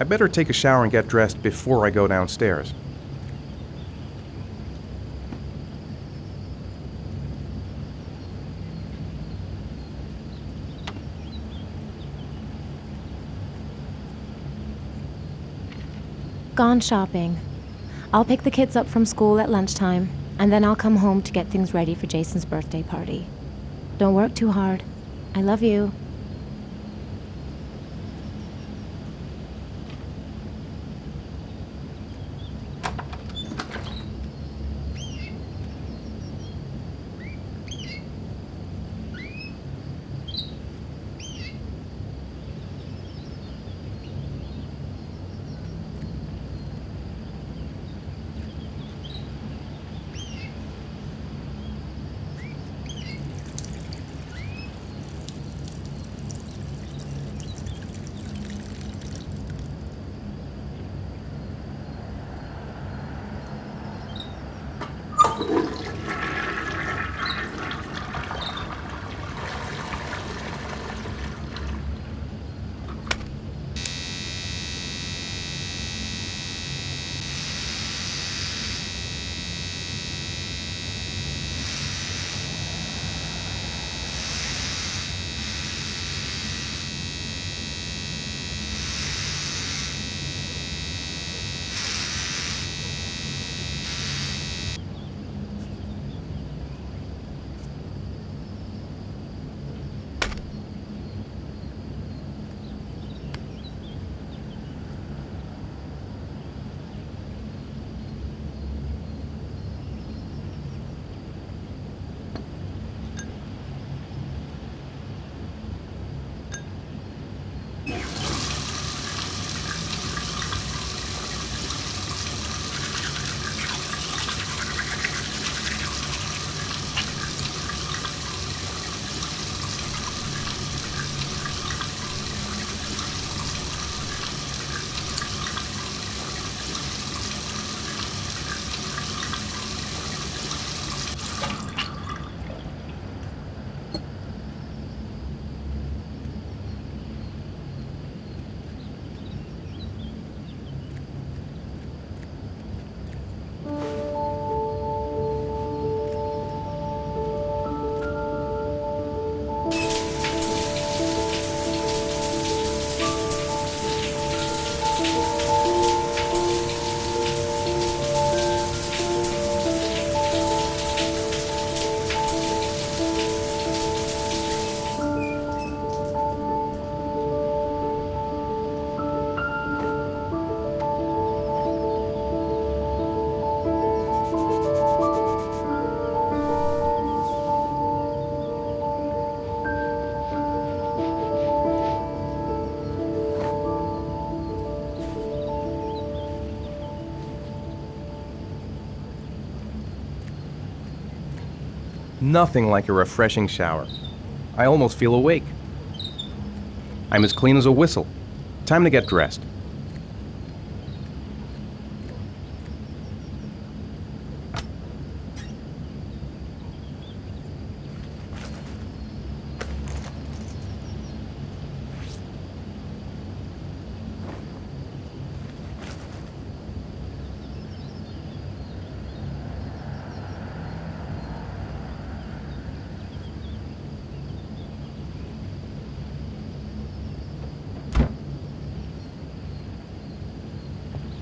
I better take a shower and get dressed before I go downstairs. Gone shopping. I'll pick the kids up from school at lunchtime, and then I'll come home to get things ready for Jason's birthday party. Don't work too hard. I love you. Nothing like a refreshing shower. I almost feel awake. I'm as clean as a whistle. Time to get dressed.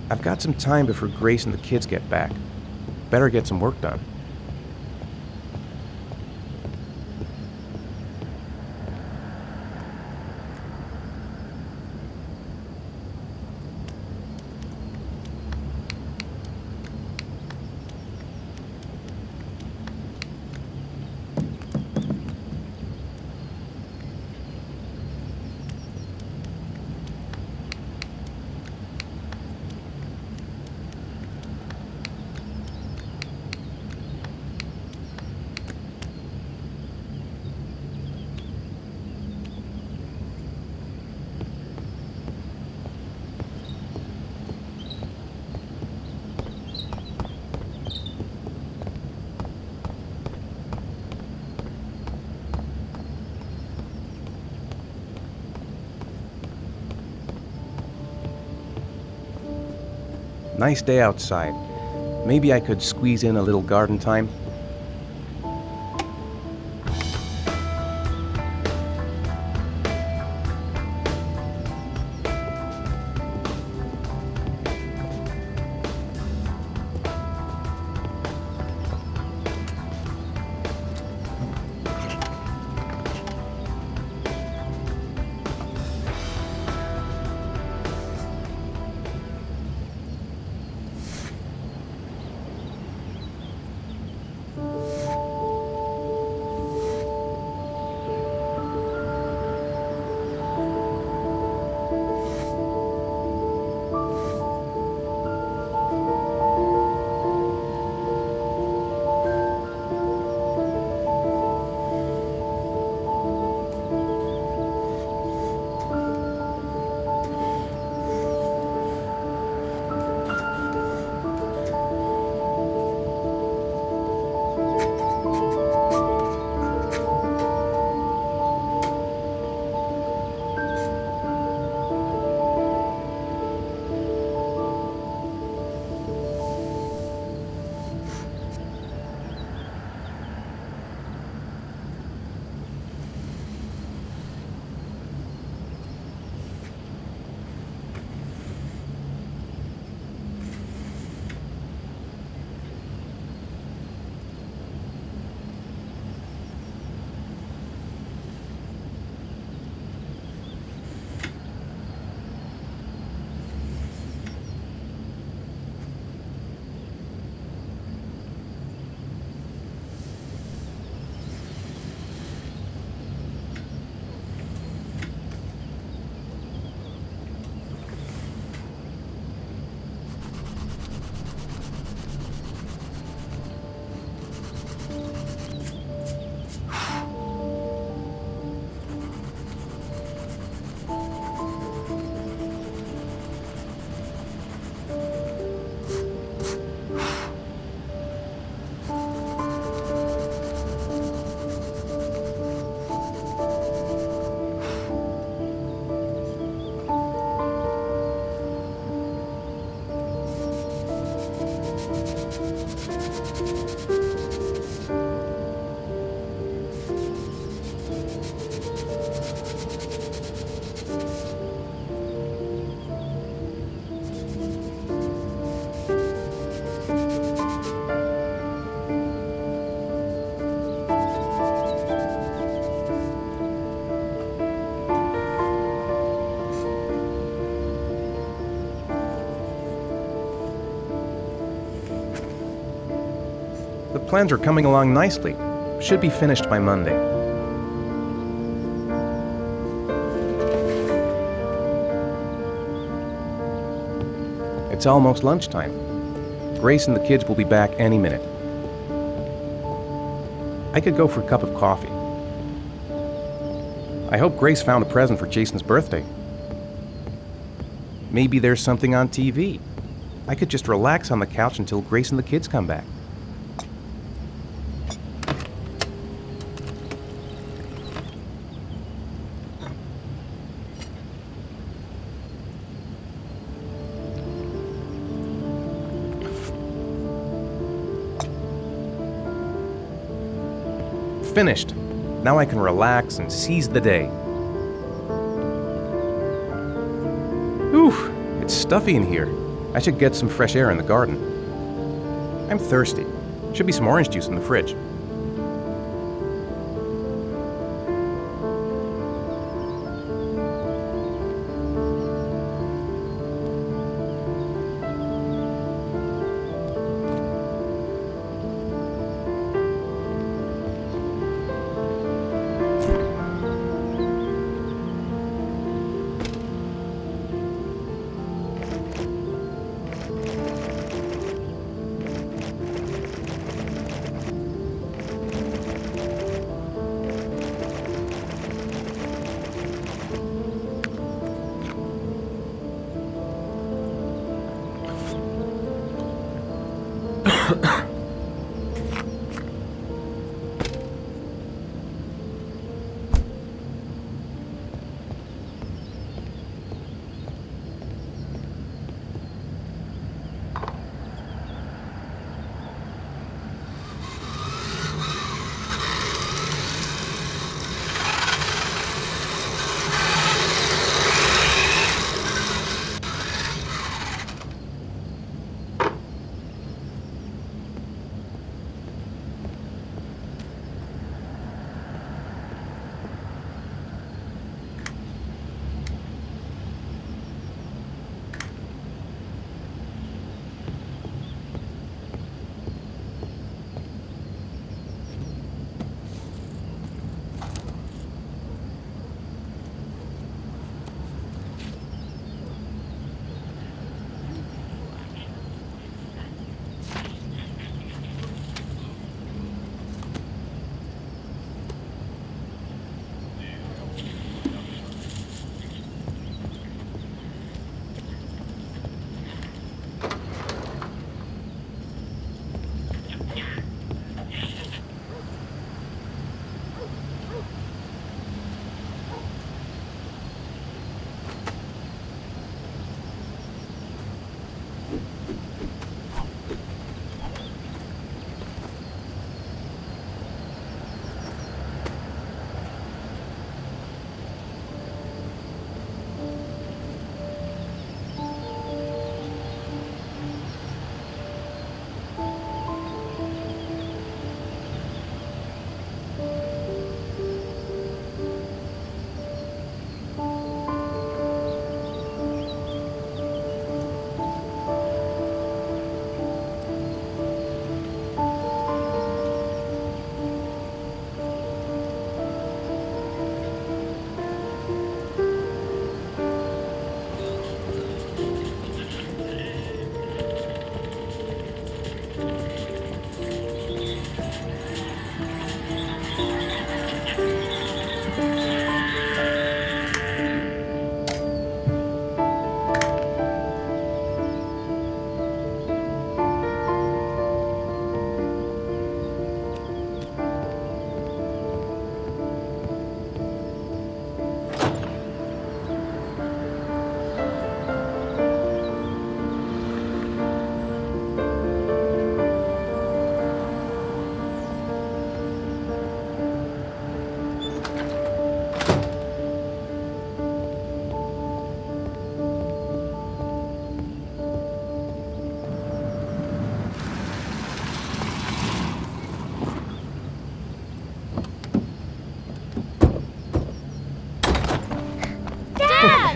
I've got some time before Grace and the kids get back. Better get some work done. Nice day outside. Maybe I could squeeze in a little garden time. The plans are coming along nicely. Should be finished by Monday. It's almost lunchtime. Grace and the kids will be back any minute. I could go for a cup of coffee. I hope Grace found a present for Jason's birthday. Maybe there's something on TV. I could just relax on the couch until Grace and the kids come back. Finished. Now I can relax and seize the day. Ooh, it's stuffy in here. I should get some fresh air in the garden. I'm thirsty. Should be some orange juice in the fridge.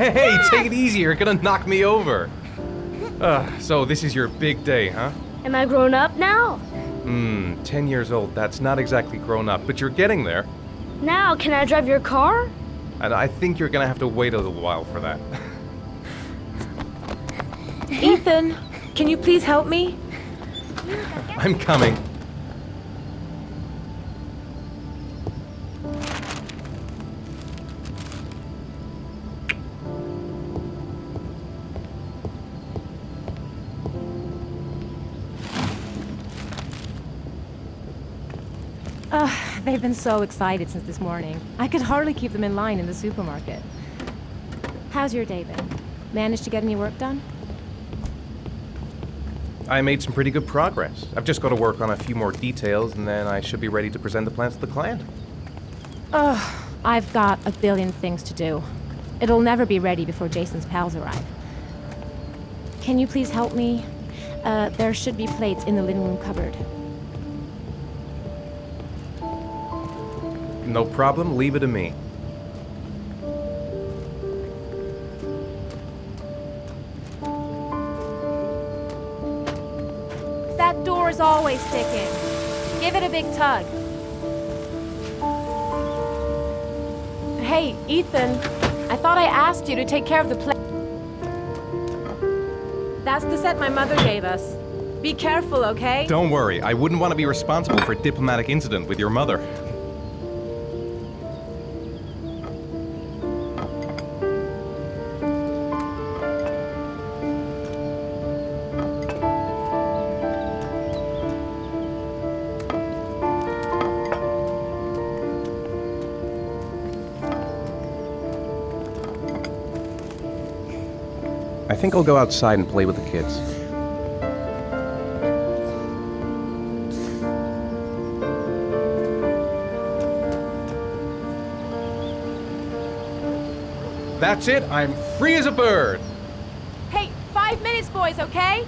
Hey, take it easy, you're gonna knock me over. So this is your big day, huh? Am I grown up now? 10 years old, that's not exactly grown up, but you're getting there. Now, can I drive your car? And I think you're gonna have to wait a little while for that. Ethan, can you please help me? I'm coming. They've been so excited since this morning. I could hardly keep them in line in the supermarket. How's your day been? Managed to get any work done? I made some pretty good progress. I've just got to work on a few more details, and then I should be ready to present the plans to the client. I've got a billion things to do. It'll never be ready before Jason's pals arrive. Can you please help me? There should be plates in the living room cupboard. No problem, leave it to me. That door is always sticking. Give it a big tug. Hey, Ethan, I thought I asked you to take care of the plate. That's the set my mother gave us. Be careful, okay? Don't worry, I wouldn't want to be responsible for a diplomatic incident with your mother. I think I'll go outside and play with the kids. That's it, I'm free as a bird! Hey, 5 minutes, boys, okay?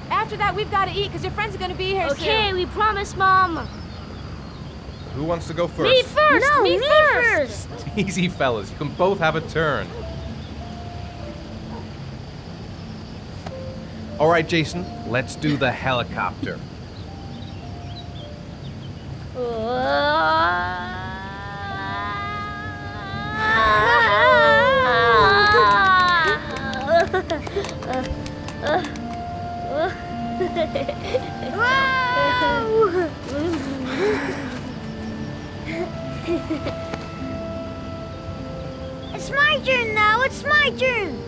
After that, we've got to eat, because your friends are going to be here soon. Okay, we promise, Mom. Who wants to go first? Me first! No, me me first! Easy, fellas, you can both have a turn. All right, Jason, let's do the helicopter. It's my turn now, it's my turn!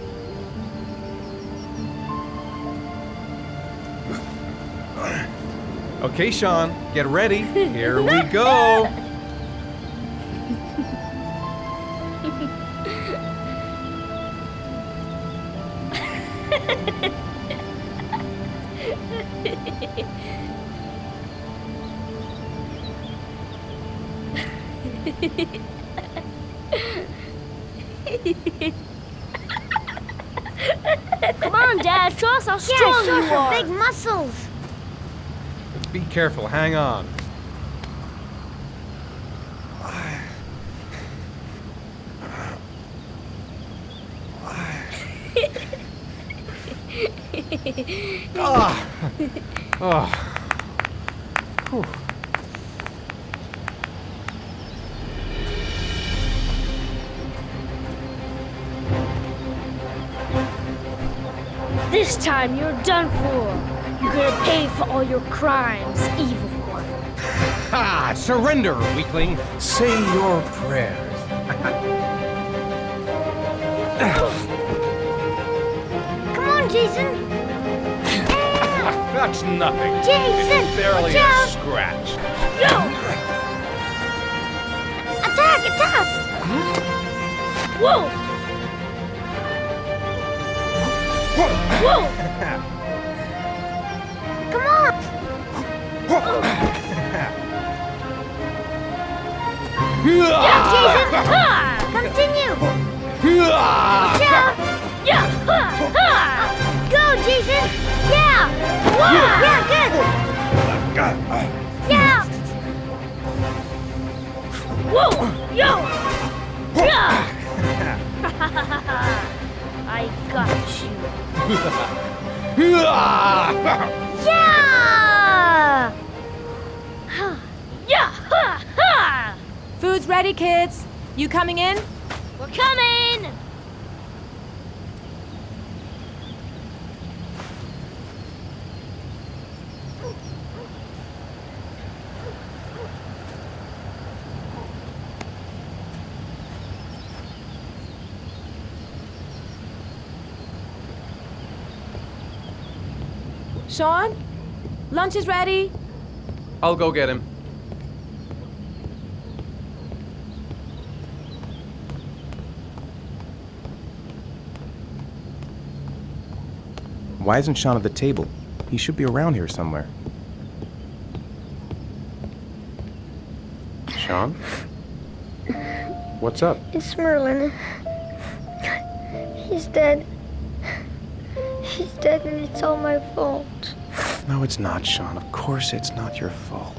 Okay, Sean, get ready. Here we go. Come on, Dad, show us how strong you are! Big muscles! Be careful, hang on. This time you're done for. You're gonna pay for all your crimes, evil one. Ha! Surrender, weakling. Say your prayers. Come on, Jason. That's nothing. Jason, It's barely watch a out. scratch. No! Attack! Attack! Whoa! Whoa! Come on! Yeah, Jason! Ha! Continue! Watch out! Yeah! Ha! Ha! Go, Jason! Yeah! Whoa! Yeah, good! Yeah! Whoa! Yo! Yeah! ready, kids. You coming in? We're coming! Sean? Lunch is ready. I'll go get him. Why isn't Sean at the table? He should be around here somewhere. Sean? What's up? It's Merlin. He's dead. He's dead and it's all my fault. No, it's not, Sean. Of course it's not your fault.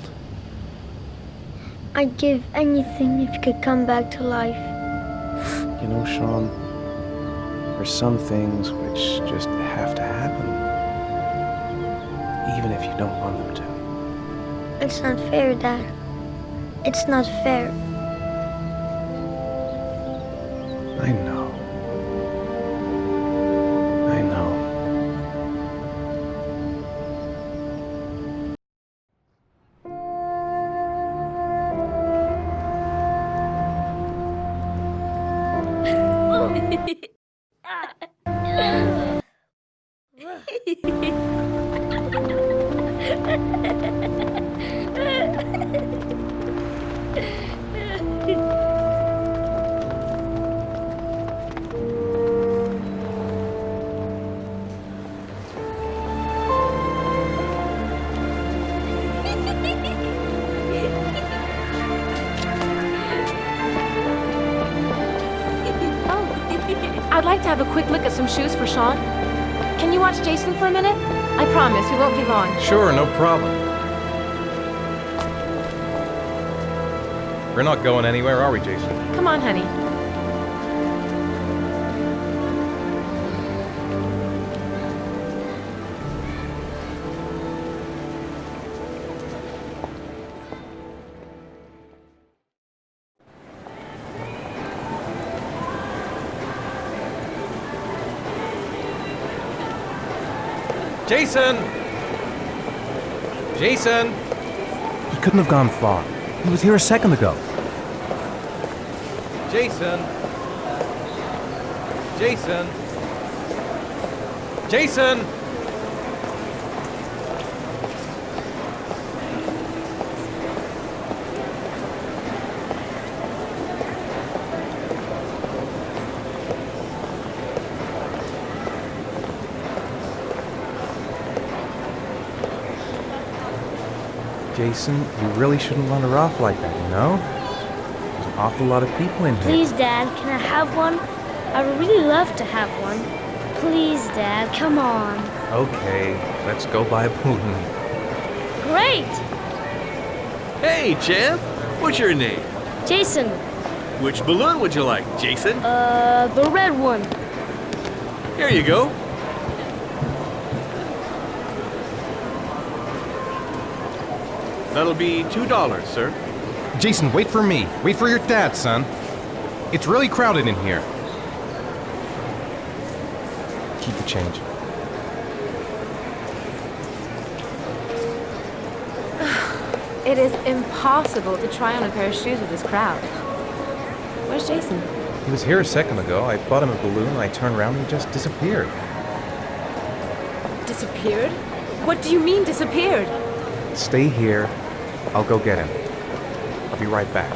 I'd give anything if you could come back to life. You know, Sean, there's some things which just have to happen. Even if you don't want them to. It's not fair, Dad. It's not fair. I know. I know. I'd like to have a quick look at some shoes for Sean. Can you watch Jason for a minute? I promise, we won't be long. Sure, no problem. We're not going anywhere, are we, Jason? Come on, honey. Jason! Jason! He couldn't have gone far. He was here a second ago. Jason! Jason! Jason! Jason, you really shouldn't wander off like that, you know? There's an awful lot of people in here. Please, Dad, can I have one? I would really love to have one. Please, Dad, come on. Okay, let's go buy a balloon. Great! Hey, champ! What's your name? Jason, Which balloon would you like, Jason? the red one. Here you go. That'll be $2, sir. Jason, wait for me. Wait for your dad, son. It's really crowded in here. Keep the change. It is impossible to try on a pair of shoes with this crowd. Where's Jason? He was here a second ago. I bought him a balloon and I turned around and he just disappeared. Disappeared? What do you mean disappeared? Stay here. I'll go get him. I'll be right back.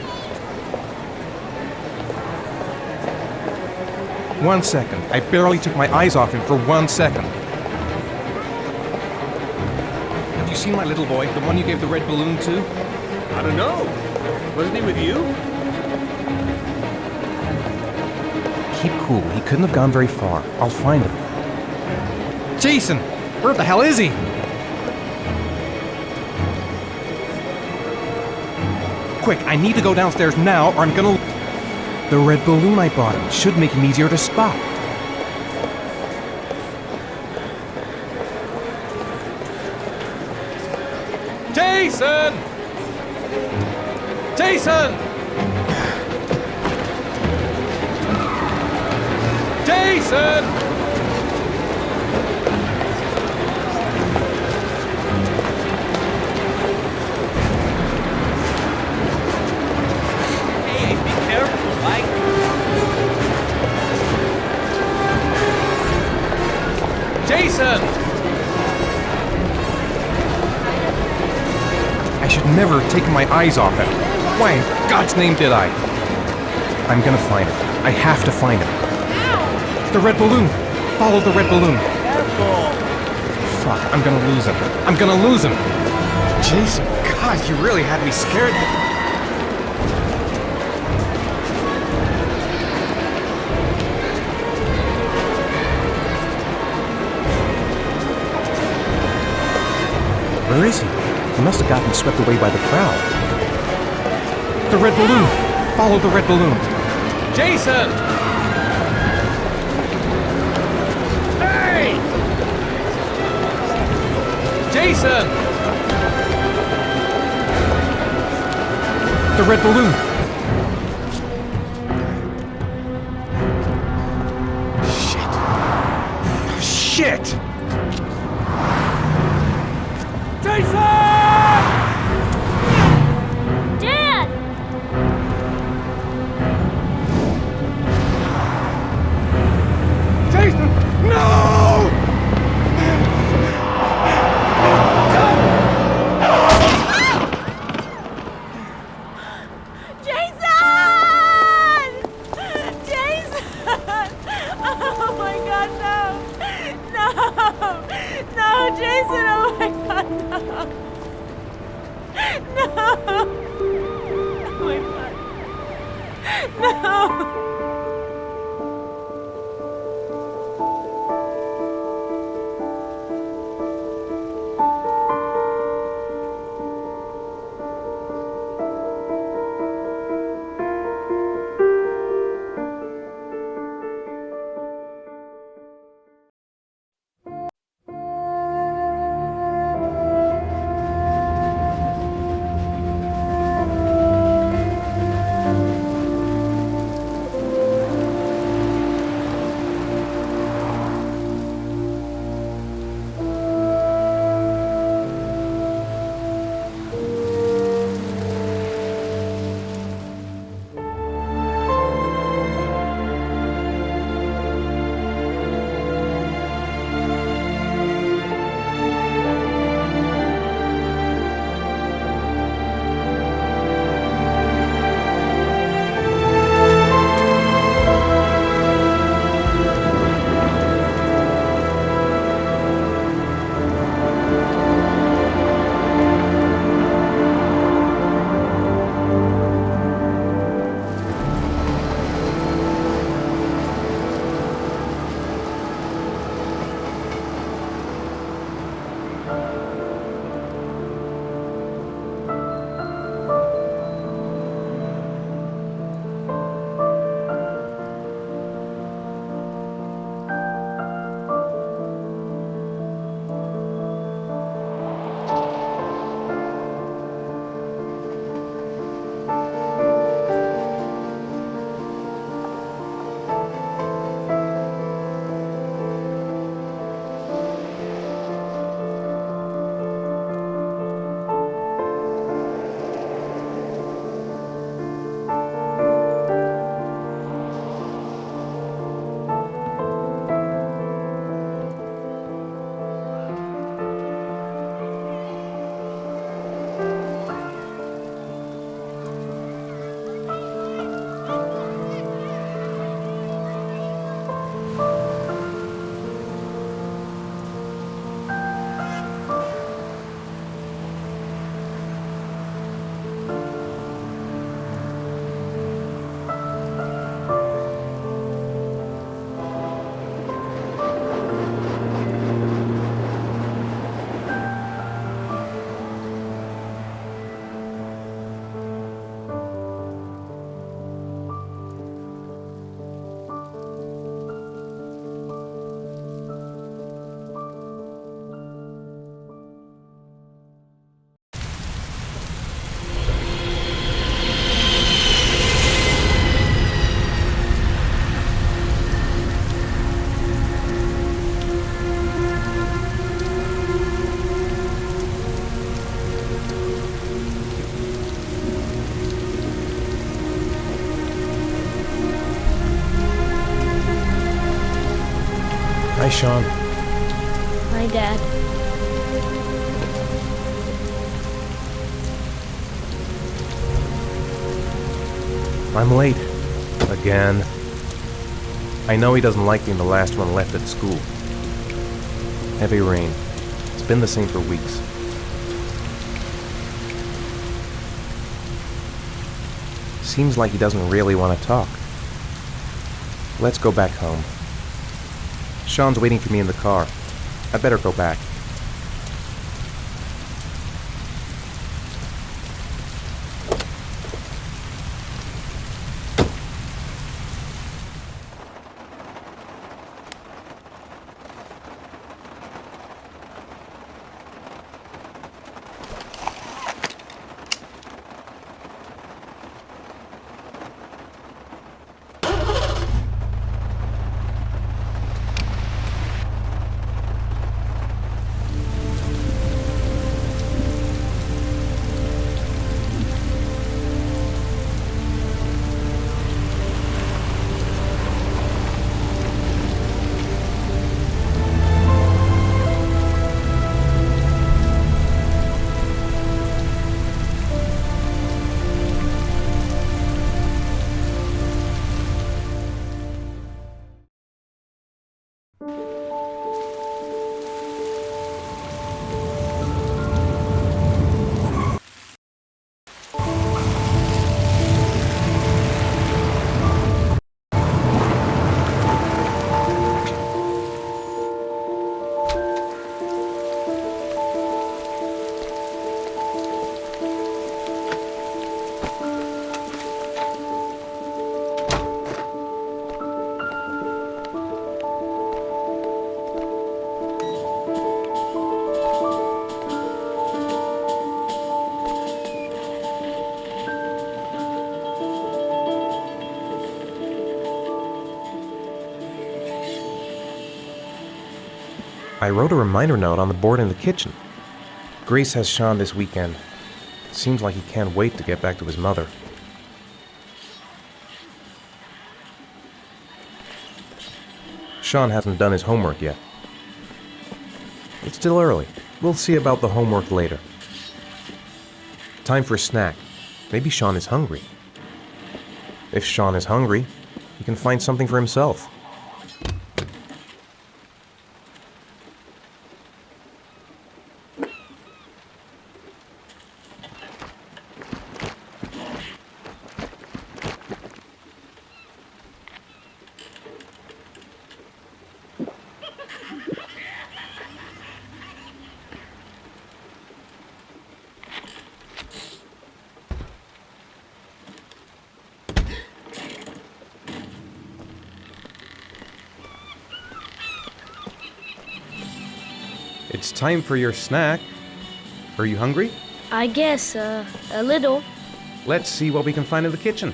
1 second. I barely took my eyes off him for 1 second. Have you seen my little boy? The one you gave the red balloon to? I don't know. Wasn't he with you? Keep cool. He couldn't have gone very far. I'll find him. Jason! Where the hell is he? Quick, I need to go downstairs now or I'm gonna... The red balloon I bought him should make him easier to spot. Jason! Jason! Jason! Hey, be careful, Mike. Jason! I should never have taken my eyes off him. Why in God's name did I? I'm gonna find him. I have to find him. The red balloon! Follow the red balloon. Careful. Fuck, I'm gonna lose him. I'm gonna lose him! Jason, God, you really had me scared. Where is he? He must have gotten swept away by the crowd. The red balloon! Follow the red balloon. Jason! Hey! Jason! The red balloon! Shit! Shit! Dad! Jason! No! Jason! Jason! Oh my God, no! No! Hi, Sean. Hi, Dad. I'm late. Again. I know he doesn't like being the last one left at school. Heavy rain. It's been the same for weeks. Seems like he doesn't really want to talk. Let's go back home. Sean's waiting for me in the car. I better go back. I wrote a reminder note on the board in the kitchen. Grace has Sean this weekend. Seems like he can't wait to get back to his mother. Sean hasn't done his homework yet. It's still early. We'll see about the homework later. Time for a snack. Maybe Sean is hungry. If Sean is hungry, he can find something for himself. It's time for your snack. Are you hungry? I guess, a little. Let's see what we can find in the kitchen.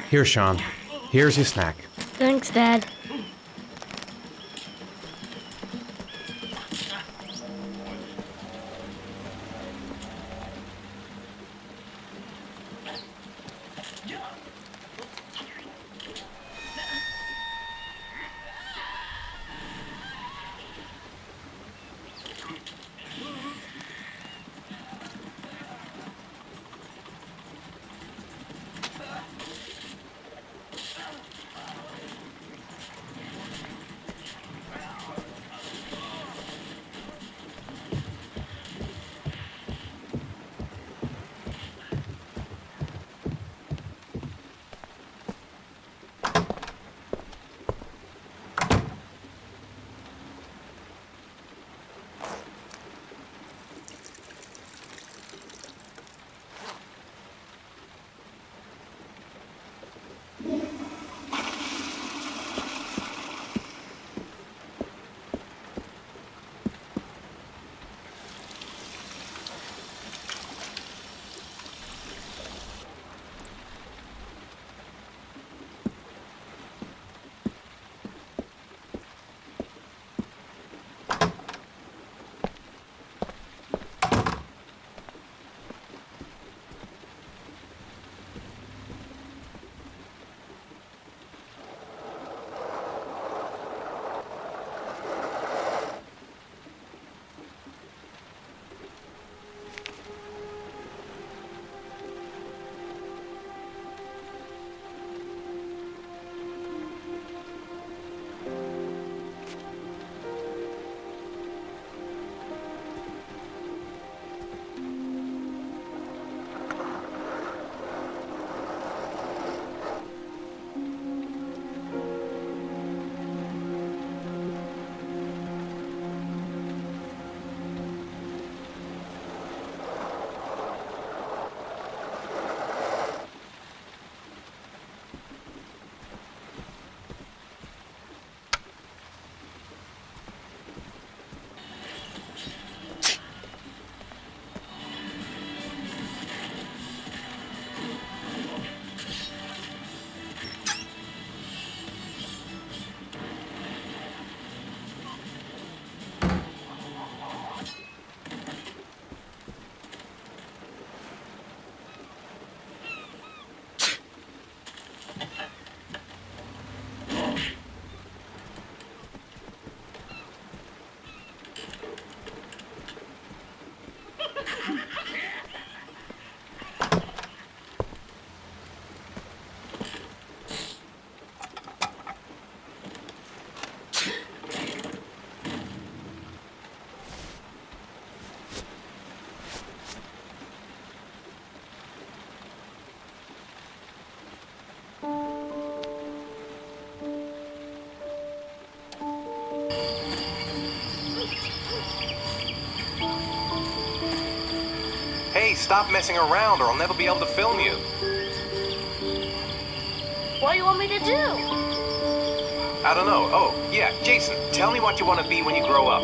Here, Sean. Here's your snack. Thanks, Dad. Stop messing around or I'll never be able to film you. What do you want me to do? I don't know. Oh, yeah, Jason, tell me what you want to be when you grow up.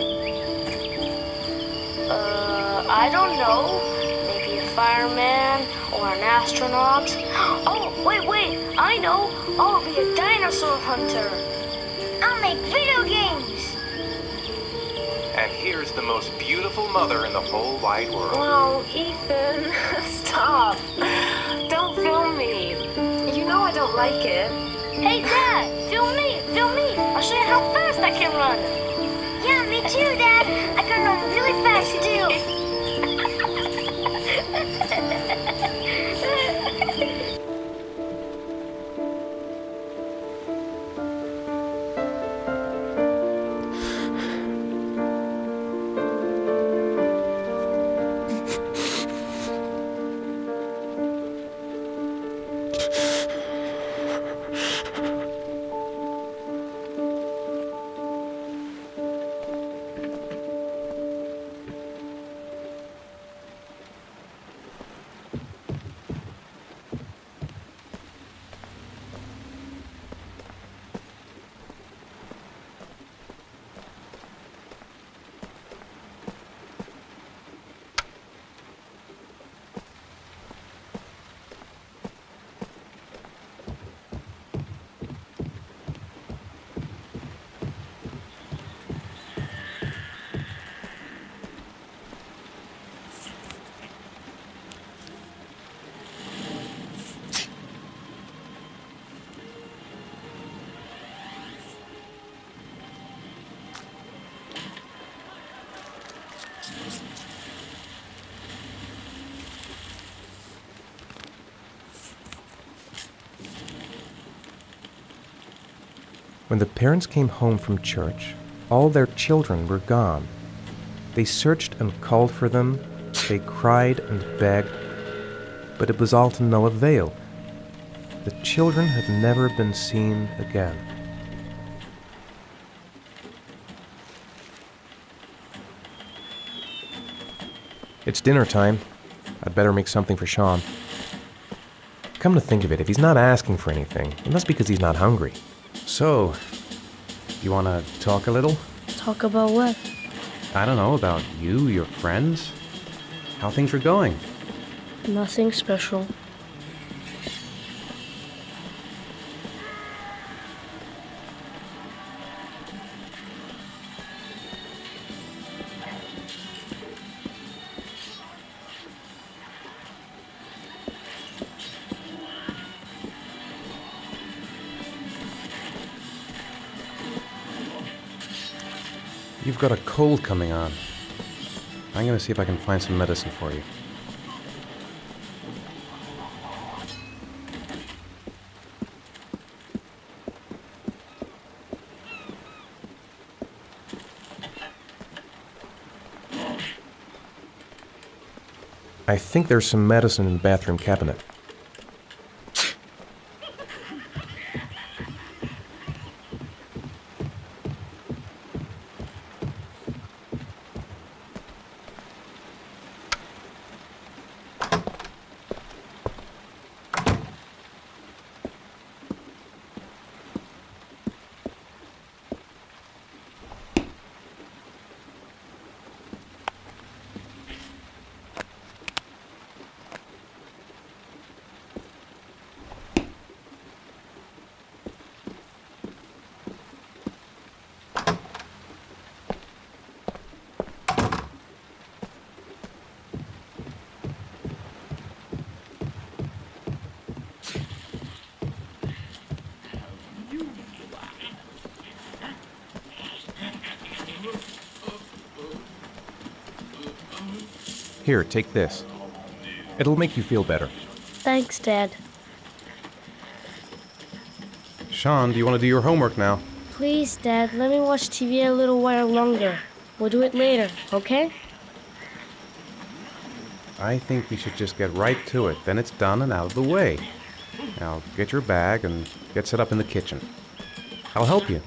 I don't know. Maybe a fireman or an astronaut. Oh, wait, I know. I'll be a dinosaur hunter. I'll make video games. And here's the most beautiful mother in the whole wide world. Oh, Ethan, stop. Don't film me. You know I don't like it. Hey, Dad, film me. I'll show you how fast I can run. Yeah, me too, Dad. I can run really fast too. When the parents came home from church, all their children were gone. They searched and called for them, they cried and begged, but it was all to no avail. The children have never been seen again. It's dinner time. I'd better make something for Sean. Come to think of it, if he's not asking for anything, it must be because he's not hungry. So, you want to talk a little? Talk about what? I don't know, about you, your friends, how things are going. Nothing special. You've got a cold coming on. I'm going to see if I can find some medicine for you. I think there's some medicine in the bathroom cabinet. Here, take this. It'll make you feel better. Thanks, Dad. Sean, do you want to do your homework now? Please, Dad, let me watch TV a little while longer. We'll do it later, okay? I think we should just get right to it. Then it's done and out of the way. Now, get your bag and get set up in the kitchen. I'll help you.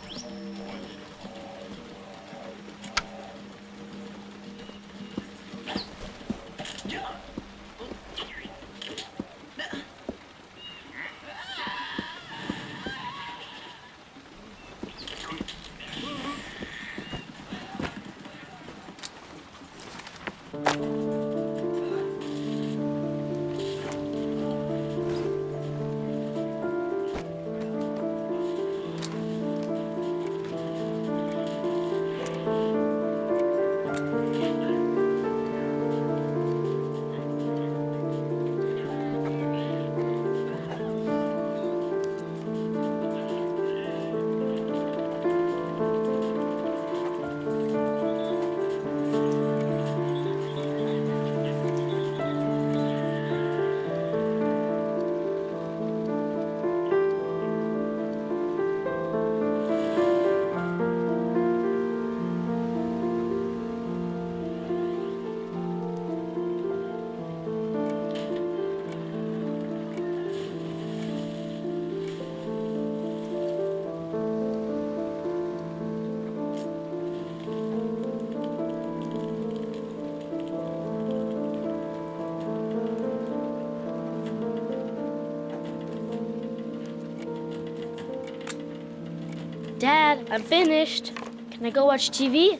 Dad, I'm finished. Can I go watch TV?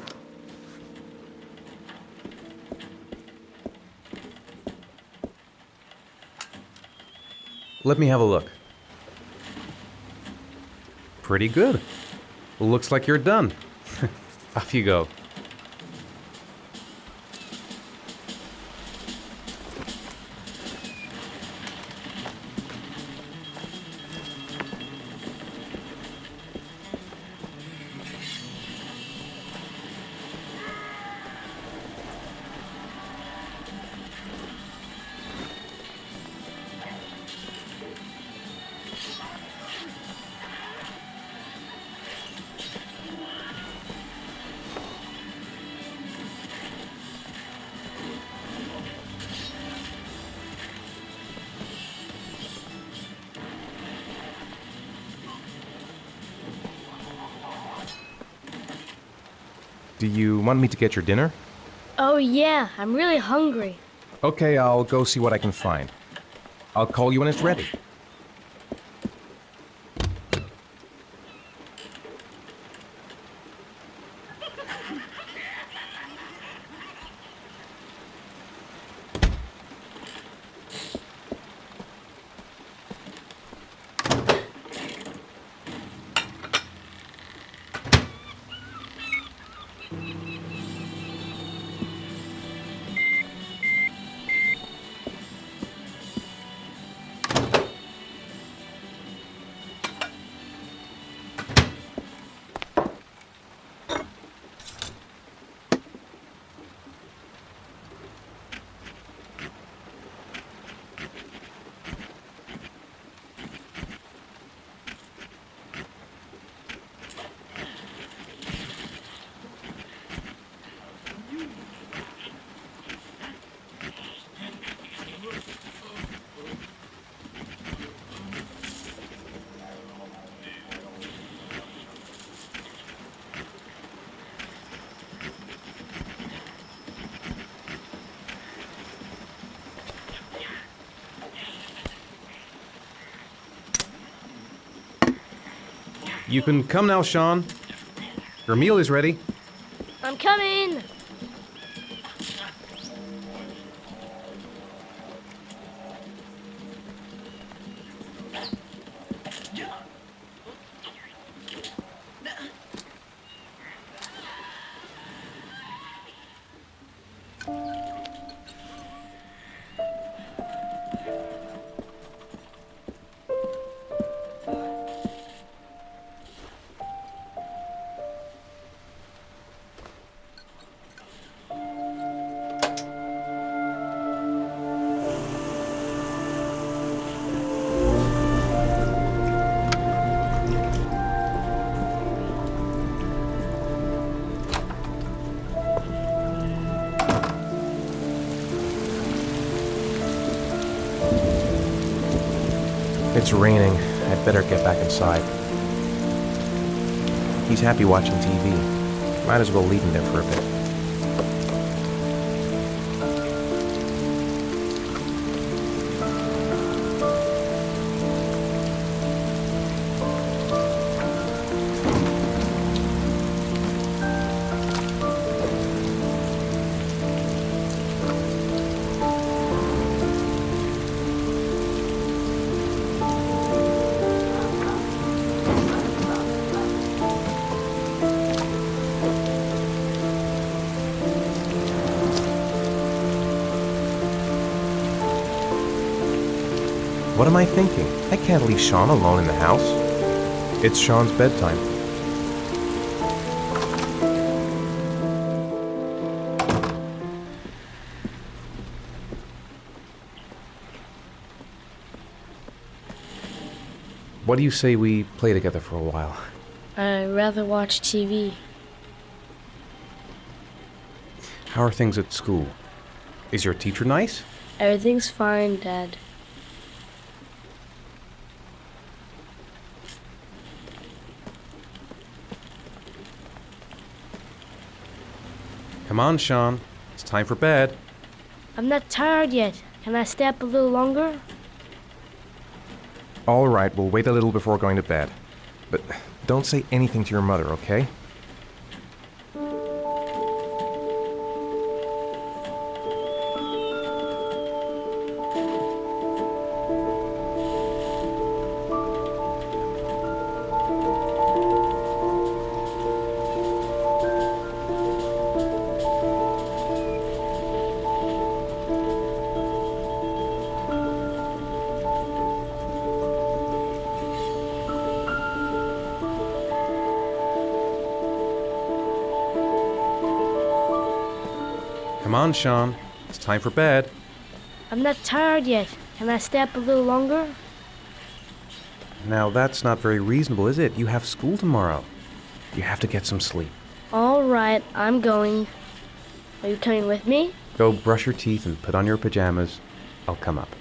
Let me have a look. Pretty good. Looks like you're done. Off you go. Do you want me to get your dinner? Oh yeah, I'm really hungry. Okay, I'll go see what I can find. I'll call you when it's ready. You can come now, Sean. Your meal is ready. I'm coming! It's raining. I'd better get back inside. He's happy watching TV. Might as well leave him there for a bit. What am I thinking? I can't leave Sean alone in the house. It's Sean's bedtime. What do you say we play together for a while? I'd rather watch TV. How are things at school? Is your teacher nice? Everything's fine, Dad. Come on, Sean. It's time for bed. I'm not tired yet. Can I stay up a little longer? All right, we'll wait a little before going to bed. But don't say anything to your mother, okay? Come on, Sean. It's time for bed. I'm not tired yet. Can I stay up a little longer? Now, that's not very reasonable, is it? You have school tomorrow. You have to get some sleep. All right, I'm going. Are you coming with me? Go brush your teeth and put on your pajamas. I'll come up.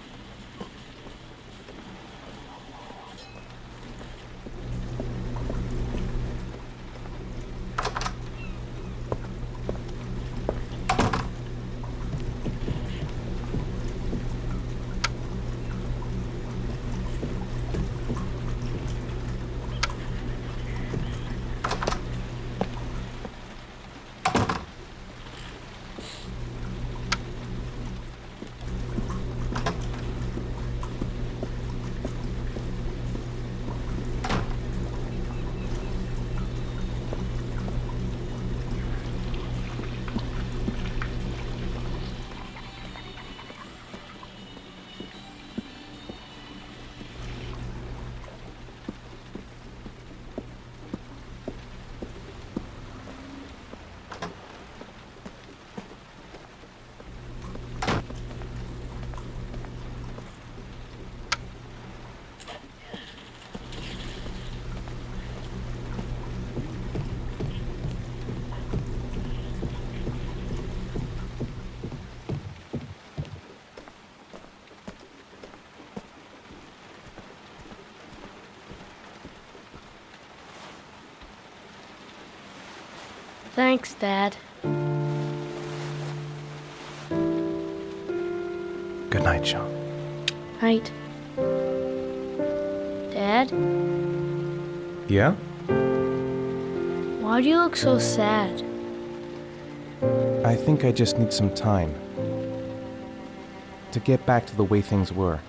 Thanks, Dad. Good night, Sean. Night. Dad, Yeah? why do you look so sad? I think I just need some time to get back to the way things were.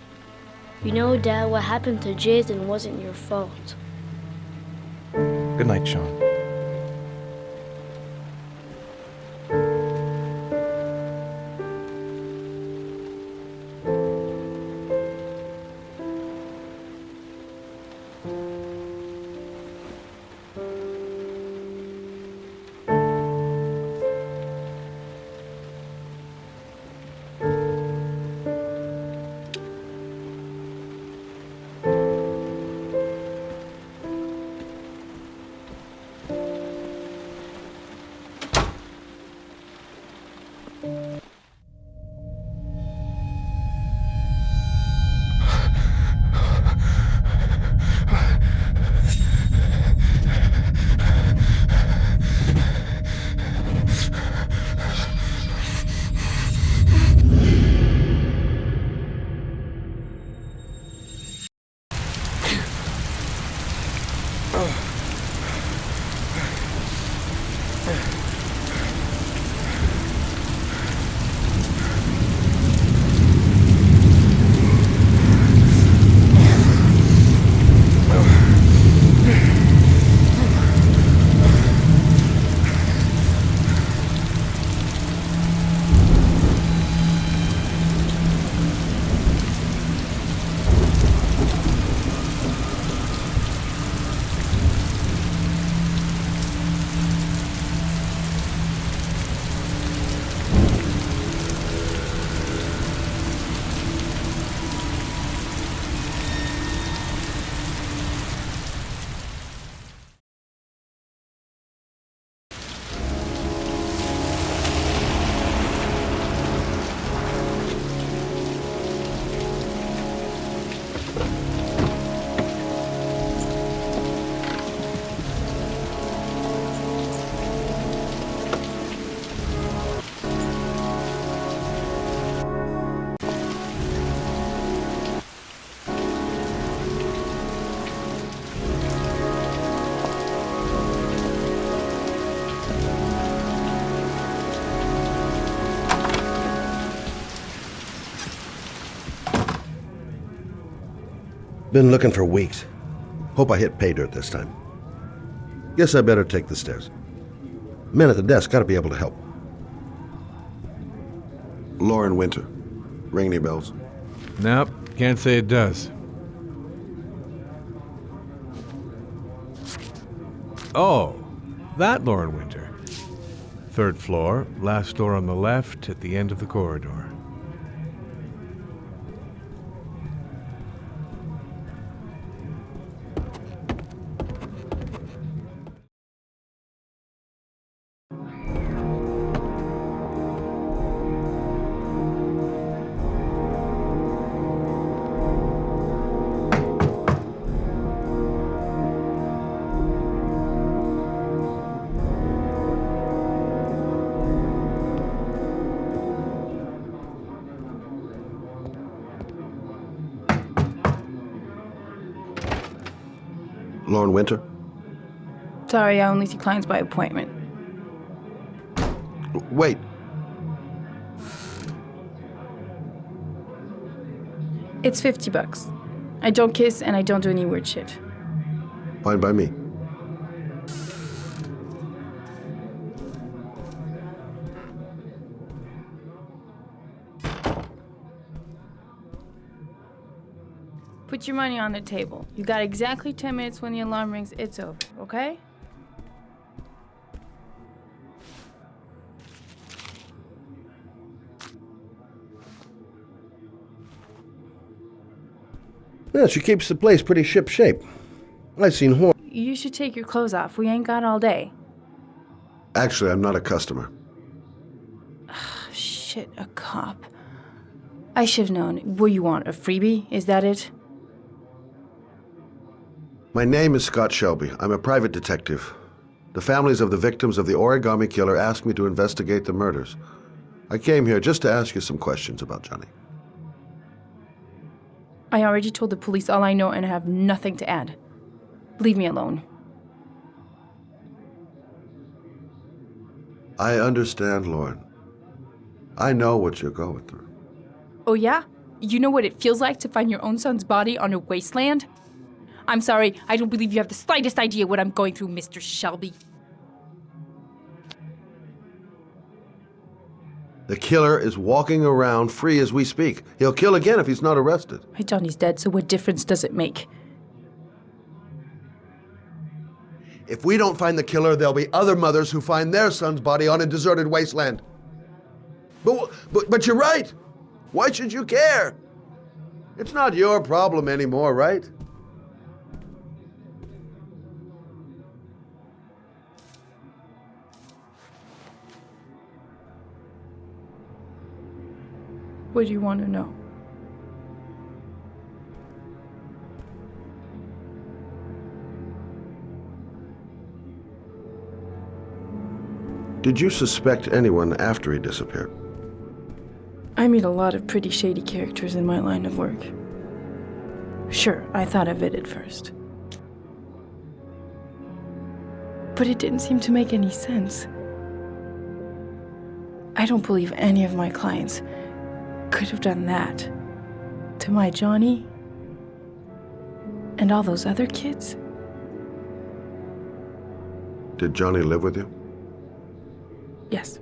You know, Dad, what happened to Jason wasn't your fault. Good night, Sean. Been looking for weeks. Hope I hit pay dirt this time. Guess I better take the stairs. Men at the desk gotta be able to help. Lauren Winter. Ring any bells? Nope, can't say it does. Oh, that Lauren Winter. 3rd floor, last door on the left at the end of the corridor. Lauren Winter? Sorry, I only see clients by appointment. Wait. It's $50. I don't kiss and I don't do any weird shit. Fine by me. Put your money on the table. You got exactly 10 minutes. When the alarm rings, it's over, okay? Yeah, she keeps the place pretty ship-shape. I've seen horn. You should take your clothes off. We ain't got all day. Actually, I'm not a customer. Shit, a cop. I should have known. What do you want, a freebie? Is that it? My name is Scott Shelby. I'm a private detective. The families of the victims of the origami killer asked me to investigate the murders. I came here just to ask you some questions about Johnny. I already told the police all I know and I have nothing to add. Leave me alone. I understand, Lauren. I know what you're going through. Oh yeah? You know what it feels like to find your own son's body on a wasteland? I'm sorry, I don't believe you have the slightest idea what I'm going through, Mr. Shelby. The killer is walking around free as we speak. He'll kill again if he's not arrested. My Johnny's dead, so what difference does it make? If we don't find the killer, there'll be other mothers who find their son's body on a deserted wasteland. But you're right. Why should you care? It's not your problem anymore, right? What do you want to know? Did you suspect anyone after he disappeared? I meet a lot of pretty shady characters in my line of work. Sure, I thought of it at first. But it didn't seem to make any sense. I don't believe any of my clients could have done that to my Johnny and all those other kids. Did Johnny live with you? Yes.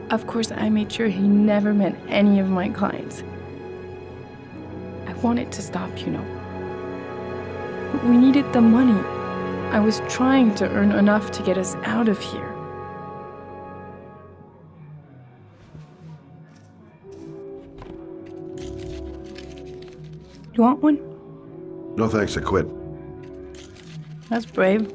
Of course, I made sure he never met any of my clients. I wanted to stop, you know. But we needed the money. I was trying to earn enough to get us out of here. You want one? No thanks, I quit. That's brave.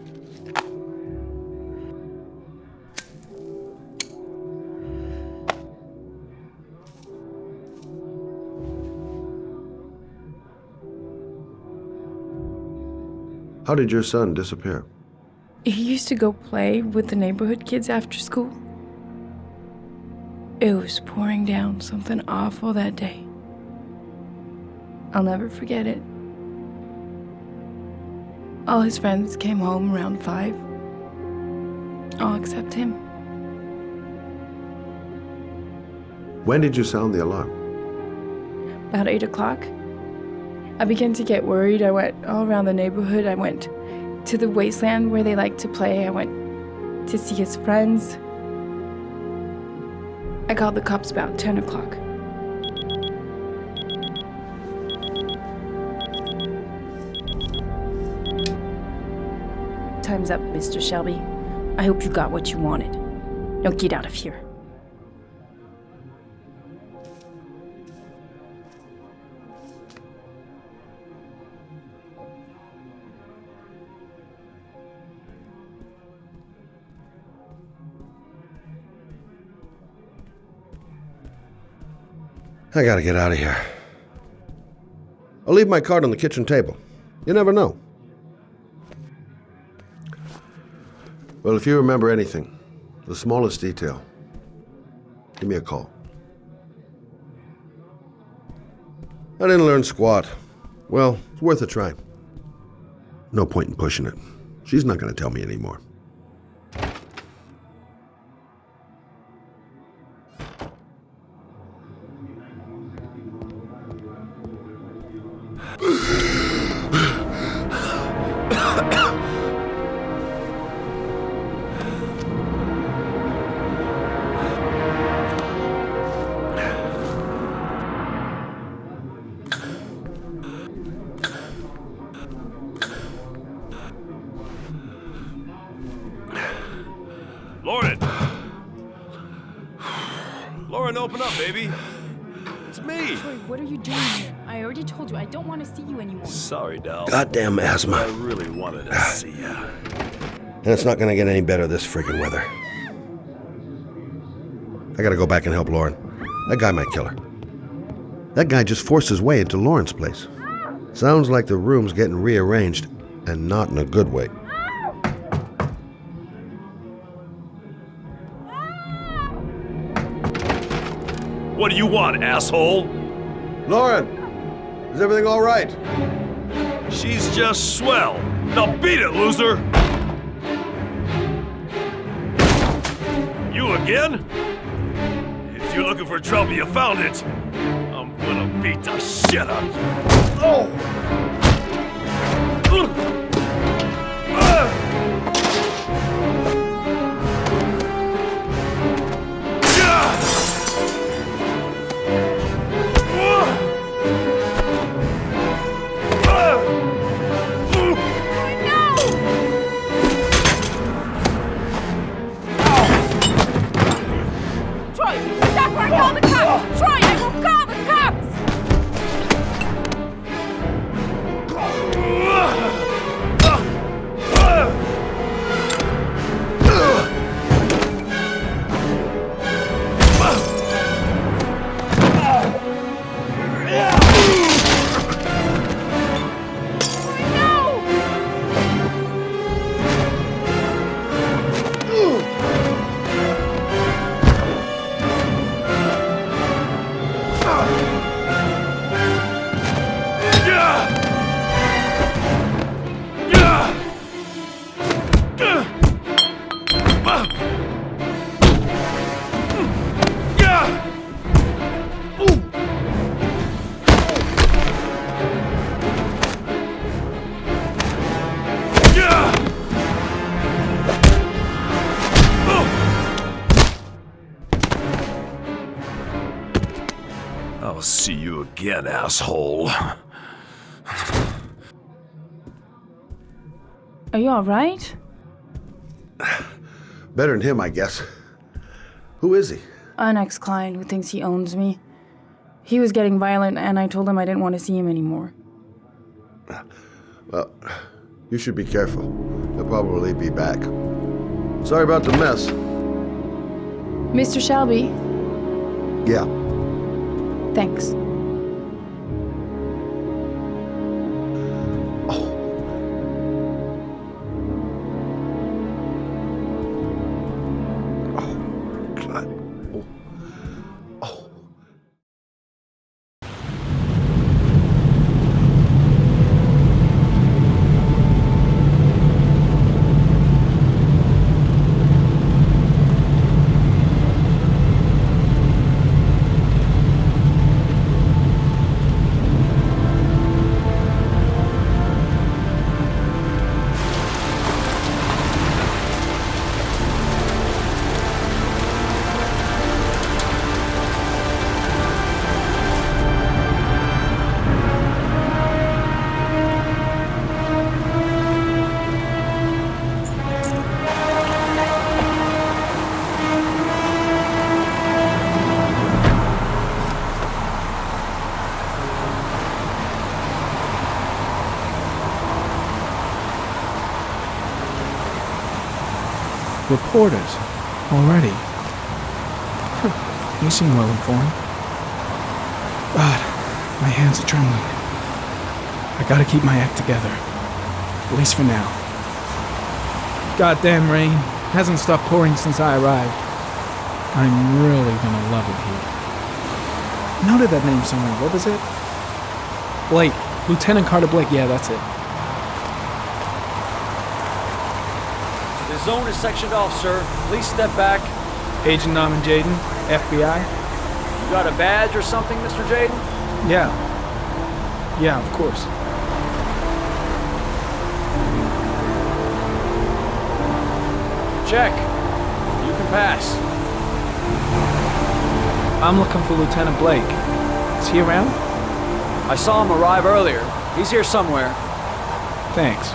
How did your son disappear? He used to go play with the neighborhood kids after school. It was pouring down something awful that day. I'll never forget it. All his friends came home around 5. All except him. When did you sound the alarm? About 8 o'clock. I began to get worried. I went all around the neighborhood. I went to the wasteland where they like to play. I went to see his friends. I called the cops about 10 o'clock. Time's up, Mr. Shelby. I hope you got what you wanted. Now get out of here. I gotta get out of here. I'll leave my card on the kitchen table. You never know. Well, if you remember anything, the smallest detail, give me a call. I didn't learn squat. Well, it's worth a try. No point in pushing it. She's not gonna tell me anymore. Lauren, open up, baby. It's me. Troy, what are you doing here? I already told you I don't want to see you anymore. Sorry, Dal. Goddamn asthma. I really wanted to see you. And it's not gonna get any better this freaking weather. I gotta go back and help Lauren. That guy might kill her. That guy just forced his way into Lauren's place. Sounds like the room's getting rearranged, and not in a good way. What do you want, asshole? Lauren! Is everything all right? She's just swell. Now beat it, loser! You again? If you're looking for trouble, you found it. I'm gonna beat the shit out of you. Oh! I'll see you again, asshole. Are you alright? Better than him, I guess. Who is he? An ex-client who thinks he owns me. He was getting violent, and I told him I didn't want to see him anymore. Well, you should be careful. He'll probably be back. Sorry about the mess. Mr. Shelby? Yeah. Thanks. Reporters. Already. You seem well informed. But my hands are trembling. I gotta keep my act together. At least for now. Goddamn rain. Hasn't stopped pouring since I arrived. I'm really gonna love it here. I noted that name somewhere. What was it? Blake. Lieutenant Carter Blake. Yeah, that's it. The zone is sectioned off, sir. Please step back. Agent Norman Jayden, FBI. You got a badge or something, Mr. Jayden? Yeah. Yeah, of course. Check. You can pass. I'm looking for Lieutenant Blake. Is he around? I saw him arrive earlier. He's here somewhere. Thanks.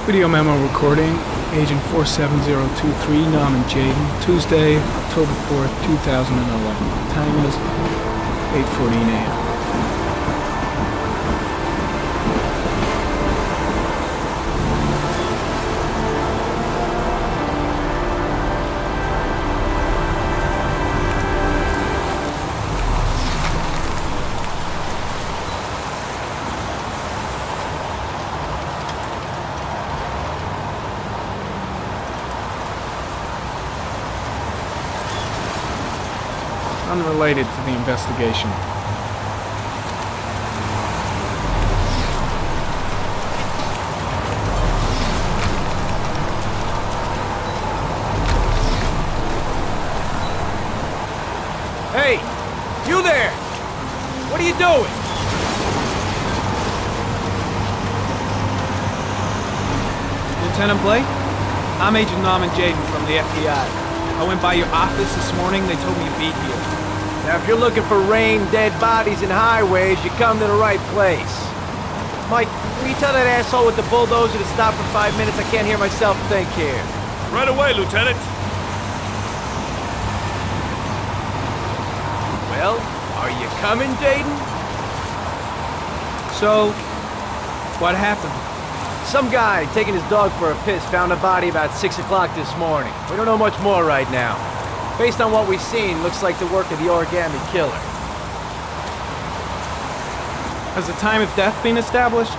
Video memo recording, Agent 47023, Norman Jayden, Tuesday, October 4th, 2011. Time is 8:14 a.m. Unrelated to the investigation. Hey! You there! What are you doing? Lieutenant Blake? I'm Agent Norman Jayden from the FBI. I went by your office this morning. They told me you'd be here. Now, if you're looking for rain, dead bodies, and highways, you come to the right place. Mike, will you tell that asshole with the bulldozer to stop for 5 minutes? I can't hear myself think here. Right away, Lieutenant. Well, are you coming, Jayden? So, what happened? Some guy taking his dog for a piss found a body about 6 o'clock this morning. We don't know much more right now. Based on what we've seen, looks like the work of the origami killer. Has the time of death been established?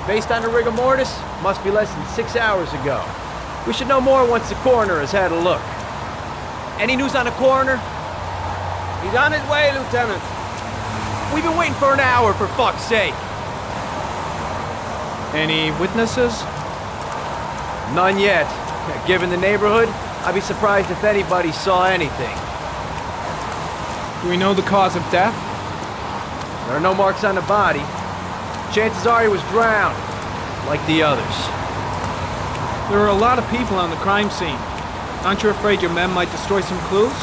Based on the rigor mortis, must be less than 6 hours ago. We should know more once the coroner has had a look. Any news on the coroner? He's on his way, Lieutenant. We've been waiting for an hour, for fuck's sake. Any witnesses? None yet. Given the neighborhood, I'd be surprised if anybody saw anything. Do we know the cause of death? There are no marks on the body. Chances are he was drowned, like the others. There are a lot of people on the crime scene. Aren't you afraid your men might destroy some clues?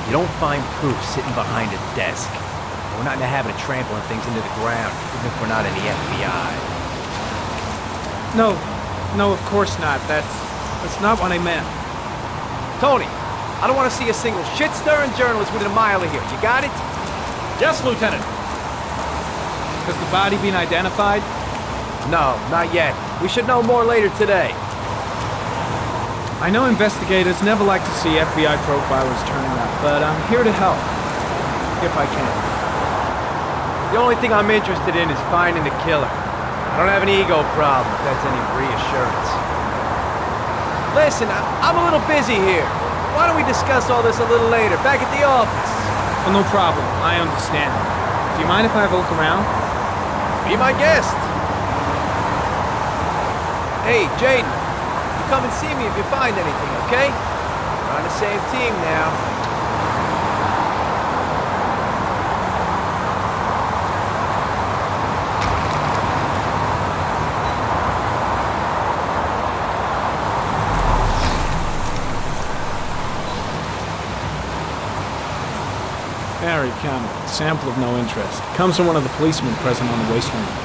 You don't find proof sitting behind a desk. We're not in the habit of trampling things into the ground, even if we're not in the FBI. No, of course not. That's not what I meant. Tony, I don't want to see a single shit-stirring journalist within a mile of here. You got it? Yes, Lieutenant. Has the body been identified? No, not yet. We should know more later today. I know investigators never like to see FBI profilers turning up, but I'm here to help, if I can. The only thing I'm interested in is finding the killer. I don't have an ego problem, if that's any reassurance. Listen, I'm a little busy here. Why don't we discuss all this a little later, back at the office? Well, no problem. I understand. Do you mind if I have a look around? Be my guest. Hey, Jayden, you come and see me if you find anything, okay? We're on the same team now. Harry comment. Sample of no interest. Comes from one of the policemen present on the wasteland.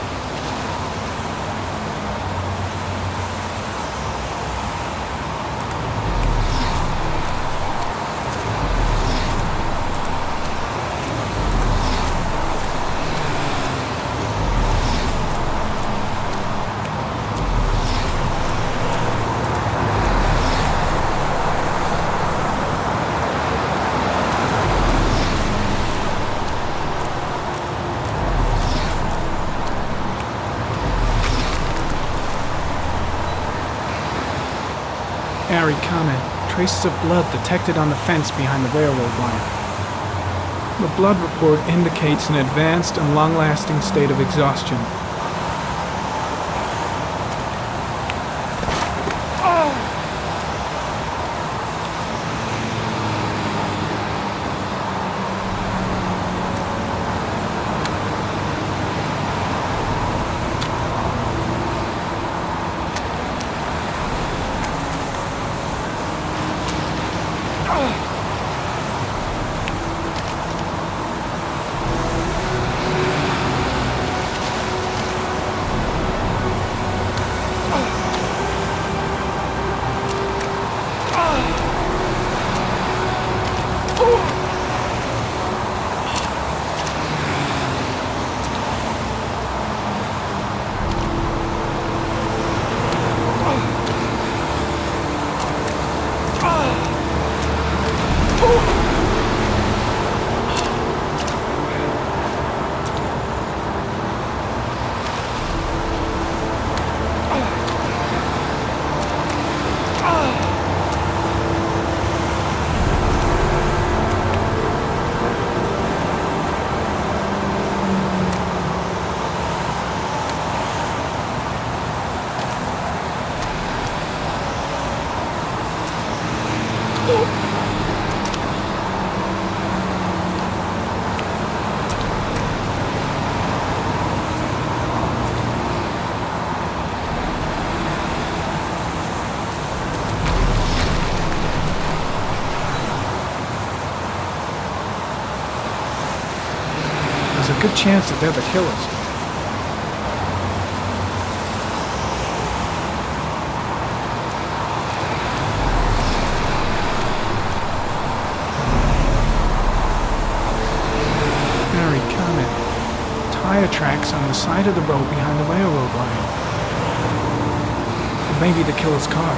Harry comment. Traces of blood detected on the fence behind the railroad line. The blood report indicates an advanced and long-lasting state of exhaustion. Good chance that they're the killers. Harry, comment. Tire tracks on the side of the road behind the railroad line. It may be the killer's car.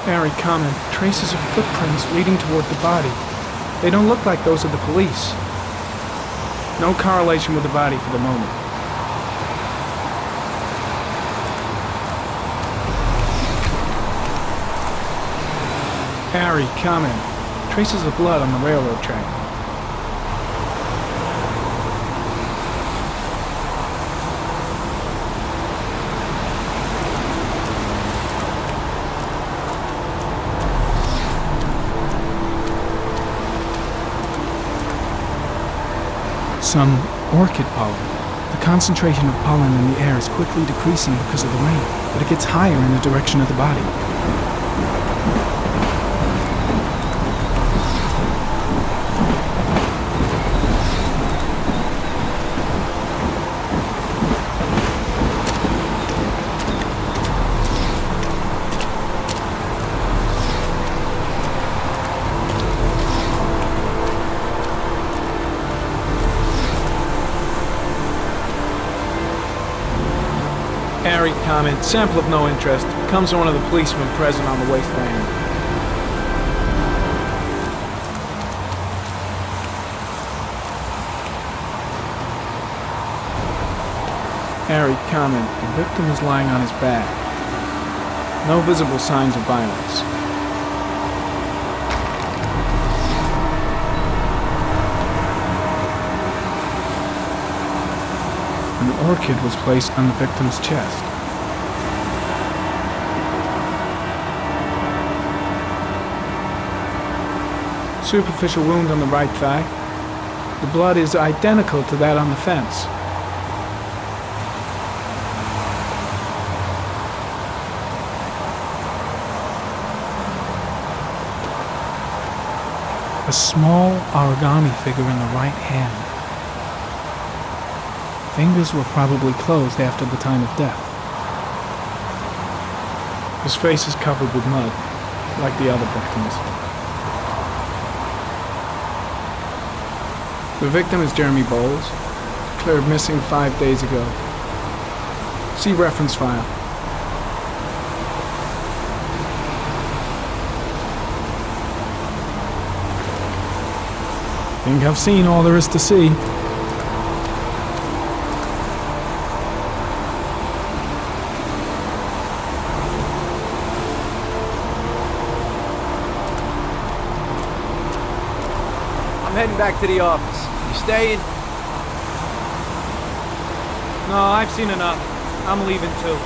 Harry comment. Traces of footprints leading toward the body. They don't look like those of the police. No correlation with the body for the moment. Harry comment. Traces of blood on the railroad track. Some orchid pollen. The concentration of pollen in the air is quickly decreasing because of the rain, but it gets higher in the direction of the body. Harry comment. Sample of no interest. Comes from one of the policemen present on the wasteland. Harry, comment. The victim is lying on his back. No visible signs of violence. An orchid was placed on the victim's chest. Superficial wound on the right thigh. The blood is identical to that on the fence. A small origami figure in the right hand. Fingers were probably closed after the time of death. His face is covered with mud, like the other victims. The victim is Jeremy Bowles, declared missing 5 days ago. See reference file. Think I've seen all there is to see. I'm heading back to the office. You staying? No, I've seen enough. I'm leaving too.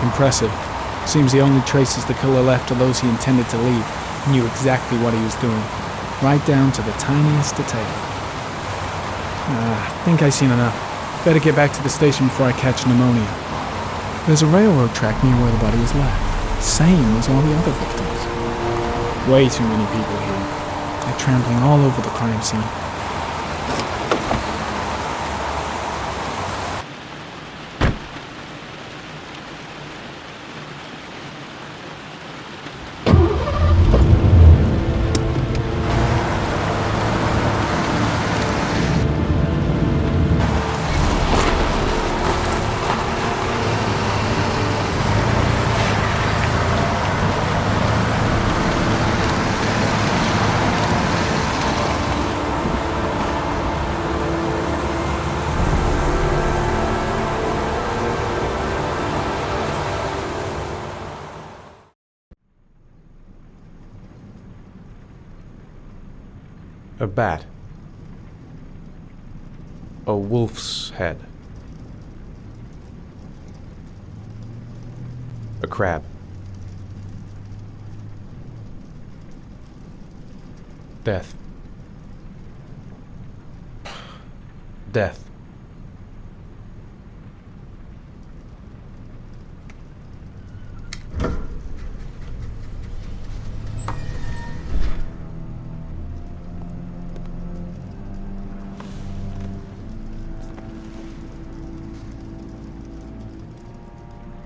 Impressive. Seems the only traces the killer left are those he intended to leave. He knew exactly what he was doing, right down to the tiniest detail. I think I've seen enough. Better get back to the station before I catch pneumonia. There's a railroad track near where the body was left. Same as all the other victims. Way too many people here. They're trampling all over the crime scene. A bat. A wolf's head. A crab. Death. Death.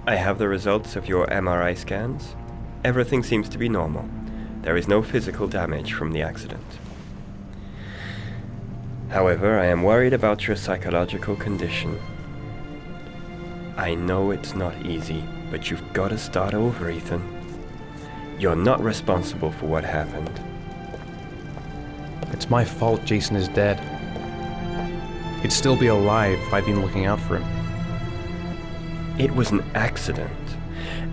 I have the results of your MRI scans. Everything seems to be normal. There is no physical damage from the accident. However, I am worried about your psychological condition. I know it's not easy, but you've got to start over, Ethan. You're not responsible for what happened. It's my fault Jason is dead. He'd still be alive if I'd been looking out for him. It was an accident.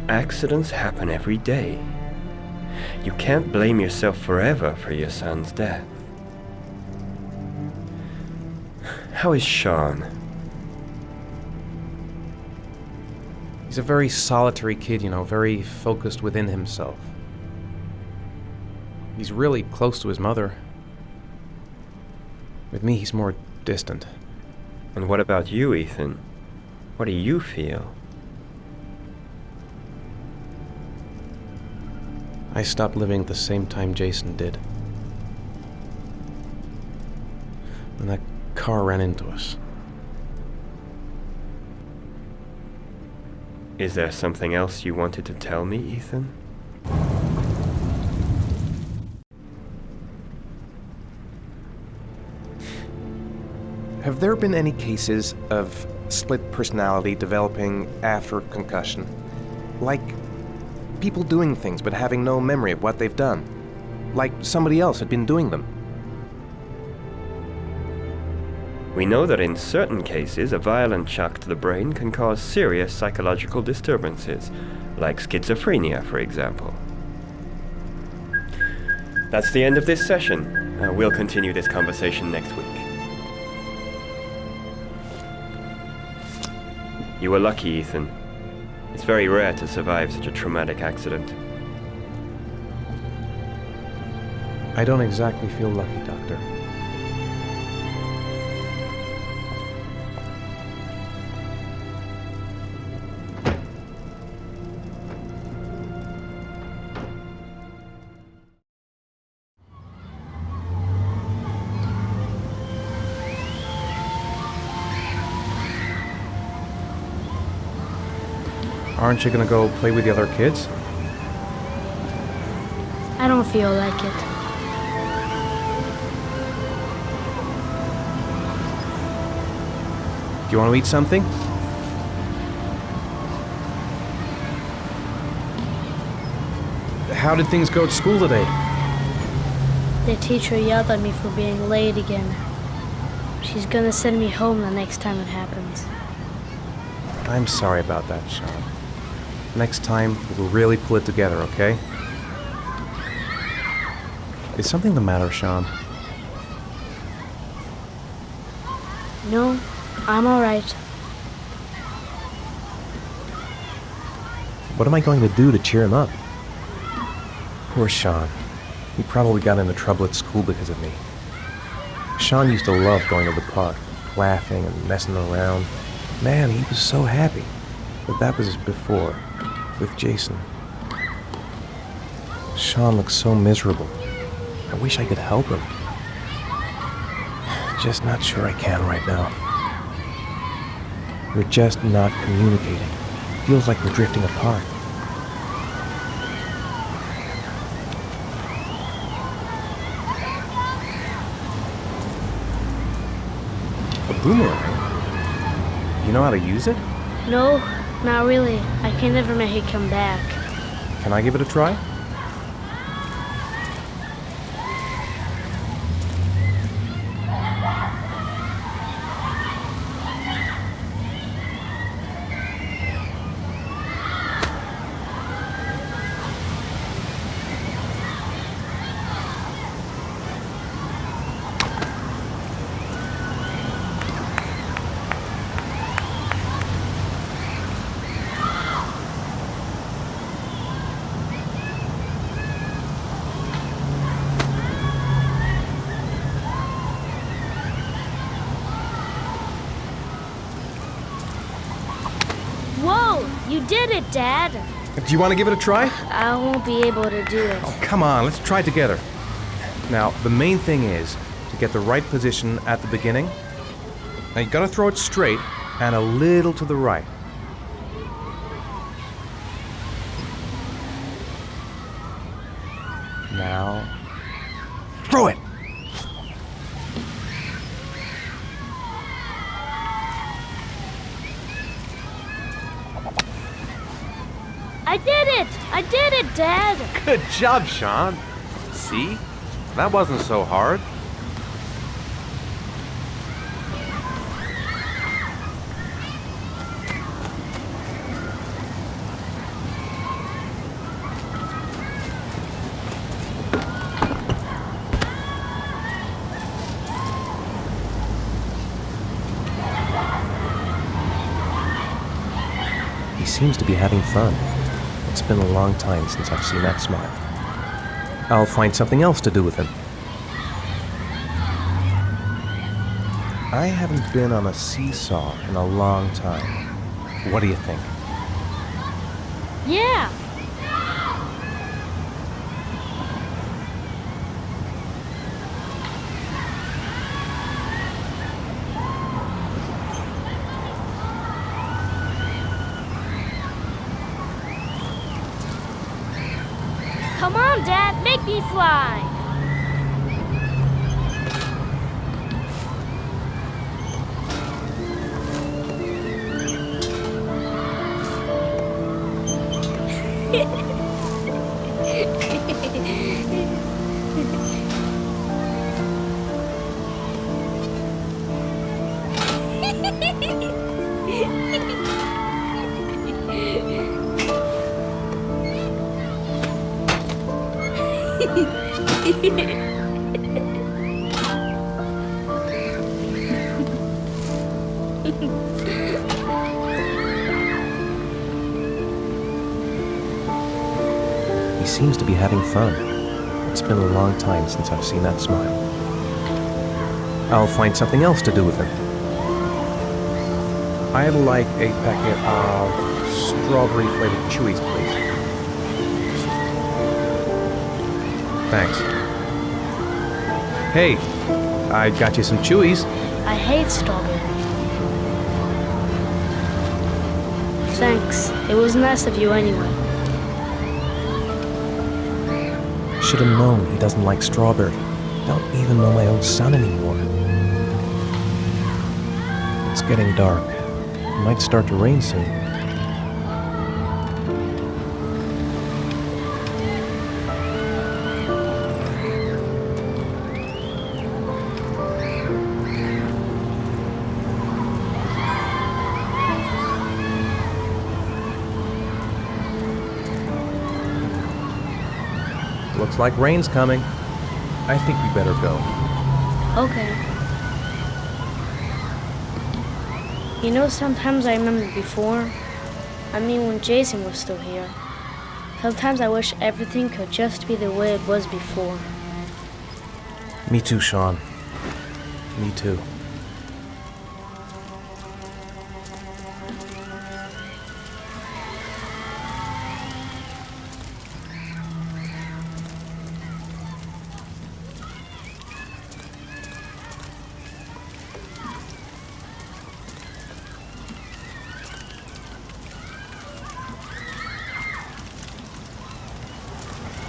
Accidents happen every day. You can't blame yourself forever for your son's death. How is Sean? He's a very solitary kid, very focused within himself. He's really close to his mother. With me, he's more distant. And what about you, Ethan? What do you feel? I stopped living at the same time Jason did. and that car ran into us. Is there something else you wanted to tell me, Ethan? Have there been any cases of split personality developing after concussion? Like people doing things but having no memory of what they've done? Like somebody else had been doing them? We know that in certain cases, a violent shock to the brain can cause serious psychological disturbances, like schizophrenia, for example. That's the end of this session. We'll continue this conversation next week. You were lucky, Ethan. It's very rare to survive such a traumatic accident. I don't exactly feel lucky, Doctor. Aren't you gonna go play with the other kids? I don't feel like it. Do you want to eat something? How did things go at school today? The teacher yelled at me for being late again. She's gonna send me home the next time it happens. I'm sorry about that, Sean. Next time, we'll really pull it together, okay? Is something the matter, Sean? No, I'm alright. What am I going to do to cheer him up? Poor Sean. He probably got into trouble at school because of me. Sean used to love going to the park, laughing and messing around. Man, he was so happy. But that was before, with Jason. Sean looks so miserable. I wish I could help him. Just not sure I can right now. We're just not communicating. Feels like we're drifting apart. A boomerang? You know how to use it? No, not really. I can never make it come back. Can I give it a try? You did it, Dad! Do you want to give it a try? I won't be able to do it. Oh, come on, let's try it together. Now, the main thing is to get the right position at the beginning. Now, you gotta throw it straight and a little to the right. Now, throw it! I did it! I did it, Dad! Good job, Sean. See? That wasn't so hard. He seems to be having fun. It's been a long time since I've seen that smile. I'll find something else to do with him. I haven't been on a seesaw in a long time. What do you think? Yeah! Come on, Dad, make me fly. He seems to be having fun. It's been a long time since I've seen that smile. I'll find something else to do with him. I'd like a packet of strawberry-flavored chewies, please. Thanks. Hey, I got you some chewies. I hate strawberry. Thanks. It was nice of you anyway. Should have known he doesn't like strawberry. Don't even know my own son anymore. It's getting dark. It might start to rain soon. Looks like rain's coming. I think we better go. Okay. You know, sometimes I remember before. I mean, when Jason was still here. Sometimes I wish everything could just be the way it was before. Me too, Sean. Me too.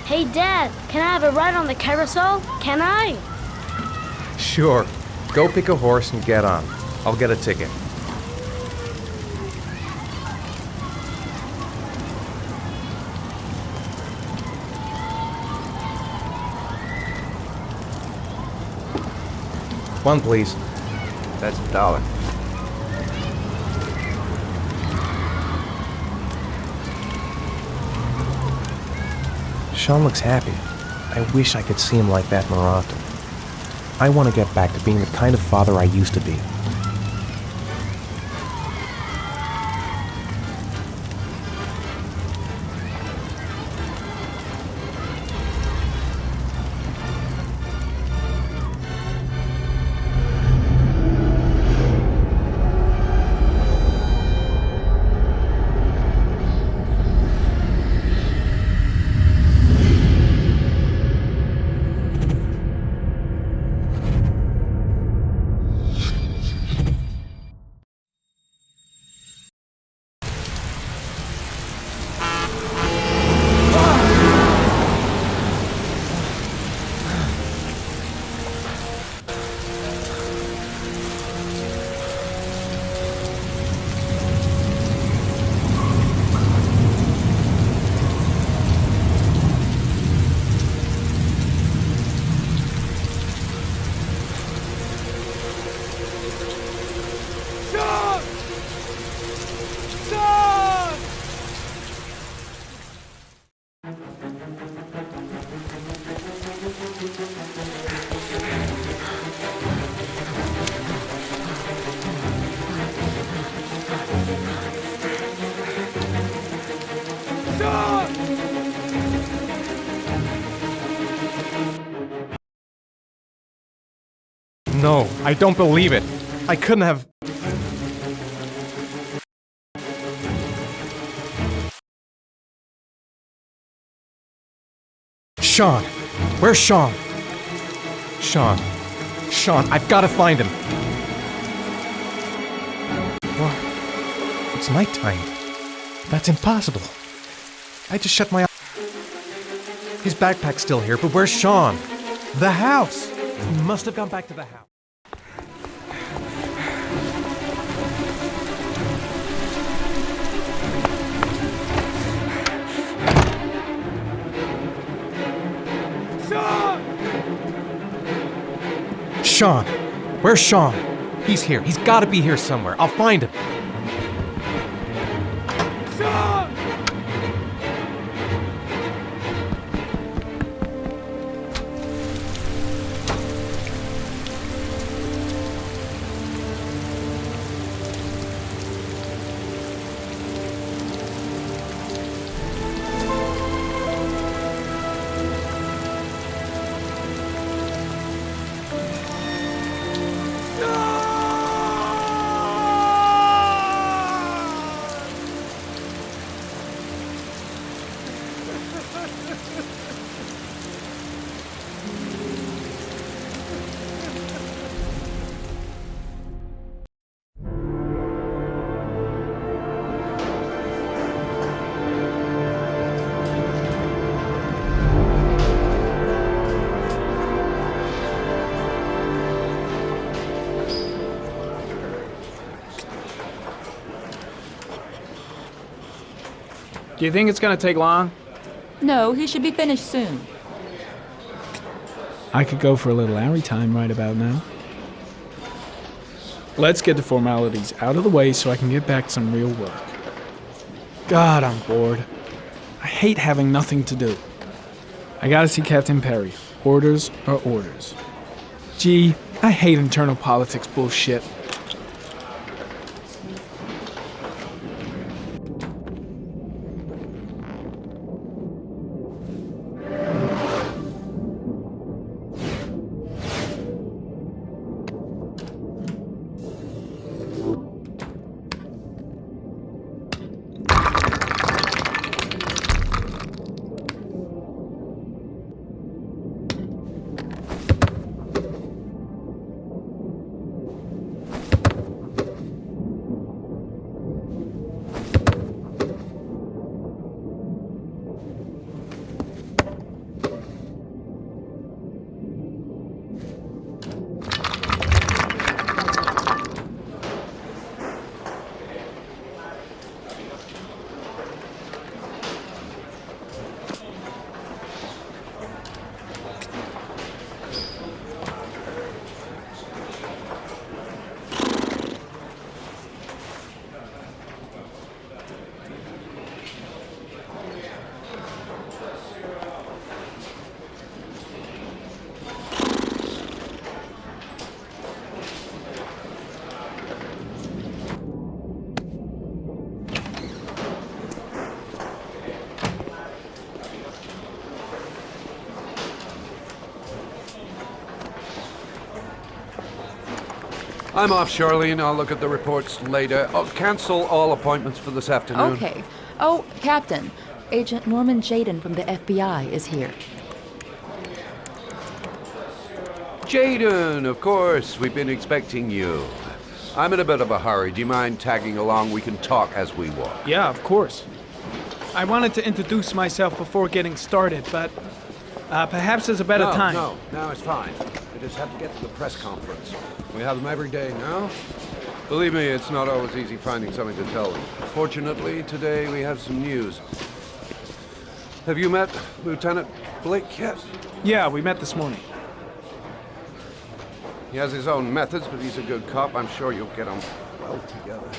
Hey, Dad, can I have a ride on the carousel? Can I? Sure. Go pick a horse and get on. I'll get a ticket. One, please. That's $1. Sean looks happy. I wish I could see him like that more often. I want to get back to being the kind of father I used to be. No, I don't believe it. I couldn't have... Sean! Where's Sean? Sean, I've got to find him. Well, it's nighttime. That's impossible. I just shut my eyes. His backpack's still here, but where's Sean? The house! He must have gone back to the house. Sean! Where's Sean? He's here. He's gotta be here somewhere. I'll find him. Sean! Do you think it's gonna take long? No, he should be finished soon. I could go for a little Larry time right about now. Let's get the formalities out of the way so I can get back to some real work. God, I'm bored. I hate having nothing to do. I gotta see Captain Perry. Orders are orders. Gee, I hate internal politics bullshit. I'm off, Charlene. I'll look at the reports later. I'll cancel all appointments for this afternoon. Okay. Oh, Captain. Agent Norman Jayden from the FBI is here. Jayden, of course. We've been expecting you. I'm in a bit of a hurry. Do you mind tagging along? We can talk as we walk. Yeah, of course. I wanted to introduce myself before getting started, but perhaps there's a better time. No, it's fine. I just have to get to the press conference. We have them every day now. Believe me, it's not always easy finding something to tell them. Fortunately, today we have some news. Have you met Lieutenant Blake yet? Yeah, we met this morning. He has his own methods, but he's a good cop. I'm sure you'll get on well together.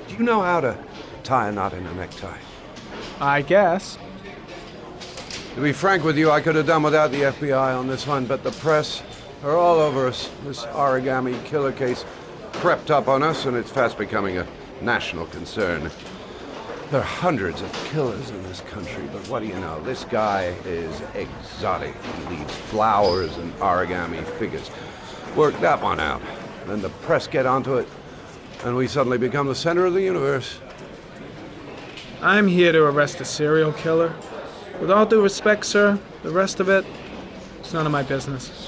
Do you know how to tie a knot in a necktie? I guess. To be frank with you, I could have done without the FBI on this one, but the press are all over us. This origami killer case crept up on us, and it's fast becoming a national concern. There are hundreds of killers in this country, but what do you know? This guy is exotic. He leaves flowers and origami figures. Work that one out. Then the press get onto it, and we suddenly become the center of the universe. I'm here to arrest a serial killer. With all due respect, sir, the rest of it, it's none of my business.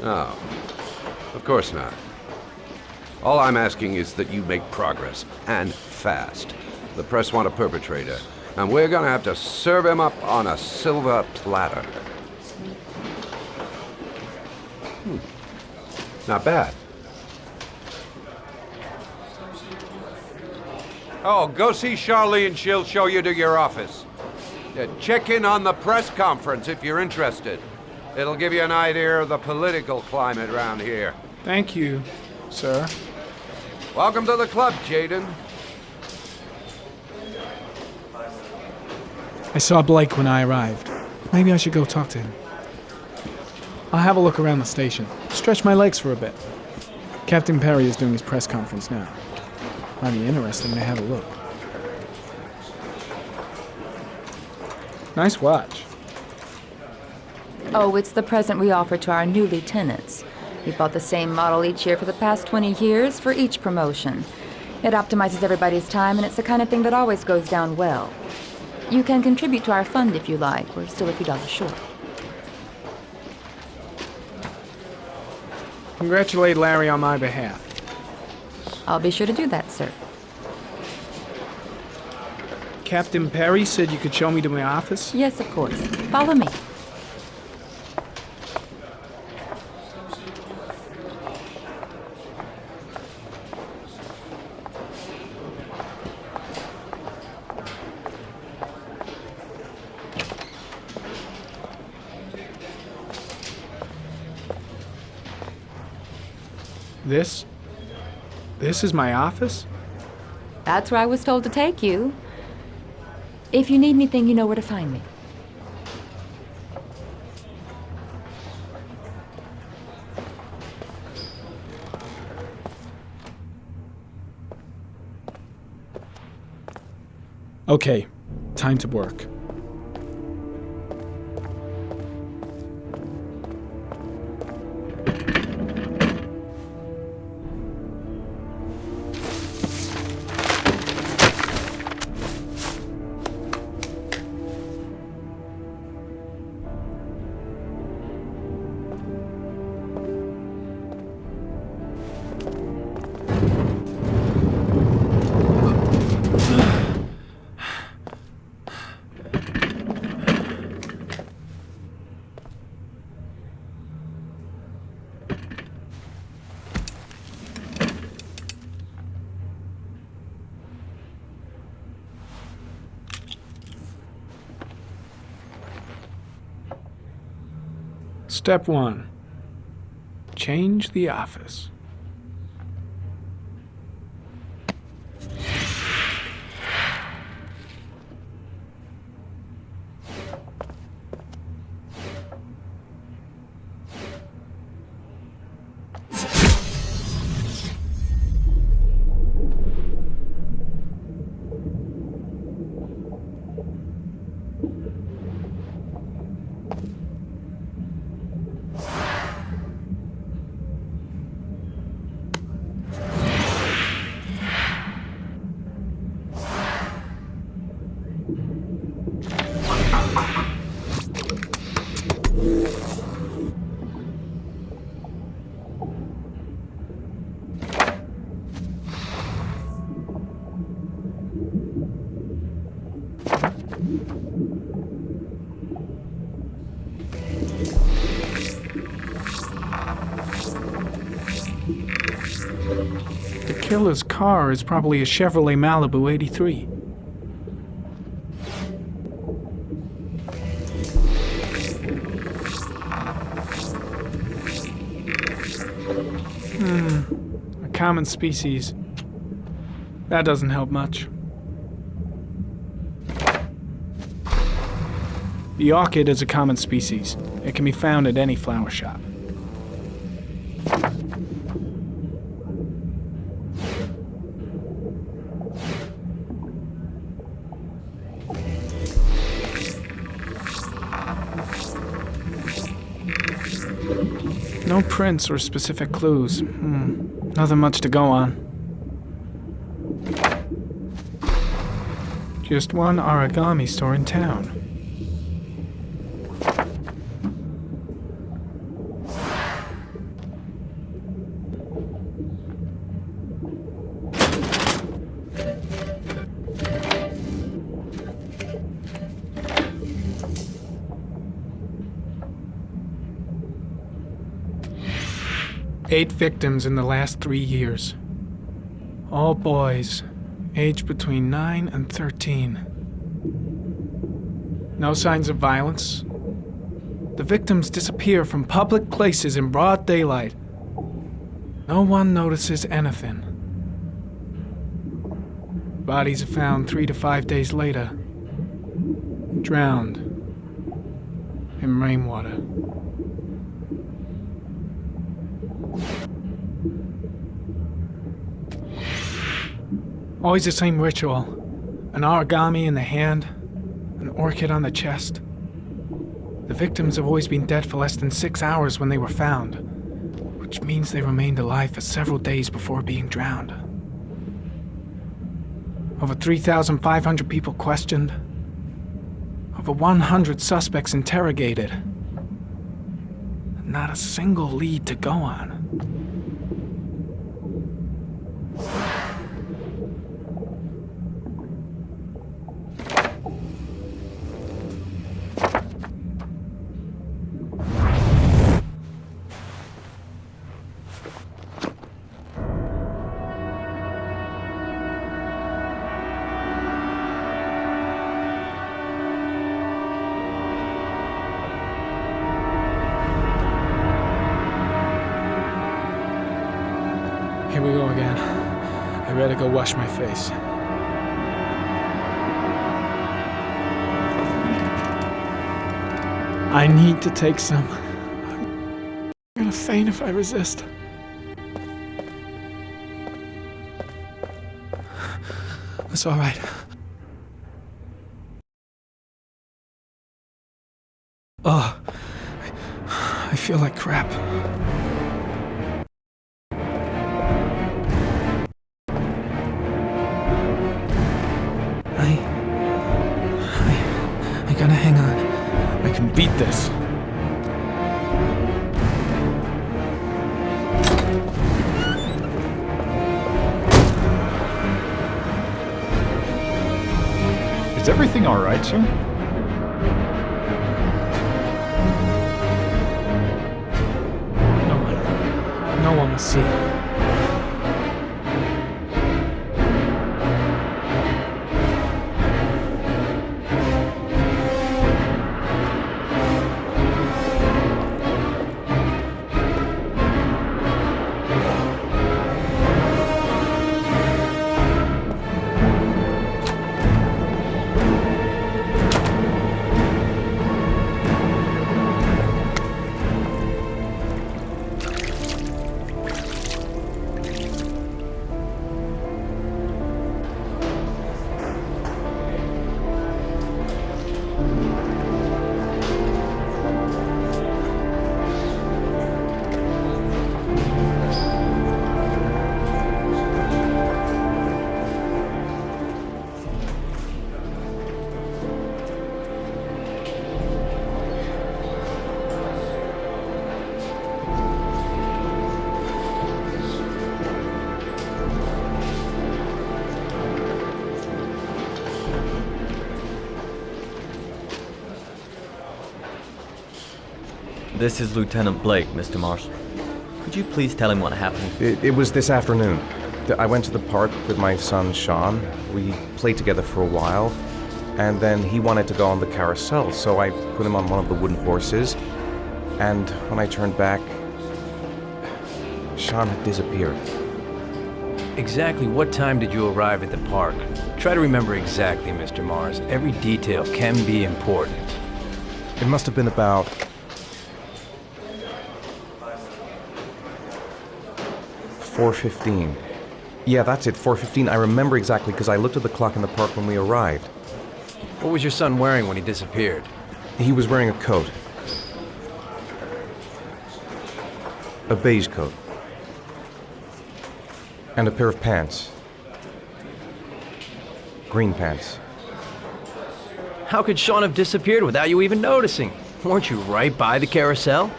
No, of course not. All I'm asking is that you make progress, and fast. The press want a perpetrator. and we're gonna have to serve him up on a silver platter. Not bad. Oh, go see Charlene. She'll show you to your office. Check in on the press conference if you're interested. It'll give you an idea of the political climate around here. Thank you, sir. Welcome to the club, Jayden. I saw Blake when I arrived. Maybe I should go talk to him. I'll have a look around the station. Stretch my legs for a bit. Captain Perry is doing his press conference now. Might be interesting to have a look. Nice watch. Oh, it's the present we offer to our new lieutenants. We bought the same model each year for the past 20 years for each promotion. It optimizes everybody's time, and it's the kind of thing that always goes down well. You can contribute to our fund if you like. We're still a few dollars short. Congratulate Larry on my behalf. I'll be sure to do that, sir. Captain Perry said you could show me to my office? Yes, of course. Follow me. This is my office? That's where I was told to take you. If you need anything, you know where to find me. Okay, time to work. Step 1. Change the office. The killer's car is probably a Chevrolet Malibu 83. A common species. That doesn't help much. The orchid is a common species. It can be found at any flower shop. No prints or specific clues. Nothing much to go on. Just one origami store in town. 8 victims in the last 3 years. All boys, aged between 9 and 13. No signs of violence. The victims disappear from public places in broad daylight. No one notices anything. Bodies are found 3 to 5 days later, drowned in rainwater. Always the same ritual. An origami in the hand, an orchid on the chest. The victims have always been dead for less than 6 hours when they were found, which means they remained alive for several days before being drowned. Over 3,500 people questioned. Over 100 suspects interrogated. Not a single lead to go on. Here we go again. I better go wash my face. I need to take some. I'm gonna faint if I resist. It's all right. Oh, I feel like crap. I gotta hang on. I can beat this. Is everything all right, sir? No one will see. This is Lieutenant Blake, Mr. Marshall. Could you please tell him what happened? It was this afternoon. I went to the park with my son, Sean. We played together for a while, and then he wanted to go on the carousel, so I put him on one of the wooden horses, and when I turned back, Sean had disappeared. Exactly what time did you arrive at the park? Try to remember exactly, Mr. Mars. Every detail can be important. It must have been about 4:15. Yeah, that's it, 4:15. I remember exactly because I looked at the clock in the park when we arrived. What was your son wearing when he disappeared? He was wearing a coat. A beige coat. And a pair of pants. Green pants. How could Sean have disappeared without you even noticing? Weren't you right by the carousel?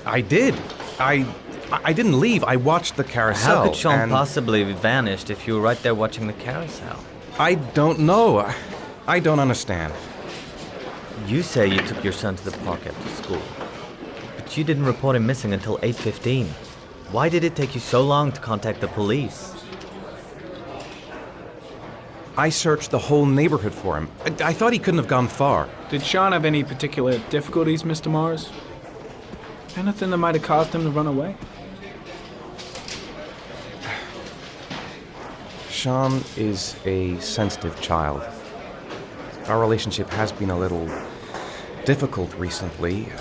I did. I didn't leave. I watched the carousel. How could Sean possibly have vanished if you were right there watching the carousel? I don't know. I don't understand. You say you took your son to the park after school. But you didn't report him missing until 8:15. Why did it take you so long to contact the police? I searched the whole neighborhood for him. I thought he couldn't have gone far. Did Sean have any particular difficulties, Mr. Mars? Anything that might have caused him to run away? Sean is a sensitive child. Our relationship has been a little difficult recently.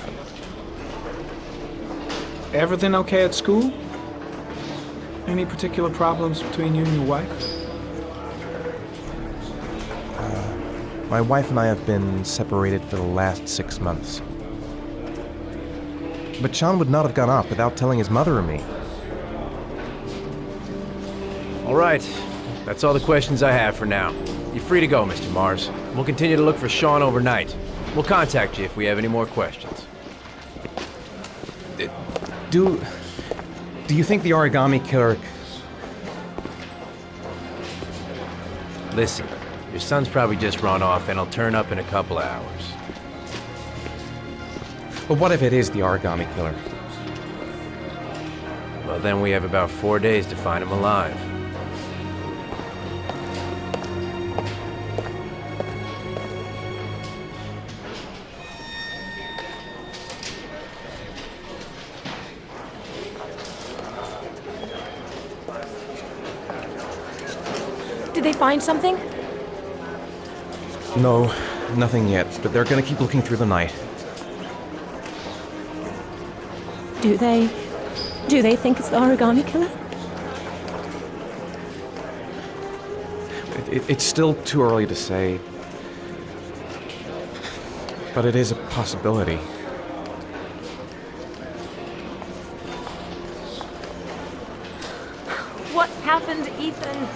Everything okay at school? Any particular problems between you and your wife? My wife and I have been separated for the last 6 months. But Sean would not have gone off without telling his mother or me. All right. That's all the questions I have for now. You're free to go, Mr. Mars. We'll continue to look for Sean overnight. We'll contact you if we have any more questions. Do you think the origami killer... Listen, your son's probably just run off and he'll turn up in a couple of hours. But what if it is the origami killer? Well, then we have about 4 days to find him alive. Did they find something? No, nothing yet, but they're gonna keep looking through the night. Do they think it's the origami killer? It's still too early to say, but it is a possibility. What happened, Ethan?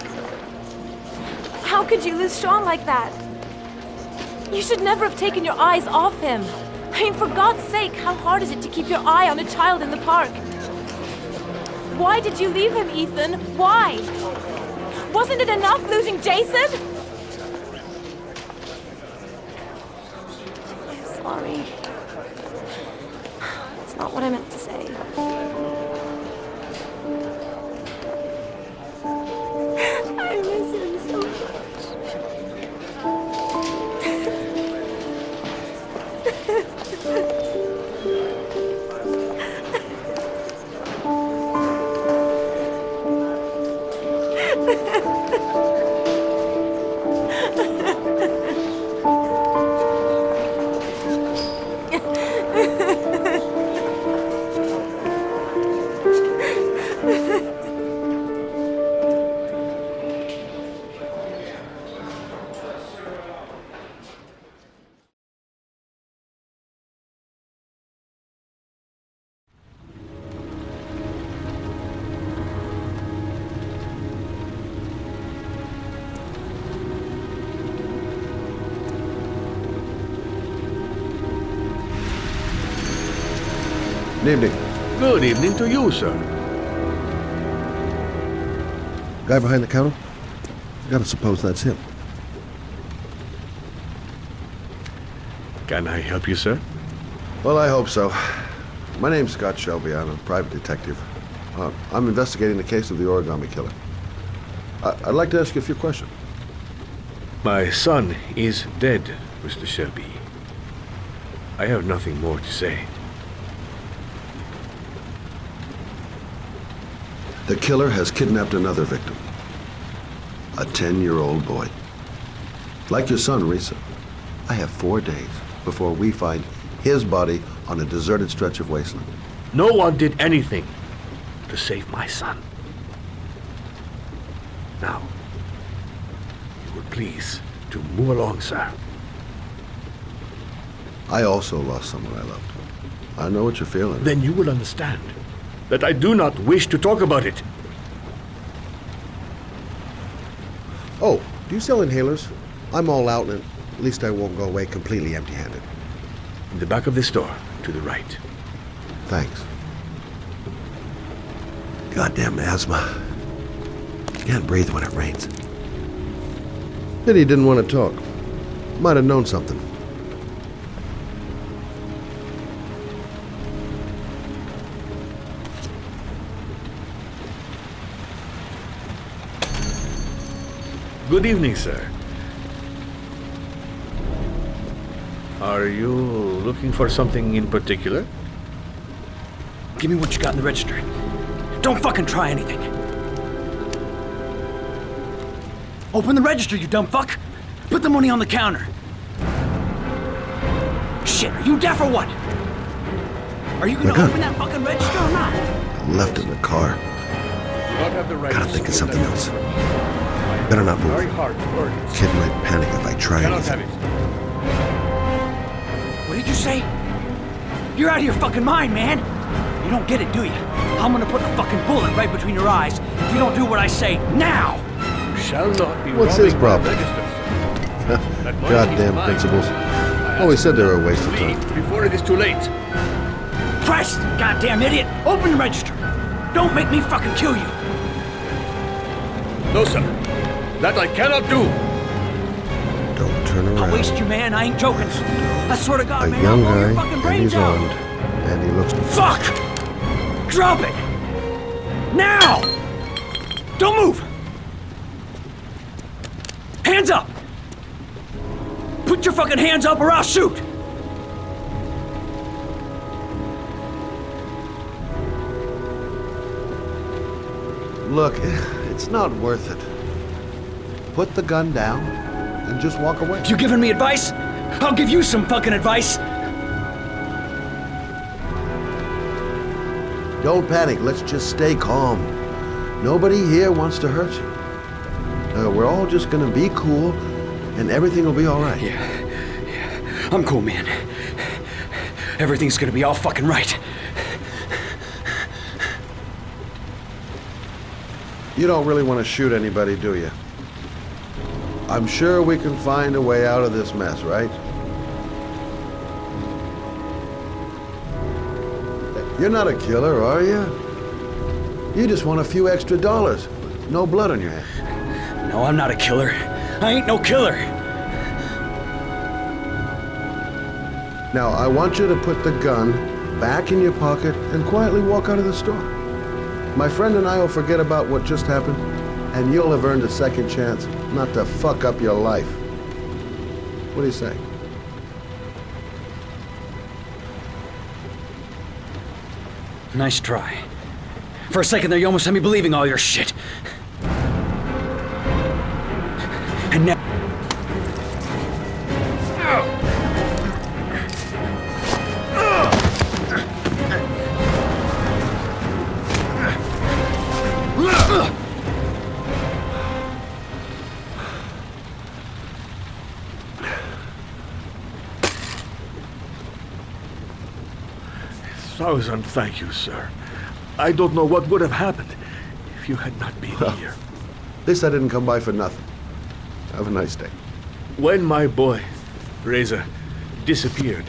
How could you lose Sean like that? You should never have taken your eyes off him. I mean, for God's sake, how hard is it to keep your eye on a child in the park? Why did you leave him, Ethan? Why? Wasn't it enough losing Jason? I'm sorry. It's not what I meant to say. I miss him so much. Good evening. Good evening to you, sir. Guy behind the counter? I gotta suppose that's him. Can I help you, sir? Well, I hope so. My name's Scott Shelby. I'm a private detective. I'm investigating the case of the origami killer. I'd like to ask you a few questions. My son is dead, Mr. Shelby. I have nothing more to say. The killer has kidnapped another victim. A 10-year-old boy. Like your son, Risa, I have 4 days before we find his body on a deserted stretch of wasteland. No one did anything to save my son. Now, you would please to move along, sir. I also lost someone I loved. I know what you're feeling. Then you will understand that I do not wish to talk about it. Oh, do you sell inhalers? I'm all out, and at least I won't go away completely empty-handed. In the back of this store, to the right. Thanks. Goddamn asthma. Can't breathe when it rains. Pity he didn't want to talk. Might have known something. Good evening, sir. Are you looking for something in particular? Give me what you got in the register. Don't fucking try anything. Open the register, you dumb fuck. Put the money on the counter. Shit, are you deaf or what? Are you gonna open that fucking register or not? I left it in the car. Gotta think of something else. Better not move. Kid might panic if I try anything. What did you say? You're out of your fucking mind, man. You don't get it, do you? I'm gonna put a fucking bullet right between your eyes if you don't do what I say now. Shall not be. What's his problem? Goddamn principles. Always said they were a waste of time. Before it is too late. Christ, goddamn idiot! Open the register. Don't make me fucking kill you. No, sir. That I cannot do. Don't turn around. I'll waste you, man. I ain't joking. I swear to God, A man, young I'll blow your guy, fucking and brains he's out. armed, and he looks... Fuck! Drop it! Now! Don't move! Hands up! Put your fucking hands up or I'll shoot! Look, it's not worth it. Put the gun down and just walk away. You giving me advice? I'll give you some fucking advice. Don't panic. Let's just stay calm. Nobody here wants to hurt you. We're all just gonna be cool, and everything will be all right. Yeah. I'm cool, man. Everything's gonna be all fucking right. You don't really want to shoot anybody, do you? I'm sure we can find a way out of this mess, right? You're not a killer, are you? You just want a few extra dollars. No blood on your hands. No, I'm not a killer. I ain't no killer. Now, I want you to put the gun back in your pocket and quietly walk out of the store. My friend and I will forget about what just happened, and you'll have earned a second chance not to fuck up your life. What do you say? Nice try. For a second there, you almost had me believing all your shit. And now... Thousand thank you, sir. I don't know what would have happened if you had not been here. At least I didn't come by for nothing. Have a nice day. When my boy, Reza, disappeared,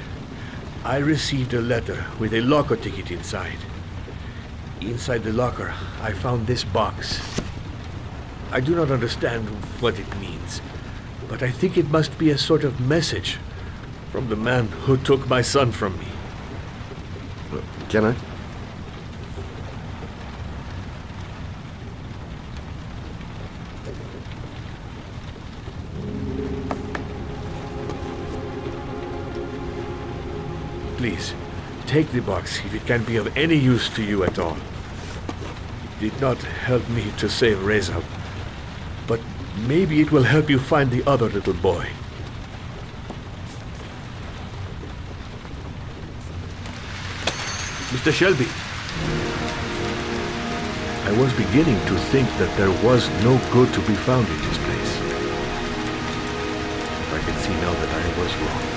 I received a letter with a locker ticket inside. Inside the locker, I found this box. I do not understand what it means, but I think it must be a sort of message from the man who took my son from me. Can I? Please, take the box if it can be of any use to you at all. It did not help me to save Reza, but maybe it will help you find the other little boy. Mr. Shelby, I was beginning to think that there was no good to be found in this place. I can see now that I was wrong.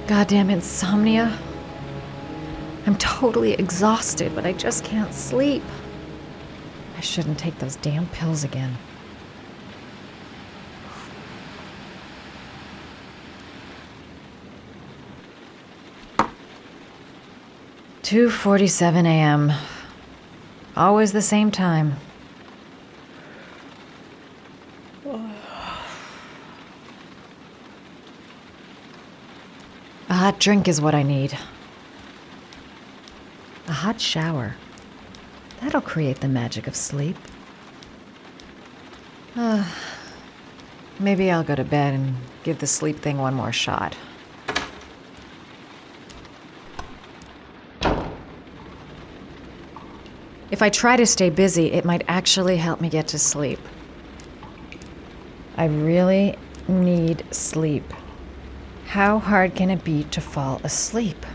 Goddamn insomnia. I'm totally exhausted, but I just can't sleep. I shouldn't take those damn pills again. "2:47 a.m. Always the same time. A hot drink is what I need. A hot shower. That'll create the magic of sleep. Maybe I'll go to bed and give the sleep thing one more shot. If I try to stay busy, it might actually help me get to sleep. I really need sleep. How hard can it be to fall asleep?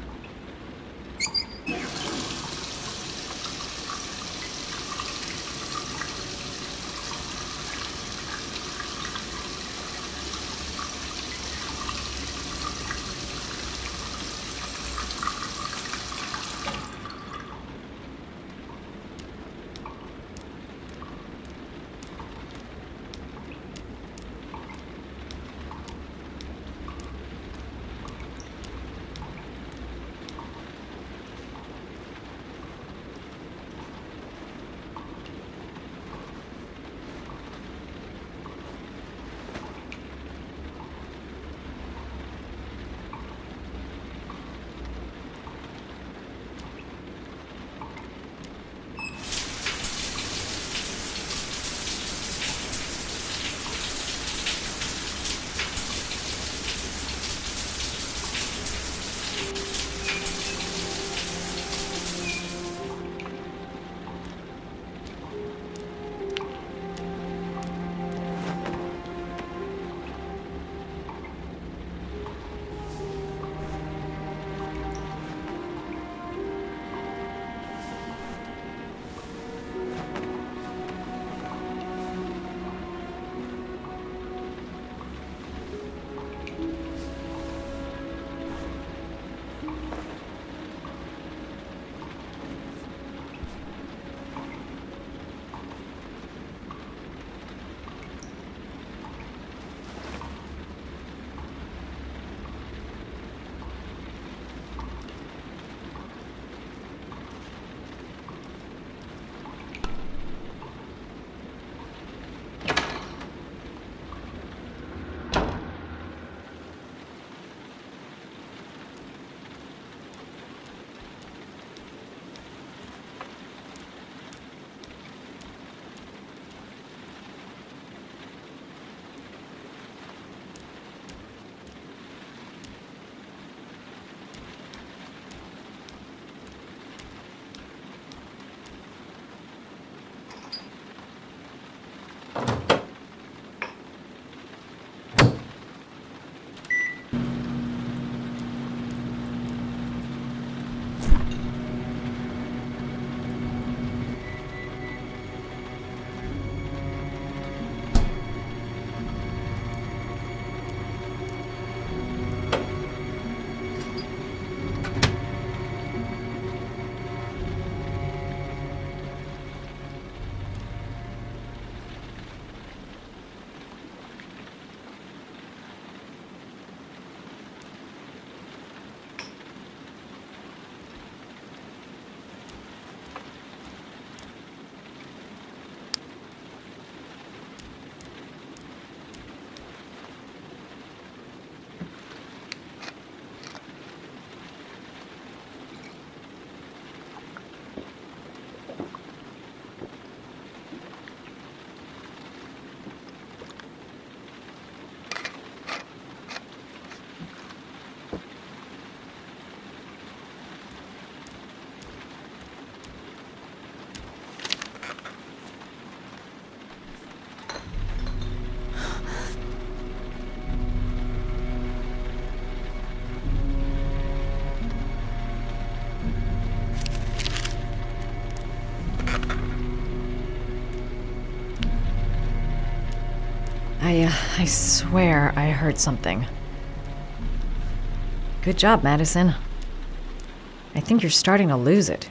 I swear I heard something. Good job, Madison. I think you're starting to lose it.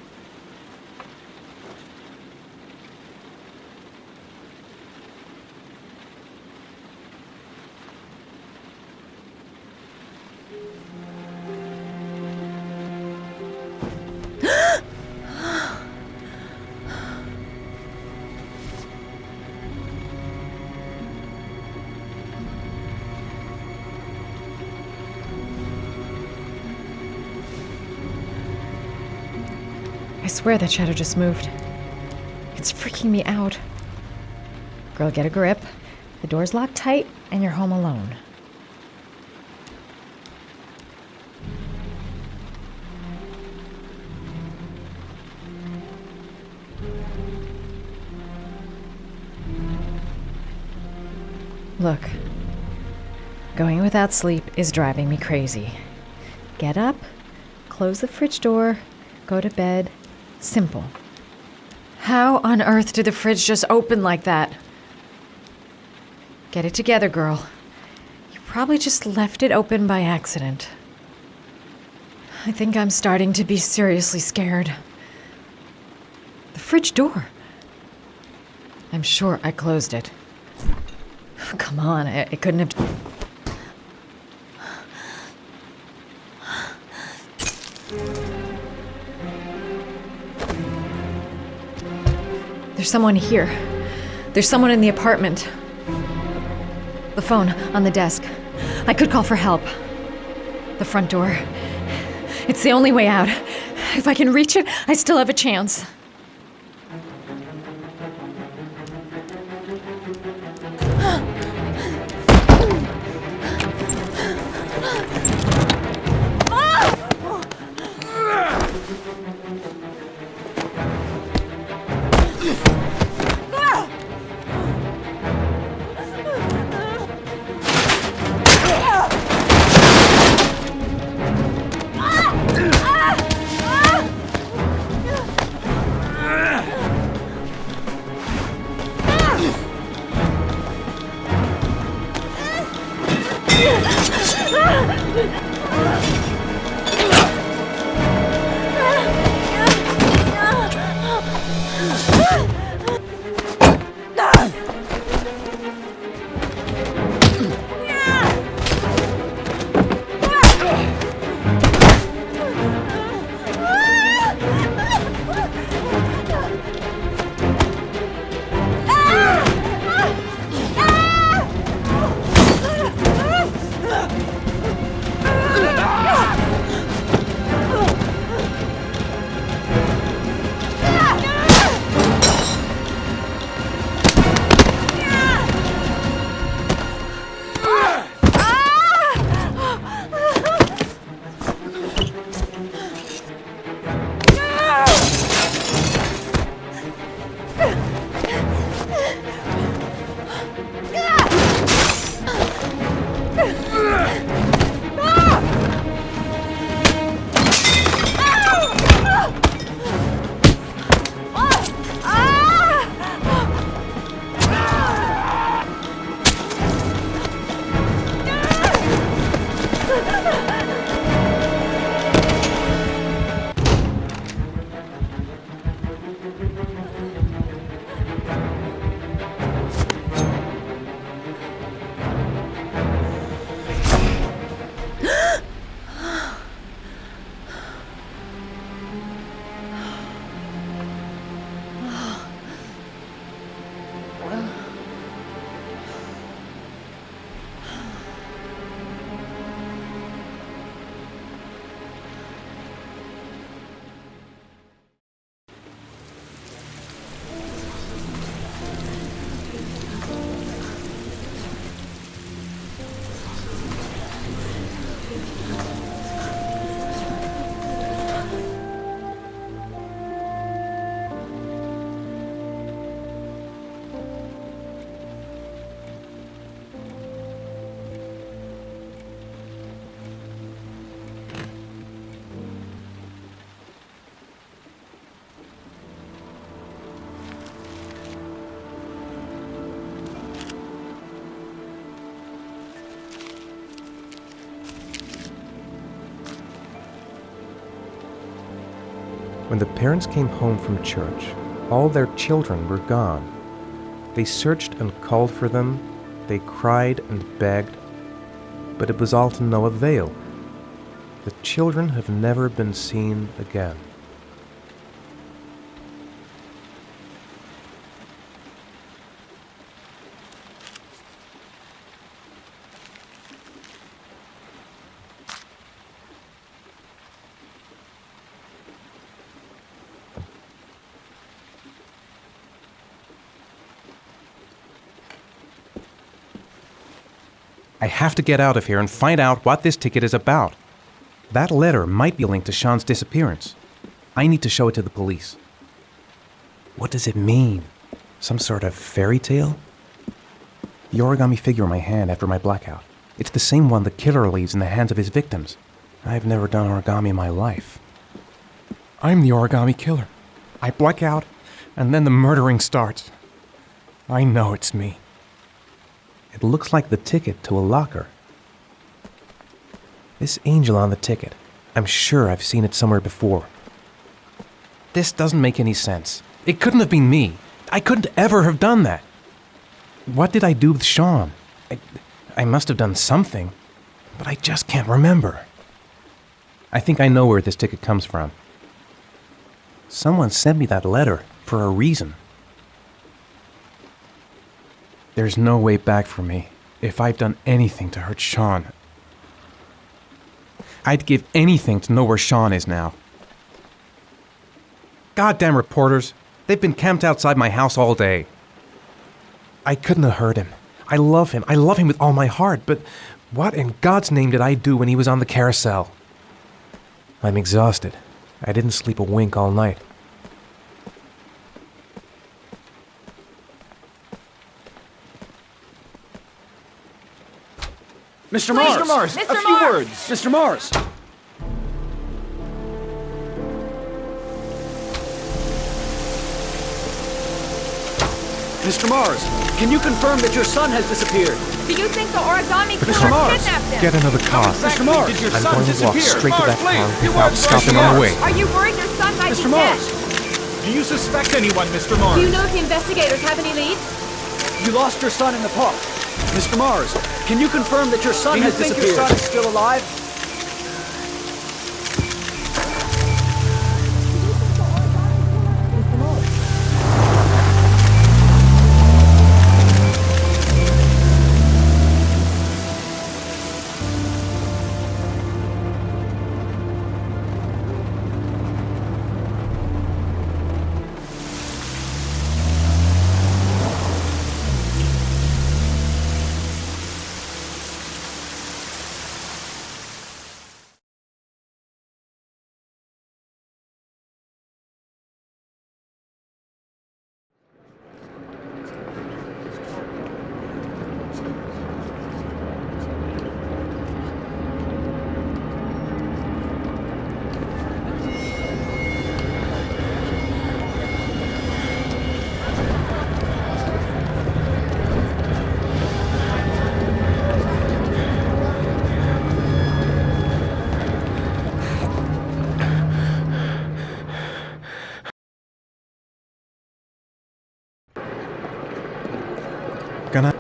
I swear that shadow just moved. It's freaking me out. Girl, get a grip. The door's locked tight, and you're home alone. Look, going without sleep is driving me crazy. Get up, close the fridge door, go to bed. Simple. How on earth did the fridge just open like that? Get it together, girl. You probably just left it open by accident. I think I'm starting to be seriously scared. The fridge door. I'm sure I closed it. Come on, it couldn't have... There's someone here. There's someone in the apartment. The phone on the desk. I could call for help. The front door. It's the only way out. If I can reach it, I still have a chance. When the parents came home from church, all their children were gone. They searched and called for them, they cried and begged, but it was all to no avail. The children have never been seen again. I have to get out of here and find out what this ticket is about. That letter might be linked to Sean's disappearance. I need to show it to the police. What does it mean? Some sort of fairy tale? The origami figure in my hand after my blackout. It's the same one the killer leaves in the hands of his victims. I've never done origami in my life. I'm the origami killer. I black out, and then the murdering starts. I know it's me. It looks like the ticket to a locker. This angel on the ticket, I'm sure I've seen it somewhere before. This doesn't make any sense. It couldn't have been me. I couldn't ever have done that. What did I do with Sean? I must have done something, but I just can't remember. I think I know where this ticket comes from. Someone sent me that letter for a reason. There's no way back for me if I've done anything to hurt Sean. I'd give anything to know where Sean is now. Goddamn reporters. They've been camped outside my house all day. I couldn't have hurt him. I love him. I love him with all my heart, but what in God's name did I do when he was on the carousel? I'm exhausted. I didn't sleep a wink all night. Mr. Mars! Mr. Mars, a Mr. few Mars! words! Mr. Mars! Mr. Mars, can you confirm that your son has disappeared? Do you think the origami killer Mr. Mars, kidnapped him? Get another car. Mr. Mars, did your I'm son going to walk disappear? straight to that Mars, car please, without stopping on the way. Are you worried your son might Mr. be Mars, dead? Do you suspect anyone, Mr. Mars? Do you know if the investigators have any leads? you lost your son in the park. Mr. Mars, can you confirm that your son has disappeared? Do you think your son is still alive?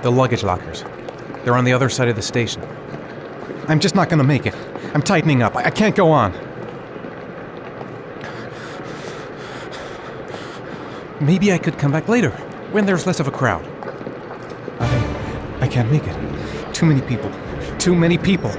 The luggage lockers. They're on the other side of the station. I'm just not gonna make it. I'm tightening up. I can't go on. Maybe I could come back later, when there's less of a crowd. I can't make it. Too many people. Too many people.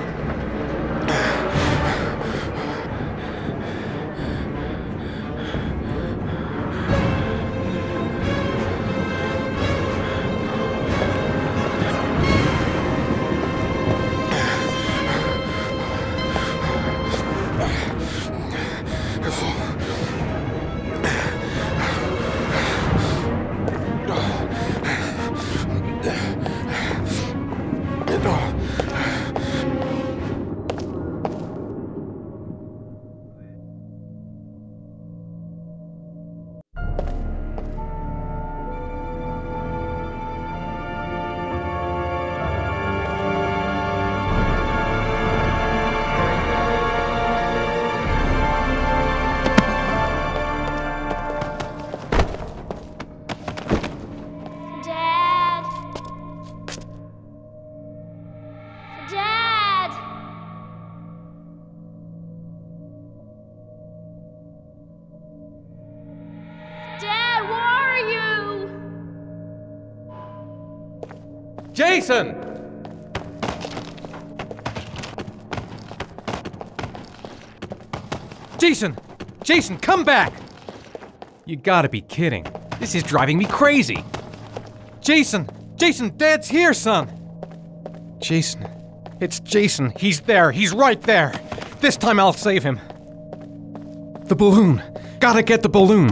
Jason! Jason! Jason, come back! You gotta be kidding. This is driving me crazy. Jason! Jason, Dad's here, son! Jason. It's Jason. He's there. He's right there. This time I'll save him. The balloon. Gotta get the balloon.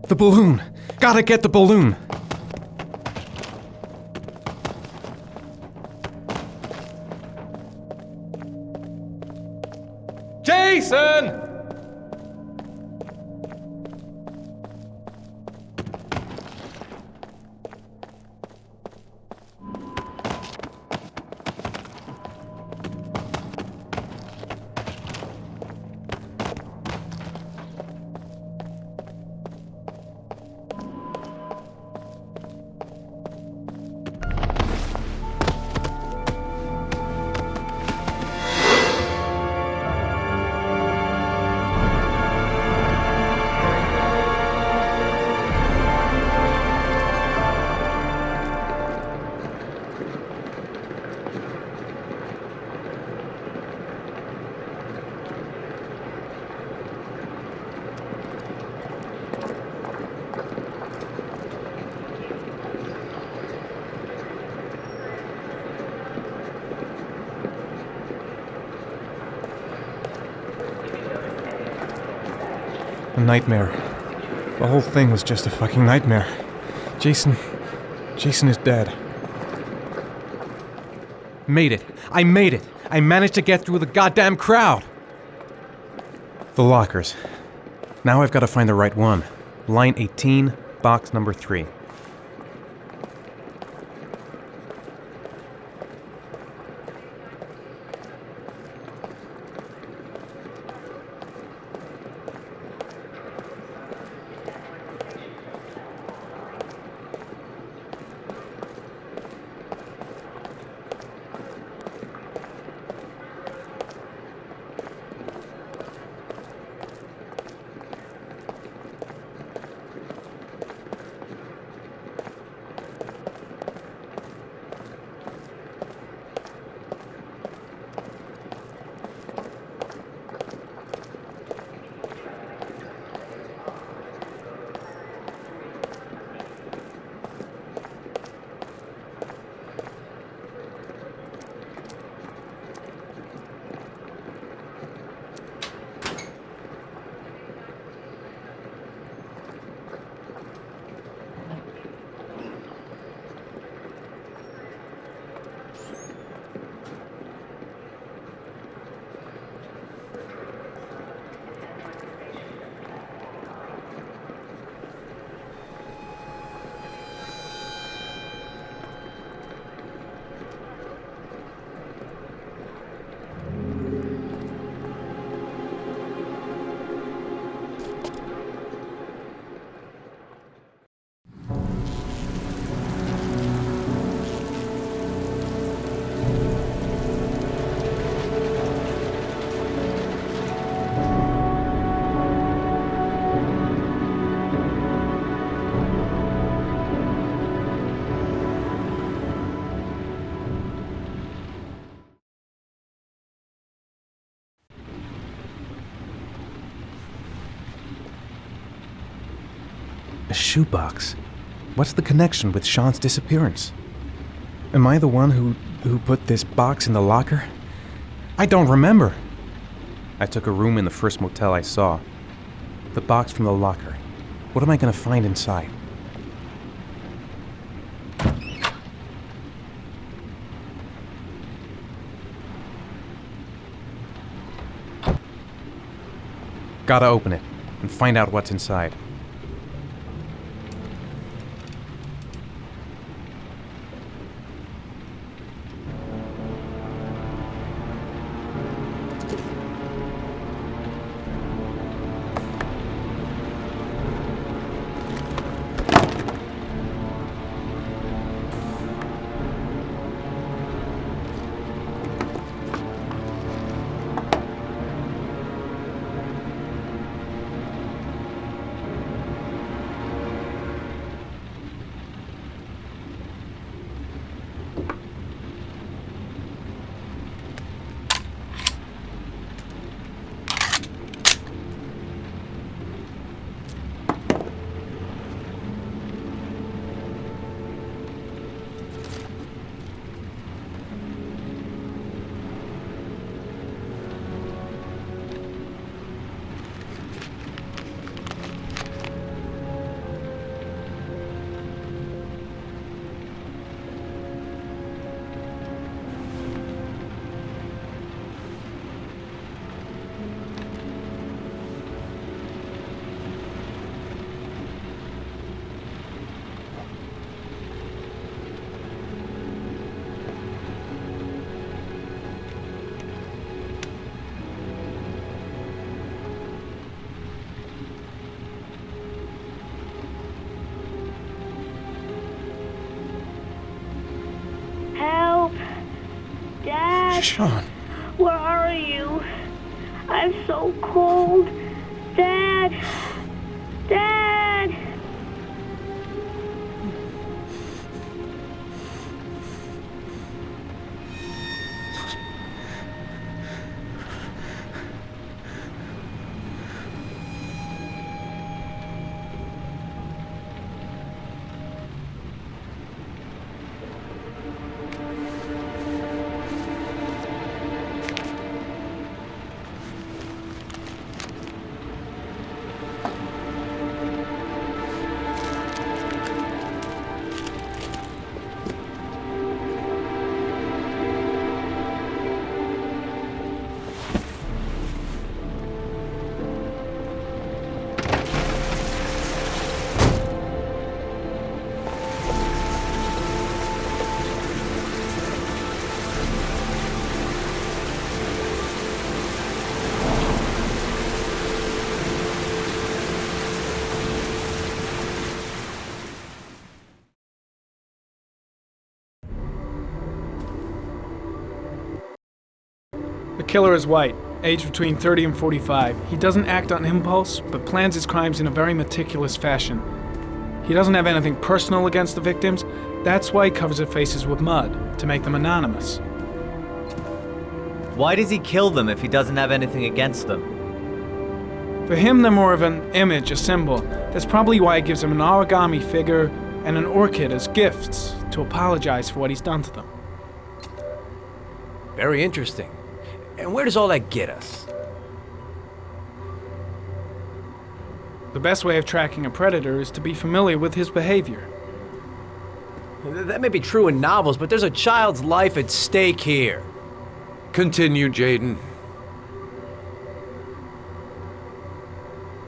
The balloon. Gotta get the balloon. Jason! A nightmare. The whole thing was just a fucking nightmare. Jason is dead. Made it. I made it. I managed to get through the goddamn crowd. The lockers. Now I've got to find the right one. Line 18, box number 3. A shoebox? What's the connection with Sean's disappearance? Am I the one who put this box in the locker? I don't remember. I took a room in the first motel I saw. The box from the locker. What am I going to find inside? Gotta open it and find out what's inside. Dad? Sean. Where are you? I'm so cold. Dad! Dad! The killer is white, aged between 30 and 45. He doesn't act on impulse, but plans his crimes in a very meticulous fashion. He doesn't have anything personal against the victims. That's why he covers their faces with mud, to make them anonymous. Why does he kill them if he doesn't have anything against them? For him, they're more of an image, a symbol. That's probably why he gives them an origami figure and an orchid as gifts, to apologize for what he's done to them. Very interesting. And where does all that get us? The best way of tracking a predator is to be familiar with his behavior. That may be true in novels, but there's a child's life at stake here. Continue, Jayden.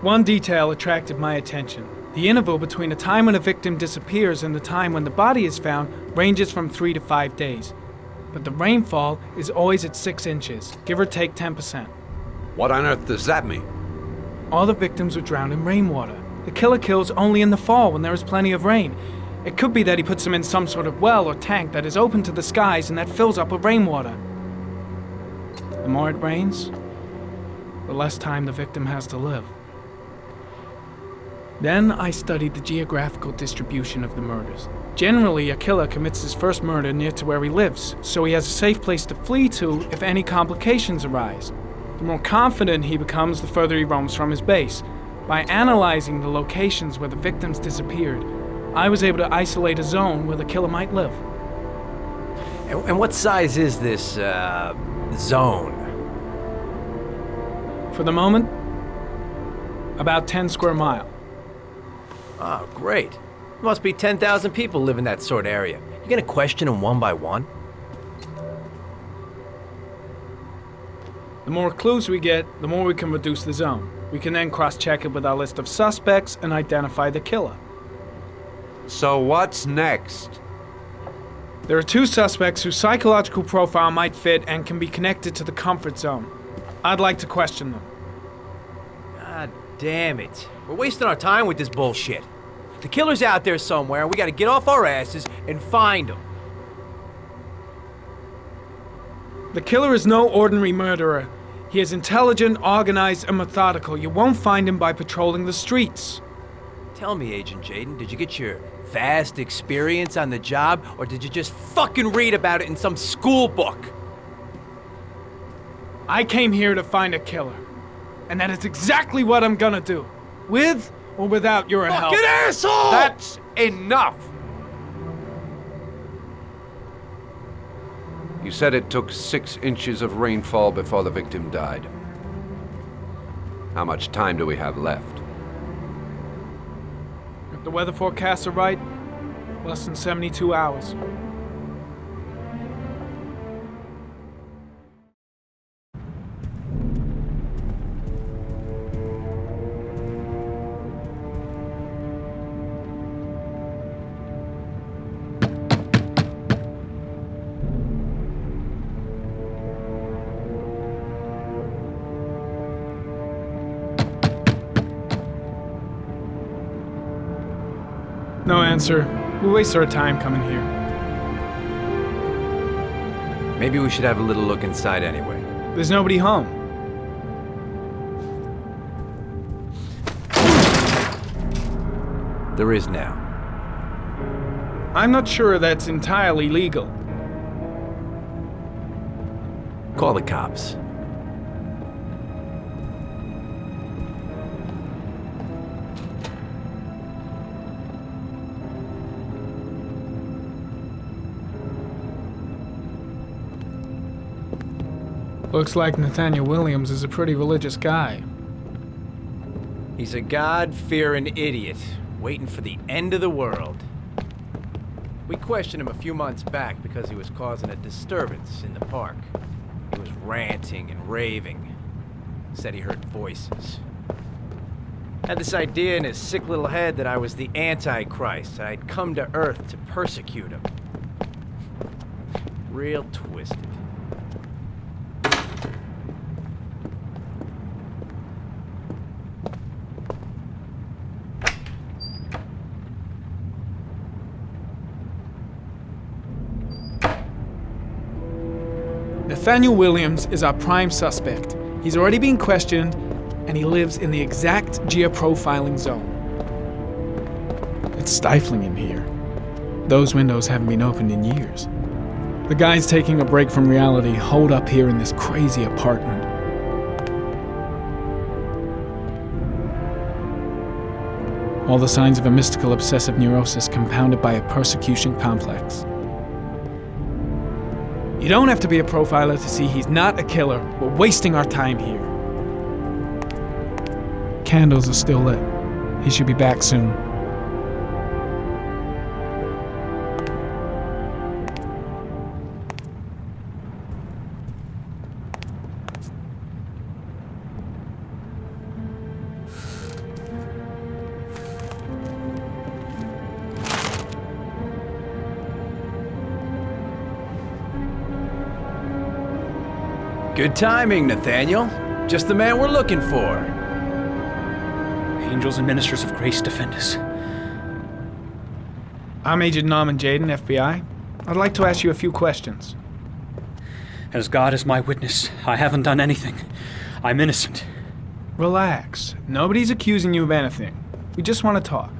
One detail attracted my attention. The interval between the time when a victim disappears and the time when the body is found ranges from 3 to 5 days. But the rainfall is always at 6 inches, give or take 10%. What on earth does that mean? All the victims were drowned in rainwater. The killer kills only in the fall when there is plenty of rain. It could be that he puts them in some sort of well or tank that is open to the skies and that fills up with rainwater. The more it rains, the less time the victim has to live. Then I studied the geographical distribution of the murders. Generally, a killer commits his first murder near to where he lives, so he has a safe place to flee to if any complications arise. The more confident he becomes, the further he roams from his base. By analyzing the locations where the victims disappeared, I was able to isolate a zone where the killer might live. And what size is this, zone? For the moment, about 10 square miles. Oh, great. There must be 10,000 people live in that sort of area. You gonna question them one by one? The more clues we get, the more we can reduce the zone. We can then cross-check it with our list of suspects and identify the killer. So what's next? There are 2 suspects whose psychological profile might fit and can be connected to the comfort zone. I'd like to question them. God damn it. We're wasting our time with this bullshit. The killer's out there somewhere, and we gotta get off our asses and find him. The killer is no ordinary murderer. He is intelligent, organized, and methodical. You won't find him by patrolling the streets. Tell me, Agent Jayden, did you get your vast experience on the job, or did you just fucking read about it in some school book? I came here to find a killer. And that is exactly what I'm gonna do. With or without your help. Fucking asshole! That's enough! You said it took 6 inches of rainfall before the victim died. How much time do we have left? If the weather forecasts are right, less than 72 hours. No answer. We waste our time coming here. Maybe we should have a little look inside anyway. There's nobody home. There is now. I'm not sure that's entirely legal. Call the cops. Looks like Nathaniel Williams is a pretty religious guy. He's a God-fearing idiot, waiting for the end of the world. We questioned him a few months back because he was causing a disturbance in the park. He was ranting and raving. Said he heard voices. Had this idea in his sick little head that I was the Antichrist, and I'd come to Earth to persecute him. Real twisted. Nathaniel Williams is our prime suspect. He's already been questioned, and he lives in the exact geoprofiling zone. It's stifling in here. Those windows haven't been opened in years. The guy's taking a break from reality, holed up here in this crazy apartment. All the signs of a mystical obsessive neurosis compounded by a persecution complex. You don't have to be a profiler to see he's not a killer. We're wasting our time here. Candles are still lit. He should be back soon. Good timing, Nathaniel. Just the man we're looking for. Angels and ministers of grace defend us. I'm Agent Norman Jayden, FBI. I'd like to ask you a few questions. As God is my witness, I haven't done anything. I'm innocent. Relax. Nobody's accusing you of anything. We just want to talk.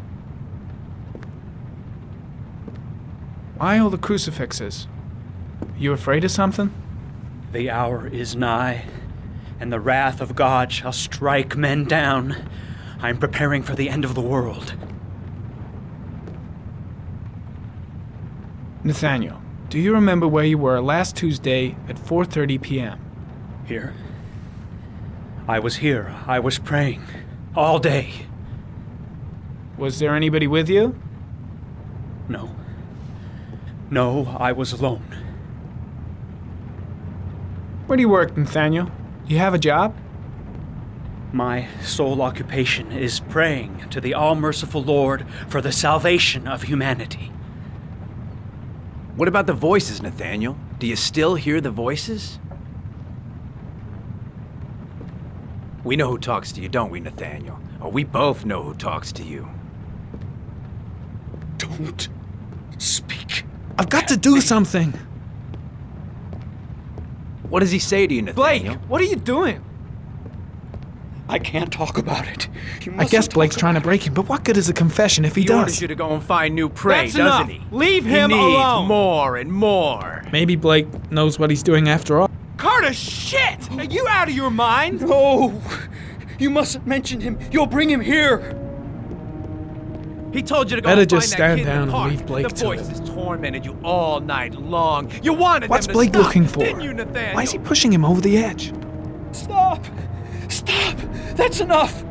Why all the crucifixes? You afraid of something? The hour is nigh, and the wrath of God shall strike men down. I'm preparing for the end of the world. Nathaniel, do you remember where you were last Tuesday at 4:30 p.m.? Here? I was here. I was praying. All day. Was there anybody with you? No. No, I was alone. Where do you work, Nathaniel? Do you have a job? My sole occupation is praying to the all-merciful Lord for the salvation of humanity. What about the voices, Nathaniel? Do you still hear the voices? We know who talks to you, don't we, Nathaniel? Or we both know who talks to you. Don't speak. I've got to do something. What does he say to you, Nathaniel? Blake, what are you doing? I can't talk about it. I guess Blake's trying to break him, but what good is a confession if he does? He orders you to go and find new prey, That's doesn't enough. he? Leave him alone. He needs more and more. Maybe Blake knows what he's doing after all. Carter, shit! Are you out of your mind? No! You mustn't mention him. You'll bring him here. He told you to go Better and find just that stand kid in down the and park. leave Blake the to it. voices tormented you all night long. You wanted What's them to Blake stop, looking for? didn't you, Nathaniel? Why is he pushing him over the edge? Stop! Stop! That's enough!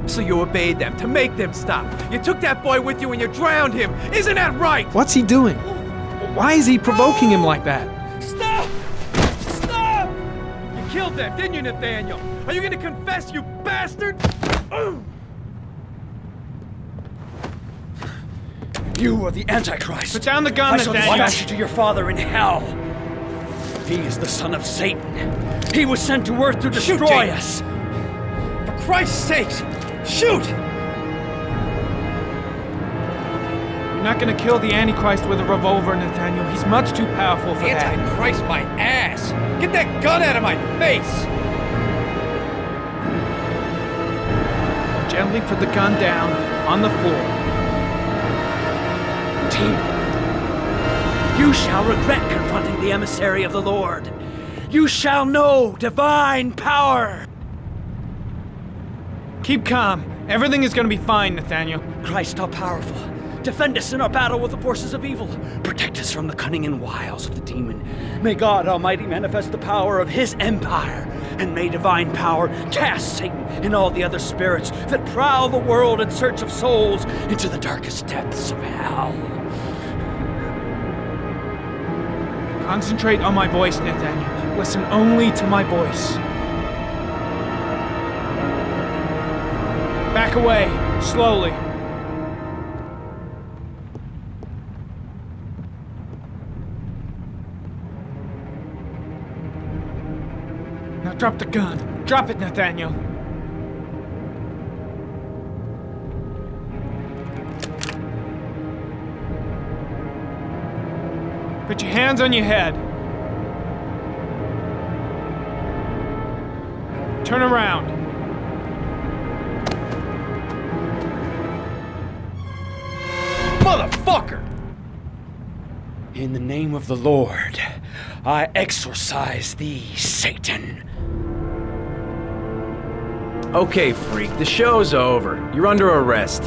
So you obeyed them to make them stop. You took that boy with you and you drowned him. Isn't that right? What's he doing? Why is he provoking him like that? Stop! Stop! You killed them, didn't you, Nathaniel? Are you going to confess, you bastard? You are the Antichrist. Put down the gun, I shall Nathaniel. dispatch you to your father in hell. He is the son of Satan. He was sent to earth to destroy us. For Christ's sake, shoot! We You're not gonna kill the Antichrist with a revolver, Nathaniel. He's much too powerful for that. Antichrist my ass! Get that gun out of my face! Gently put the gun down on the floor. Team, you shall regret confronting the emissary of the Lord. You shall know divine power. Keep calm. Everything is gonna be fine, Nathaniel. Christ all powerful, defend us in our battle with the forces of evil. Protect us from the cunning and wiles of the demon. May God Almighty manifest the power of His empire, and may divine power cast Satan and all the other spirits that prowl the world in search of souls into the darkest depths of hell. Concentrate on my voice, Nathaniel. Listen only to my voice. Back away, slowly. Now drop the gun. Drop it, Nathaniel. Put your hands on your head. Turn around. Motherfucker! In the name of the Lord, I exorcise thee, Satan. Okay, freak, the show's over. You're under arrest.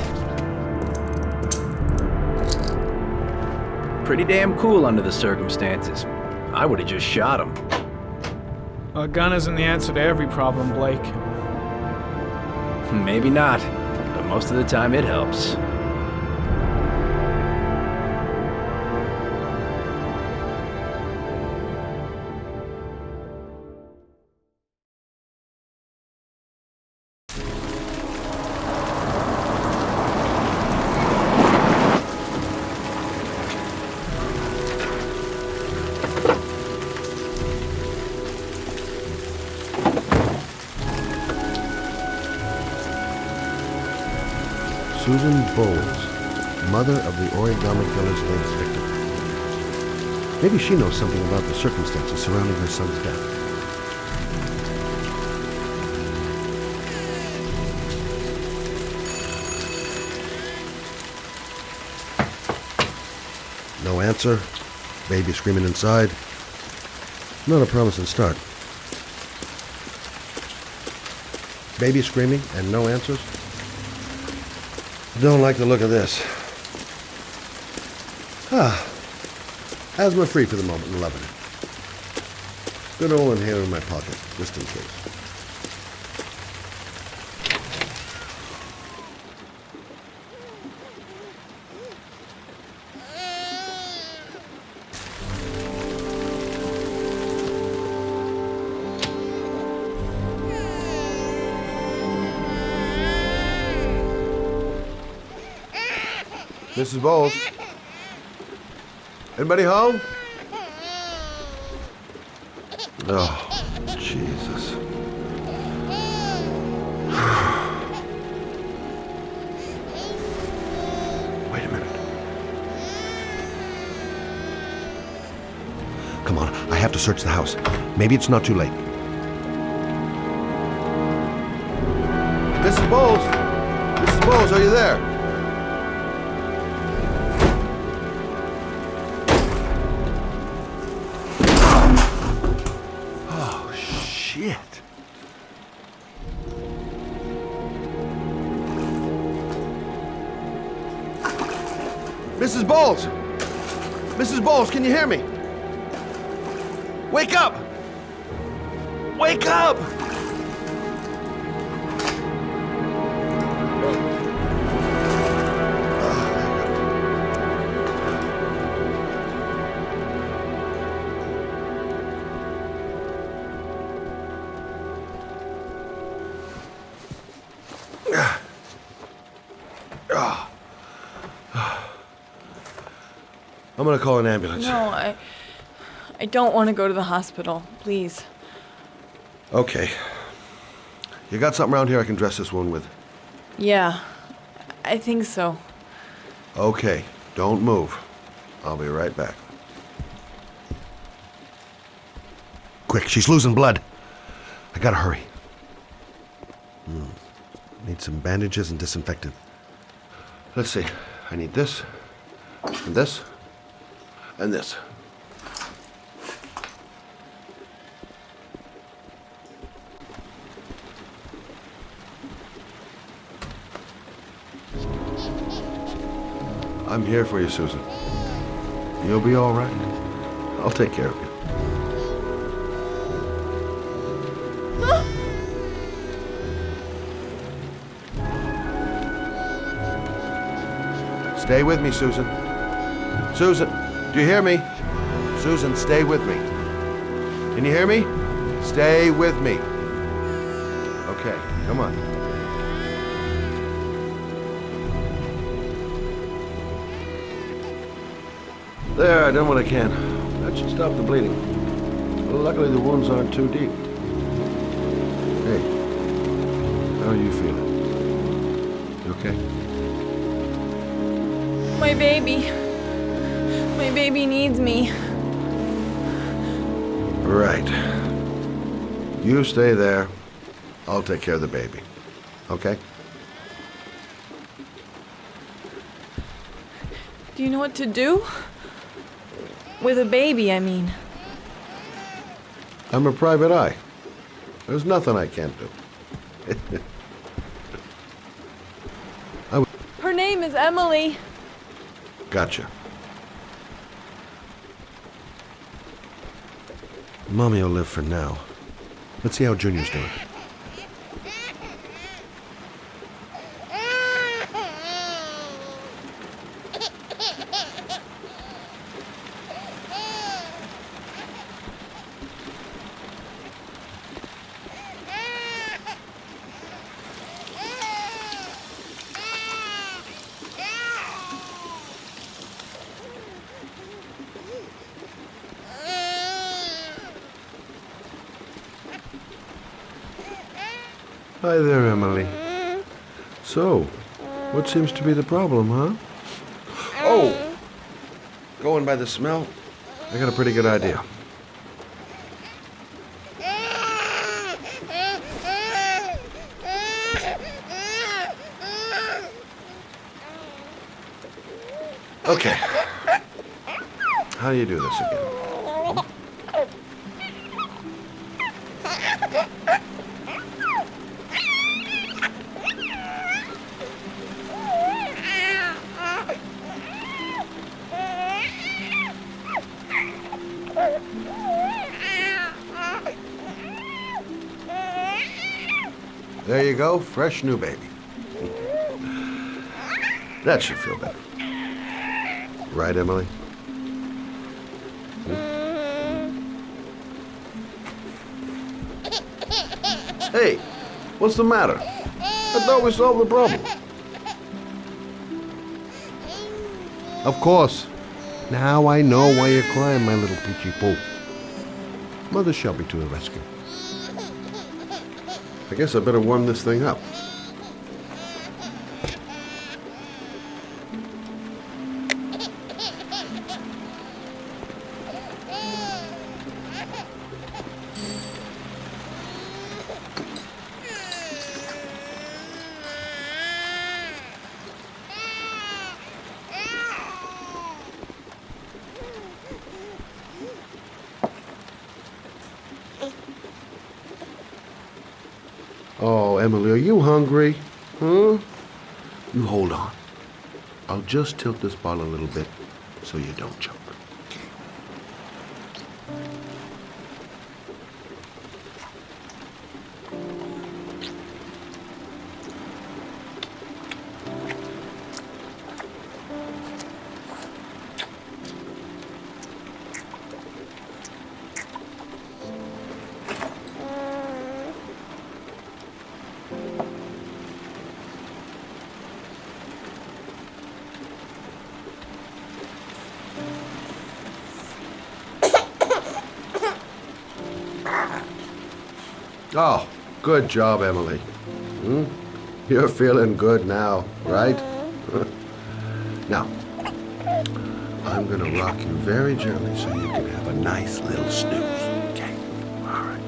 Pretty damn cool under the circumstances. I would have just shot him. A gun isn't the answer to every problem, Blake. Maybe not, but most of the time it helps. Susan Bowles, mother of the origami killer's latest victim. Maybe she knows something about the circumstances surrounding her son's death. No answer. Baby screaming inside. Not a promising start. Baby screaming and no answers? Don't like the look of this. Asthma free for the moment and loving it. Good old inhaler in my pocket, just in case. Mrs. Bowles? Anybody home? Oh, Jesus. Wait a minute. Come on, I have to search the house. Maybe it's not too late. Mrs. Bowles? Mrs. Bowles, are you there? Mrs. Bowles! Mrs. Bowles, can you hear me? Wake up! Wake up! I'm gonna call an ambulance. No, I don't want to go to the hospital. Please. Okay. You got something around here I can dress this wound with? Yeah, I think so. Okay. Don't move. I'll be right back. Quick, she's losing blood. I gotta hurry. Need some bandages and disinfectant. Let's see. I need this, and this, and this. I'm here for you, Susan. You'll be all right. I'll take care of you. Stay with me, Susan. Susan, do you hear me? Susan, stay with me. Can you hear me? Stay with me. Okay, come on. There, I done what I can. That should stop the bleeding. Luckily, the wounds aren't too deep. Hey, how are you feeling? You okay? My baby. My baby needs me. Right. You stay there. I'll take care of the baby. Okay? Do you know what to do? With a baby, I mean. I'm a private eye. There's nothing I can't do. Her name is Emily. Gotcha. Mommy will live for now. Let's see how Junior's doing. Hi there, Emily. So, what seems to be the problem, huh? Oh! Going by the smell, I got a pretty good idea. Okay. How do you do this again? There you go, fresh new baby. That should feel better. Right, Emily? Hey, what's the matter? I thought we solved the problem. Of course. Now I know why you're crying, my little peachy poo. Mother Shelby to the rescue. I guess I better warm this thing up. Oh, Emily, are you hungry? Huh? You hold on. I'll just tilt this bottle a little bit so you don't choke. Oh, good job, Emily. You're feeling good now, right? Now, I'm gonna rock you very gently so you can have a nice little snooze. Okay? All right.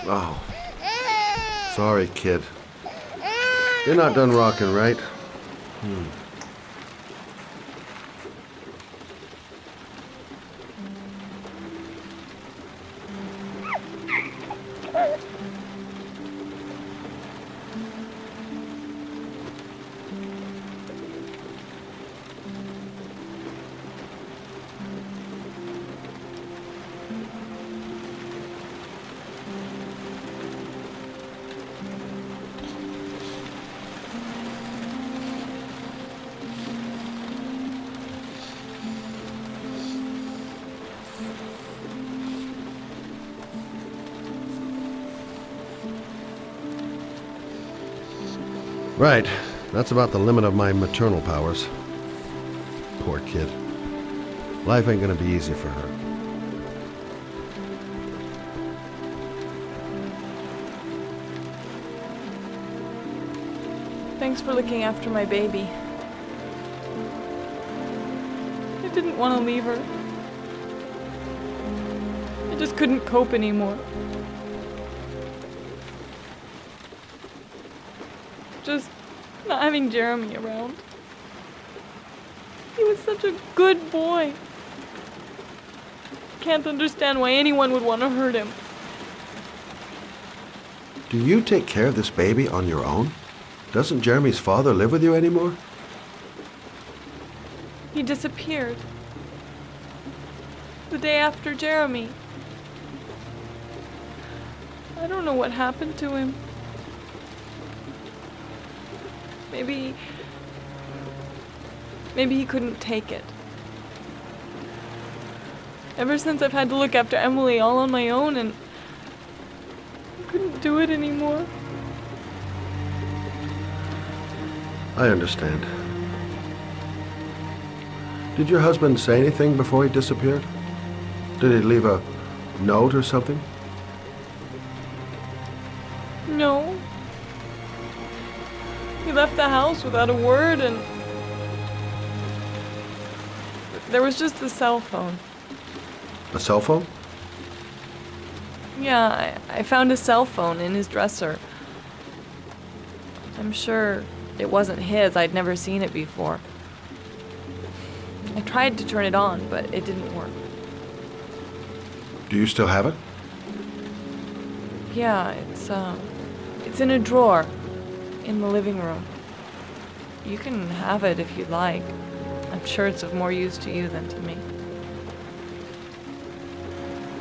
Oh. Sorry, kid. You're not done rocking, right? Right. That's about the limit of my maternal powers. Poor kid. Life ain't gonna be easy for her. Thanks for looking after my baby. I didn't want to leave her. I just couldn't cope anymore. Just not having Jeremy around. He was such a good boy. Can't understand why anyone would want to hurt him. Do you take care of this baby on your own? Doesn't Jeremy's father live with you anymore? He disappeared. The day after Jeremy. I don't know what happened to him. Maybe he couldn't take it. Ever since I've had to look after Emily all on my own, and I couldn't do it anymore. I understand. Did your husband say anything before he disappeared? Did he leave a note or something? No. He left the house without a word, and there was just the cell phone. A cell phone? Yeah, I found a cell phone in his dresser. I'm sure it wasn't his. I'd never seen it before. I tried to turn it on, but it didn't work. Do you still have it? Yeah, it's in a drawer in the living room. You can have it if you'd like. I'm sure it's of more use to you than to me.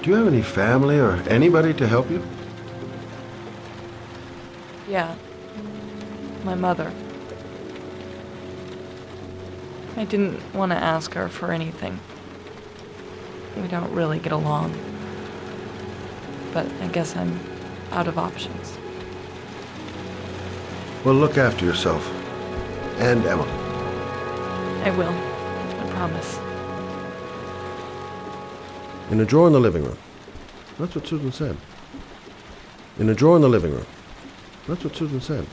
Do you have any family or anybody to help you? Yeah. My mother. I didn't want to ask her for anything. We don't really get along. But I guess I'm out of options. Well, look after yourself. And Emily. I will. I promise. In a drawer in the living room. That's what Susan said. In a drawer in the living room. That's what Susan said.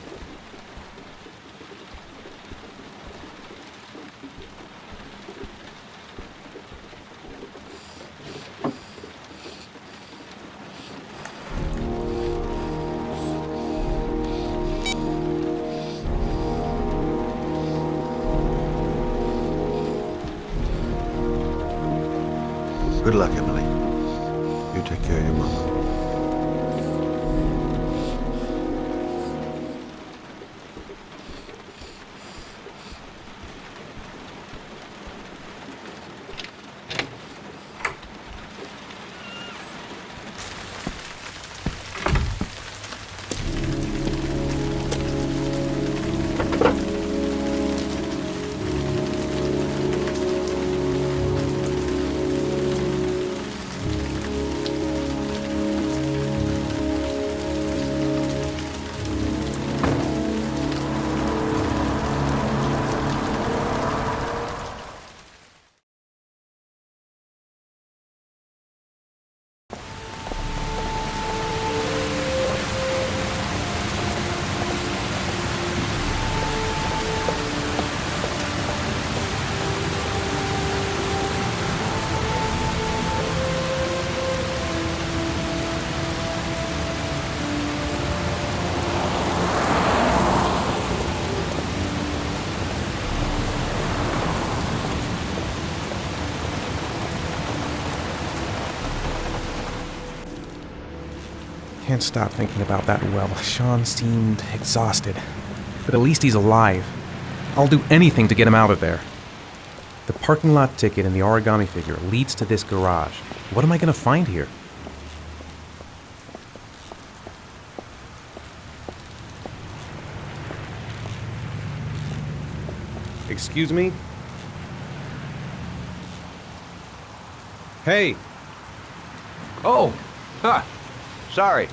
Good luck, Emily. You take care of your mama. Can't stop thinking about that well. Sean seemed exhausted. But at least he's alive. I'll do anything to get him out of there. The parking lot ticket and the origami figure leads to this garage. What am I going to find here? Excuse me? Hey! Oh! Huh. Sorry.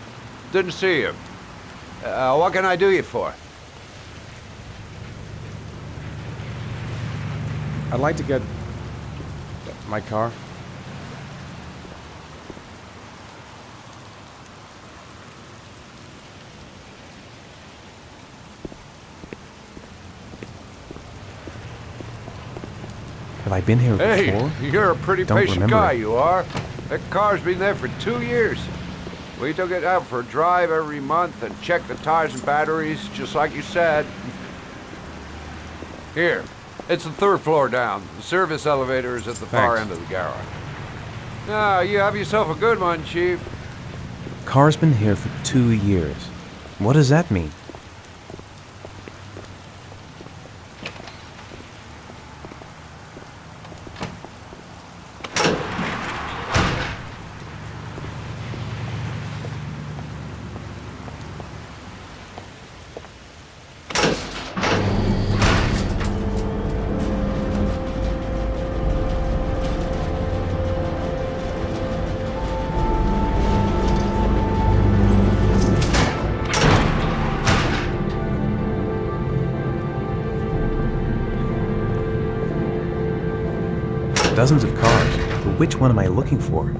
Didn't see you. What can I do you for? I'd like to get my car. Have I been here before? Hey, you're a pretty Don't patient remember guy, it. you are. That car's been there for 2 years. We took it out for a drive every month and checked the tires and batteries, just like you said. Here, it's the 3rd floor down. The service elevator is at the far end of the garage. Now, you have yourself a good one, Chief. Car's been here for 2 years. What does that mean? dozens of cars, but which one am I looking for?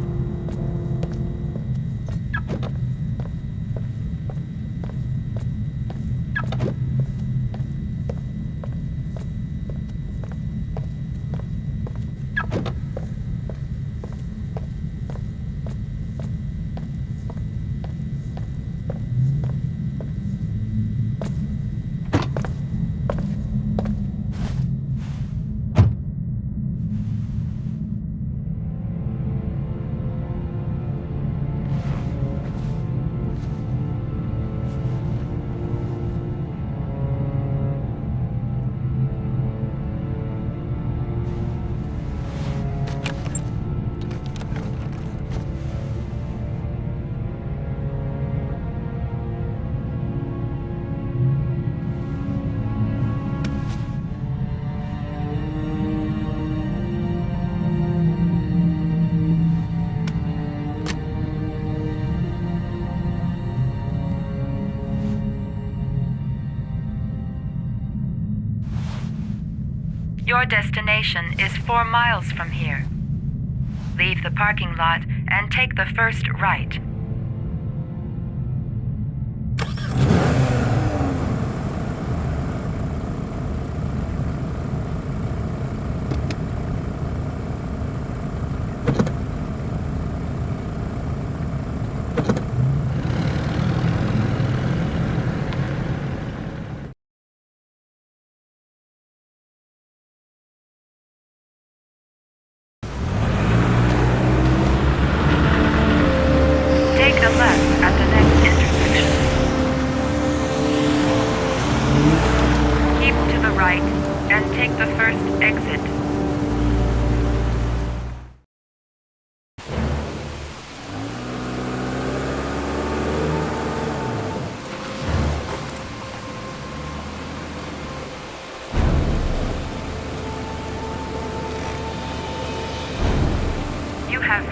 Your destination is 4 miles from here. Leave the parking lot and take the first right.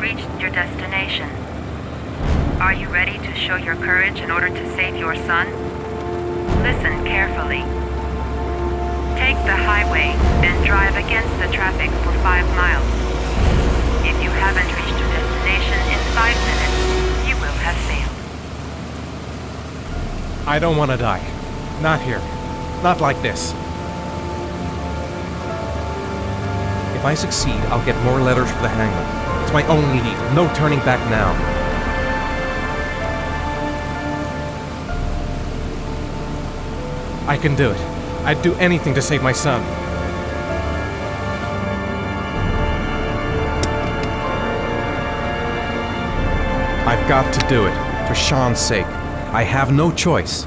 Reached your destination. Are you ready to show your courage in order to save your son? Listen carefully. Take the highway and drive against the traffic for 5 miles. If you haven't reached your destination in 5 minutes, you will have failed. I don't want to die. Not here. Not like this. If I succeed, I'll get more letters for the hangman. It's my only need. No turning back now. I can do it. I'd do anything to save my son. I've got to do it. For Sean's sake. I have no choice.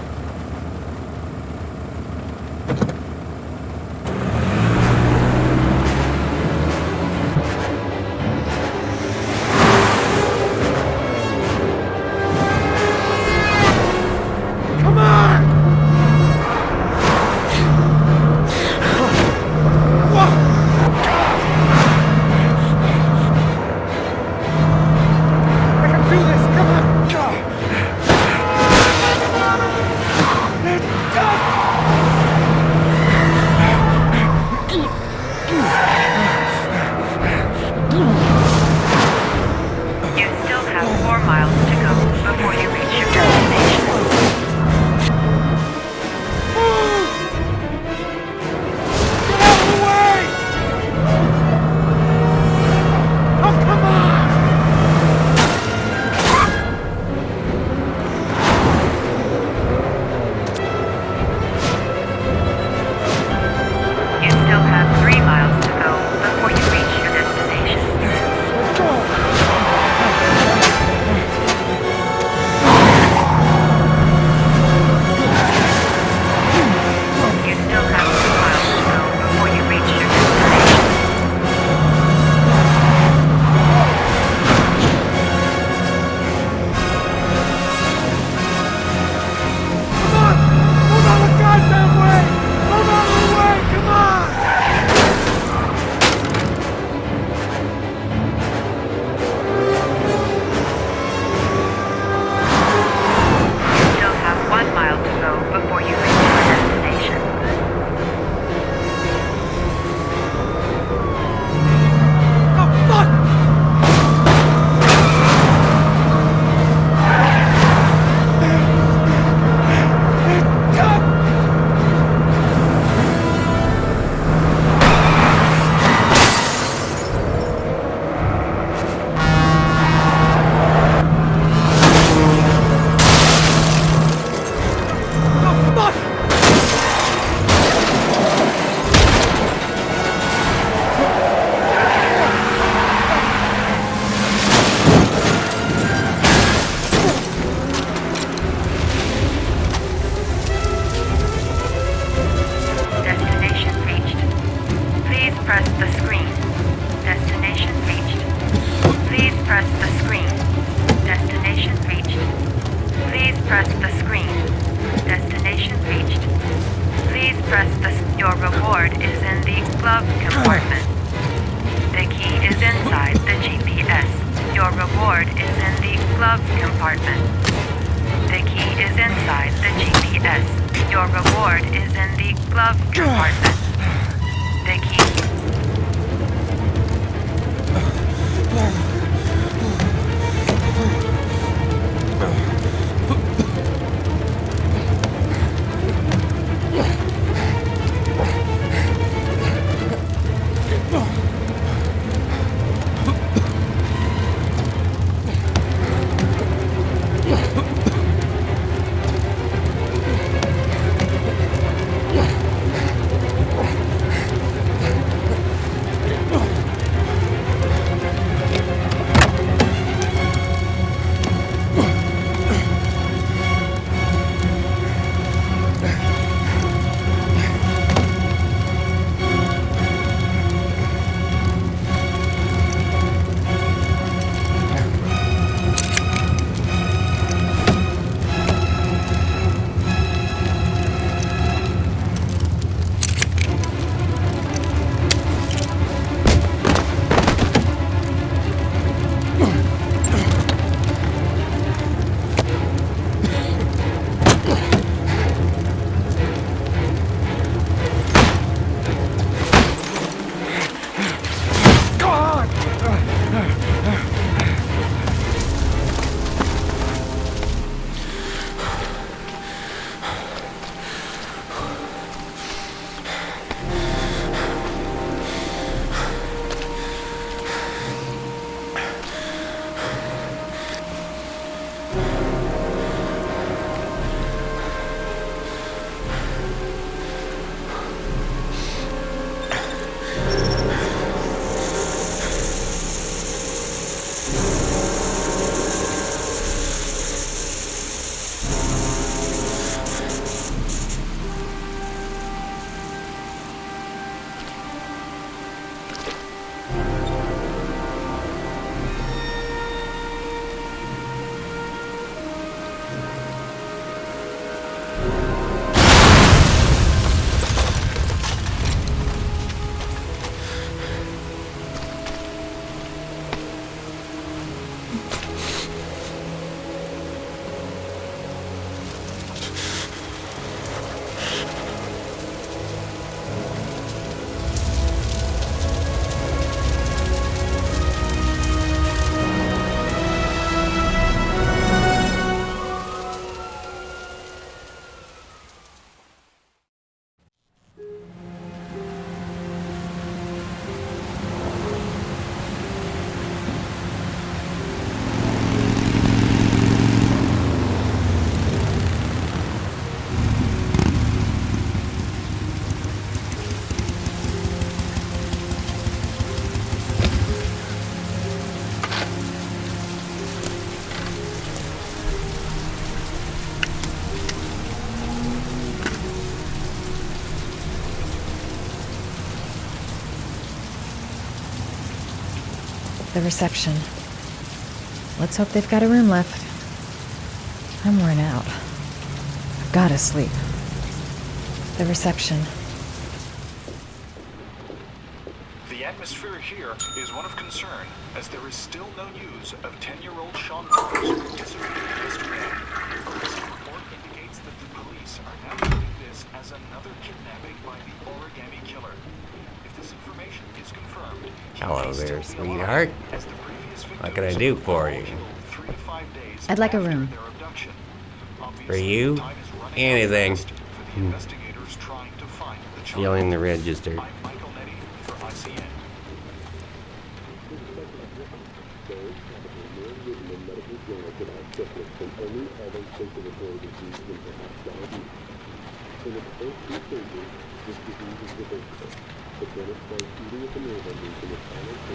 reward is in the glove compartment. The key is inside the GPS. Your reward is in the glove compartment. The key is inside the GPS. Your reward is in the glove compartment. The key. The reception. Let's hope they've got a room left. I'm worn out. I've gotta sleep. The reception. The atmosphere here is one of concern, as there is still no news of 10-year-old Sean who disappeared yesterday. A recent report indicates that the police are now treating this as another kidnapping by the origami killer. If this information is confirmed, hello there, sweetheart. What can I do for you? I'd like a room. For you? Anything. Feeling the register.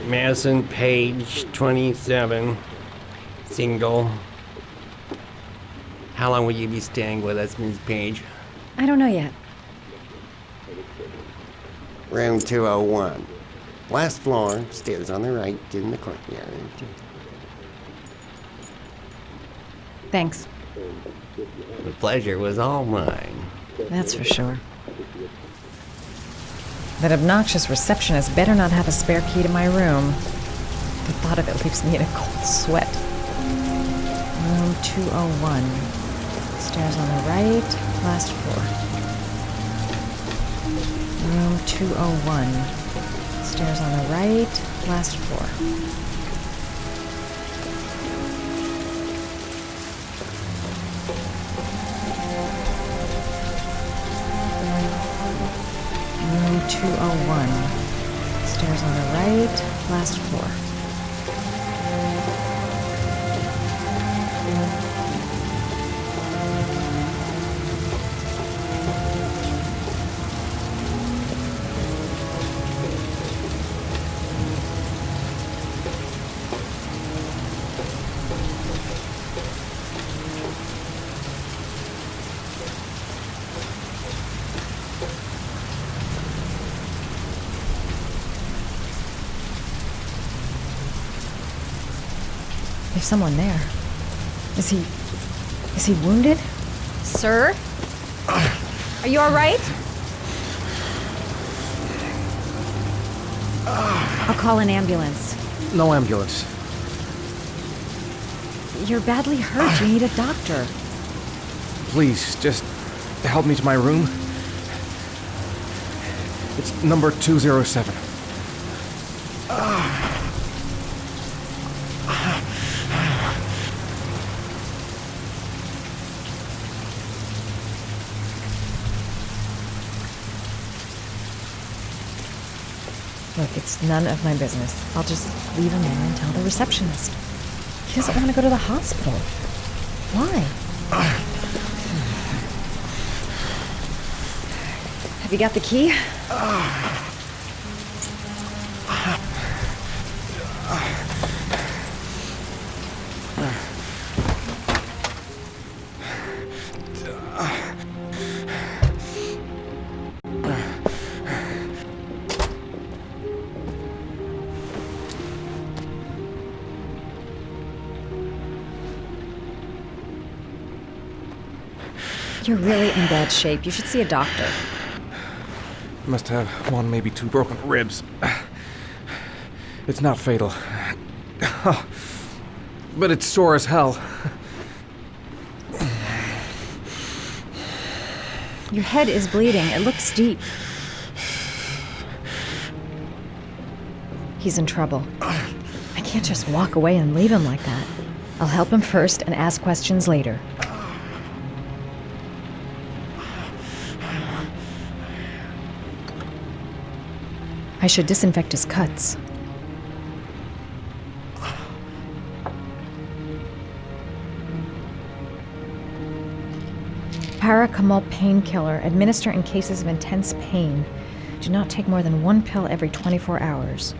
Madison, page 27, single. How long will you be staying with us, Ms. Page? I don't know yet. Room 201. Last floor, stairs on the right, in the courtyard. Thanks. The pleasure was all mine. That's for sure. That obnoxious receptionist better not have a spare key to my room. The thought of it leaves me in a cold sweat. Room 201. Stairs on the right, last floor. Room 201. Stairs on the right, last floor. Room 201. Stairs on the right, last floor. There's someone there. Is he wounded? Sir? Are you all right? I'll call an ambulance. No ambulance. You're badly hurt. You need a doctor. Please, just help me to my room. It's number 207. Look, it's none of my business. I'll just leave him there and tell the receptionist. He doesn't want to go to the hospital. Why? Have you got the key? You're really in bad shape. You should see a doctor. Must have one, maybe two broken ribs. It's not fatal. But it's sore as hell. Your head is bleeding. It looks deep. He's in trouble. I can't just walk away and leave him like that. I'll help him first and ask questions later. I should disinfect his cuts. Paracetamol painkiller. Administer in cases of intense pain. Do not take more than one pill every 24 hours.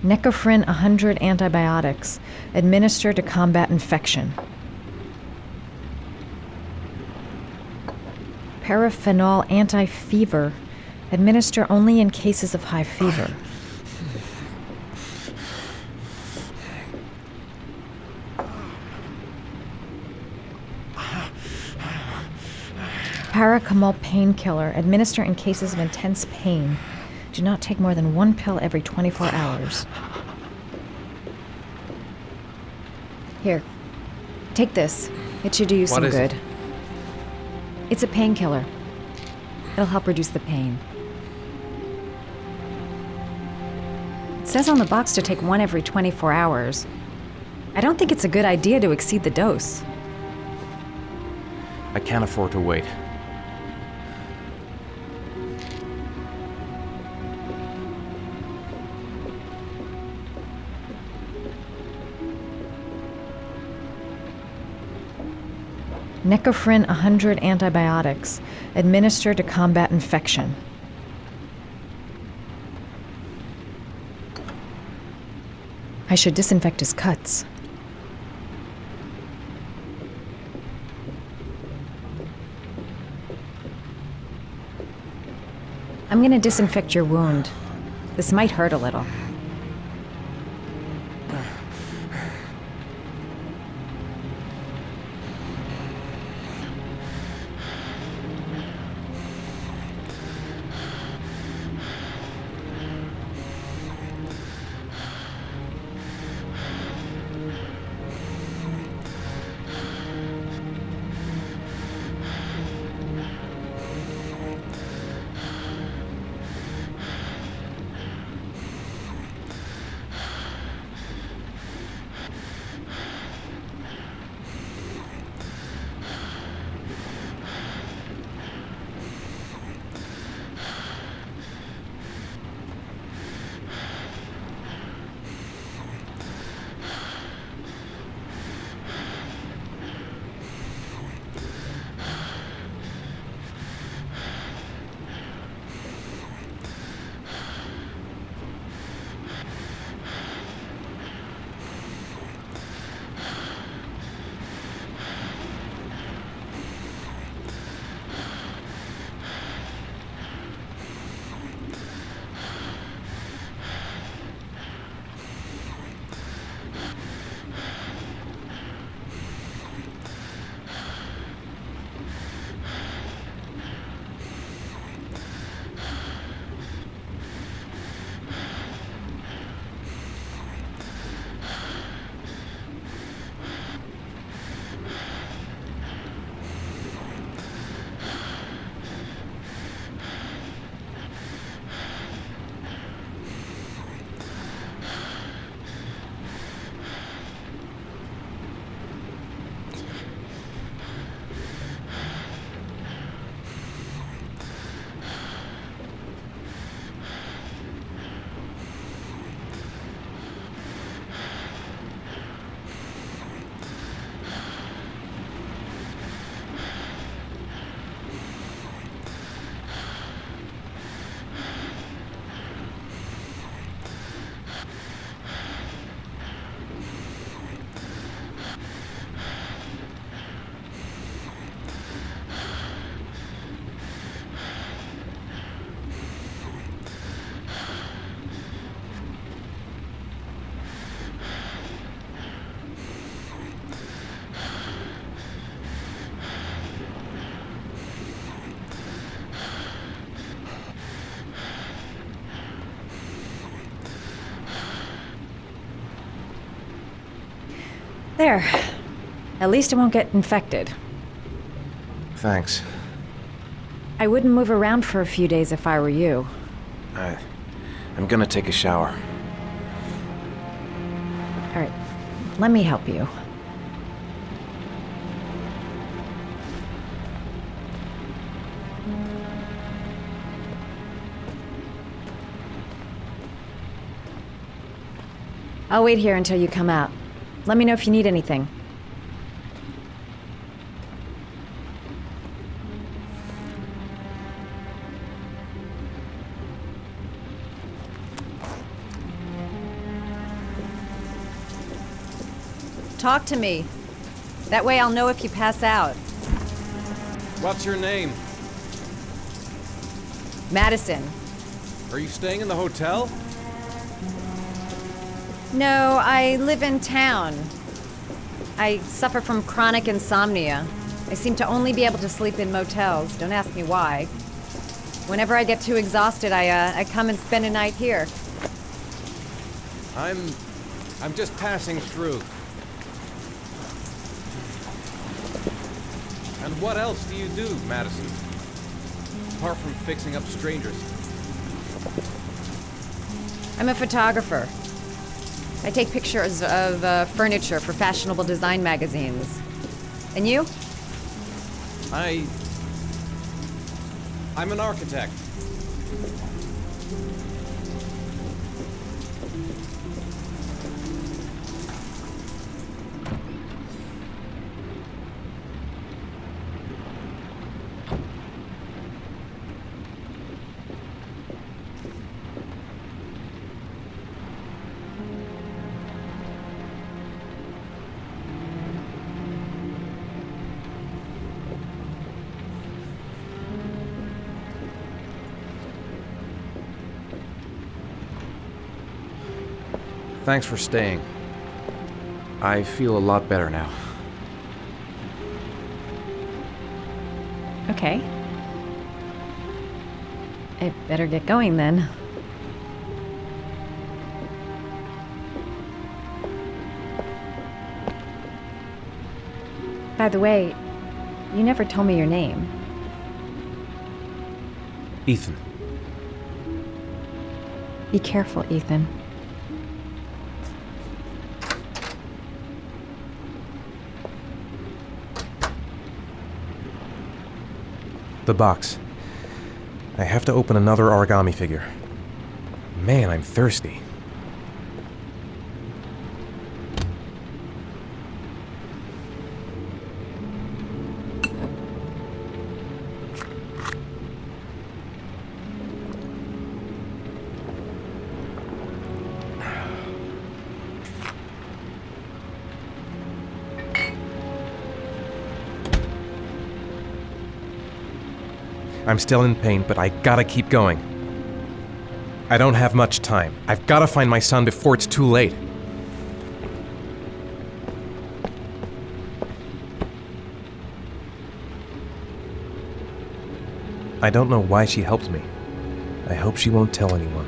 Necophren 100 antibiotics. Administer to combat infection. Paraphenol anti-fever. Administer only in cases of high fever. Paracetamol painkiller. Administer in cases of intense pain. Do not take more than one pill every 24 hours. Here, take this. It should do you some good. It's a painkiller. It'll help reduce the pain. It says on the box to take one every 24 hours. I don't think it's a good idea to exceed the dose. I can't afford to wait. Necophren 100 antibiotics. Administer to combat infection. I should disinfect his cuts. I'm gonna disinfect your wound. This might hurt a little. There. At least it won't get infected. Thanks. I wouldn't move around for a few days if I were you. I'm gonna take a shower. All right, let me help you. I'll wait here until you come out. Let me know if you need anything. Talk to me. That way I'll know if you pass out. What's your name? Madison. Are you staying in the hotel? No, I live in town. I suffer from chronic insomnia. I seem to only be able to sleep in motels. Don't ask me why. Whenever I get too exhausted, I come and spend a night here. I'm just passing through. And what else do you do, Madison? Apart from fixing up strangers. I'm a photographer. I take pictures of furniture for fashionable design magazines. And you? I'm an architect. Thanks for staying. I feel a lot better now. Okay. I better get going then. By the way, you never told me your name. Ethan. Be careful, Ethan. The box. I have to open another origami figure. Man, I'm thirsty. I'm still in pain, but I gotta keep going. I don't have much time. I've gotta find my son before it's too late. I don't know why she helped me. I hope she won't tell anyone.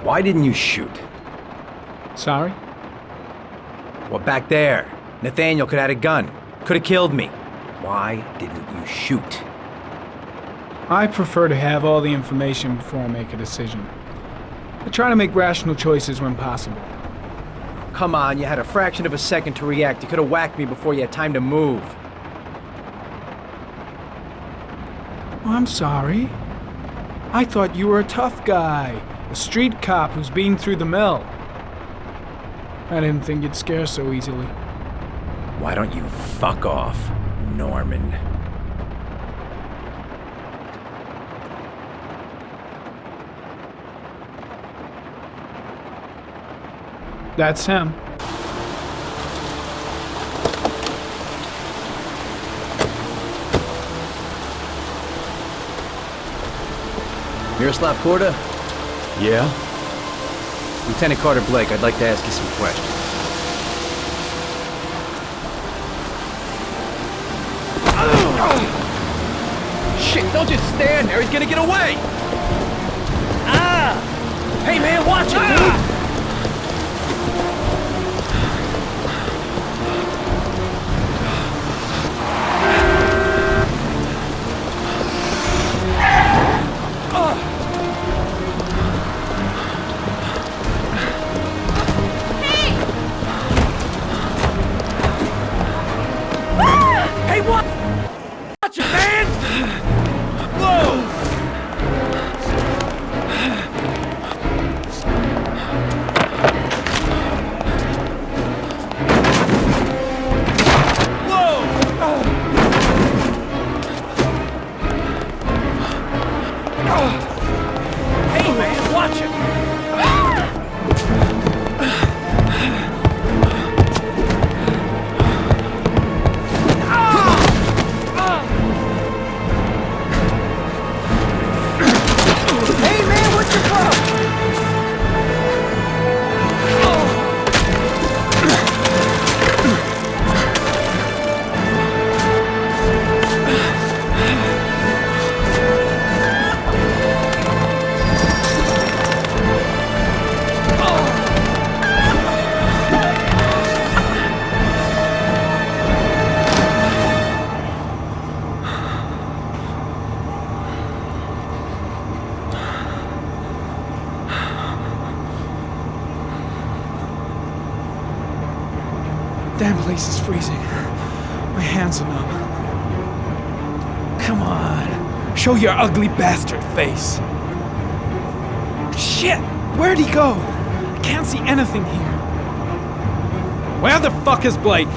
Why didn't you shoot? Sorry? Well, back there. Nathaniel could have had a gun. Could have killed me. Why didn't you shoot? I prefer to have all the information before I make a decision. I try to make rational choices when possible. Come on, you had a fraction of a second to react. You could have whacked me before you had time to move. I'm sorry. I thought you were a tough guy, a street cop who's been through the mill. I didn't think you'd scare so easily. Why don't you fuck off, Norman? That's him. Miroslav Korda? Yeah? Lieutenant Carter Blake, I'd like to ask you some questions. Shit, don't just stand there, he's gonna get away! Ah! Hey man, watch it, dude! Damn place is freezing. My hands are numb. Come on. Show your ugly bastard face. Shit! Where'd he go? I can't see anything here. Where the fuck is Blake?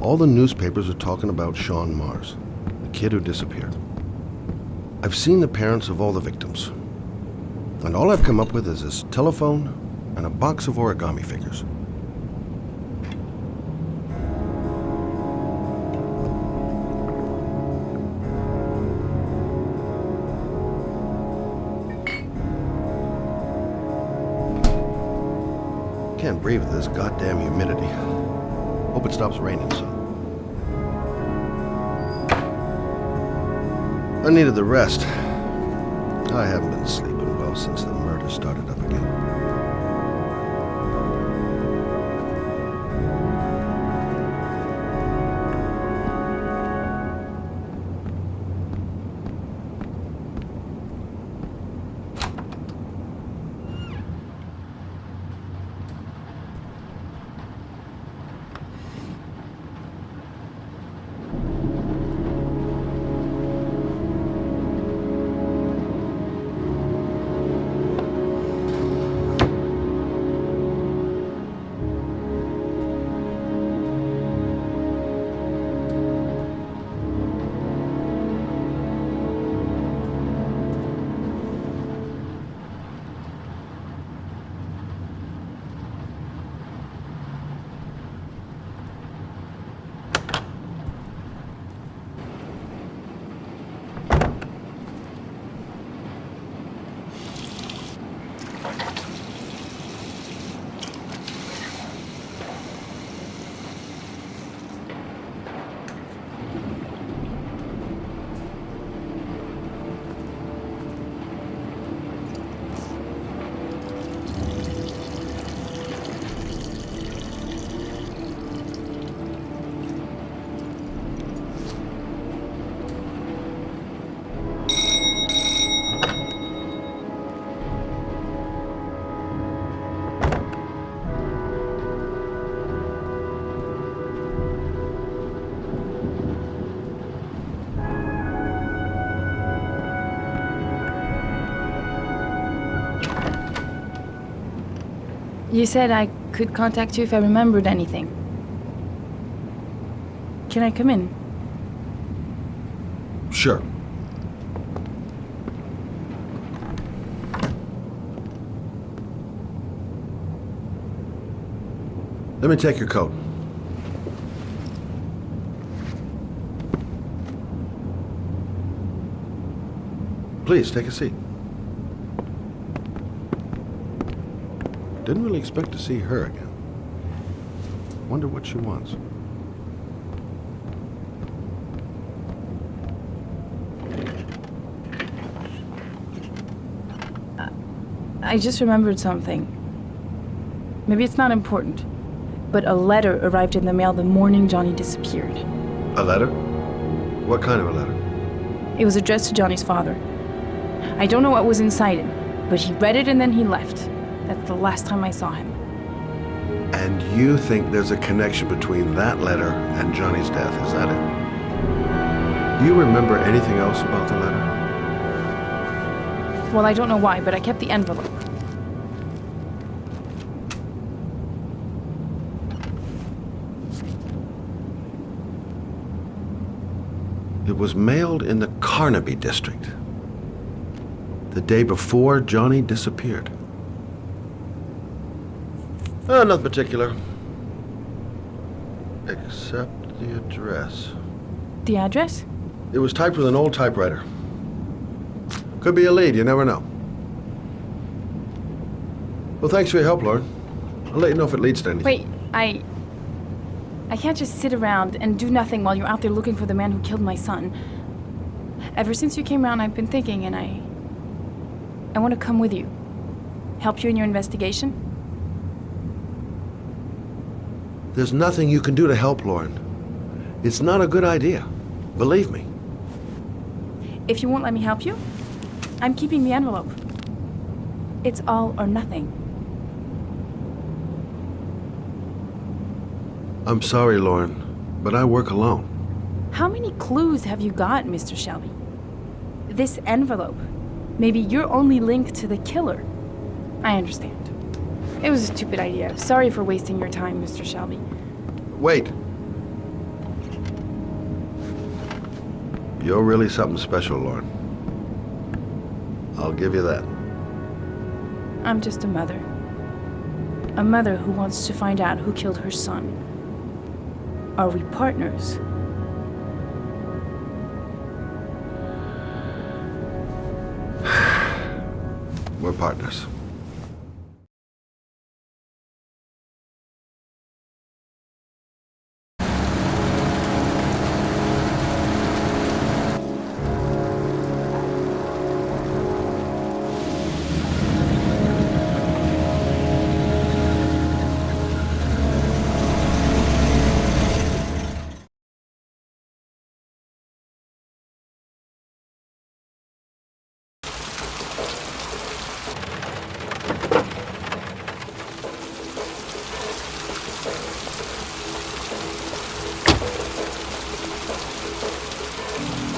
All the newspapers are talking about Sean Mars, the kid who disappeared. I've seen the parents of all the victims. And all I've come up with is his telephone and a box of origami figures. Can't breathe with this goddamn humidity. Hope it stops raining soon. I needed the rest. I haven't been sleeping well since the murder started up again. You said I could contact you if I remembered anything. Can I come in? Sure. Let me take your coat. Please, take a seat. Didn't really expect to see her again. Wonder what she wants. I just remembered something. Maybe it's not important, but a letter arrived in the mail the morning Johnny disappeared. A letter? What kind of a letter? It was addressed to Johnny's father. I don't know what was inside it, but he read it and then he left. That's the last time I saw him. And you think there's a connection between that letter and Johnny's death, is that it? Do you remember anything else about the letter? Well, I don't know why, but I kept the envelope. It was mailed in the Carnaby district, the day before Johnny disappeared. Nothing particular, except the address. The address? It was typed with an old typewriter. Could be a lead, you never know. Well, thanks for your help, Lauren. I'll let you know if it leads to anything. Wait, I can't just sit around and do nothing while you're out there looking for the man who killed my son. Ever since you came around, I've been thinking, and I want to come with you. Help you in your investigation. There's nothing you can do to help, Lauren. It's not a good idea. Believe me. If you won't let me help you, I'm keeping the envelope. It's all or nothing. I'm sorry, Lauren, but I work alone. How many clues have you got, Mr. Shelby? This envelope. Maybe your only link to the killer. I understand. It was a stupid idea. Sorry for wasting your time, Mr. Shelby. Wait. You're really something special, Lauren. I'll give you that. I'm just a mother. A mother who wants to find out who killed her son. Are we partners? We're partners.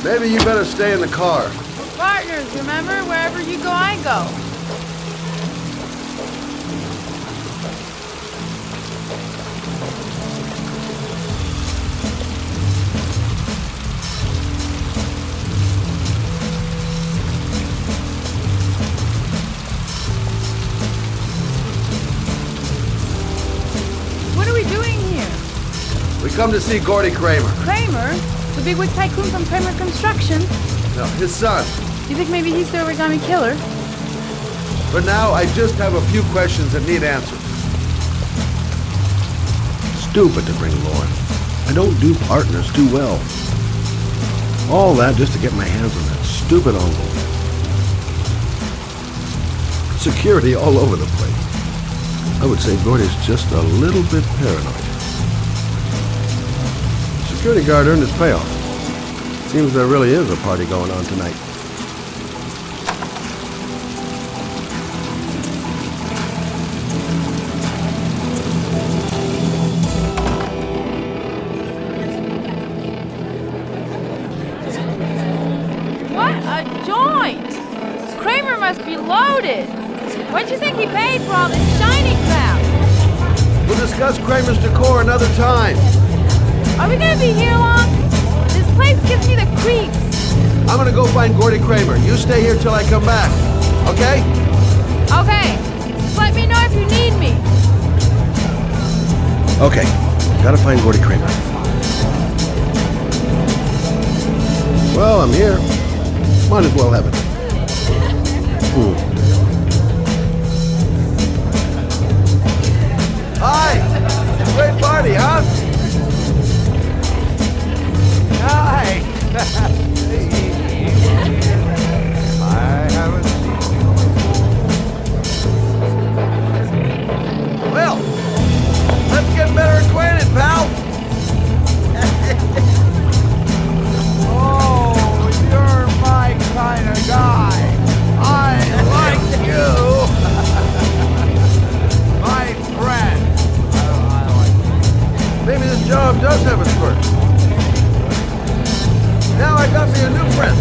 Maybe you better stay in the car. We're partners, remember? Wherever you go, I go. What are we doing here? We come to see Gordy Kramer. Kramer? The bigwig tycoon from Kramer Construction? No, his son. You think maybe he's the origami killer? For now, I just have a few questions that need answers. Stupid to bring Lauren. I don't do partners too well. All that just to get my hands on that stupid envelope. Security all over the place. I would say Gordy's just a little bit paranoid. Security guard earned his payoff. Seems there really is a party going on tonight. What a joint! Kramer must be loaded. What do you think he paid for all this shiny crap? We'll discuss Kramer's decor another time. Are we gonna be here long? This place gives me the creeps. I'm gonna go find Gordy Kramer. You stay here till I come back. Okay? Okay. Just let me know if you need me. Okay. Gotta find Gordy Kramer. Well, I'm here. Might as well have it. Hi! Great party, huh? Hi! I haven't seen you. Well, let's get better acquainted, pal. Oh, you're my kind of guy. I like you. My friend. I like you. Maybe this job does have its perks. Now I got me a new friend.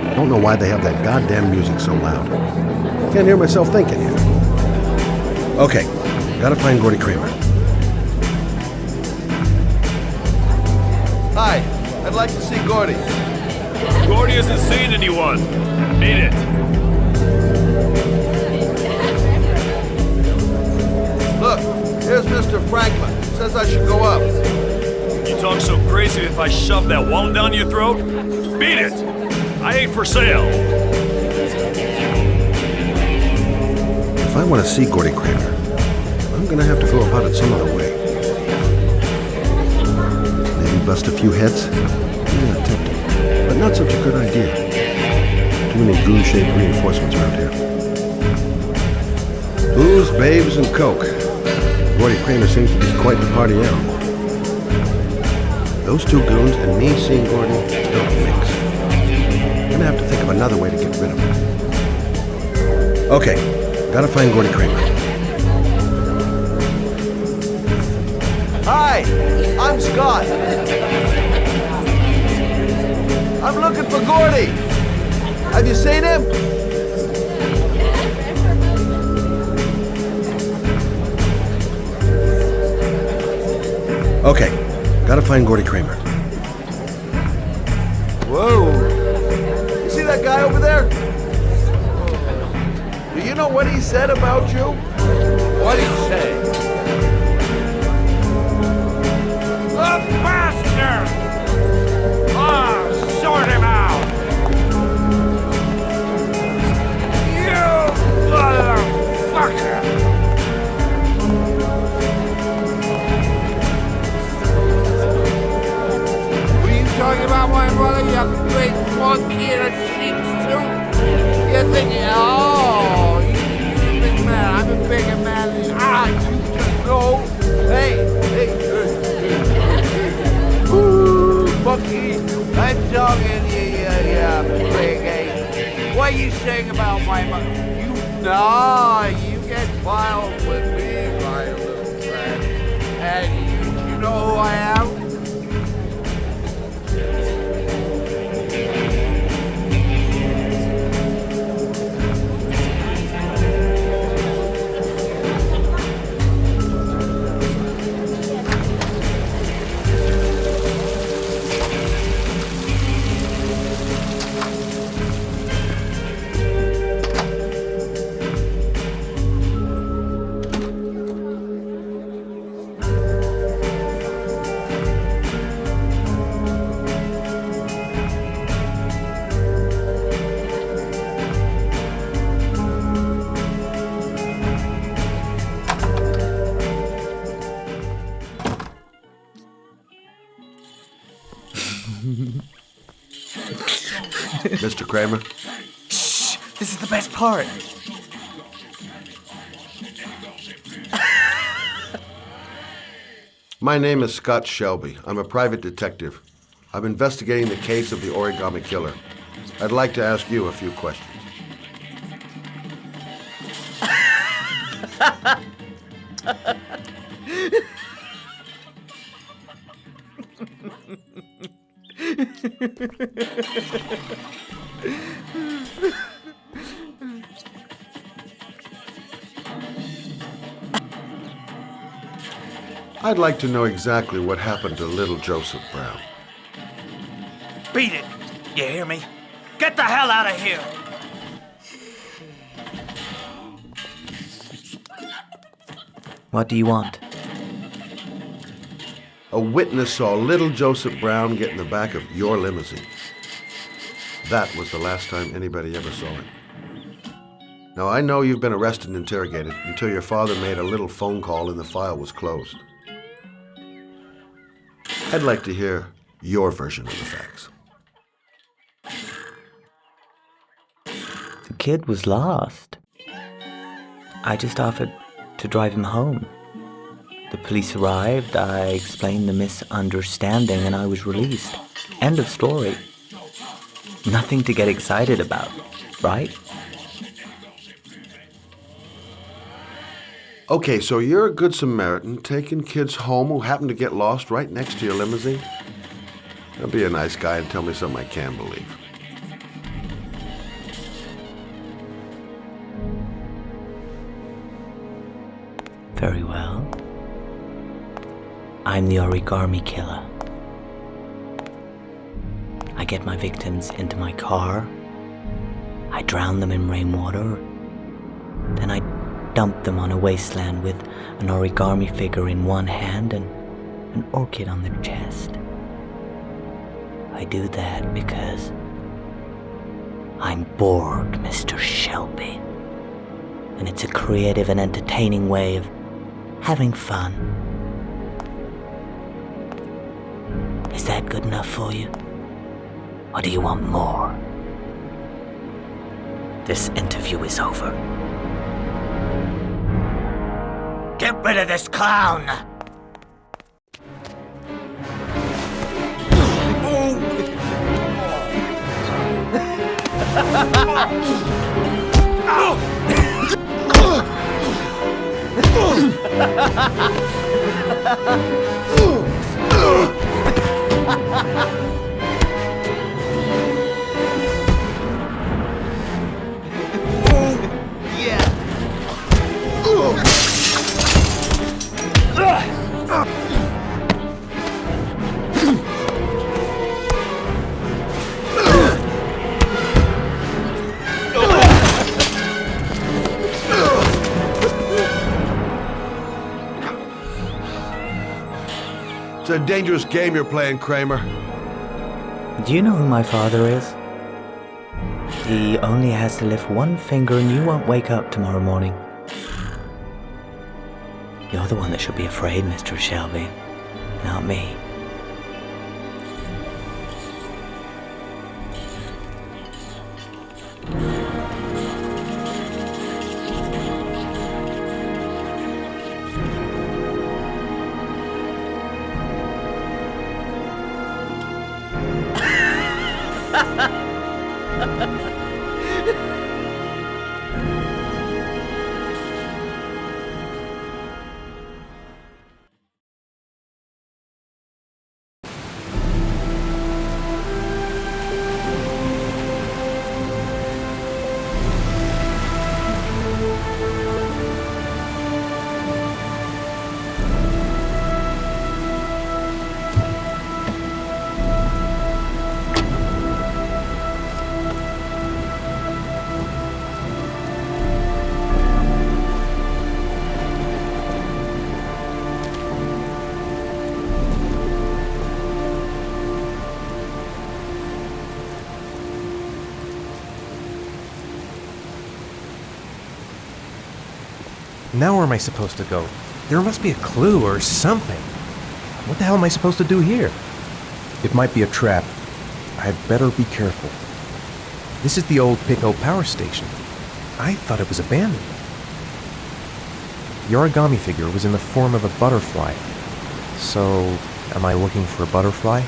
I don't know why they have that goddamn music so loud. Can't hear myself thinking here. Okay, gotta find Gordy Kramer. Hi, I'd like to see Gordy. Gordy hasn't seen anyone. Beat it. Look, here's Mr. Franklin. Says I should go up. You talk so crazy if I shove that wallet down your throat? Beat it! I ain't for sale. If I want to see Gordy Kramer, I'm gonna have to go about it some other way. Maybe bust a few heads? Yeah, tempting. But not such a good idea. Too many goon-shaped reinforcements around here. Booze, babes, and coke. Gordy Kramer seems to be quite the party animal. Those two goons and me seeing Gordy don't mix. I'm gonna have to think of another way to get rid of him. Okay, gotta find Gordy Kramer. Hi, I'm Scott. I'm looking for Gordy. Have you seen him? Okay, gotta find Gordy Kramer. Whoa. You see that guy over there? Do you know what he said about you? What'd he say? The bastard! Ah, sort him out! You motherfucker! Talking about my brother, you big monkey in a cheap suit? You're thinking, oh, you big man, I'm a bigger man than you just know. Hey, ooh, monkey, I'm talking to you, big ape. What are you saying about my mother? You get wild with me, my little friend. And you know who I am? Mr. Kramer? Shh! This is the best part. My name is Scott Shelby. I'm a private detective. I'm investigating the case of the origami killer. I'd like to ask you a few questions. I'd like to know exactly what happened to little Joseph Brown. Beat it! You hear me? Get the hell out of here! What do you want? A witness saw little Joseph Brown get in the back of your limousine. That was the last time anybody ever saw him. Now, I know you've been arrested and interrogated until your father made a little phone call and the file was closed. I'd like to hear your version of the facts. The kid was lost. I just offered to drive him home. The police arrived, I explained the misunderstanding, and I was released. End of story. Nothing to get excited about, right? Okay, so you're a good Samaritan taking kids home who happen to get lost right next to your limousine? Now be a nice guy and tell me something I can believe. Very well. I'm the origami killer. I get my victims into my car. I drown them in rainwater. Then I dump them on a wasteland with an origami figure in one hand and an orchid on the chest. I do that because I'm bored, Mr. Shelby. And it's a creative and entertaining way of having fun. Is that good enough for you? Or do you want more? This interview is over. Get rid of this clown! It's a dangerous game you're playing, Kramer. Do you know who my father is? He only has to lift one finger and you won't wake up tomorrow morning. You're the one that should be afraid, Mr. Shelby, not me. Now where am I supposed to go? There must be a clue or something. What the hell am I supposed to do here? It might be a trap. I'd better be careful. This is the old Pico power station. I thought it was abandoned. The origami figure was in the form of a butterfly. So, am I looking for a butterfly?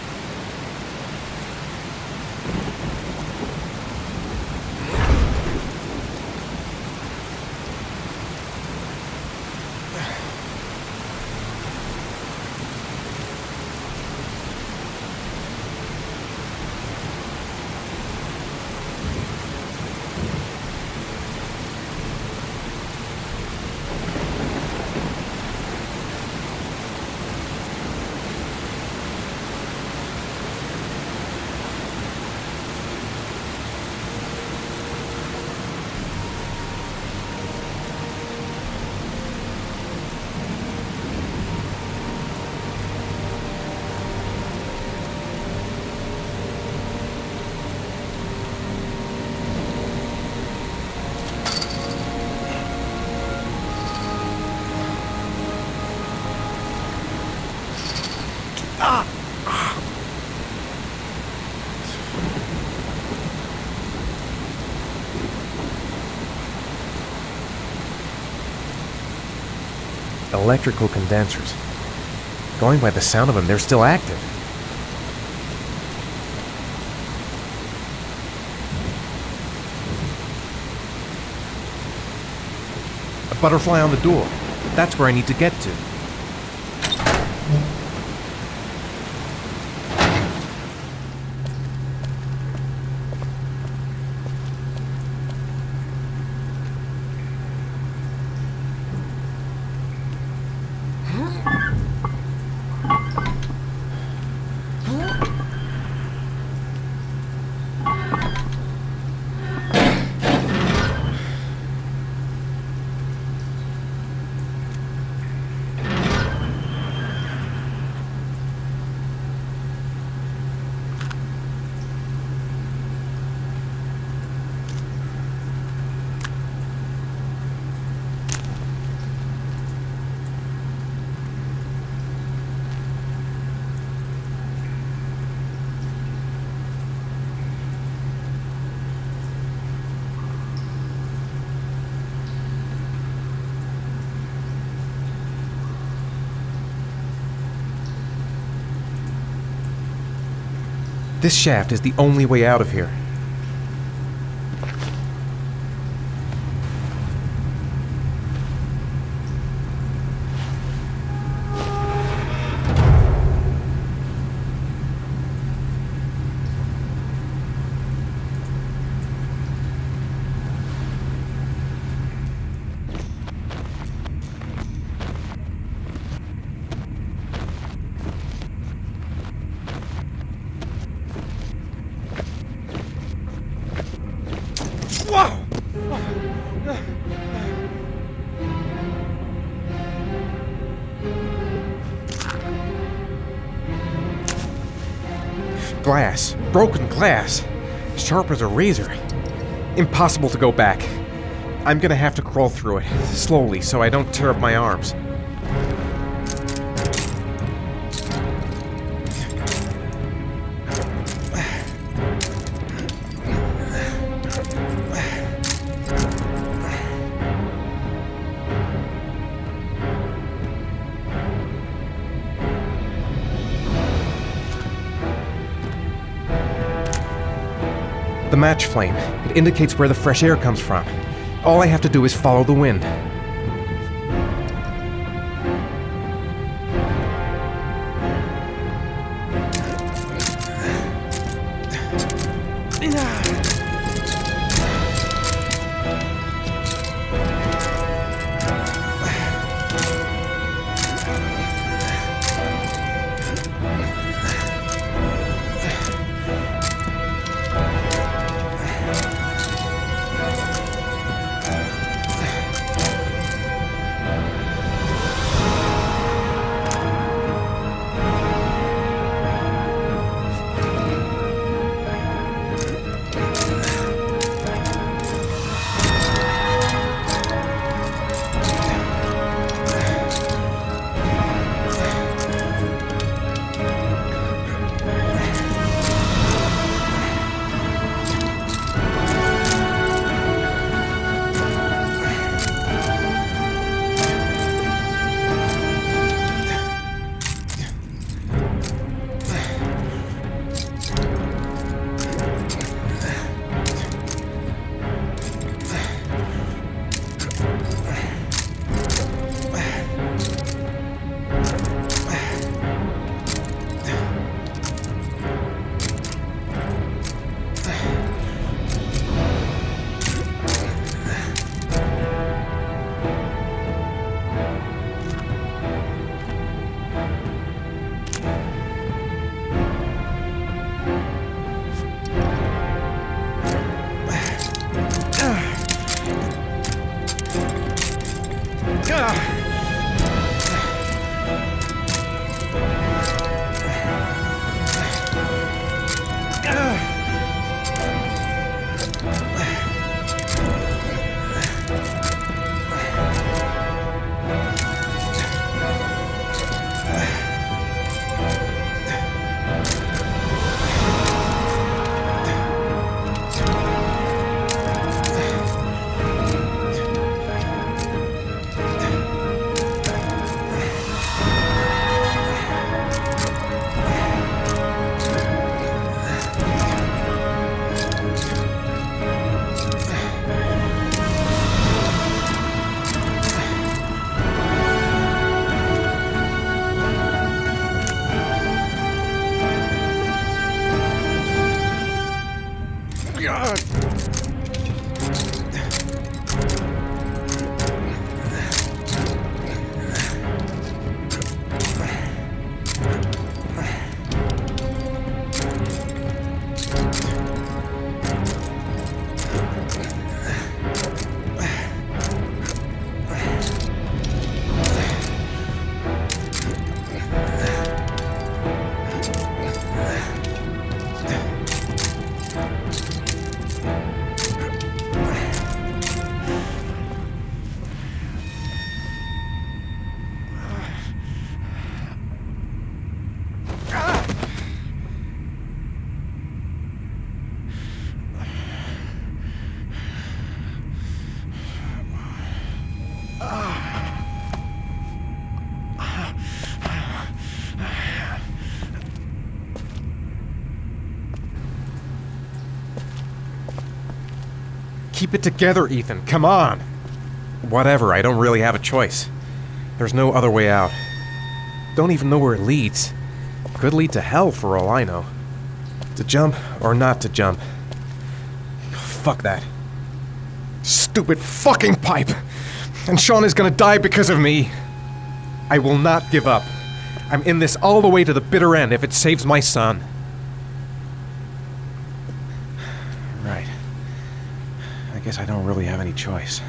Electrical condensers. Going by the sound of them, they're still active. A butterfly on the door. That's where I need to get to. This shaft is the only way out of here. Glass. Broken glass. Sharp as a razor. Impossible to go back. I'm gonna have to crawl through it, slowly, so I don't tear up my arms. The match flame. It indicates where the fresh air comes from. All I have to do is follow the wind. Keep it together, Ethan. Come on. Whatever, I don't really have a choice. There's no other way out. Don't even know where it leads. Could lead to hell for all I know. To jump or not to jump. Fuck that. Stupid fucking pipe! And Sean is gonna die because of me! I will not give up. I'm in this all the way to the bitter end if it saves my son. Right. I guess I don't really have any choice.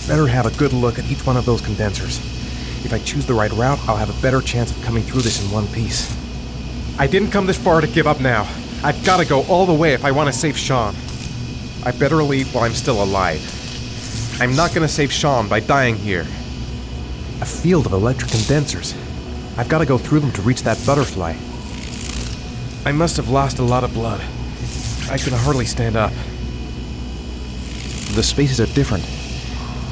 Better have a good look at each one of those condensers. If I choose the right route, I'll have a better chance of coming through this in one piece. I didn't come this far to give up now. I've got to go all the way if I want to save Sean. I better leave while I'm still alive. I'm not going to save Sean by dying here. A field of electric condensers. I've got to go through them to reach that butterfly. I must have lost a lot of blood. I can hardly stand up. The spaces are different.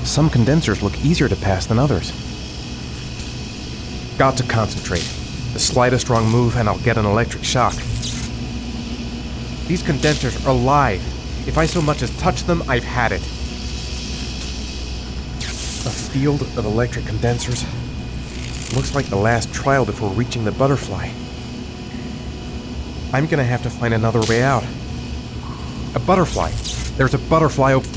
Some condensers look easier to pass than others. Got to concentrate. The slightest wrong move and I'll get an electric shock. These condensers are alive. If I so much as touch them, I've had it. A field of electric condensers. Looks like the last trial before reaching the butterfly. I'm gonna have to find another way out. A butterfly. There's a butterfly over...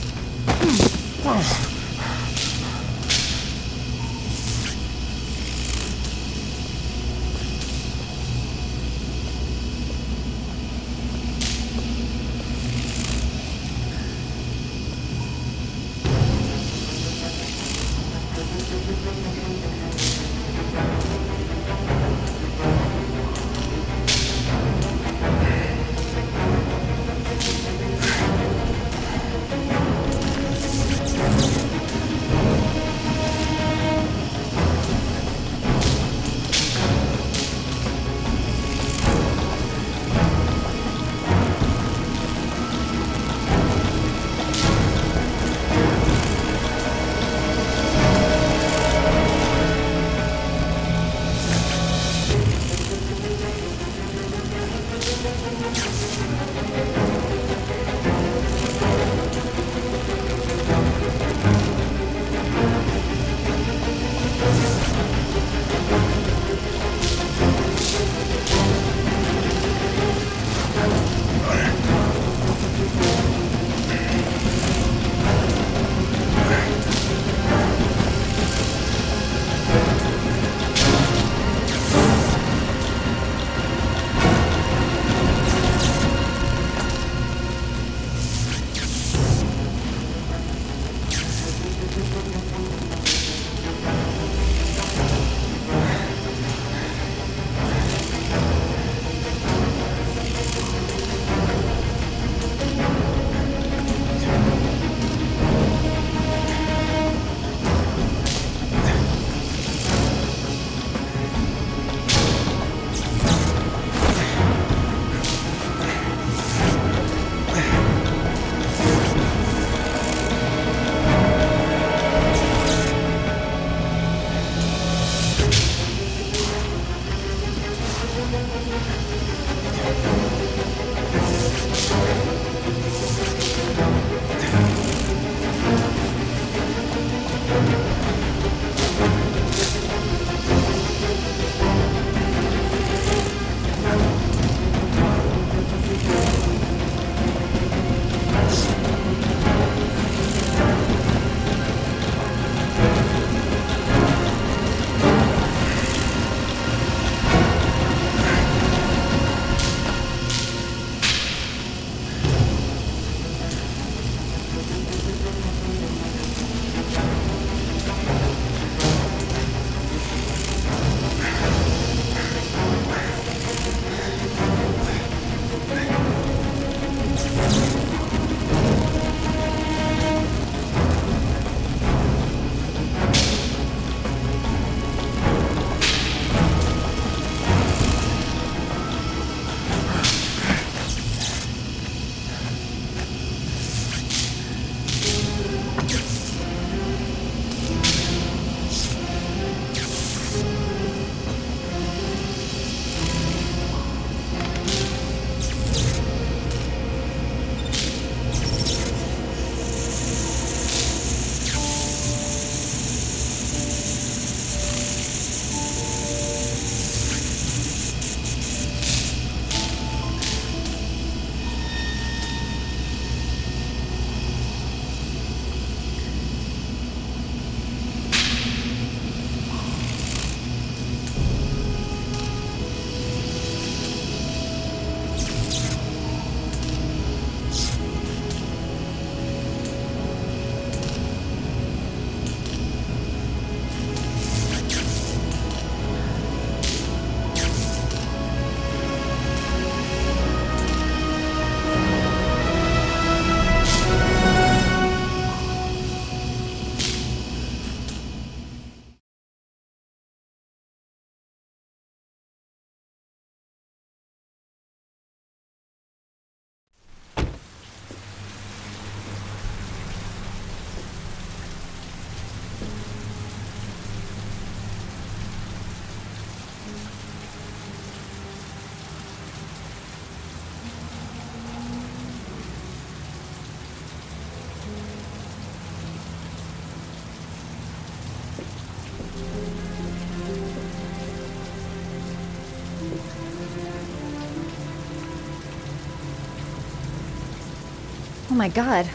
Oh my God.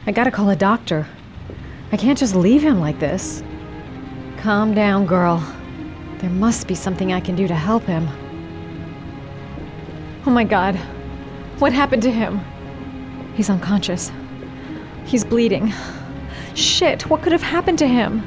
I gotta call a doctor. I can't just leave him like this. Calm down, girl. There must be something I can do to help him. Oh my God. What happened to him? He's unconscious. He's bleeding. Shit, what could have happened to him?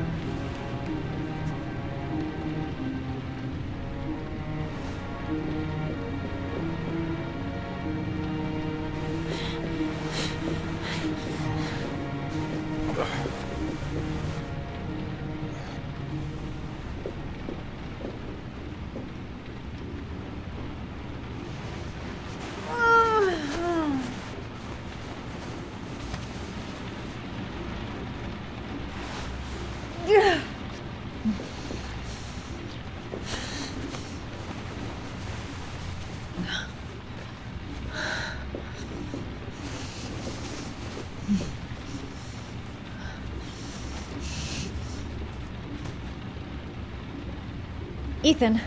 Ethan.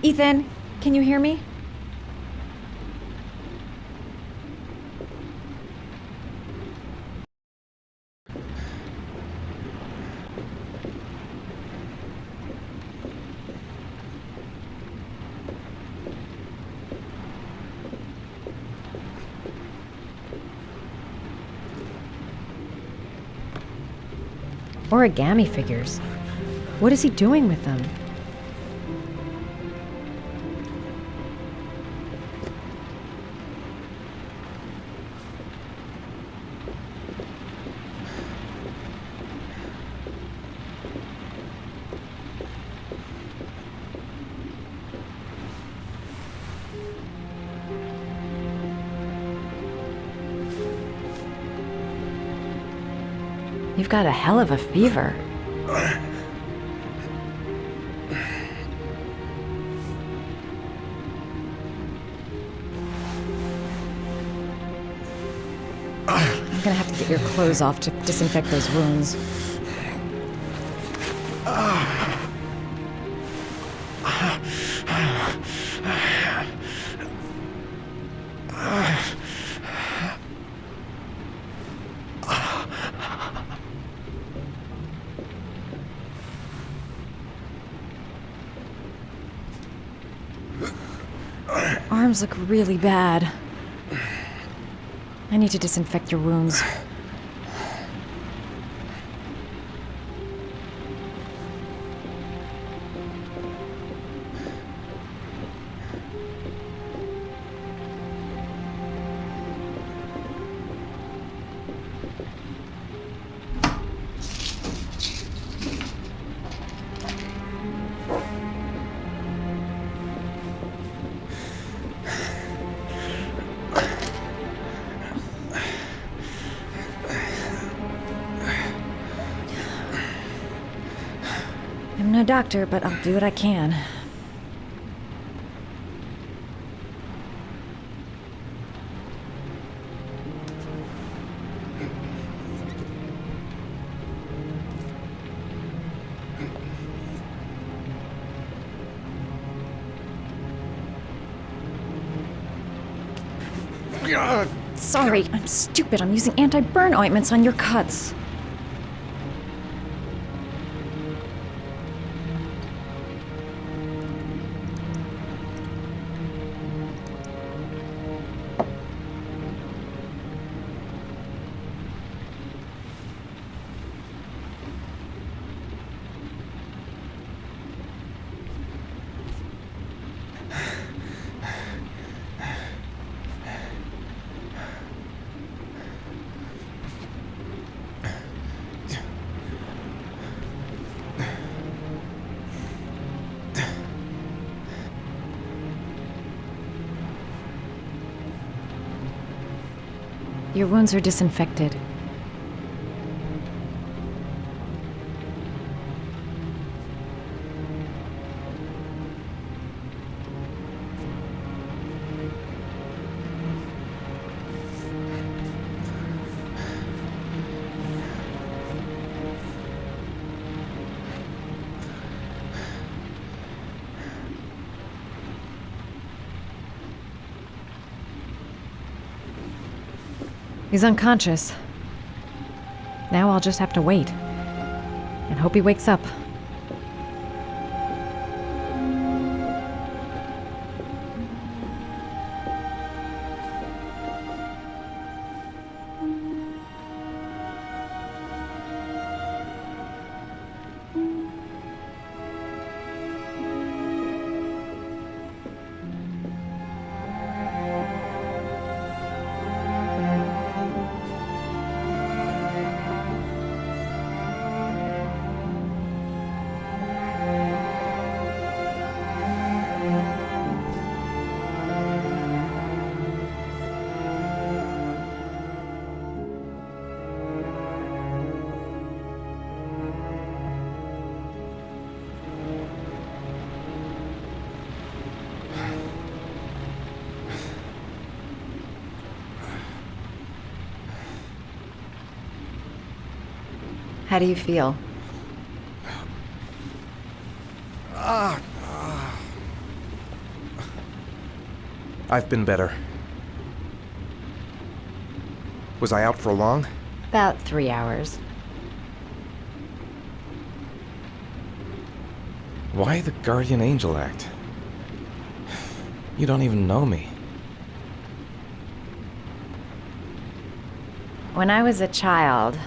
Ethan, can you hear me? Origami figures. What is he doing with them? You've got a hell of a fever. I'm gonna have to get your clothes off to disinfect those wounds. Arms look really bad. I need to disinfect your wounds. I'm no doctor, but I'll do what I can. Sorry, I'm stupid. I'm using anti-burn ointments on your cuts. Your wounds are disinfected. He's unconscious. Now I'll just have to wait. And hope he wakes up. How do you feel? I've been better. Was I out for long? About 3 hours. Why the guardian angel act? You don't even know me. When I was a child,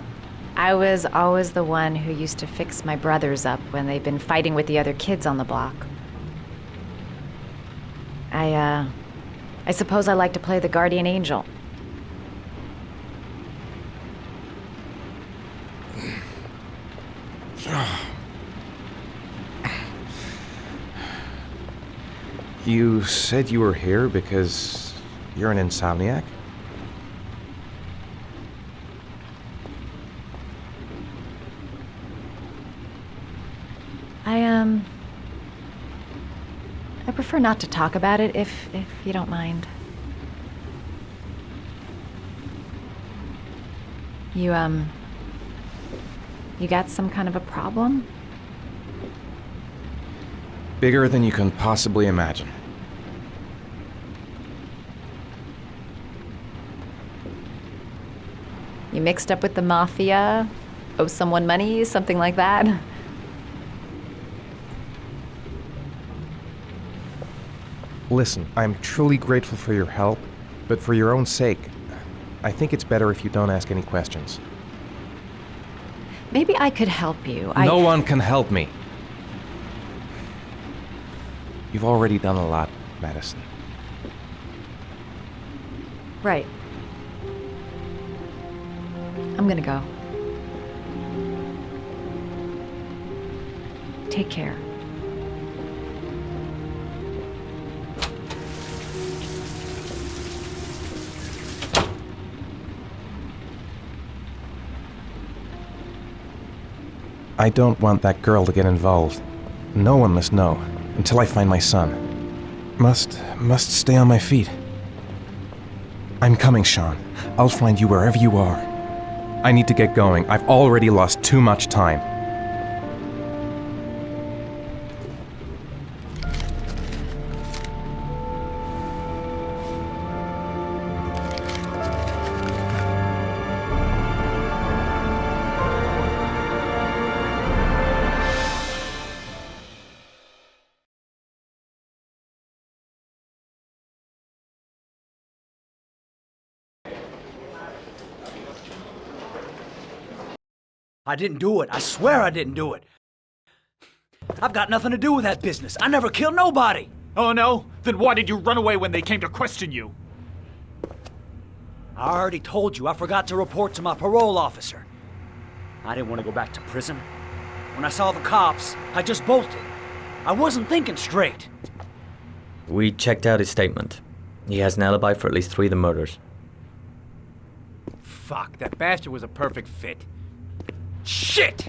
I was always the one who used to fix my brothers up when they'd been fighting with the other kids on the block. I suppose I like to play the guardian angel. You said you were here because you're an insomniac? I prefer not to talk about it if you don't mind. You got some kind of a problem? Bigger than you can possibly imagine. You mixed up with the mafia? Owe someone money? Something like that? Listen, I'm truly grateful for your help, but for your own sake, I think it's better if you don't ask any questions. Maybe I could help you. No one can help me. You've already done a lot, Madison. Right. I'm gonna go. Take care. I don't want that girl to get involved. No one must know, until I find my son. Must stay on my feet. I'm coming, Sean. I'll find you wherever you are. I need to get going. I've already lost too much time. I didn't do it. I swear I didn't do it. I've got nothing to do with that business. I never killed nobody. Oh, no? Then why did you run away when they came to question you? I already told you I forgot to report to my parole officer. I didn't want to go back to prison. When I saw the cops, I just bolted. I wasn't thinking straight. We checked out his statement. He has an alibi for at least 3 of the murders. Fuck, that bastard was a perfect fit. Shit!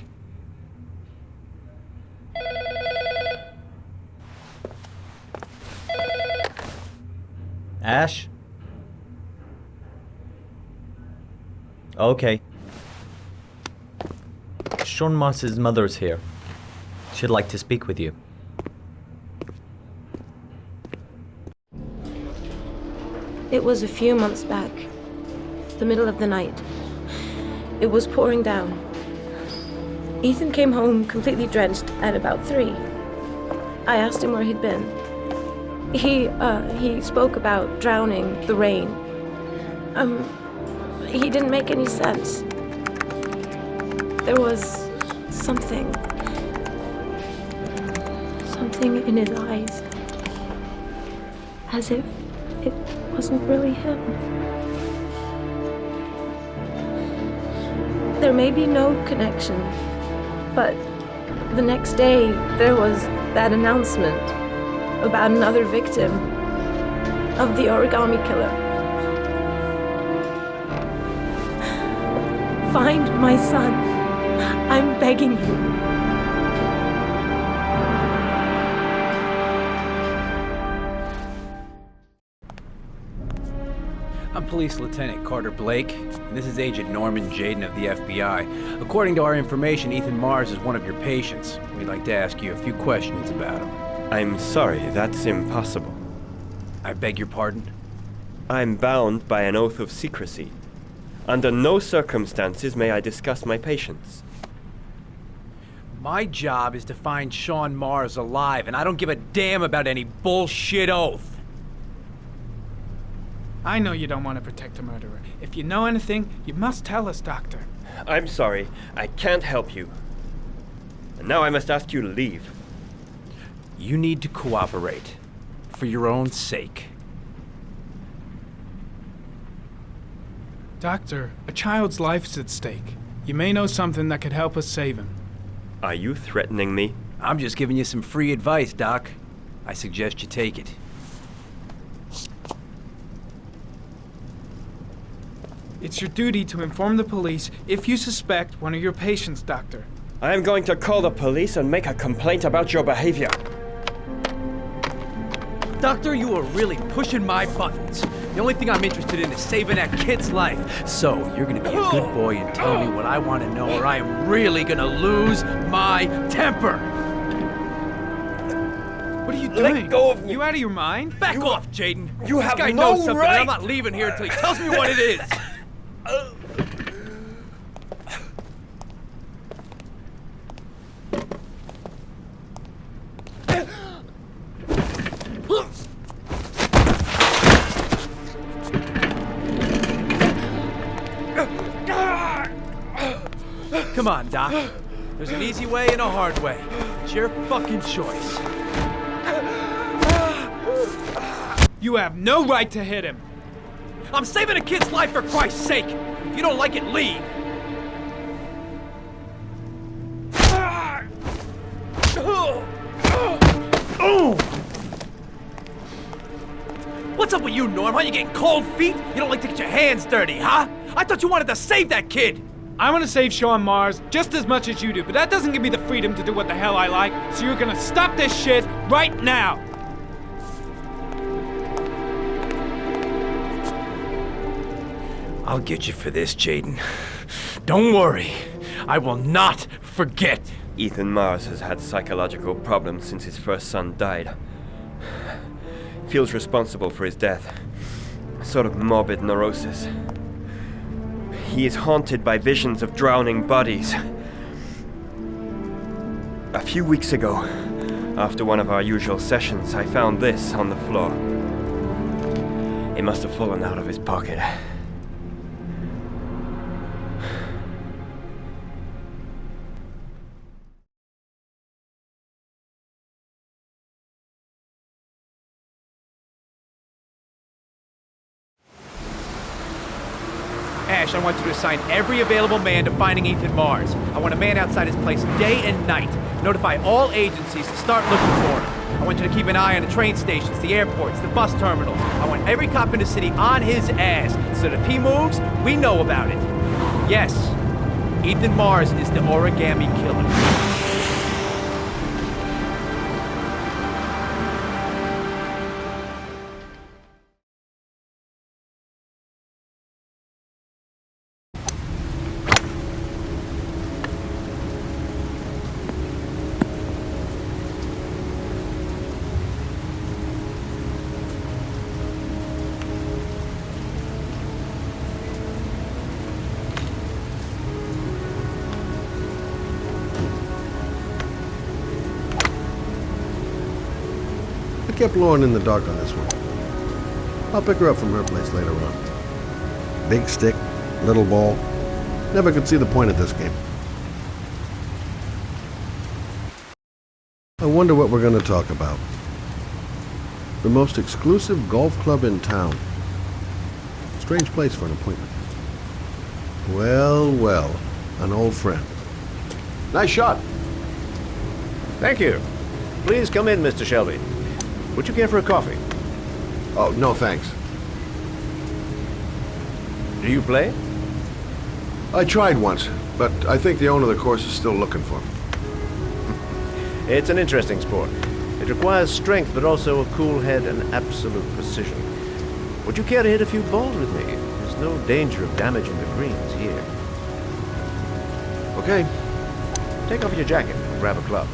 Ash? Okay. Sean Moss's mother's here. She'd like to speak with you. It was a few months back. the middle of the night. It was pouring down. Ethan came home completely drenched at about 3. I asked him where he'd been. He spoke about drowning, the rain. He didn't make any sense. There was something in his eyes. As if it wasn't really him. There may be no connection, but the next day there was that announcement about another victim of the origami killer. Find my son. I'm begging you. I'm Police Lieutenant Carter Blake, and this is Agent Norman Jayden of the FBI. According to our information, Ethan Mars is one of your patients. We'd like to ask you a few questions about him. I'm sorry, that's impossible. I beg your pardon? I'm bound by an oath of secrecy. Under no circumstances may I discuss my patients. My job is to find Sean Mars alive, and I don't give a damn about any bullshit oath. I know you don't want to protect a murderer. If you know anything, you must tell us, Doctor. I'm sorry, I can't help you. And now I must ask you to leave. You need to cooperate. For your own sake. Doctor, a child's life's at stake. You may know something that could help us save him. Are you threatening me? I'm just giving you some free advice, Doc. I suggest you take it. It's your duty to inform the police if you suspect one of your patients, Doctor. I am going to call the police and make a complaint about your behavior. Doctor, you are really pushing my buttons. The only thing I'm interested in is saving that kid's life. So, you're gonna be a good boy and tell me what I want to know, or I am really gonna lose my temper. What are you doing? Let go of me. You out of your mind? Back off, Jayden. You have this guy no knows something, right. and I'm not leaving here until he tells me what it is. Come on, Doc. There's an easy way and a hard way. It's your fucking choice. You have no right to hit him. I'm saving a kid's life for Christ's sake. If you don't like it, leave. What's up with you, Norm? Are you getting cold feet? You don't like to get your hands dirty, huh? I thought you wanted to save that kid. I want to save Sean Mars just as much as you do, but that doesn't give me the freedom to do what the hell I like, so you're gonna stop this shit right now! I'll get you for this, Jayden. Don't worry. I will not forget. Ethan Mars has had psychological problems since his first son died. Feels responsible for his death. A sort of morbid neurosis. He is haunted by visions of drowning bodies. A few weeks ago, after one of our usual sessions, I found this on the floor. It must have fallen out of his pocket. Ash, I want you to assign every available man to finding Ethan Mars. I want a man outside his place day and night. Notify all agencies to start looking for him. I want you to keep an eye on the train stations, the airports, the bus terminals. I want every cop in the city on his ass, so that if he moves, we know about it. Yes, Ethan Mars is the origami killer. kept Lauren in the dark on this one. I'll pick her up from her place later on. Big stick, little ball. Never could see the point of this game. I wonder what we're going to talk about. The most exclusive golf club in town. Strange place for an appointment. Well, well, an old friend. Nice shot. Thank you. Please come in, Mr. Shelby. Would you care for a coffee? Oh, no thanks. Do you play? I tried once, but I think the owner of the course is still looking for me. It's an interesting sport. It requires strength, but also a cool head and absolute precision. Would you care to hit a few balls with me? There's no danger of damaging the greens here. Okay. Take off your jacket and grab a club.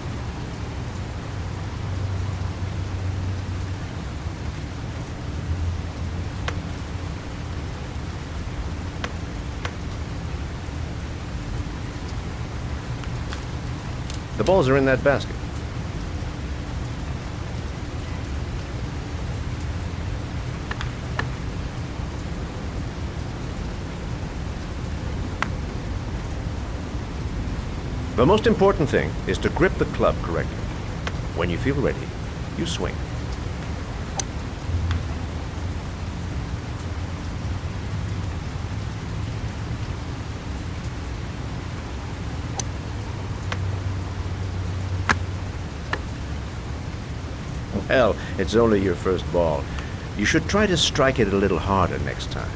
The balls are in that basket. The most important thing is to grip the club correctly. When you feel ready, you swing. Hell, it's only your first ball. You should try to strike it a little harder next time.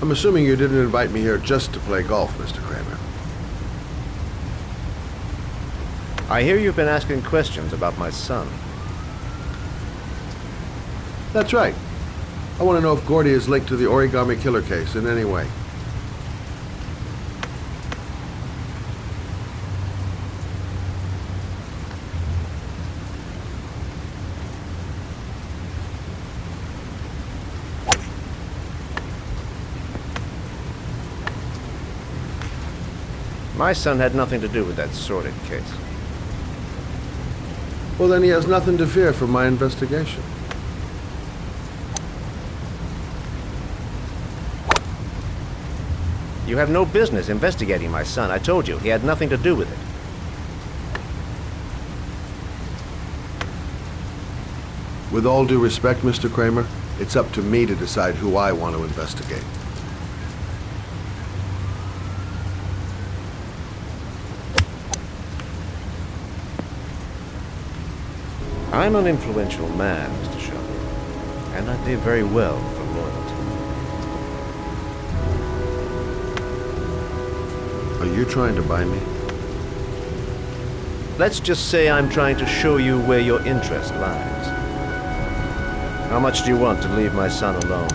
I'm assuming you didn't invite me here just to play golf, Mr. Kramer. I hear you've been asking questions about my son. That's right. I want to know if Gordy is linked to the origami killer case in any way. My son had nothing to do with that sordid case. Well, then he has nothing to fear from my investigation. You have no business investigating my son. I told you, he had nothing to do with it. With all due respect, Mr. Kramer, it's up to me to decide who I want to investigate. I'm an influential man, Mr. Shelby, and I pay very well for loyalty. Are you trying to buy me? Let's just say I'm trying to show you where your interest lies. How much do you want to leave my son alone?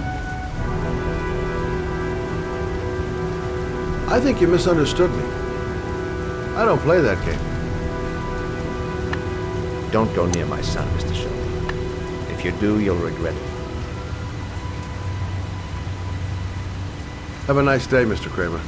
I think you misunderstood me. I don't play that game. Don't go near my son, Mr. Shelby. If you do, you'll regret it. Have a nice day, Mr. Kramer.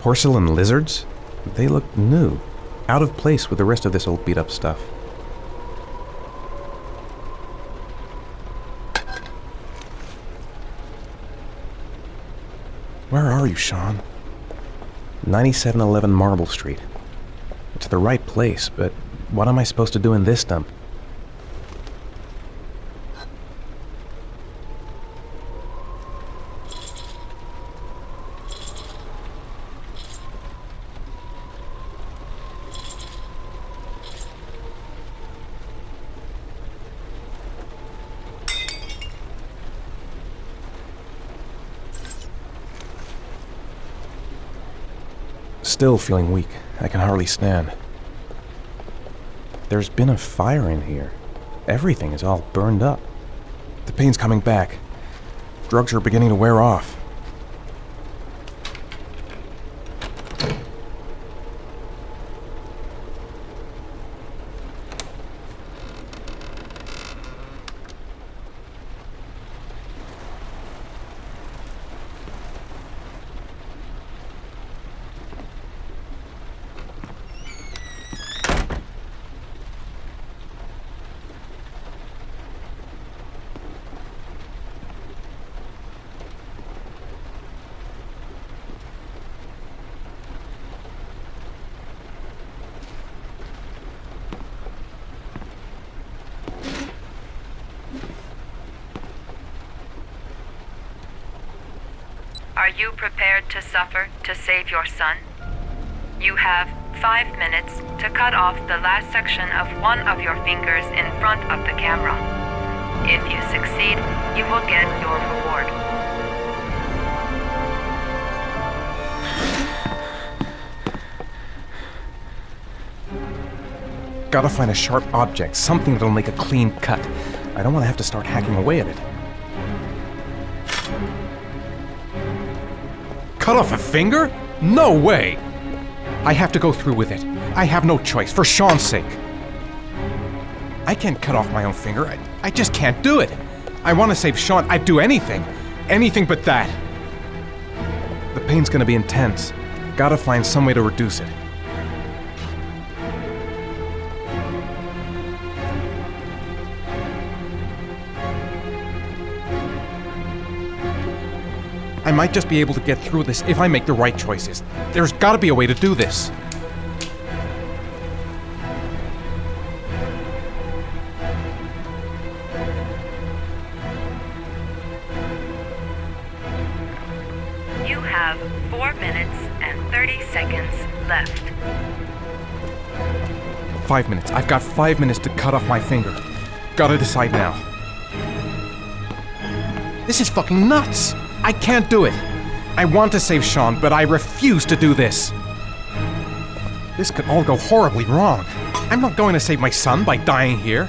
Porcelain lizards? They looked new, out of place with the rest of this old beat-up stuff. Where are you, Sean? 9711 Marble Street. It's the right place, but what am I supposed to do in this dump? Still feeling weak. I can hardly stand. There's been a fire in here. Everything is all burned up. The pain's coming back. Drugs are beginning to wear off. Are you prepared to suffer to save your son? You have 5 minutes to cut off the last section of one of your fingers in front of the camera. If you succeed, you will get your reward. Gotta find a sharp object, something that'll make a clean cut. I don't want to have to start hacking away at it. Cut off a finger? No way! I have to go through with it. I have no choice, for Sean's sake. I can't cut off my own finger. I just can't do it. I want to save Sean. I'd do anything. Anything but that. The pain's gonna be intense. Gotta find some way to reduce it. I might just be able to get through this if I make the right choices. There's gotta be a way to do this. You have 4 minutes and 30 seconds left. 5 minutes. I've got 5 minutes to cut off my finger. Gotta decide now. This is fucking nuts! I can't do it. I want to save Sean, but I refuse to do this. This could all go horribly wrong. I'm not going to save my son by dying here.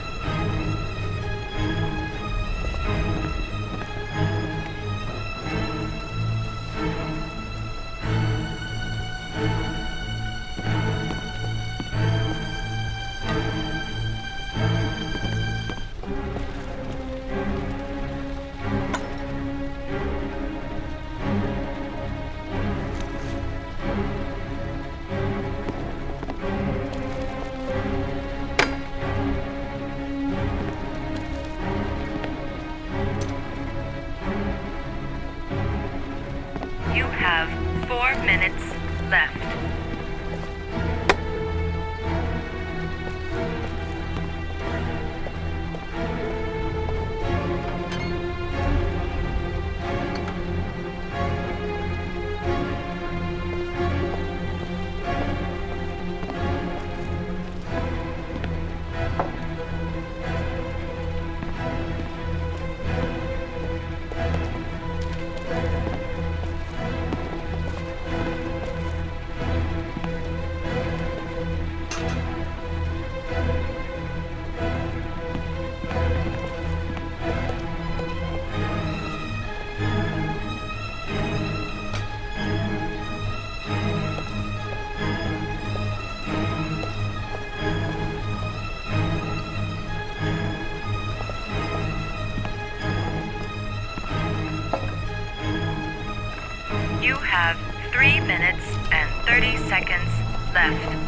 30 seconds left.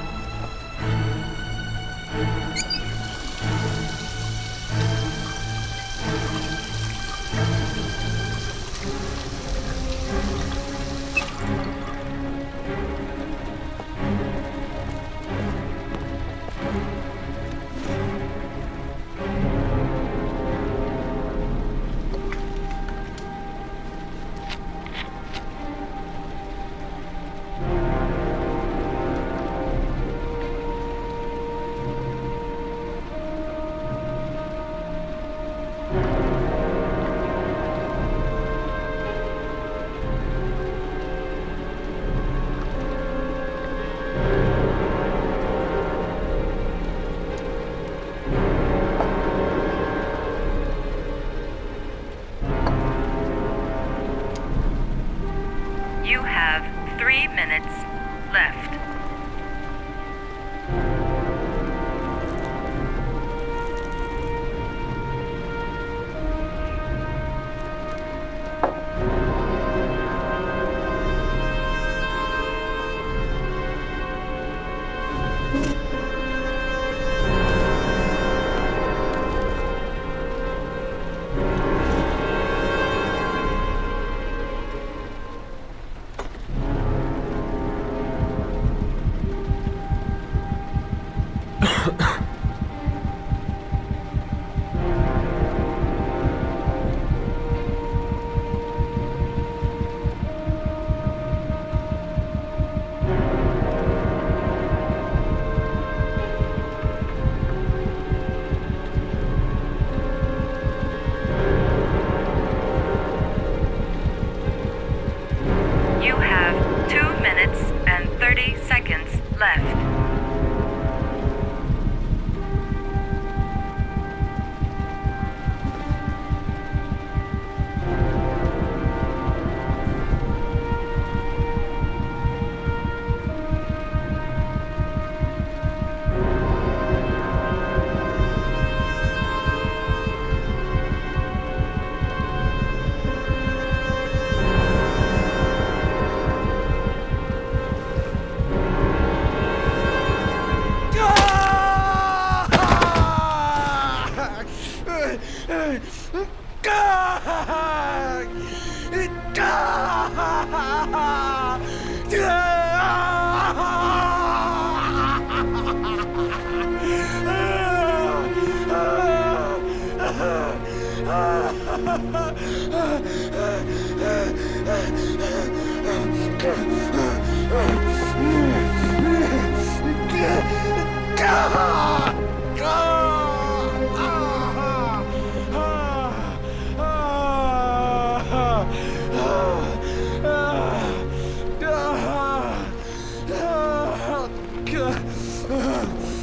You have 3 minutes left. You have 2 minutes and 30 seconds left.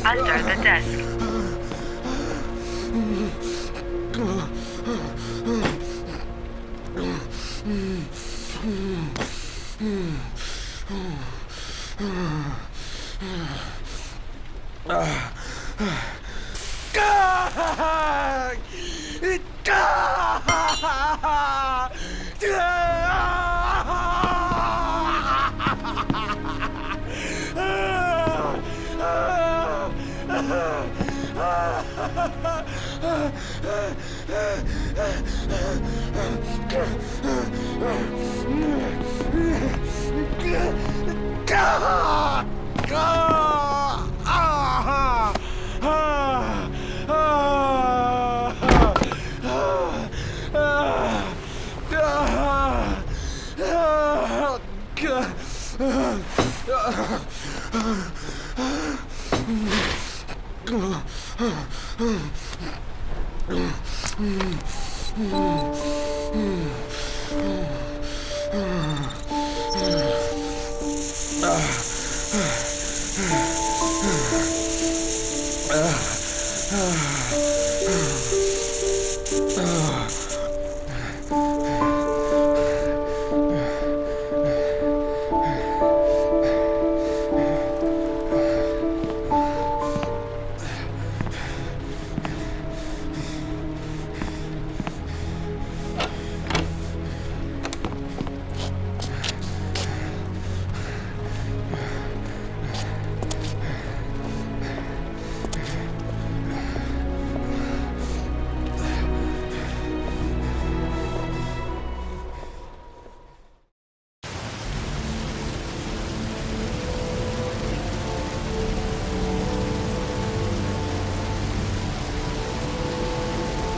Under the desk.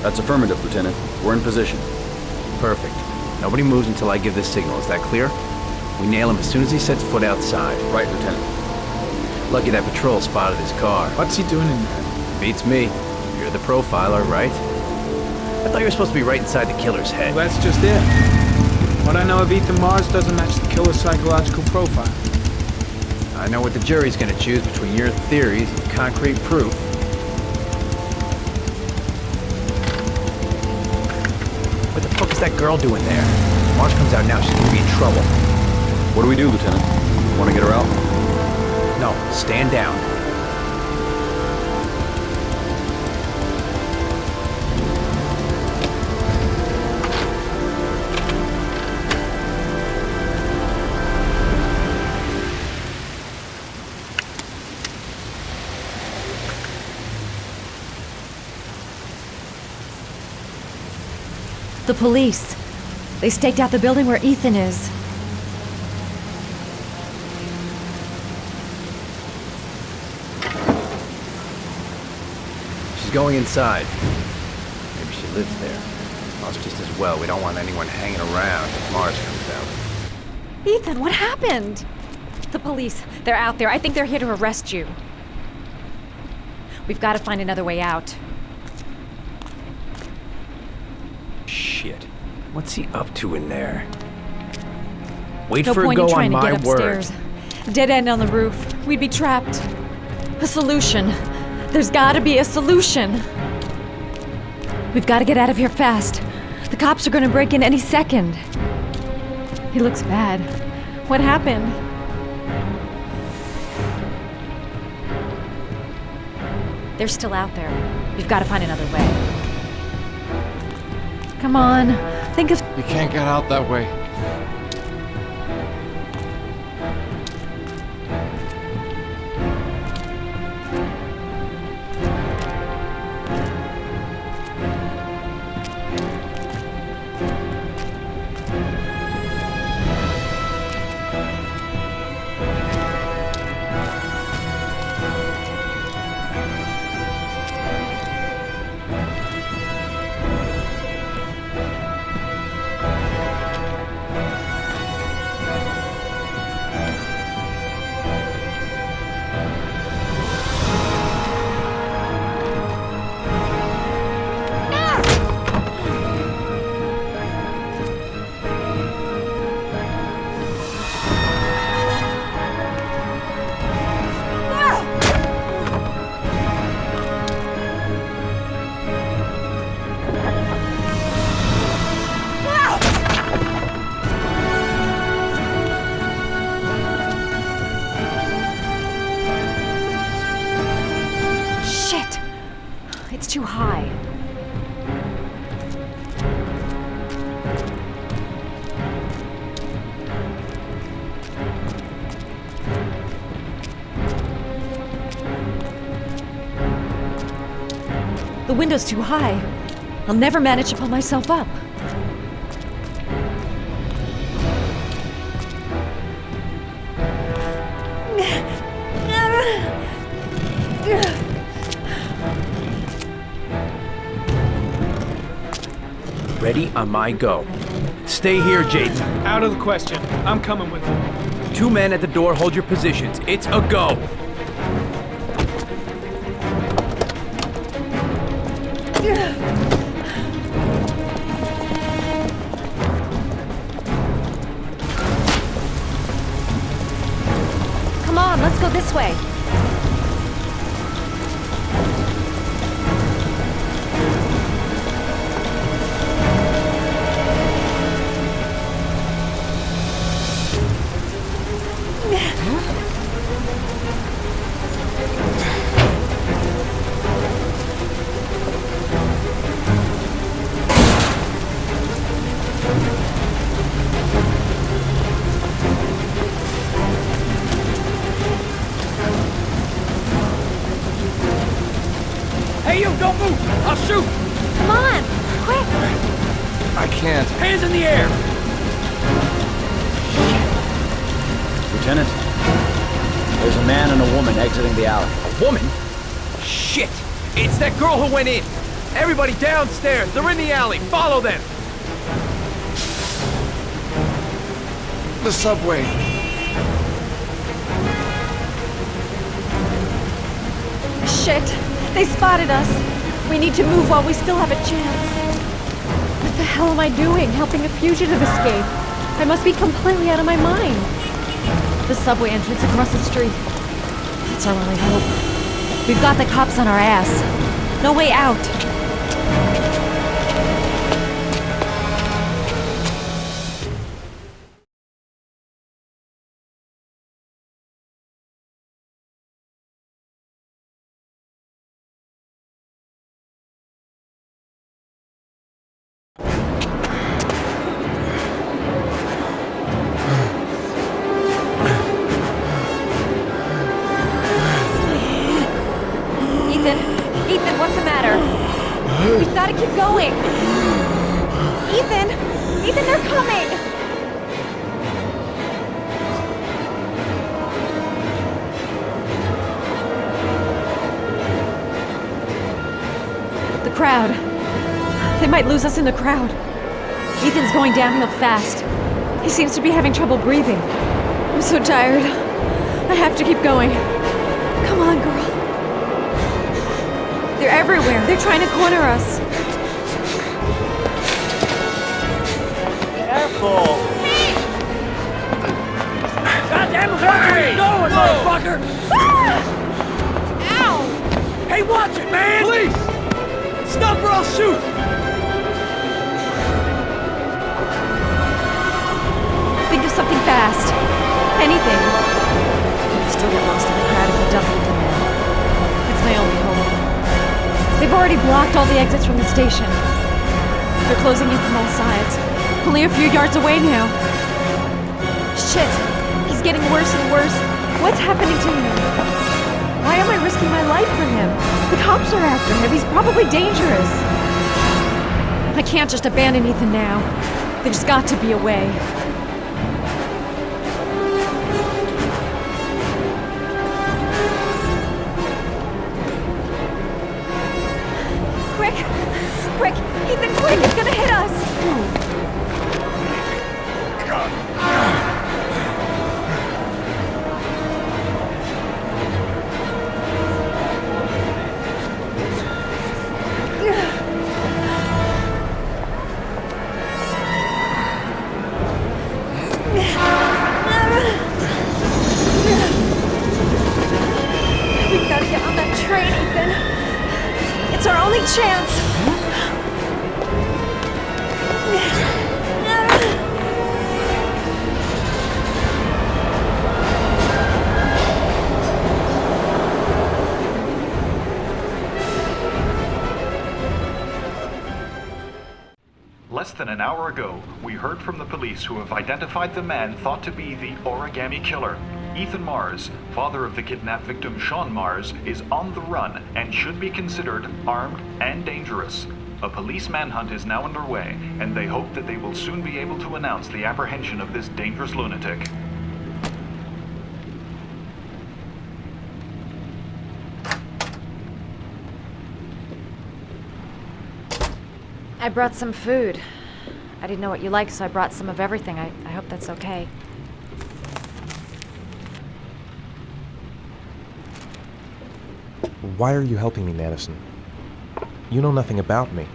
That's affirmative, Lieutenant. We're in position. Perfect. Nobody moves until I give the signal. Is that clear? We nail him as soon as he sets foot outside. Right, Lieutenant. Lucky that patrol spotted his car. What's he doing in there? Beats me. You're the profiler, right? I thought you were supposed to be right inside the killer's head. Well, that's just it. What I know of Ethan Mars doesn't match the killer's psychological profile. I know what the jury's gonna choose between your theories and concrete proof. What the fuck is that girl doing there? If Mars comes out now, she's gonna be in trouble. What do we do, Lieutenant? Want to get her out? No, stand down. The police. They staked out the building where Ethan is. She's going inside. Maybe she lives there. Well, it's just as well. We don't want anyone hanging around if Mars comes out. Ethan, what happened? The police. They're out there. I think they're here to arrest you. We've got to find another way out. Shit. What's he up to in there? Wait No for it point to in go trying on to my get word. upstairs. Dead end on the roof. We'd be trapped. A solution. There's gotta be a solution. We've gotta get out of here fast. The cops are gonna break in any second. He looks bad. What happened? They're still out there. We've gotta find another way. Come on. Think of... You can't get out that way. Too high. The window's too high. I'll never manage to pull myself up. Ready on my go. Stay here, Jayden. Out of the question. I'm coming with you. 2 men at the door, hold your positions. It's a go. Come on, let's go this way. Hey, you, don't move! I'll shoot! Come on, quick! I can't. Hands in the air! Lieutenant, there's a man and a woman exiting the alley. A woman? Shit! It's that girl who went in! Everybody downstairs! They're in the alley! Follow them! The subway. Shit! They spotted us! We need to move while we still have a chance. What the hell am I doing, helping a fugitive escape? I must be completely out of my mind. The subway entrance across the street. That's our only hope. We've got the cops on our ass. No way out. Ethan, what's the matter? We've got to keep going. Ethan, they're coming. The crowd. They might lose us in the crowd. Ethan's going downhill fast. He seems to be having trouble breathing. I'm so tired. I have to keep going. Come on, girl. They're everywhere. They're trying to corner us. Careful! Goddamn it! Where are you going, motherfucker? Ow! Hey, watch it, man! Police! Stop or I'll shoot! Think of something fast. Anything. We'd still get lost in the crowd if we doubled them in. It's my only hope. They've already blocked all the exits from the station. They're closing in from all sides. Only a few yards away now. Shit! He's getting worse and worse. What's happening to him? Why am I risking my life for him? The cops are after him. He's probably dangerous. I can't just abandon Ethan now. There's got to be a way. Quick! Ethan, quick! It's gonna hit us! We've got to get on that train, Ethan. It's our only chance. Less than an hour ago, we heard from the police who have identified the man thought to be the origami killer. Ethan Mars, father of the kidnapped victim Sean Mars, is on the run and should be considered armed and dangerous. A police manhunt is now underway, and they hope that they will soon be able to announce the apprehension of this dangerous lunatic. I brought some food. I didn't know what you liked, so I brought some of everything. I hope that's okay. Why are you helping me, Madison? You know nothing about me.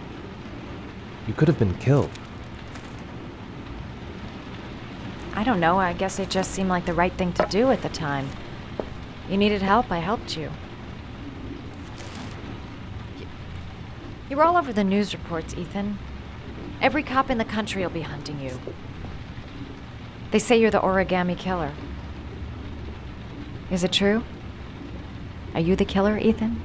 You could have been killed. I don't know. I guess it just seemed like the right thing to do at the time. You needed help, I helped you. You were all over the news reports, Ethan. Every cop in the country will be hunting you. They say you're the origami killer. Is it true? Are you the killer, Ethan?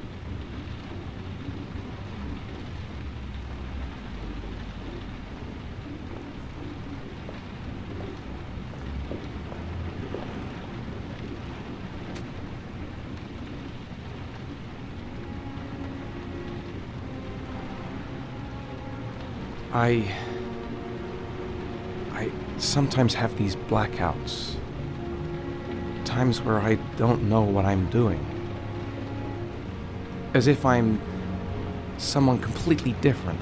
I sometimes have these blackouts. Times where I don't know what I'm doing. As if I'm someone completely different.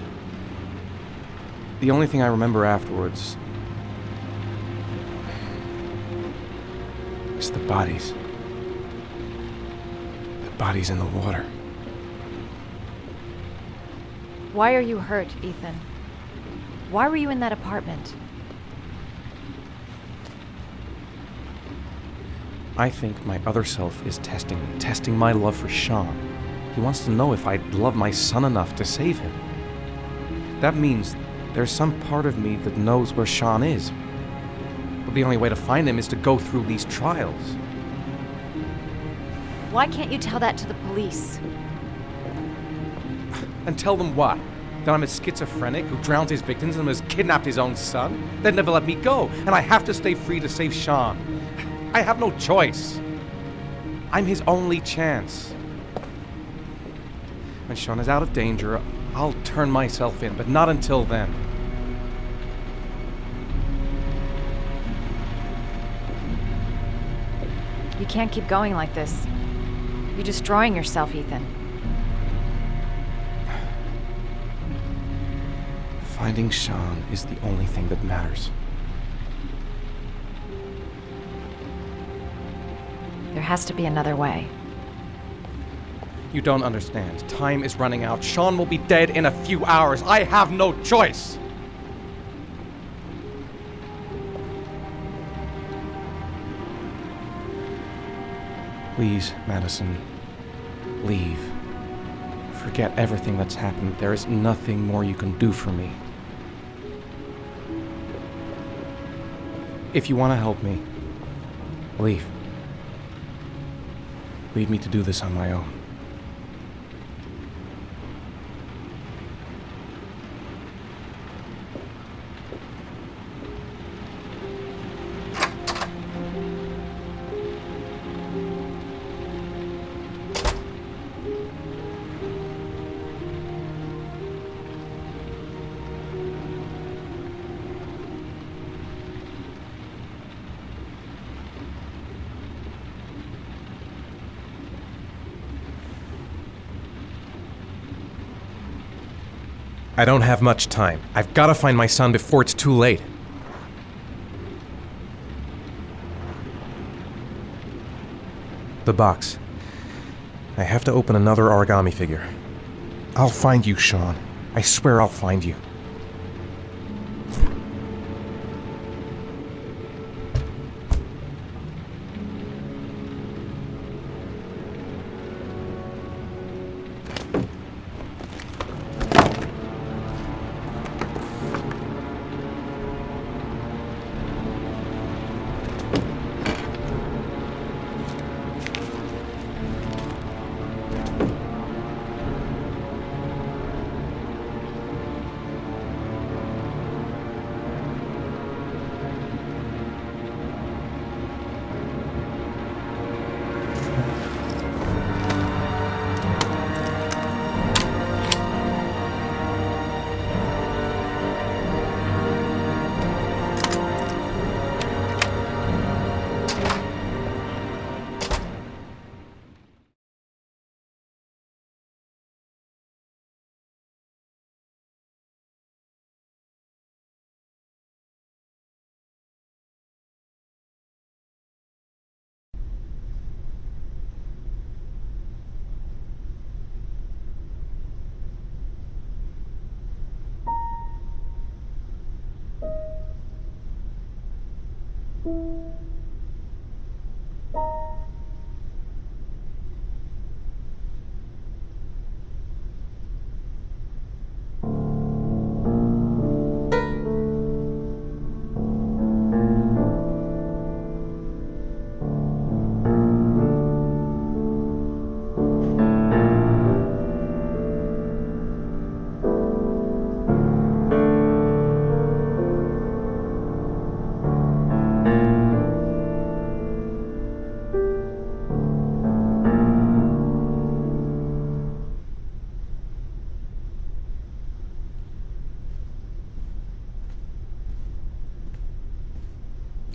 The only thing I remember afterwards is the bodies. The bodies in the water. Why are you hurt, Ethan? Why were you in that apartment? I think my other self is testing me, testing my love for Sean. He wants to know if I'd love my son enough to save him. That means there's some part of me that knows where Sean is. But the only way to find him is to go through these trials. Why can't you tell that to the police? And tell them what? That I'm a schizophrenic who drowned his victims and has kidnapped his own son? They'd never let me go, and I have to stay free to save Sean. I have no choice. I'm his only chance. When Sean is out of danger, I'll turn myself in, but not until then. You can't keep going like this. You're destroying yourself, Ethan. Finding Sean is the only thing that matters. There has to be another way. You don't understand. Time is running out. Sean will be dead in a few hours. I have no choice. Please, Madison, leave. Forget everything that's happened. There is nothing more you can do for me. If you want to help me, leave. Leave me to do this on my own. I don't have much time. I've got to find my son before it's too late. The box. I have to open another origami figure. I'll find you, Sean. I swear I'll find you.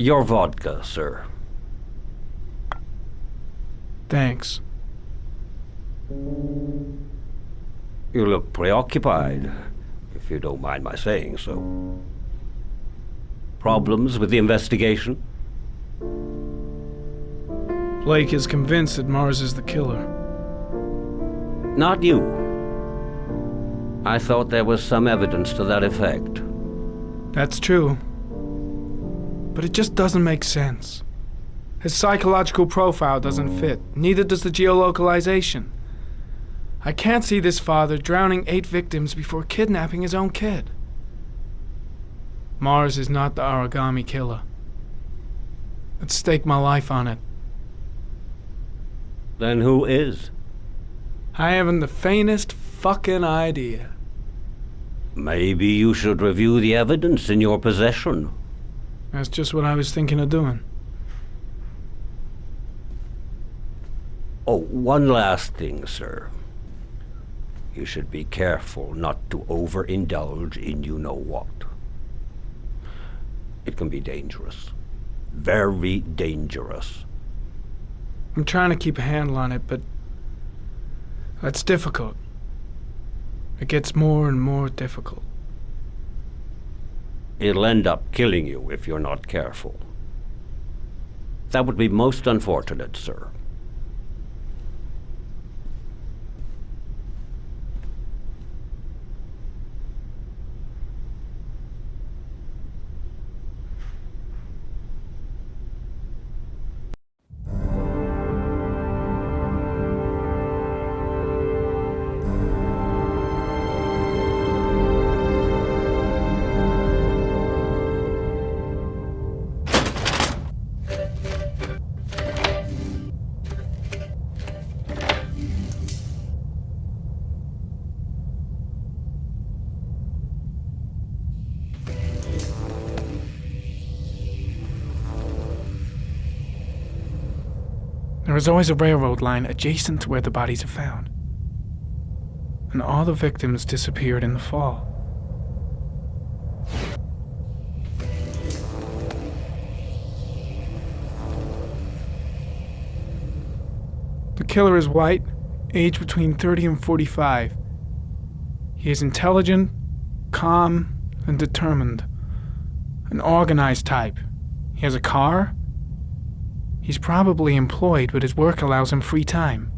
Your vodka, sir. Thanks. You look preoccupied, if you don't mind my saying so. Problems with the investigation? Blake is convinced that Mars is the killer. Not you. I thought there was some evidence to that effect. That's true. But it just doesn't make sense. His psychological profile doesn't fit. Neither does the geolocalization. I can't see this father drowning 8 victims before kidnapping his own kid. Mars is not the origami killer. I'd stake my life on it. Then who is? I haven't the faintest fucking idea. Maybe you should review the evidence in your possession. That's just what I was thinking of doing. Oh, one last thing, sir. You should be careful not to overindulge in you-know-what. It can be dangerous. Very dangerous. I'm trying to keep a handle on it, but that's difficult. It gets more and more difficult. It'll end up killing you if you're not careful. That would be most unfortunate, sir. There is always a railroad line adjacent to where the bodies are found. And all the victims disappeared in the fall. The killer is white, aged between 30 and 45. He is intelligent, calm, and determined. An organized type. He has a car. He's probably employed, but his work allows him free time.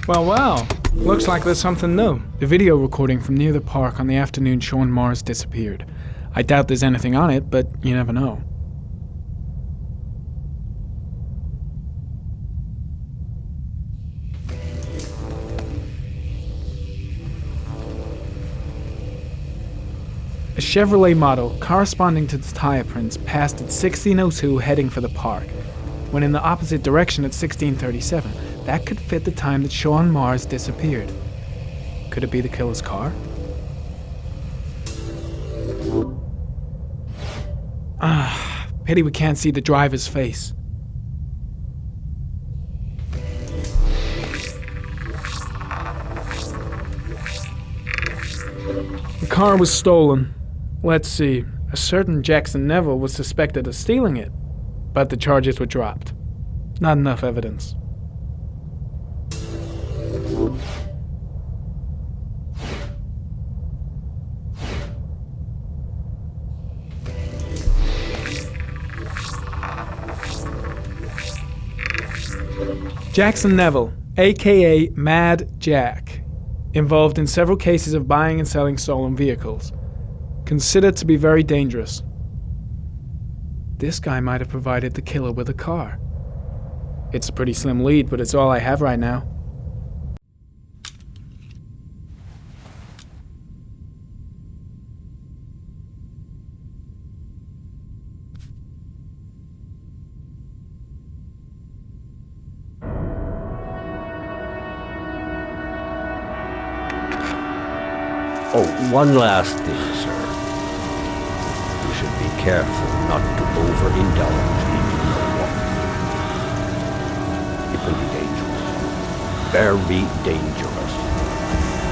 Well, looks like there's something new. The video recording from near the park on the afternoon Shon Mars disappeared. I doubt there's anything on it, but you never know. A Chevrolet model corresponding to the tire prints passed at 1602 heading for the park, when in the opposite direction at 1637. That could fit the time that Shon Mars disappeared. Could it be the killer's car? Pity we can't see the driver's face. The car was stolen. Let's see, a certain Jackson Neville was suspected of stealing it, but the charges were dropped. Not enough evidence. Jackson Neville, aka Mad Jack, involved in several cases of buying and selling stolen vehicles. Considered to be very dangerous. This guy might have provided the killer with a car. It's a pretty slim lead, but it's all I have right now. Oh, one last thing, sir. You should be careful not to overindulge in you-know-what. It can be dangerous. Very dangerous.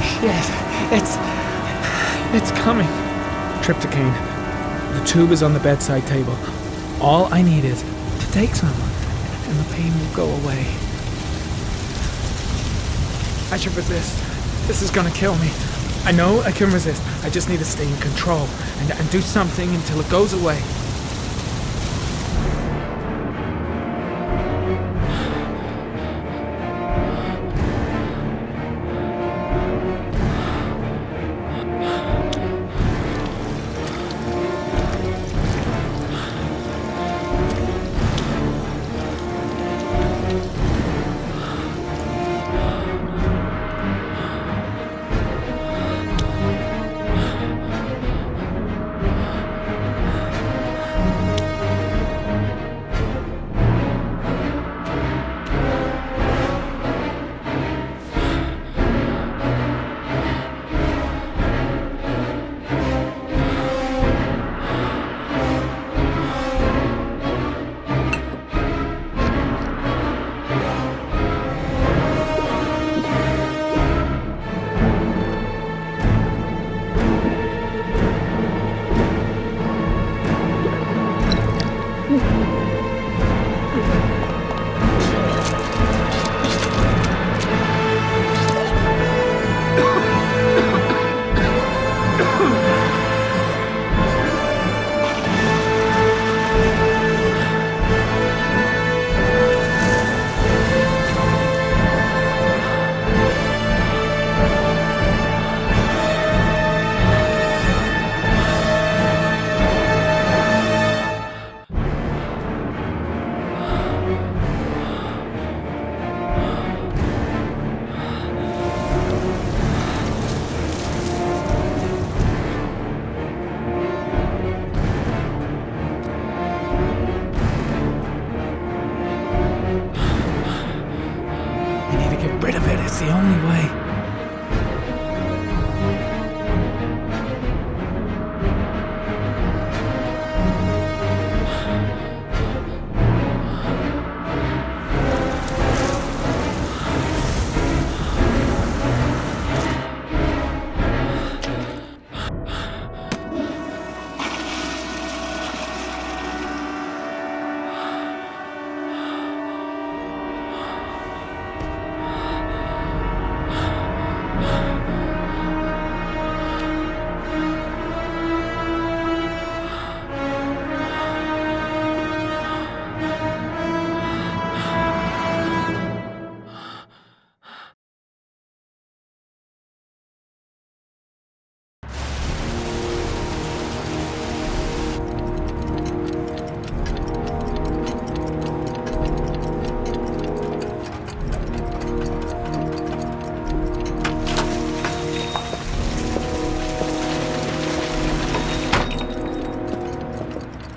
Shit, it's coming. Tryptocane. The tube is on the bedside table. All I need is to take some, and the pain will go away. I should resist. This is gonna kill me. I know I can resist. I just need to stay in control and do something until it goes away. It's the only way.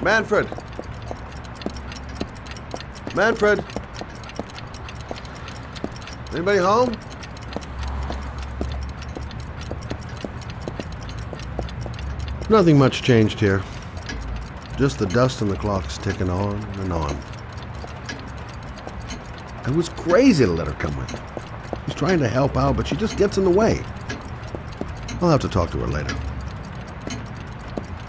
Manfred! Manfred! Anybody home? Nothing much changed here. Just the dust and the clocks ticking on and on. I was crazy to let her come with me. I was trying to help out, but she just gets in the way. I'll have to talk to her later.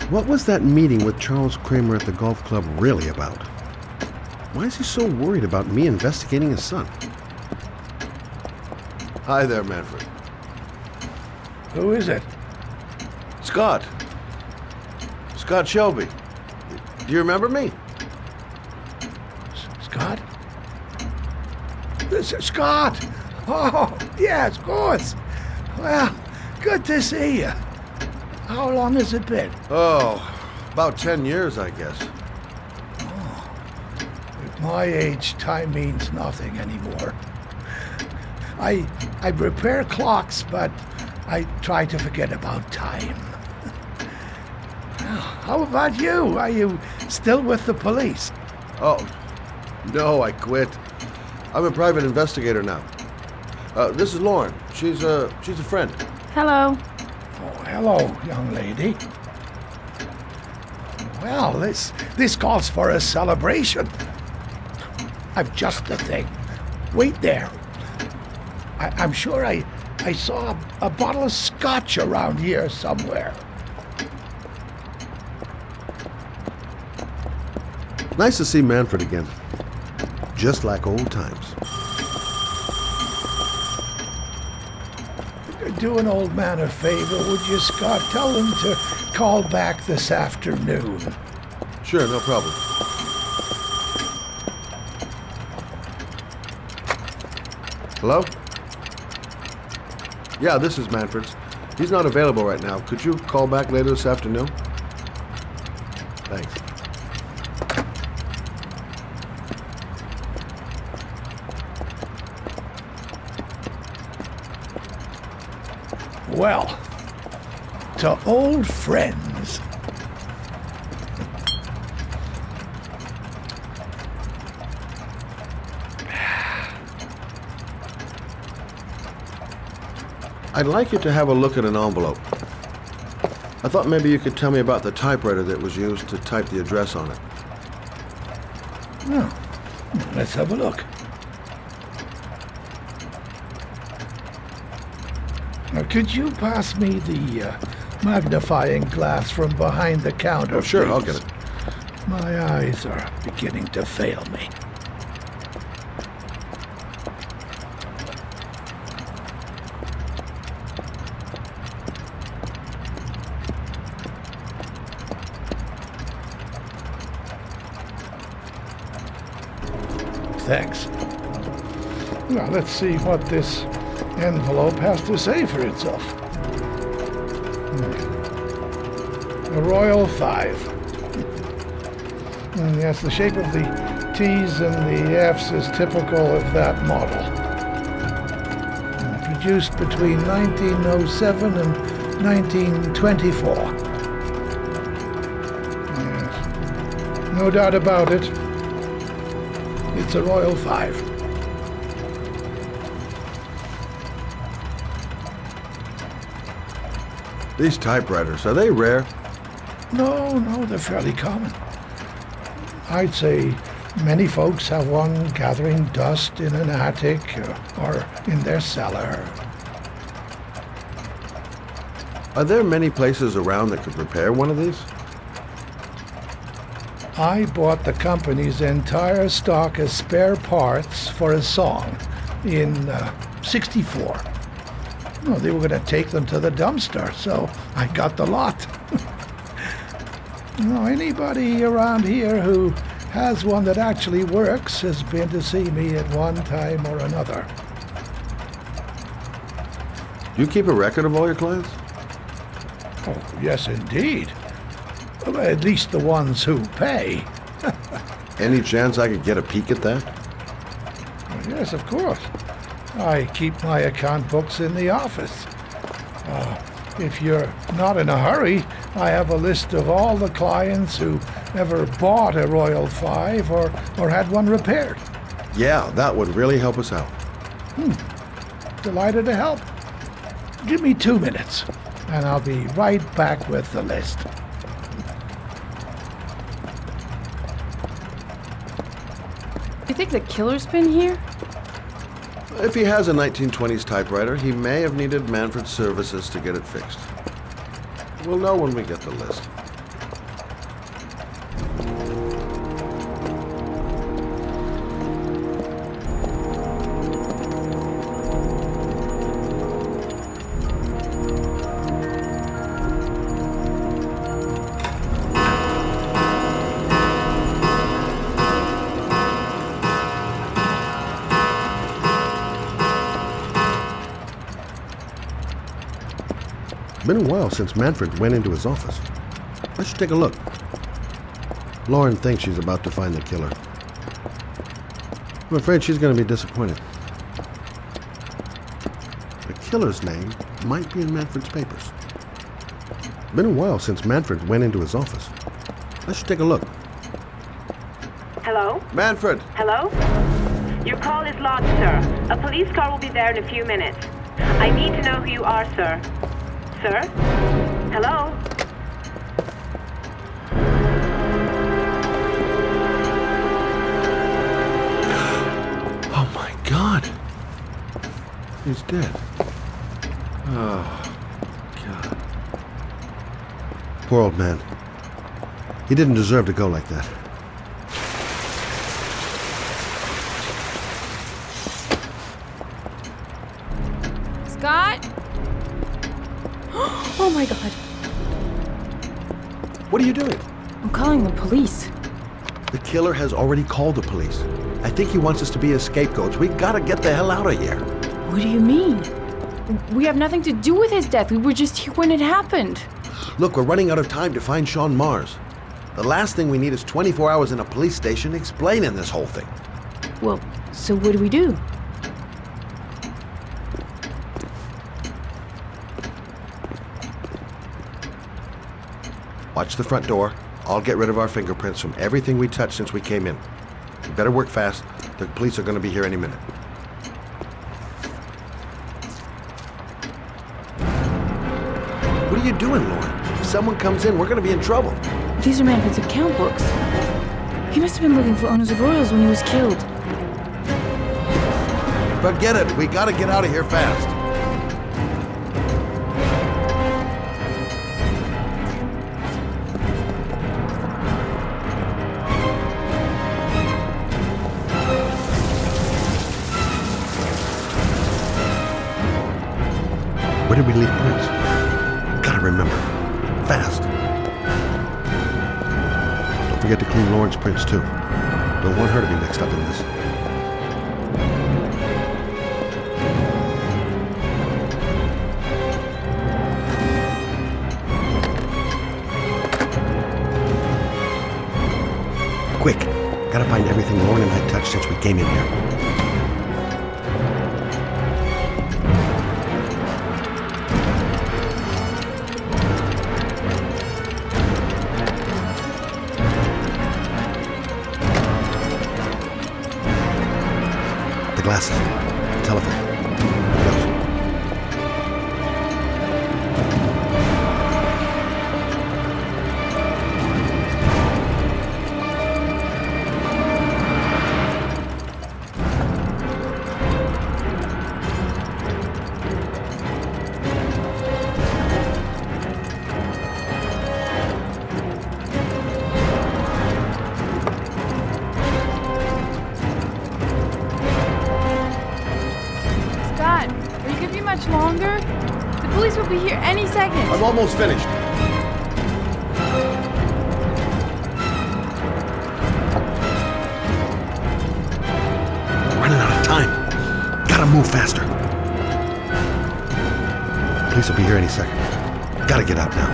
What was that meeting with Charles Kramer at the golf club really about? Why is he so worried about me investigating his son? Hi there, Manfred. Who is it? Scott. Scott Shelby. Do you remember me? Scott? Scott! Oh, yes, of course. Well, good to see you. How long has it been? Oh, about 10 years, I guess. Oh, at my age, time means nothing anymore. I repair clocks, but I try to forget about time. How about you? Are you still with the police? Oh, no, I quit. I'm a private investigator now. This is Lauren. She's a friend. Hello. Oh, hello, young lady. Well, this calls for a celebration. I've just the thing. Wait there. I'm sure I saw a bottle of scotch around here somewhere. Nice to see Manfred again. Just like old times. Do an old man a favor, would you, Scott? Tell him to call back this afternoon. Sure, no problem. Hello? Yeah, this is Manfred's. He's not available right now. Could you call back later this afternoon? Thanks. Well, to old friends. I'd like you to have a look at an envelope. I thought maybe you could tell me about the typewriter that was used to type the address on it. Oh, let's have a look. Now, could you pass me the magnifying glass from behind the counter, sure, please? I'll get it. My eyes are beginning to fail me. Thanks. Now, let's see what this envelope has to say for itself. A Royal 5. Yes, the shape of the T's and the F's is typical of that model. Produced between 1907 and 1924. Yes. No doubt about it. It's a Royal 5. These typewriters, are they rare? No, they're fairly common. I'd say many folks have one gathering dust in an attic or in their cellar. Are there many places around that could repair one of these? I bought the company's entire stock of spare parts for a song in '64. Well, they were going to take them to the dumpster, so I got the lot. Anybody around here who has one that actually works has been to see me at one time or another. Do you keep a record of all your clients? Oh, yes, indeed. At least the ones who pay. Any chance I could get a peek at that? Yes, of course. I keep my account books in the office. If you're not in a hurry, I have a list of all the clients who ever bought a Royal 5 or had one repaired. Yeah, that would really help us out. Delighted to help. Give me 2 minutes, and I'll be right back with the list. You think the killer's been here? If he has a 1920s typewriter, he may have needed Manfred's services to get it fixed. We'll know when we get the list. Been a while since Manfred went into his office. Let's take a look. Lauren thinks she's about to find the killer. I'm afraid she's going to be disappointed. The killer's name might be in Manfred's papers. Been a while since Manfred went into his office. Let's take a look. Hello? Manfred! Hello? Your call is lodged, sir. A police car will be there in a few minutes. I need to know who you are, sir. Sir? Hello? Oh my God! He's dead. Oh, God. Poor old man. He didn't deserve to go like that. my god. What are you doing? I'm calling the police. The killer has already called the police. I think he wants us to be his scapegoats. We gotta get the hell out of here. What do you mean? We have nothing to do with his death. We were just here when it happened. Look, we're running out of time to find Sean Mars. The last thing we need is 24 hours in a police station explaining this whole thing. Well, so what do we do? Watch the front door. I'll get rid of our fingerprints from everything we touched since we came in. You better work fast. The police are going to be here any minute. What are you doing, Lauren? If someone comes in, we're going to be in trouble. These are Manfred's account books. He must have been looking for owners of royals when he was killed. Forget it. We got to get out of here fast. Where did we leave prints? Gotta remember. Fast. Don't forget to clean Lauren's prints, too. Don't want her to be mixed up in this. Quick. Gotta find everything Lauren and I touched since we came in here. Glasses. Telephone. Close. Longer? The police will be here any second. I'm almost finished. We're running out of time. Gotta move faster. Police will be here any second. Gotta get out now.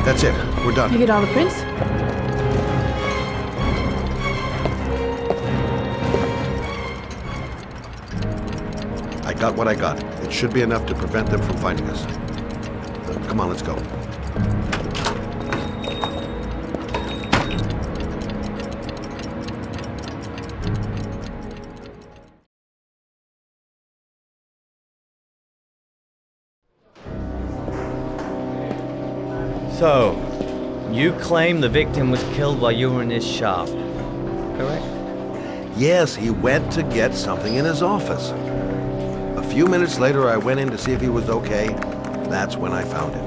That's it. We're done. You get all the prints? I got what I got. It should be enough to prevent them from finding us. Come on, let's go. So, you claim the victim was killed while you were in his shop, correct? Yes, he went to get something in his office. A few minutes later, I went in to see if he was okay. That's when I found him.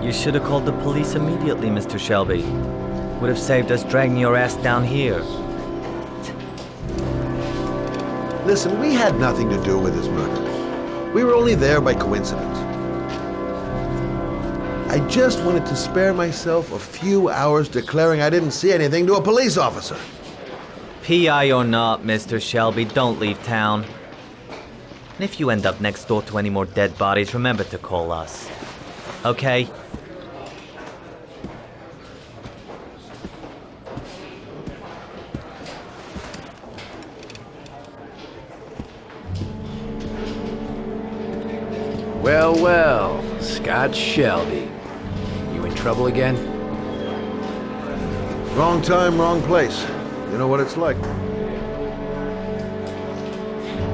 You should have called the police immediately, Mr. Shelby. Would have saved us dragging your ass down here. Listen, we had nothing to do with his murder. We were only there by coincidence. I just wanted to spare myself a few hours declaring I didn't see anything to a police officer. PI or not, Mr. Shelby, don't leave town. And if you end up next door to any more dead bodies, remember to call us. Okay? Well, well, Scott Shelby. You in trouble again? Wrong time, wrong place. You know what it's like.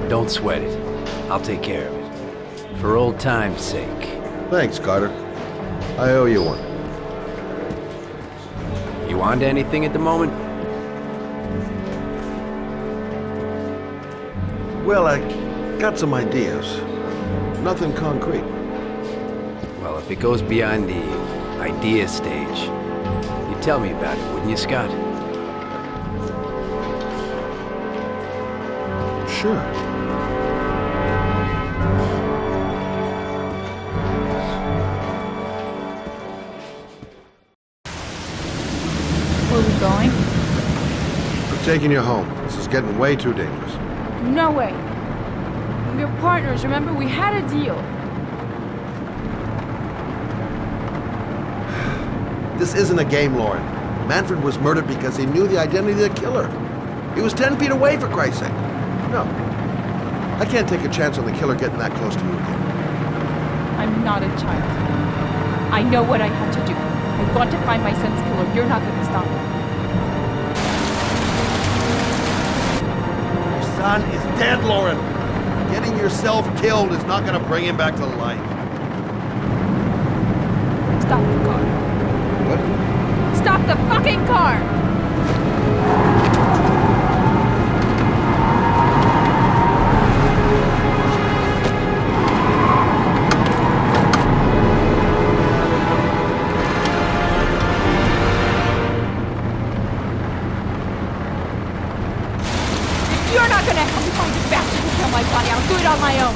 Don't sweat it. I'll take care of it. For old time's sake. Thanks, Carter. I owe you one. You on to anything at the moment? Well, I got some ideas. Nothing concrete. Well, if it goes beyond the idea stage. You'd tell me about it, wouldn't you, Scott? Sure. Where are we going? I'm taking you home. This is getting way too dangerous. No way. We're partners, remember? We had a deal. This isn't a game, Lauren. Manfred was murdered because he knew the identity of the killer. He was 10 feet away, for Christ's sake. No. I can't take a chance on the killer getting that close to you again. I'm not a child. I know what I have to do. I've got to find my son's killer. You're not going to stop me. Your son is dead, Lauren. Getting yourself killed is not going to bring him back to life. Stop the car. What? Stop the fucking car! You're not gonna help me find this bastard to kill my body. I'll do it on my own.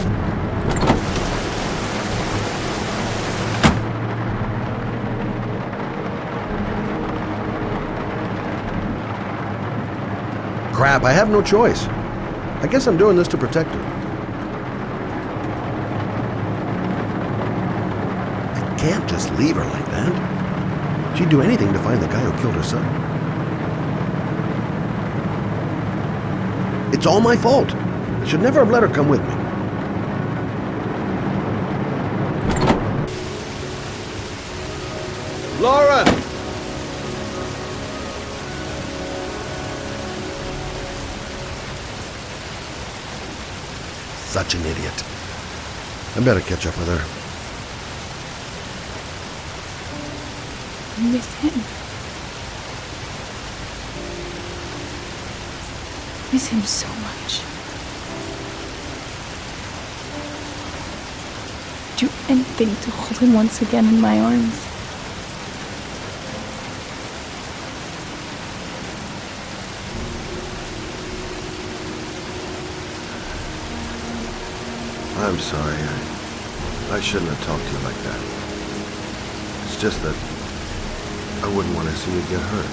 Crap, I have no choice. I guess I'm doing this to protect her. I can't just leave her like that. She'd do anything to find the guy who killed her son. It's all my fault. I should never have let her come with me. Lauren! Such an idiot. I better catch up with her. I miss him. I miss him so much. Do anything to hold him once again in my arms. I'm sorry. I shouldn't have talked to you like that. It's just that I wouldn't want to see you get hurt.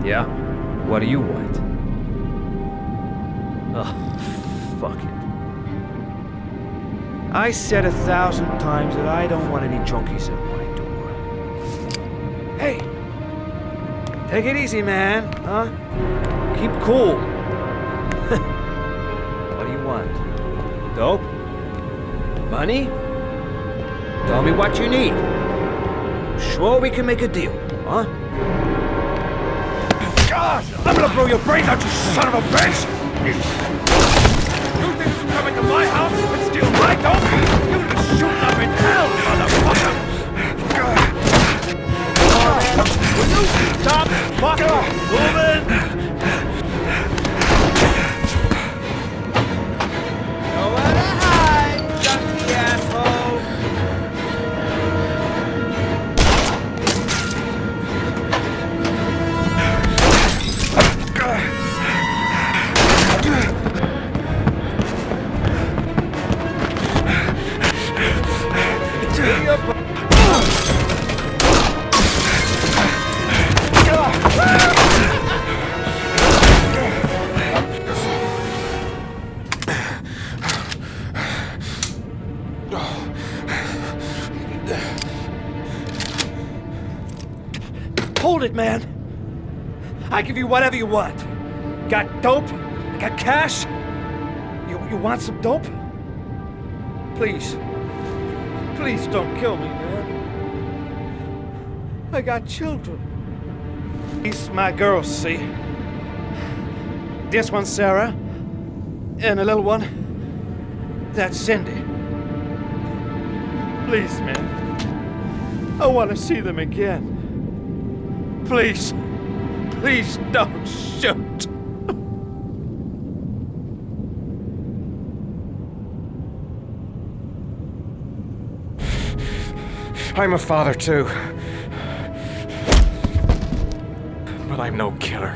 Yeah? What do you want? Oh, fuck it. I said 1,000 times that I don't want any junkies at my door. Hey! Take it easy, man, huh? Keep cool. What do you want? Dope? Money? Tell me what you need. Sure we can make a deal, huh? I'm gonna blow your brains out, you son of a bitch! You think you can come into my house and steal my dope? You're gonna be shooting up in hell, motherfucker! Will you stop fucking moving? Nowhere to hide, junkie asshole! Hold it, man. I give you whatever you want. Got dope? Got cash? You want some dope? Please. Please don't kill me, man. I got children. These my girls, see? This one's Sarah. And a little one. That's Cindy. Please, man. I want to see them again. Please. Please don't shoot. I'm a father too. But I'm no killer.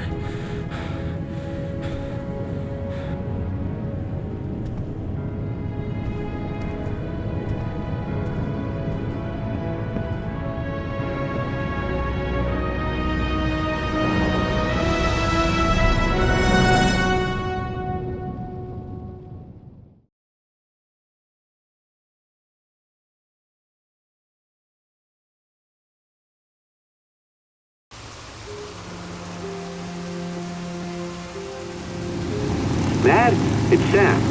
Matt, it's Sam.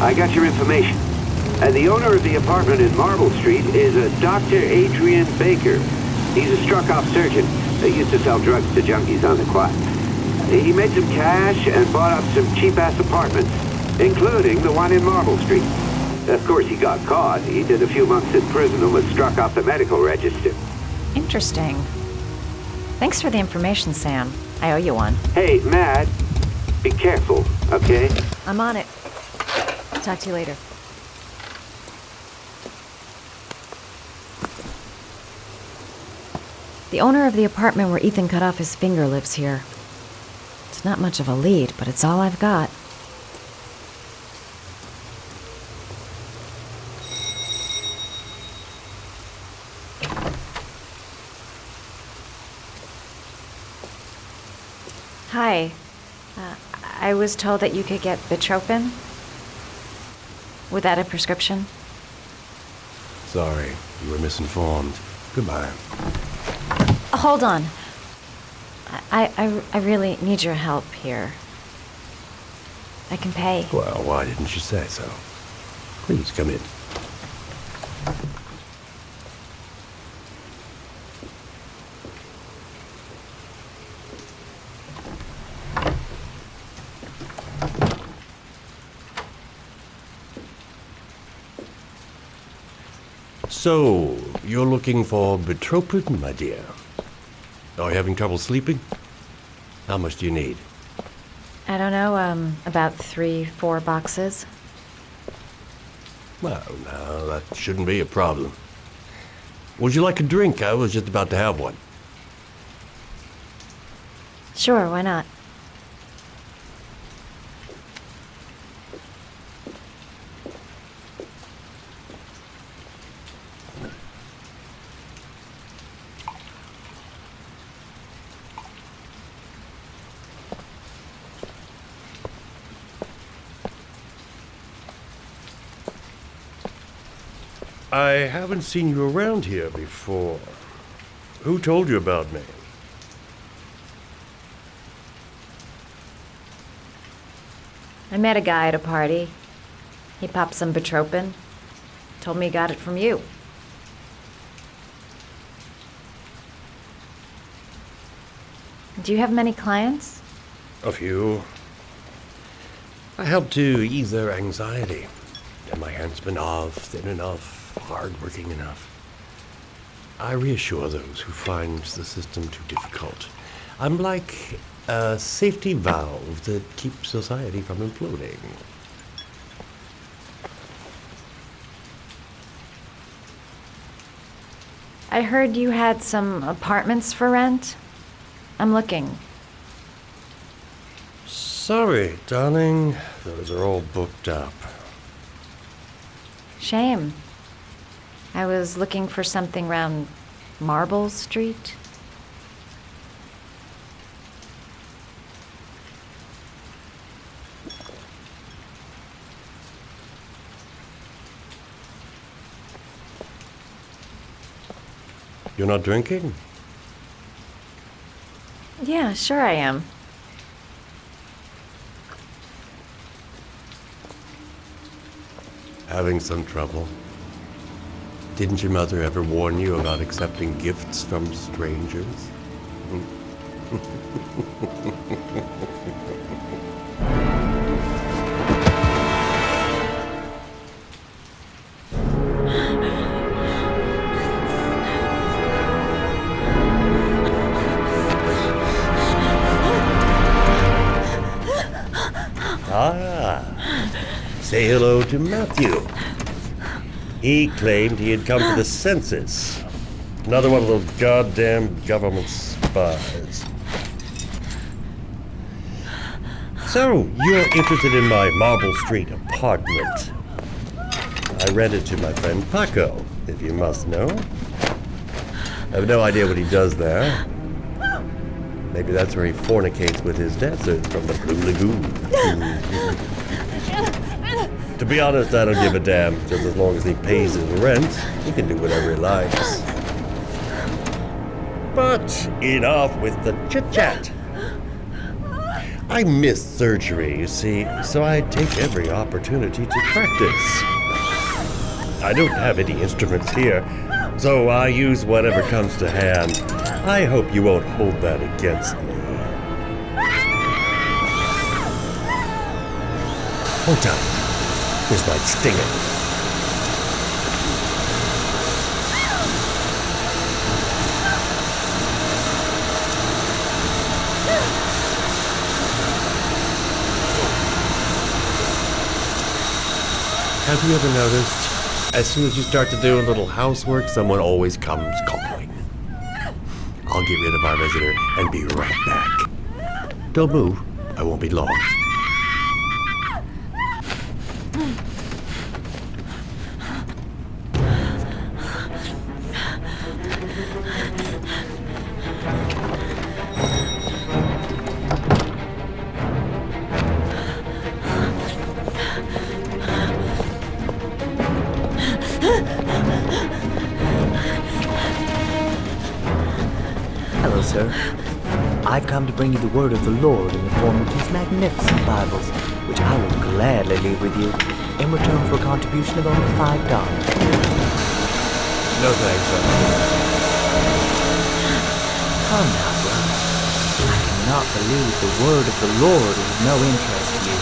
I got your information. The owner of the apartment in Marble Street is a Dr. Adrian Baker. He's a struck-off surgeon. He used to sell drugs to junkies on the quad. He made some cash and bought up some cheap-ass apartments, including the one in Marble Street. Of course, he got caught. He did a few months in prison and was struck off the medical register. Interesting. Thanks for the information, Sam. I owe you one. Hey, Matt, be careful, okay? I'm on it. Talk to you later. The owner of the apartment where Ethan cut off his finger lives here. It's not much of a lead, but it's all I've got. Hi. I was told that you could get Bitropin. Without a prescription. Sorry, you were misinformed. Goodbye. Hold on. I really need your help here. I can pay. Well, why didn't you say so? Please, come in. So, you're looking for Bitropin, my dear? Are you having trouble sleeping? How much do you need? I don't know, about 3-4 boxes. Well, no, that shouldn't be a problem. Would you like a drink? I was just about to have one. Sure, why not? I haven't seen you around here before. Who told you about me? I met a guy at a party. He popped some Bitropin. Told me he got it from you. Do you have many clients? A few. I help to ease their anxiety. And my hands been off, thin enough, hard-working enough. I reassure those who find the system too difficult. I'm like a safety valve that keeps society from imploding. I heard you had some apartments for rent. I'm looking. Sorry, darling. Those are all booked up. Shame. I was looking for something around Marble Street. You're not drinking? Yeah, sure I am. Having some trouble? Didn't your mother ever warn you about accepting gifts from strangers? Say hello to Matthew. He claimed he had come to the census. Another one of those goddamn government spies. So, you're interested in my Marble Street apartment. I rent it to my friend Paco, if you must know. I have no idea what he does there. Maybe that's where he fornicates with his dancers from the Blue Lagoon. To be honest, I don't give a damn. Just as long as he pays his rent, he can do whatever he likes. But enough with the chit-chat. I missed surgery, you see, so I take every opportunity to practice. I don't have any instruments here, so I use whatever comes to hand. I hope you won't hold that against me. Hold on. This might sting it. Have you ever noticed, as soon as you start to do a little housework, someone always comes calling? I'll get rid of our visitor and be right back. Don't move. I won't be long. Hello, sir. I've come to bring you the word of the Lord in the form of these magnificent Bibles, which I will gladly leave with you in return for a contribution of only $5. No thanks, sir. Come now, brother. I cannot believe the word of the Lord is of no interest to you.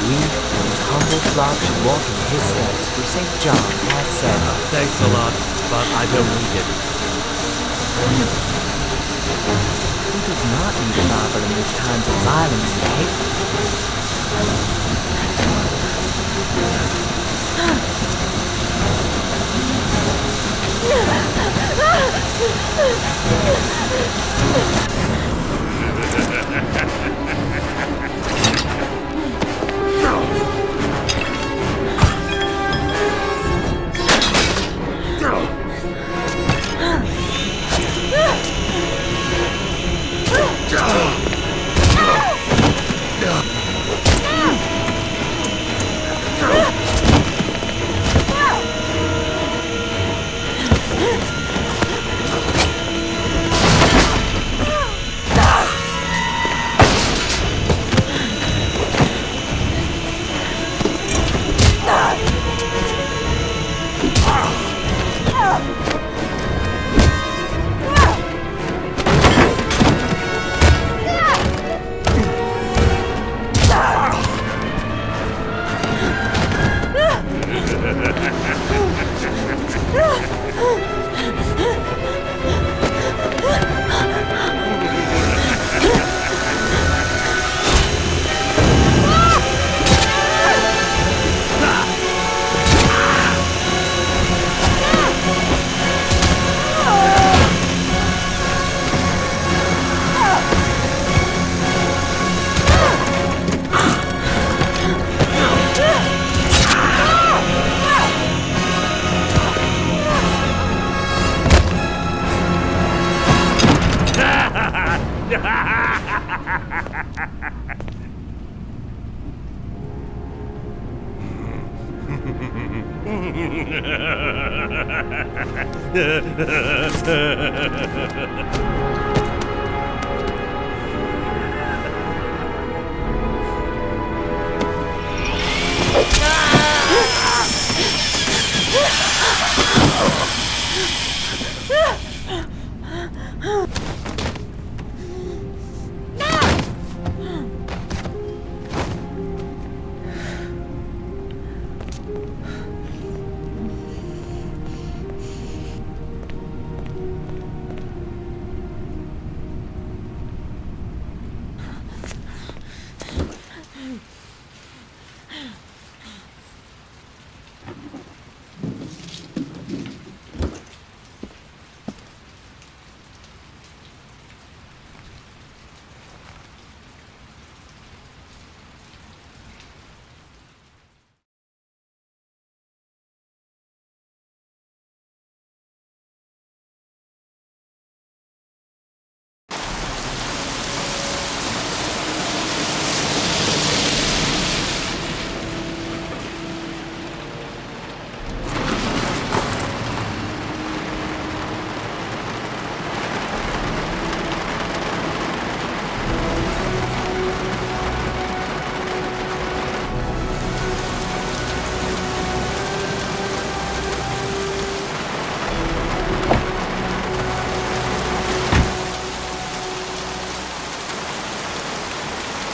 We, his humble flock, should walk in his steps, for St. John has said. Thanks a lot, but I don't need it. Who does not need a Bible in these times of violence and hate?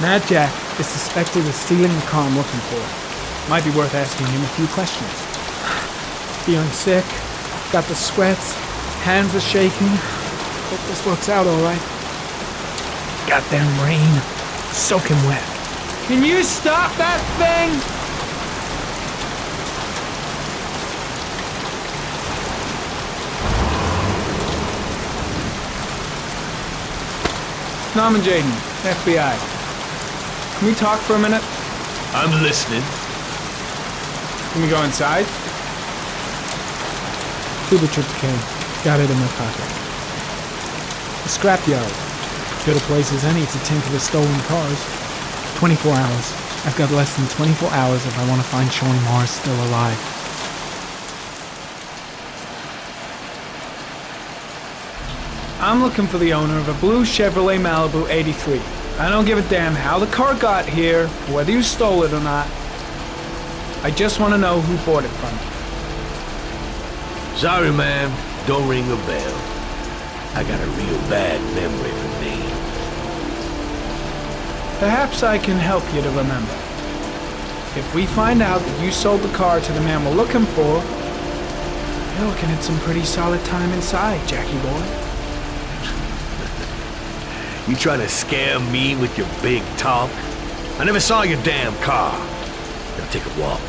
Mad Jack is suspected of stealing the car I'm looking for. Might be worth asking him a few questions. Feeling sick, got the sweats, hands are shaking. Hope this works out alright. Goddamn rain, soaking wet. Can you stop that thing? Norman Jayden, FBI. Can we talk for a minute? I'm listening. Can we go inside? Cuba trip came. Got it in my pocket. A scrapyard. Good a place as any to tinker with stolen cars. 24 hours. I've got less than 24 hours if I want to find Sean Mars still alive. I'm looking for the owner of a blue Chevrolet Malibu 83. I don't give a damn how the car got here, whether you stole it or not. I just want to know who bought it from you. Sorry, ma'am. Don't ring a bell. I got a real bad memory for names. Perhaps I can help you to remember. If we find out that you sold the car to the man we're looking for, you're looking at some pretty solid time inside, Jackie boy. You trying to scare me with your big talk? I never saw your damn car. Now take a walk.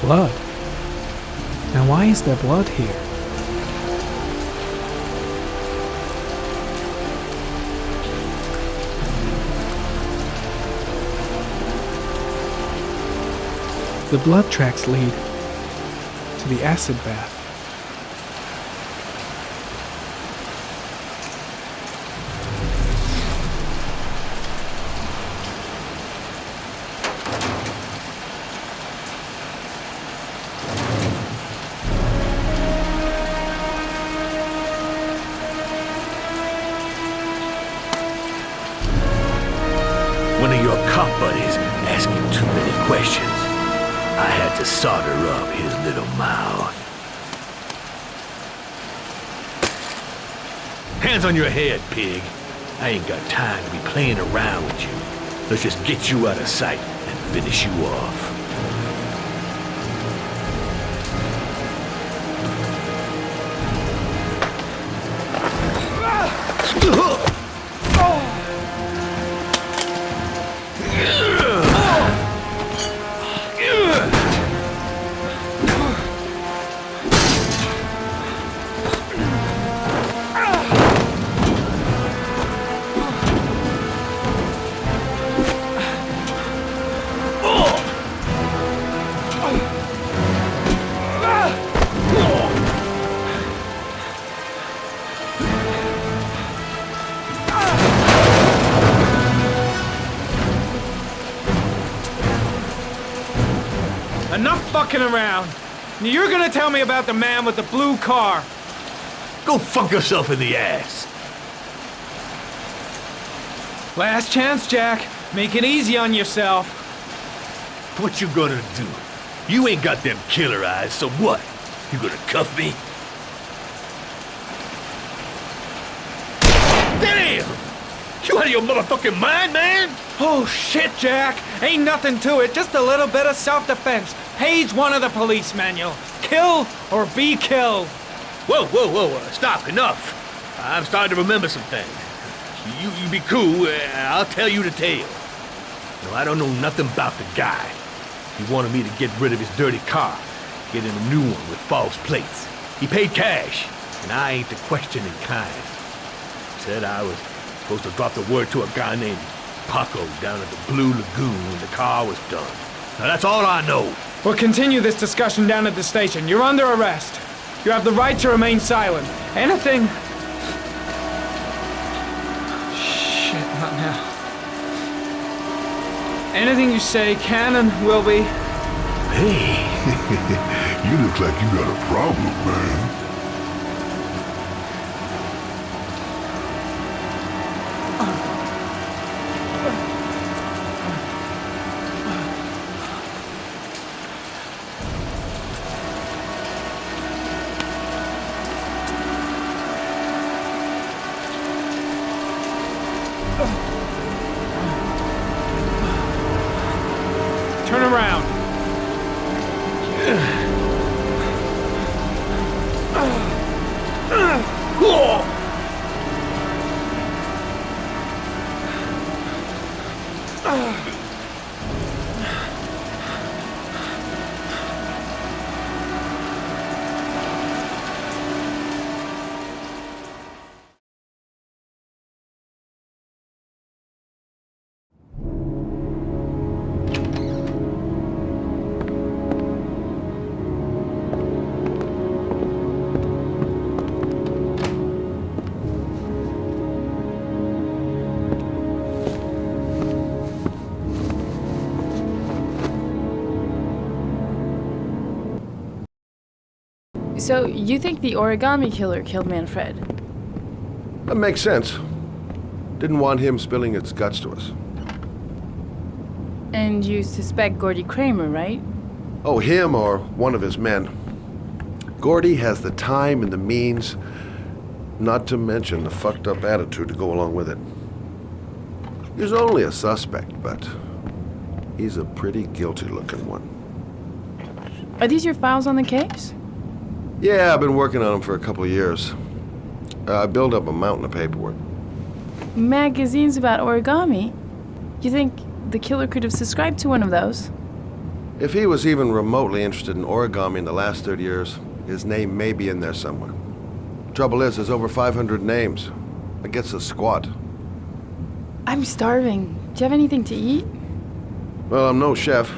Blood. Now why is there blood here? The blood tracks lead to the acid bath. One of your cop buddies asking too many questions. I had to solder up his little mouth. Hands on your head, pig. I ain't got time to be playing around with you. Let's just get you out of sight and finish you off. Enough fucking around. You're gonna tell me about the man with the blue car. Go fuck yourself in the ass. Last chance, Jack. Make it easy on yourself. What you gonna do? You ain't got them killer eyes, so what? You gonna cuff me? Damn! You out of your motherfucking mind, man? Oh shit, Jack. Ain't nothing to it, just a little bit of self-defense. Page 1 of the police manual. Kill or be killed. Whoa, stop, enough. I'm starting to remember some things. You be cool, I'll tell you the tale. No, I don't know nothing about the guy. He wanted me to get rid of his dirty car, get him a new one with false plates. He paid cash, and I ain't the questioning kind. Said I was supposed to drop the word to a guy named Paco down at the Blue Lagoon when the car was done. Now that's all I know. We'll continue this discussion down at the station. You're under arrest. You have the right to remain silent. Anything... Shit, not now. Anything you say can and will be... Hey, you look like you got a problem, man. Turn around. So, you think the origami killer killed Manfred? That makes sense. Didn't want him spilling its guts to us. And you suspect Gordy Kramer, right? Oh, him or one of his men. Gordy has the time and the means, not to mention the fucked up attitude to go along with it. He's only a suspect, but he's a pretty guilty looking one. Are these your files on the case? Yeah, I've been working on him for a couple of years. I built up a mountain of paperwork. Magazines about origami? You think the killer could have subscribed to one of those? If he was even remotely interested in origami in the last 30 years, his name may be in there somewhere. Trouble is, there's over 500 names. That gets us squat. I'm starving. Do you have anything to eat? Well, I'm no chef,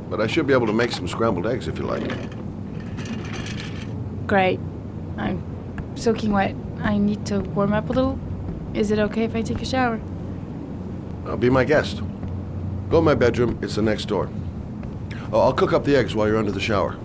but I should be able to make some scrambled eggs if you like. Great. I'm soaking wet. I need to warm up a little. Is it okay if I take a shower? I'll be my guest. Go in my bedroom. It's the next door. Oh, I'll cook up the eggs while you're under the shower.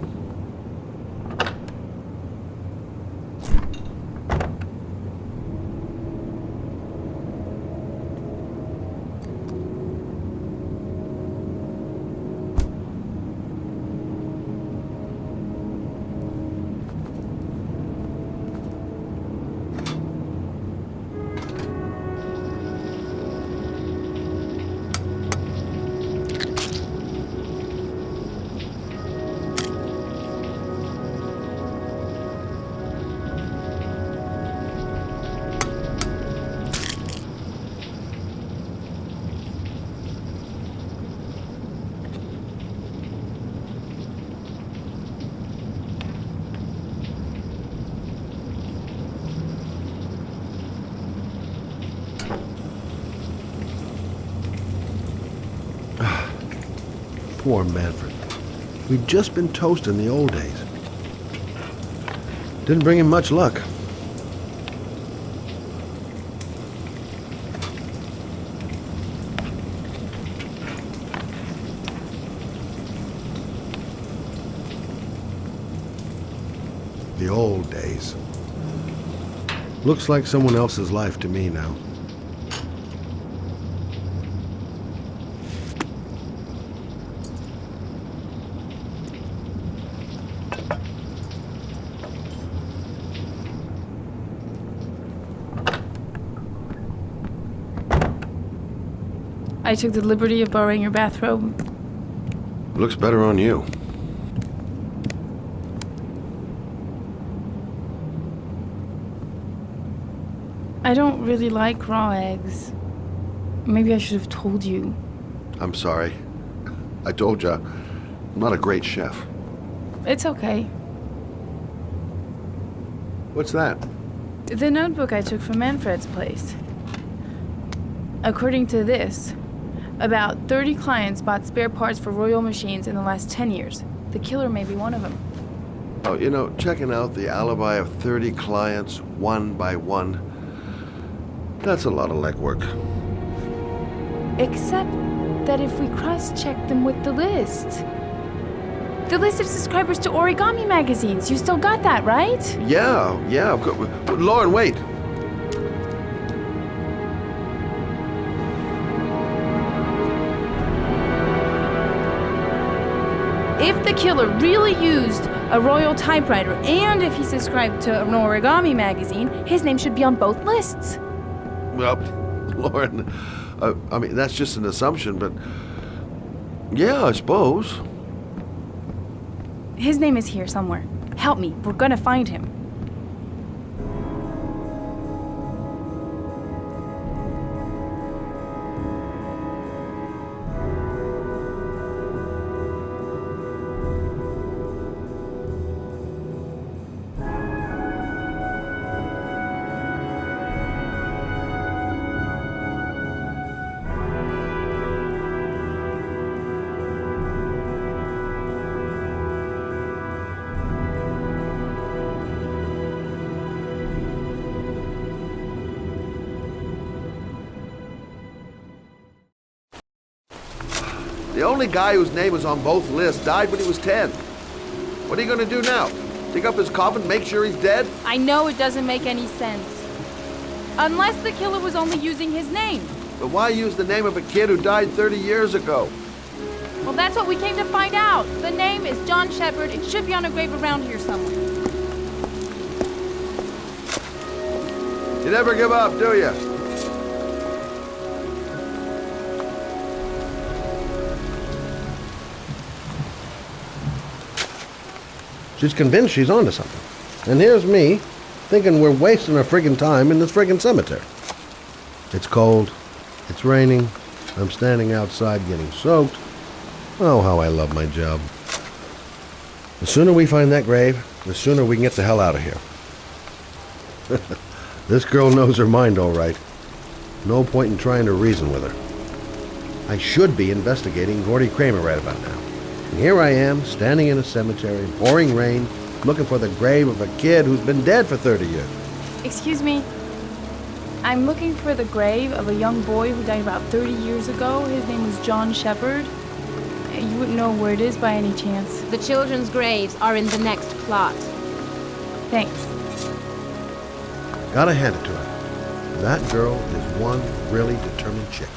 Poor Manfred. We'd just been toast in the old days. Didn't bring him much luck. The old days. Looks like someone else's life to me now. I took the liberty of borrowing your bathrobe. Looks better on you. I don't really like raw eggs. Maybe I should have told you. I'm sorry. I told you, I'm not a great chef. It's okay. What's that? The notebook I took from Manfred's place. According to this, about 30 clients bought spare parts for Royal machines in the last 10 years. The killer may be one of them. Oh, you know, checking out the alibi of 30 clients one by one, that's a lot of legwork. Except that if we cross-check them with the list. The list of subscribers to origami magazines. You still got that, right? Yeah, of course. Lauren, wait. If the killer really used a royal typewriter and if he subscribed to an origami magazine, his name should be on both lists. Well, Lauren, I mean, that's just an assumption, but yeah, I suppose. His name is here somewhere. Help me, we're gonna find him. The only guy whose name was on both lists died when he was 10. What are you going to do now? Dig up his coffin, make sure he's dead? I know it doesn't make any sense. Unless the killer was only using his name. But why use the name of a kid who died 30 years ago? Well, that's what we came to find out. The name is John Shepard. It should be on a grave around here somewhere. You never give up, do you? She's convinced she's onto something. And here's me, thinking we're wasting our friggin' time in this friggin' cemetery. It's cold. It's raining. I'm standing outside getting soaked. Oh, how I love my job. The sooner we find that grave, the sooner we can get the hell out of here. This girl knows her mind all right. No point in trying to reason with her. I should be investigating Gordy Kramer right about now. And here I am, standing in a cemetery, pouring rain, looking for the grave of a kid who's been dead for 30 years. Excuse me. I'm looking for the grave of a young boy who died about 30 years ago. His name was John Shepard. You wouldn't know where it is by any chance. The children's graves are in the next plot. Thanks. Gotta hand it to her. That girl is one really determined chick.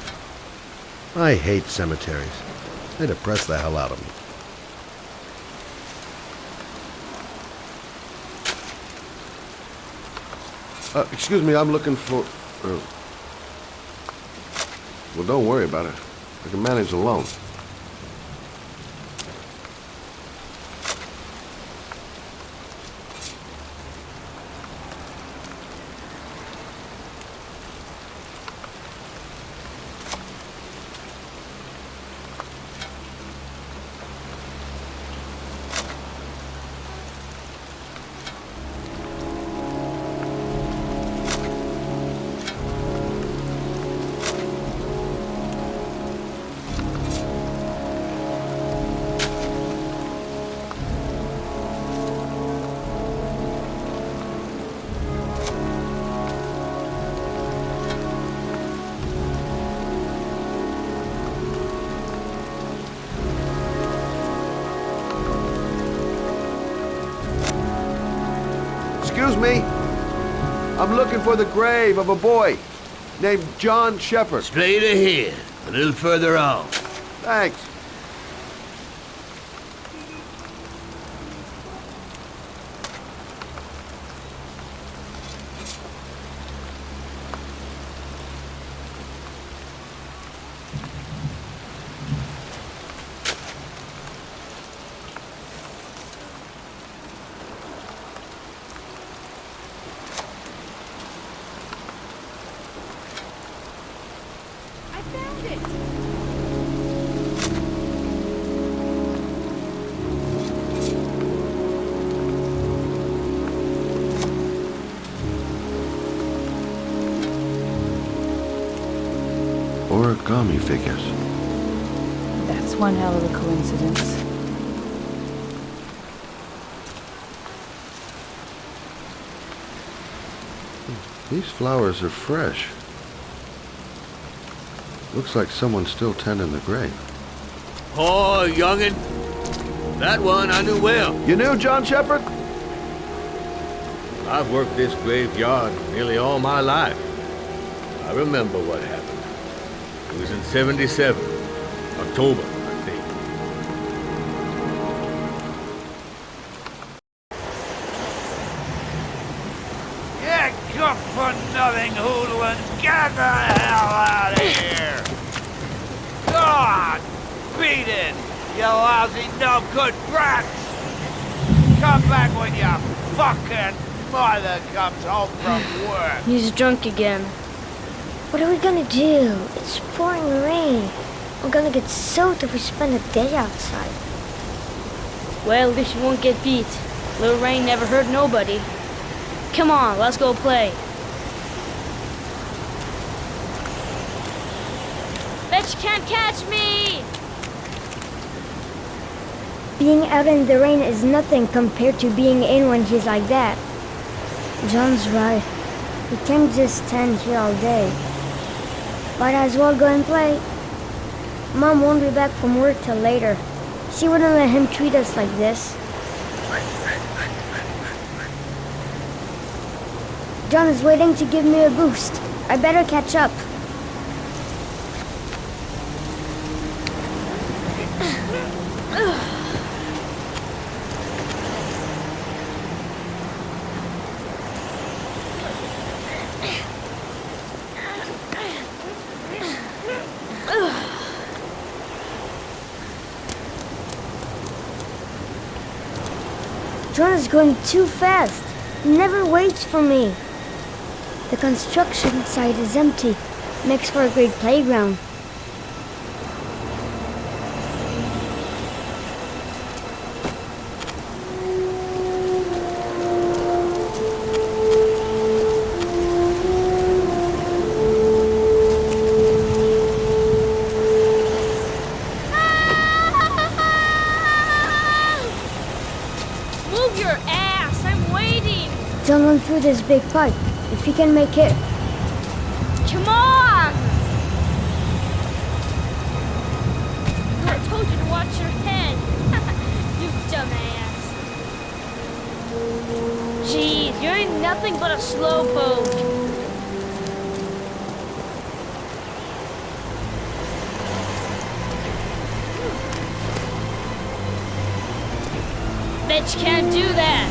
I hate cemeteries. They depress the hell out of me. Excuse me, I'm looking for... Well, don't worry about it. I can manage alone. Excuse me. I'm looking for the grave of a boy named John Shepherd. Straight ahead, a little further on. Thanks. Origami figures. That's one hell of a coincidence. These flowers are fresh. Looks like someone's still tending the grave. Oh, youngin'. That one I knew well. You knew John Shepherd? I've worked this graveyard nearly all my life. I remember what happened. It was in 77. October, I think. Yeah, good-for-nothing hoodlums, get the hell out of here! God, beat it, you lousy no-good brats! Come back when your fucking mother comes home from work. He's drunk again. What are we gonna do? It's pouring rain. We're gonna get soaked if we spend a day outside. Well, at least you won't get beat. Little rain never hurt nobody. Come on, let's go play. Bet you can't catch me! Being out in the rain is nothing compared to being in when he's like that. John's right. We can't just stand here all day. Might as well go and play. Mom won't be back from work till later. She wouldn't let him treat us like this. John is waiting to give me a boost. I better catch up. John is going too fast. He never waits for me. The construction site is empty. Makes for a great playground. Move your ass! I'm waiting! John went through this big pipe. If he can make it. Come on! I told you to watch your head. You dumbass. Jeez, you ain't nothing but a slowpoke. Bet you can't do that.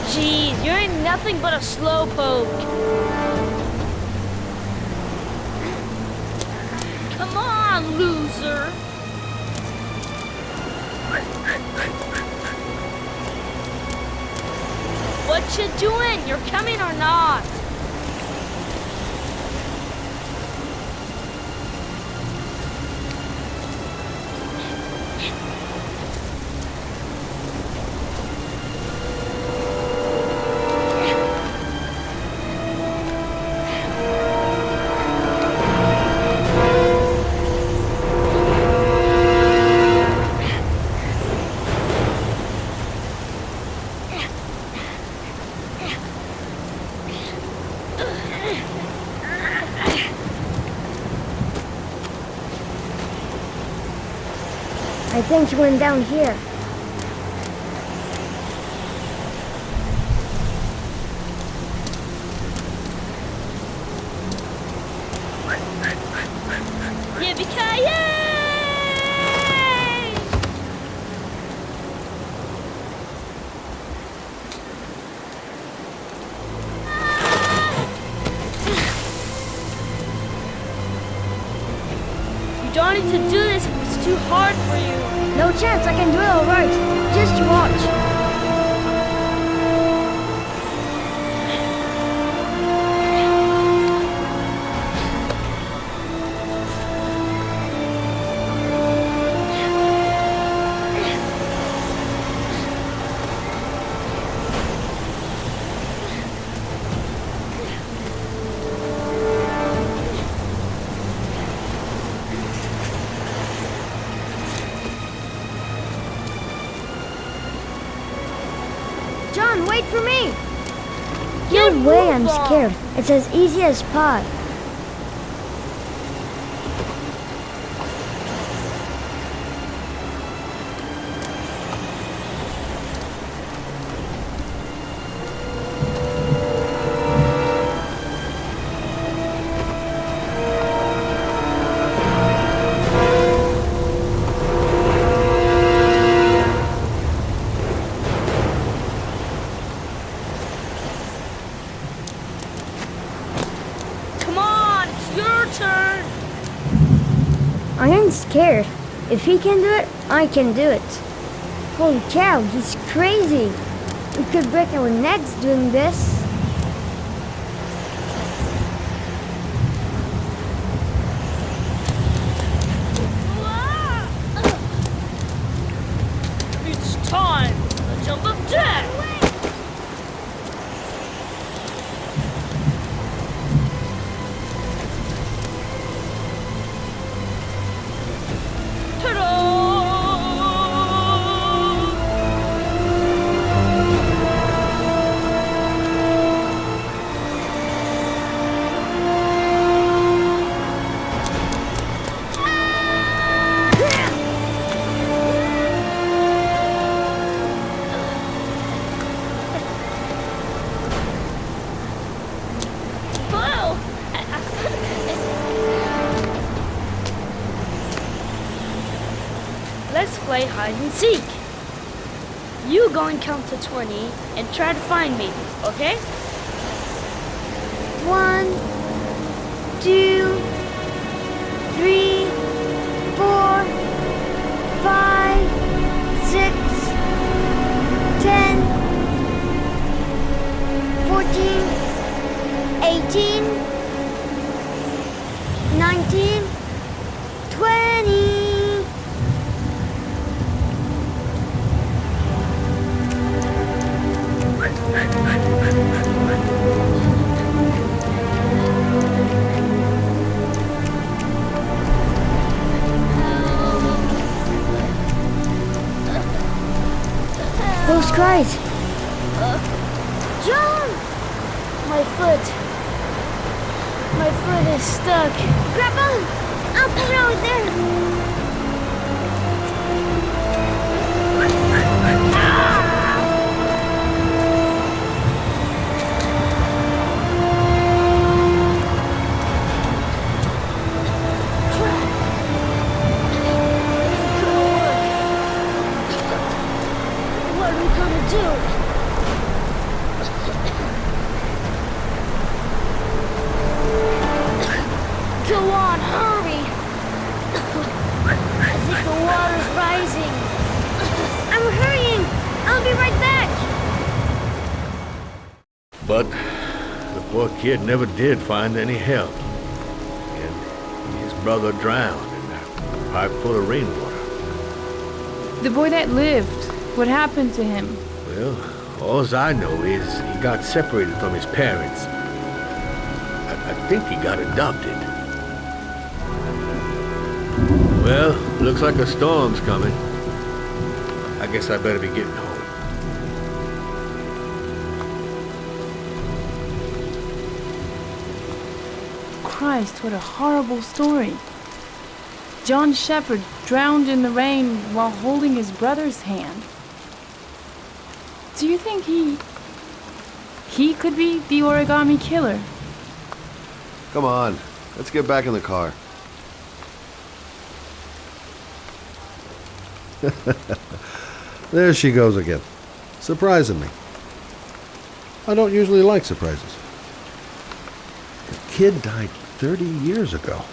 Jeez, you ain't nothing but a slowpoke. Come on, loser. What you doing? You're coming or not? I think he went down here. Yippee-ki-yay! You don't need to do this if it's too hard for you. No chance, I can do it all right. Just watch. John, wait for me! No way, I'm scared. It's as easy as pie. I ain't scared. If he can do it, I can do it. Holy cow, he's crazy. We could break our necks doing this. It's time for the jump of death! Let's play hide and seek. You go and count to 20 and try to find me, okay? 1, 2, 3, 4, 5, 6, 10, 14, 18, 19, 20. Those cries. John! My foot is stuck. Grab on! I'll put it out there. What are we gonna do? Go on, hurry! I think the water's rising. I'm hurrying! I'll be right back! But the poor kid never did find any help. And his brother drowned in a pipe full of rainwater. The boy that lived, what happened to him? Well, all I know is he got separated from his parents. I think he got adopted. Well, looks like a storm's coming. I guess I better be getting home. Christ, what a horrible story. John Shepherd drowned in the rain while holding his brother's hand. Do you think he could be the origami killer? Come on, let's get back in the car. There she goes again, surprising me. I don't usually like surprises. The kid died 30 years ago.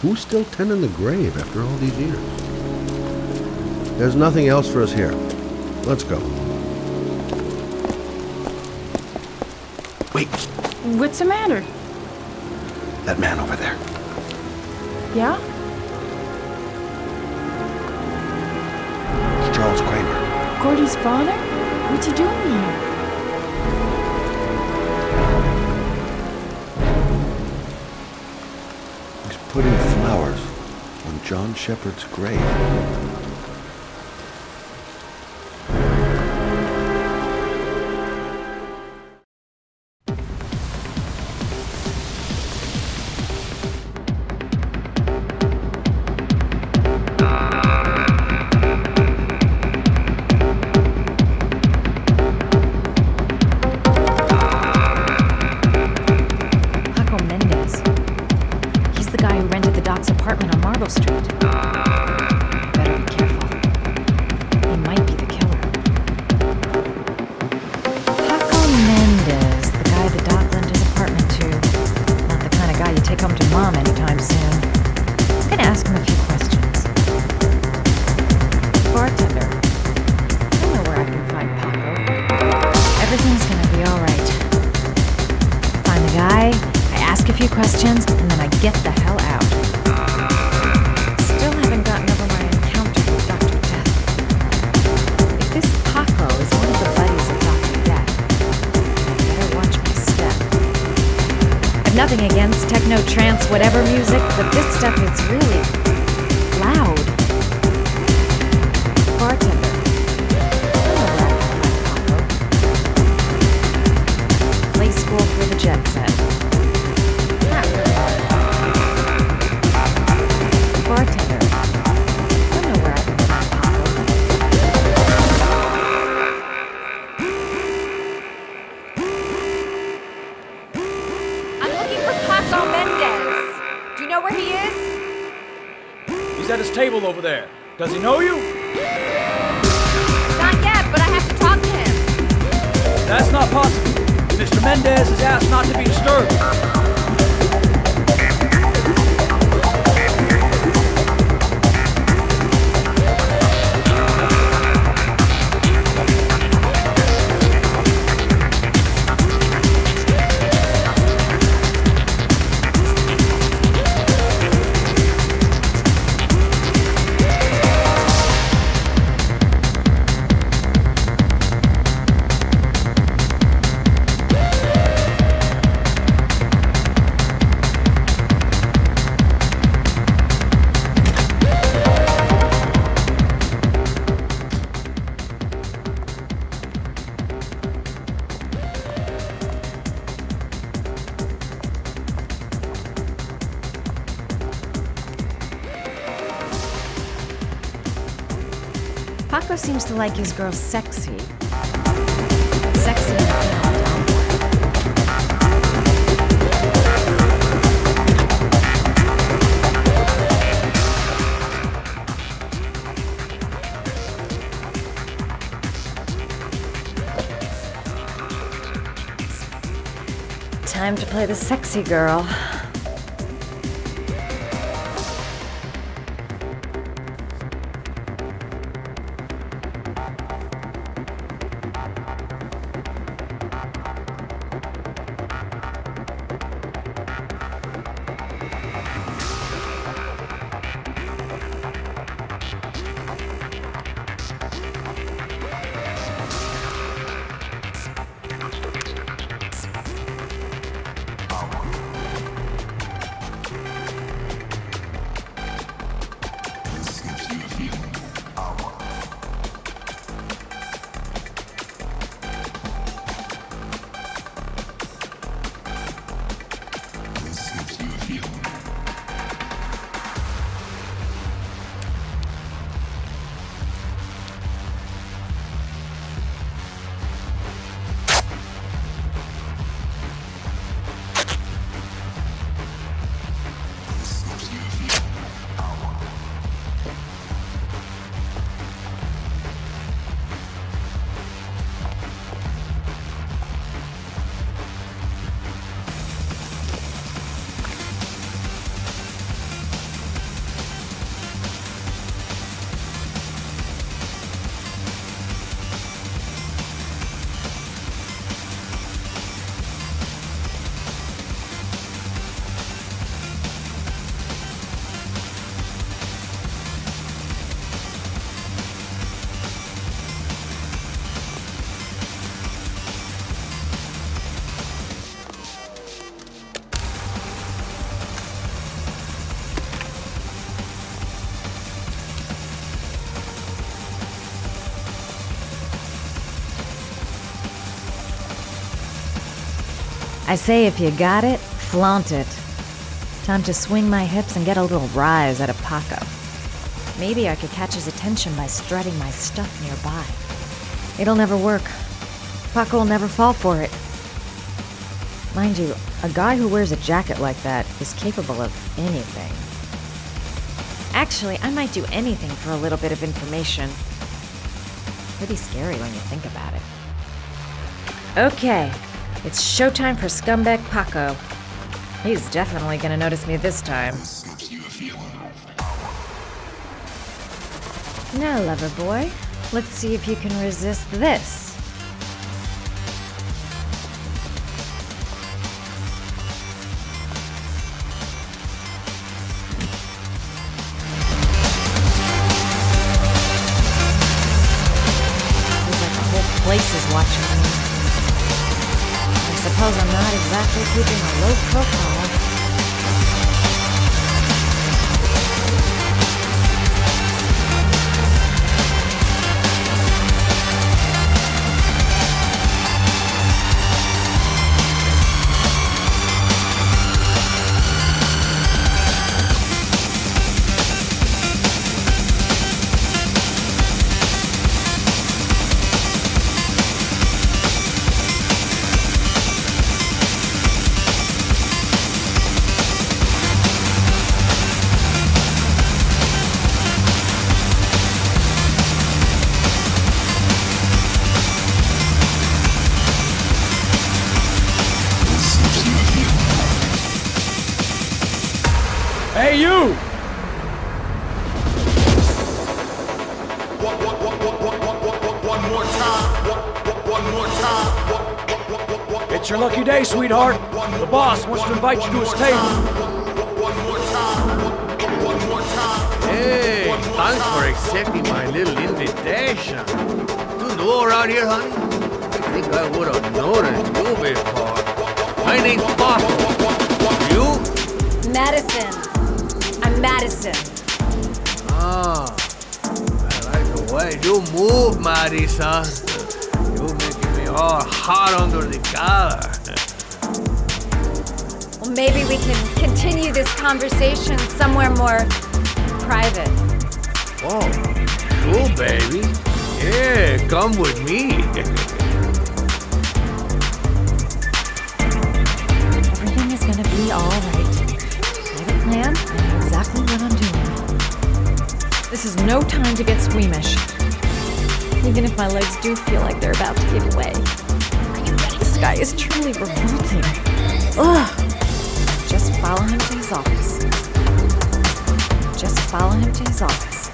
Who's still tending the grave after all these years? There's nothing else for us here. Let's go. Wait. What's the matter? That man over there. Yeah? It's Charles Kramer. Gordy's father? What's he doing here? He's putting flowers on John Shepherd's grave. Whatever music, but this stuff is really loud. Bartender. Play school for the jet set. Bartender. Don't know where I can find Paco. I'm looking for Paco Mendez. Do you know where he is? He's at his table over there. Does he know you? Not yet, but I have to talk to him. That's not possible. Mr. Mendez has asked not to be disturbed. Paco seems to like his girls sexy. Sexy and all Time to play the sexy girl. I say if you got it, flaunt it. Time to swing my hips and get a little rise out of Paco. Maybe I could catch his attention by strutting my stuff nearby. It'll never work. Paco will never fall for it. Mind you, a guy who wears a jacket like that is capable of anything. Actually, I might do anything for a little bit of information. Pretty scary when you think about it. Okay, it's showtime for scumbag Paco. He's definitely gonna notice me this time. Now, lover boy, let's see if you can resist this. Place is watching me. I suppose I'm not exactly keeping a low profile. Hey, you! One more time. It's your lucky day, sweetheart. The boss wants to invite you to his table. Hey, thanks for accepting my little invitation. You new around here, honey? I think I would have noticed you before. My name's Park. You? Madison. I'm Madison. Ah, I like the way you move, Madison. You're making me all hot under the collar. Well, maybe we can continue this conversation somewhere more private. Oh, cool, baby. Yeah, come with me. Everything is gonna be alright. I have a plan, I know exactly what I'm doing. This is no time to get squeamish. Even if my legs do feel like they're about to give way. This guy is truly revolting. Ugh! Just follow him to his office. Just follow him to his office.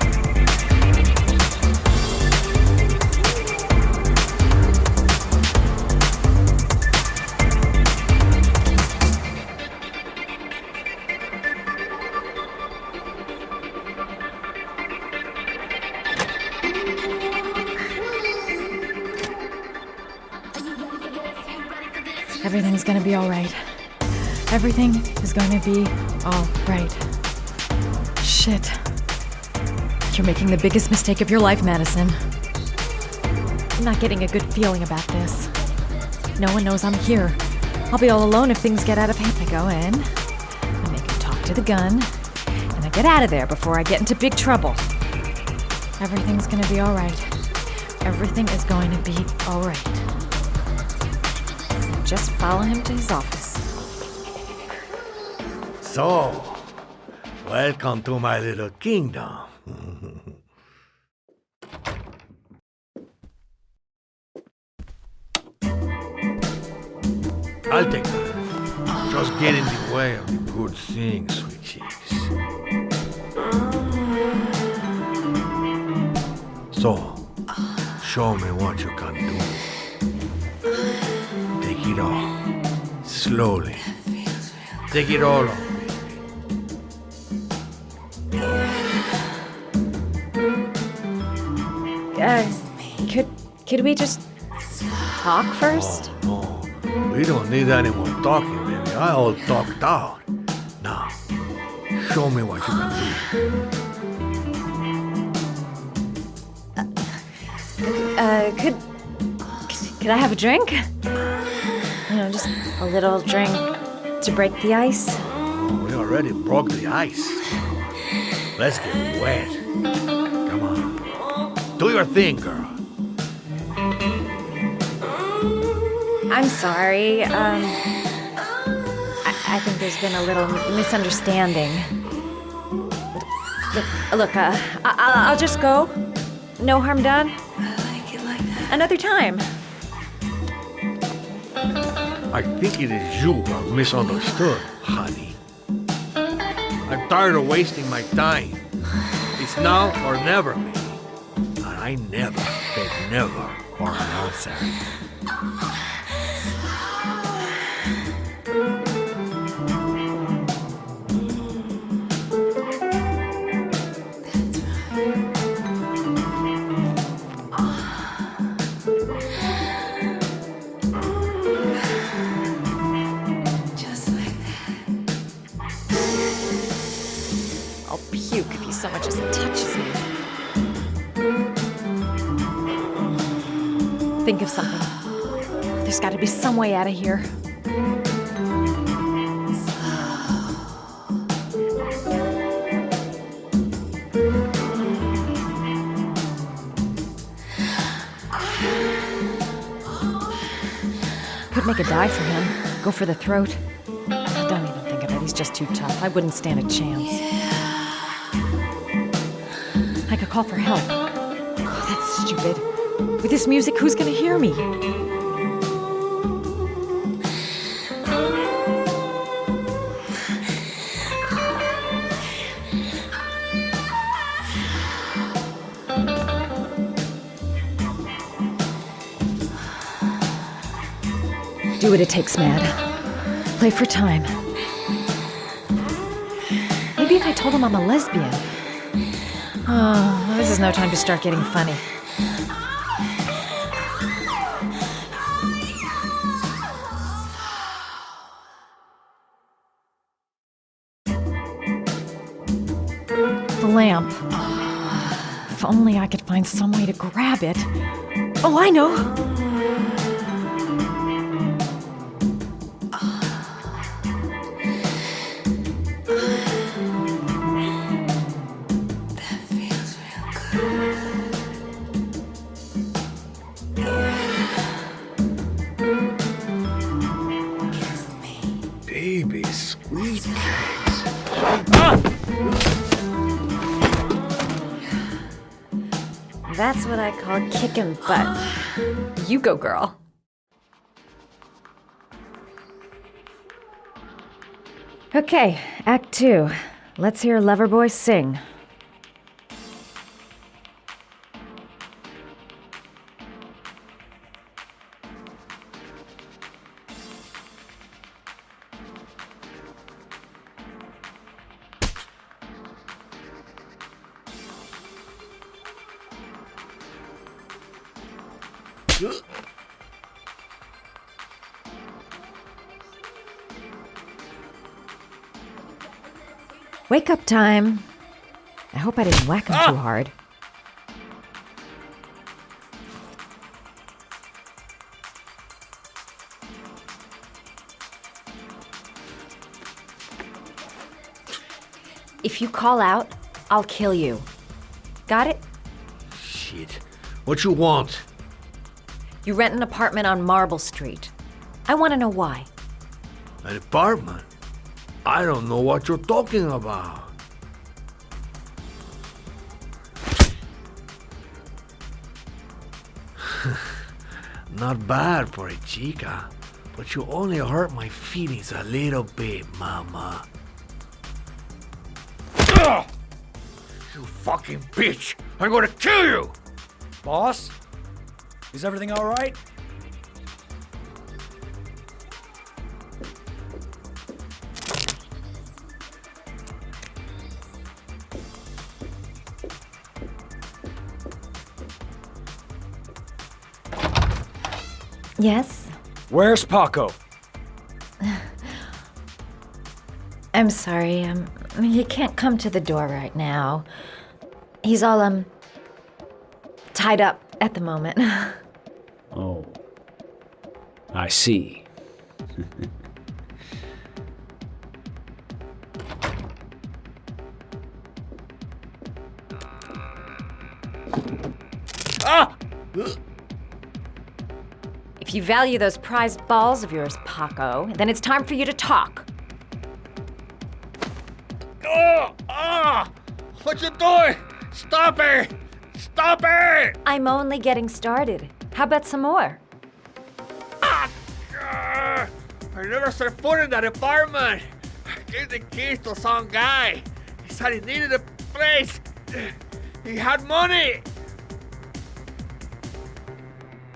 Everything's gonna be alright. Everything is gonna be alright. Shit. You're making the biggest mistake of your life, Madison. I'm not getting a good feeling about this. No one knows I'm here. I'll be all alone if things get out of hand. I go in, I make him talk to the gun, and I get out of there before I get into big trouble. Everything's gonna be alright. Everything is going to be alright. Just follow him to his office. So, welcome to my little kingdom. I'll take that. Just get in the way of the good things, sweet cheeks. So, show me what you can do. Take it all. Slowly. Take it all off. Could we just talk first? Oh, no. We don't need any more talking, baby. I all talked out. Now, show me what you can do. Could I have a drink? You know, just A little drink to break the ice? We already broke the ice. Let's get wet. Come on. Do your thing, girl. I'm sorry. I think there's been a little misunderstanding. Look, I'll just go. No harm done. I like it like that. Another time. I think it is you who are misunderstood, honey. I'm tired of wasting my time. It's now or never, me. And I never, beg never, for an answer. So much as touches me. Think of something. There's got to be some way out of here. Could make a dive for him. Go for the throat. Don't even think of it. He's just too tough. I wouldn't stand a chance. I could call for help. Oh, that's stupid. With this music, who's gonna hear me? Do what it takes, Mad. Play for time. Maybe if I told him I'm a lesbian. Oh, this is no time to start getting funny. The lamp. If only I could find some way to grab it. Oh, I know! That's what I call kicking butt. You go, girl. Okay, Act 2. Let's hear Loverboy sing. Wake up time. I hope I didn't whack him too hard. If you call out, I'll kill you. Got it? Shit. What you want? You rent an apartment on Marble Street. I want to know why. An apartment? I don't know what you're talking about. Not bad for a chica, but you only hurt my feelings a little bit, mama. Ugh! You fucking bitch! I'm gonna kill you! Boss? Is everything all right? Yes? Where's Paco? I'm sorry, he can't come to the door right now. He's all, tied up at the moment. Oh. I see. Ah! If you value those prized balls of yours, Paco, then it's time for you to talk. Oh! Ah! What you doing? Stop it! Stop it! I'm only getting started. How about some more? I never set foot in that apartment. I gave the keys to some guy. He said he needed a place. He had money.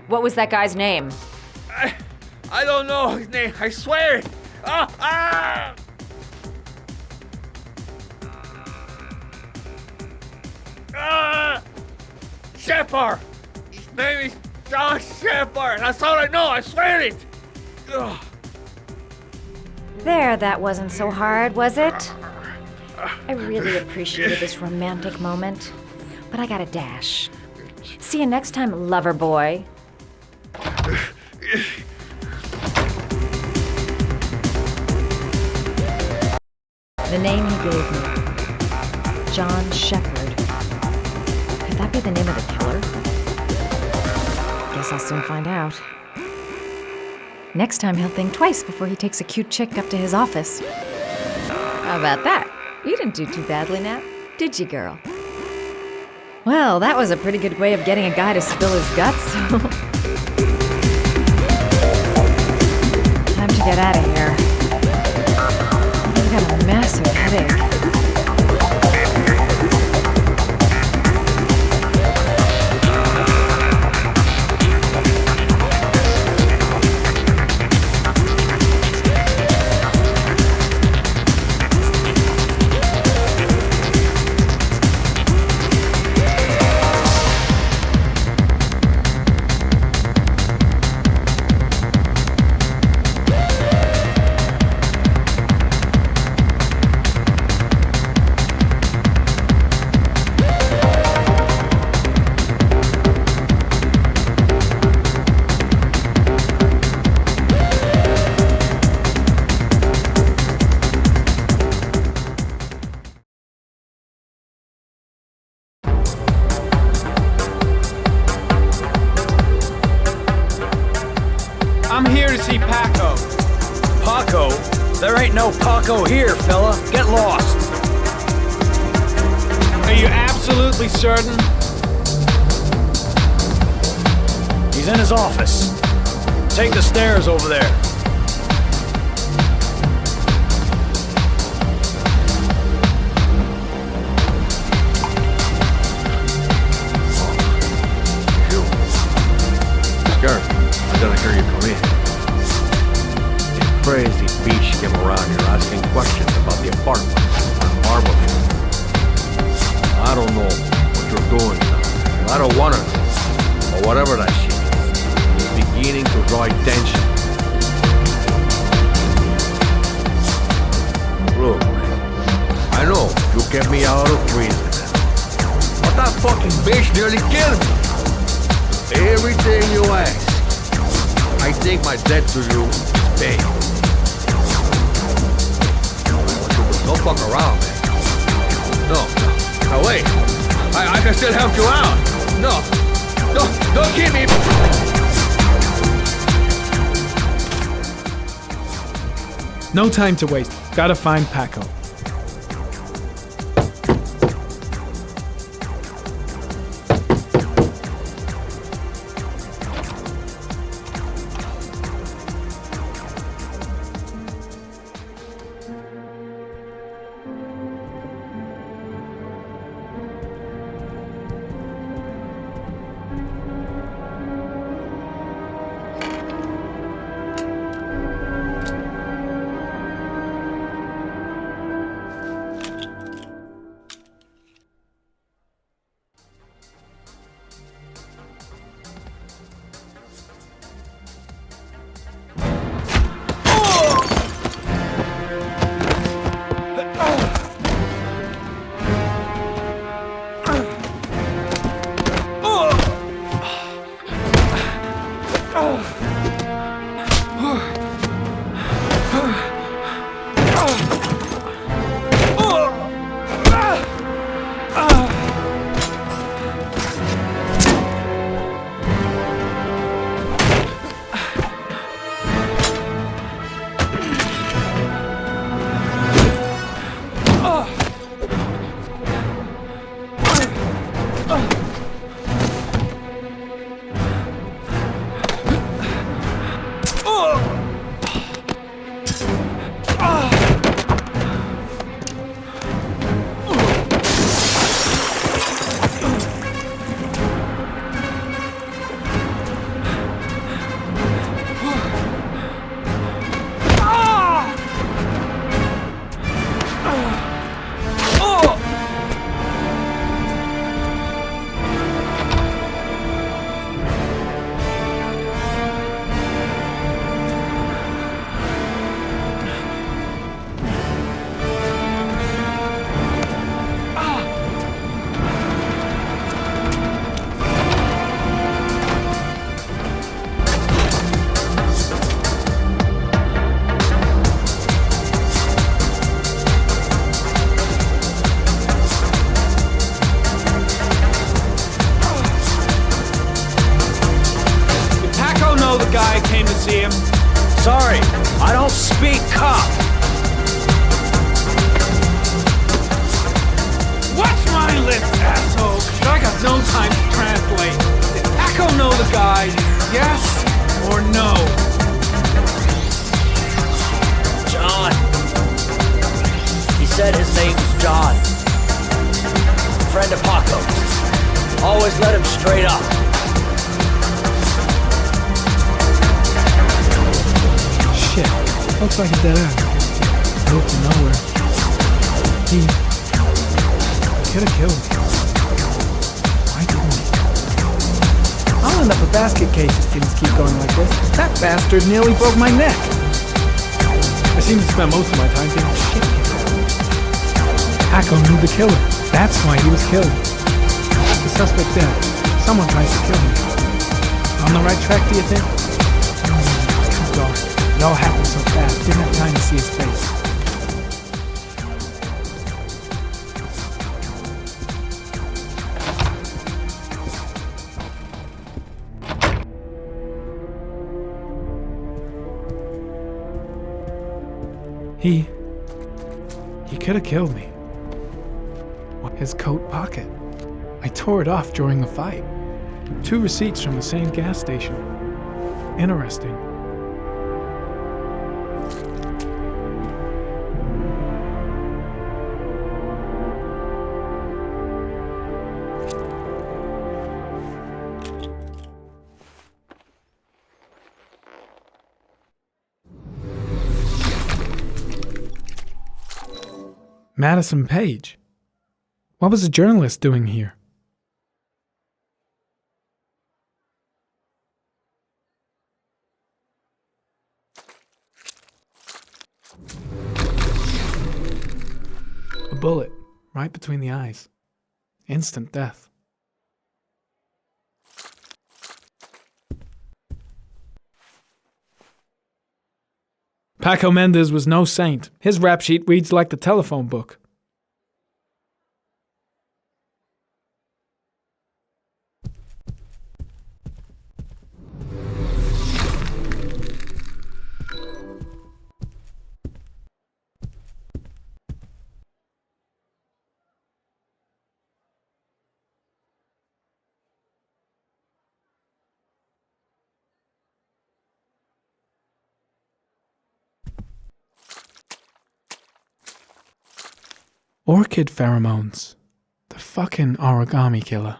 What was that guy's name? I don't know his name. I swear it. Ah! Ah! Ah! Shepard! His name is John Shepard! That's all I know, I swear it! Ugh. There, that wasn't so hard, was it? I really appreciated this romantic moment, but I gotta dash. See you next time, lover boy. The name he gave me, John Shepard. Could that be the name of the killer? Guess I'll soon find out. Next time he'll think twice before he takes a cute chick up to his office. How about that? You didn't do too badly now, did you, girl? Well, that was a pretty good way of getting a guy to spill his guts. Time to get out of here. I've got a massive headache. I'm here to see Paco. Paco? There ain't no Paco here, fella. Get lost. Are you absolutely certain? He's in his office. Take the stairs over there. Skirt, I gotta hear you come in. A crazy beach came around here asking questions about the apartment on Marble. I don't know what you're doing now. I don't want to know. Or whatever that shit is. It's beginning to draw attention. Look, I know you kept me out of prison. But that fucking bitch nearly killed me. Everything you ask, I think my debt to you is paid. Don't fuck around, man. No. Now wait. I can still help you out. No. Don't keep me. No time to waste. Gotta find Paco. Sorry, I don't speak cop. Watch my lips, asshole. I got no time to translate. Did Paco know the guy? Yes or no? John. He said his name was John. Friend of Paco's. Always let him straight up. Shit, looks like a dead end. Moved to nowhere. He could have killed me. Why didn't he? I'll end up a basket case if things keep going like this. That bastard nearly broke my neck. I seem to spend most of my time getting shit kicked. Paco knew the killer. That's why he was killed. The suspect dead. Someone tries to kill him. On the right track, do you think? It's too dark. It all happened so fast, didn't have time to see his face. He could have killed me. His coat pocket. I tore it off during the fight. 2 receipts from the same gas station. Interesting. Madison Page. What was a journalist doing here? A bullet, right between the eyes. Instant death. Paco Mendez was no saint. His rap sheet reads like the telephone book. Orchid pheromones. The fucking origami killer.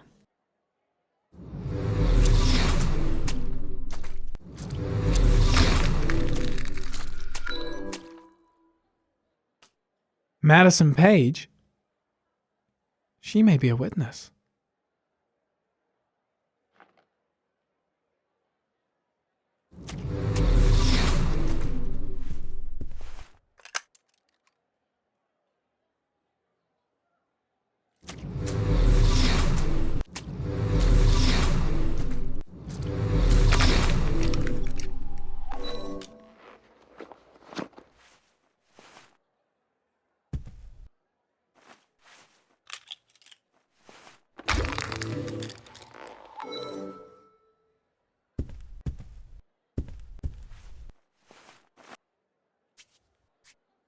Madison Page? She may be a witness.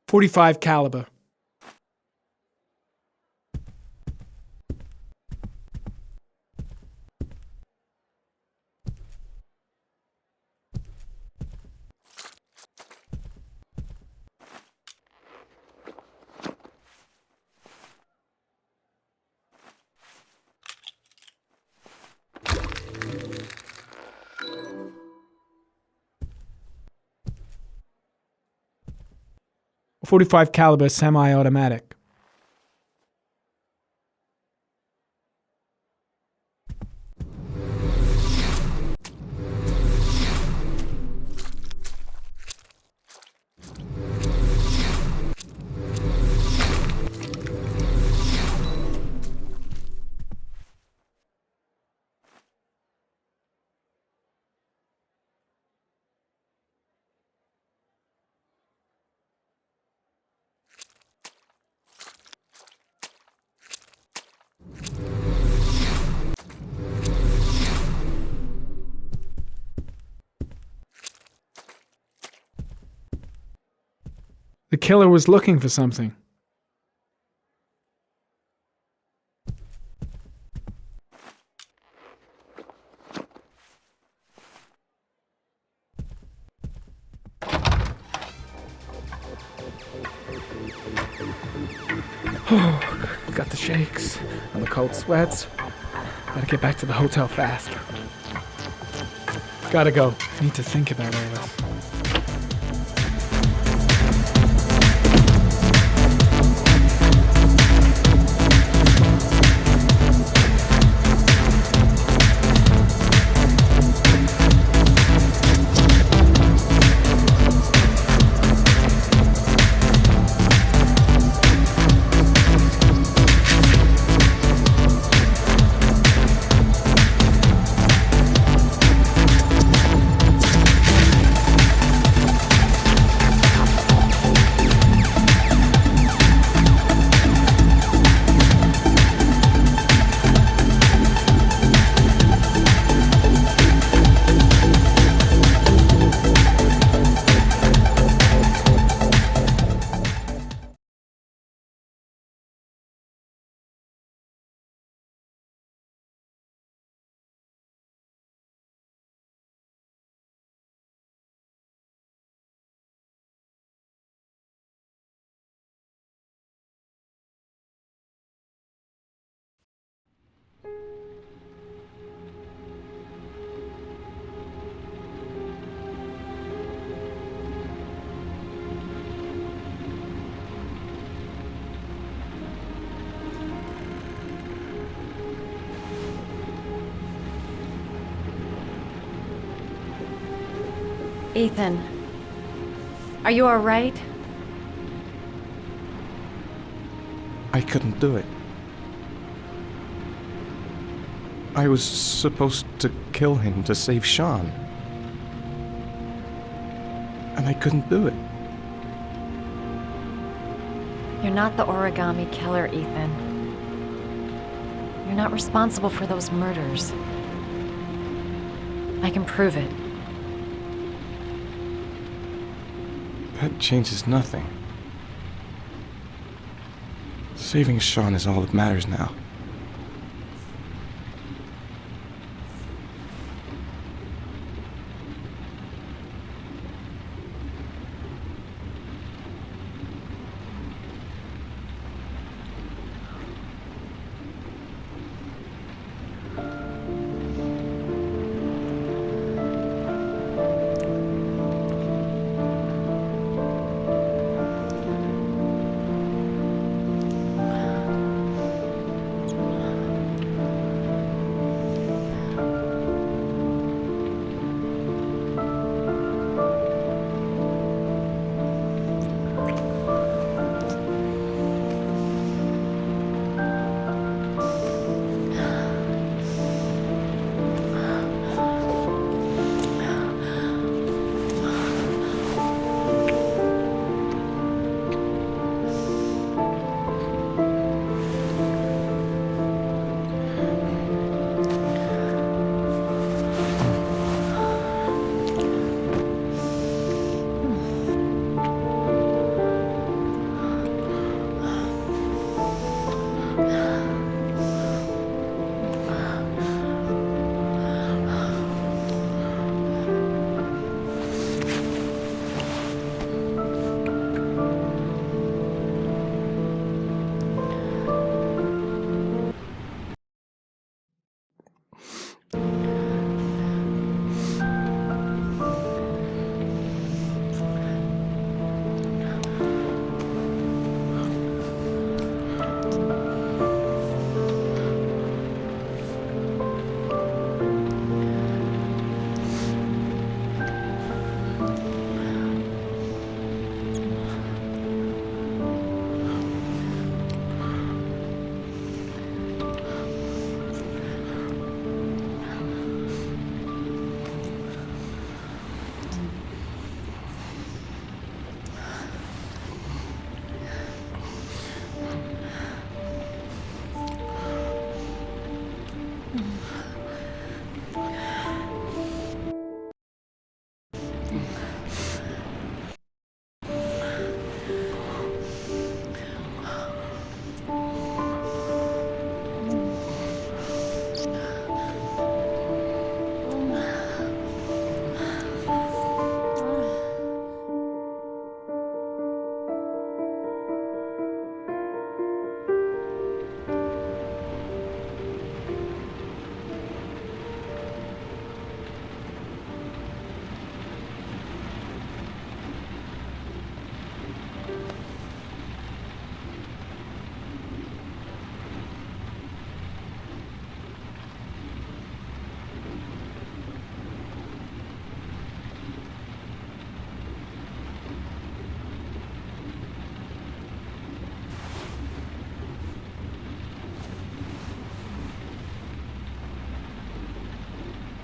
.45 caliber. .45 caliber semi-automatic. The killer was looking for something. Got the shakes and the cold sweats. Gotta get back to the hotel fast. Gotta go. Need to think about all this. Ethan, are you all right? I couldn't do it. I was supposed to kill him to save Sean. And I couldn't do it. You're not the origami killer, Ethan. You're not responsible for those murders. I can prove it. That changes nothing. Saving Sean is all that matters now.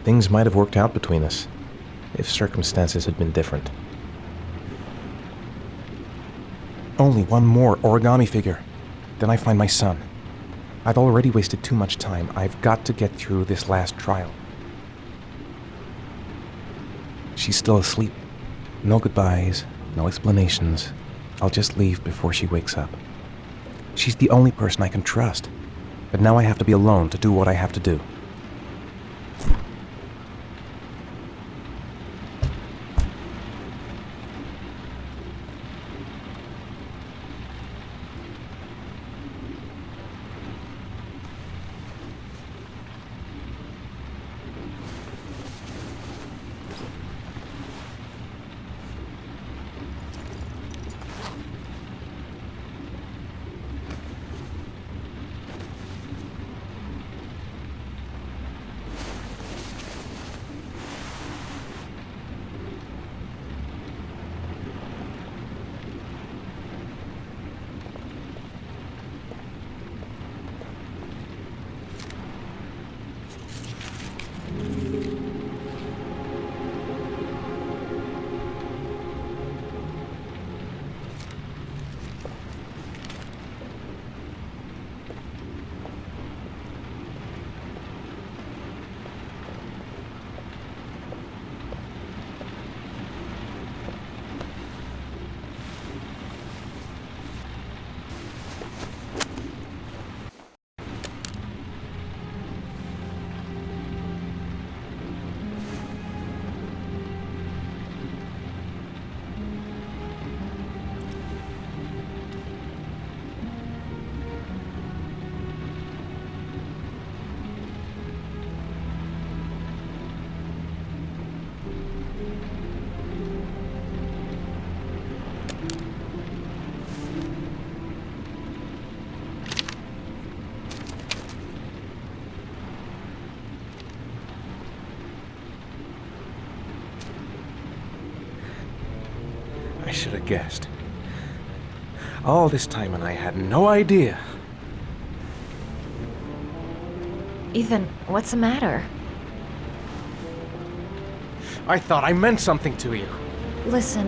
Things might have worked out between us, if circumstances had been different. Only one more origami figure. Then I find my son. I've already wasted too much time. I've got to get through this last trial. She's still asleep. No goodbyes, no explanations. I'll just leave before she wakes up. She's the only person I can trust. But now I have to be alone to do what I have to do. I should have guessed. All this time and I had no idea. Ethan, what's the matter? I thought I meant something to you. Listen,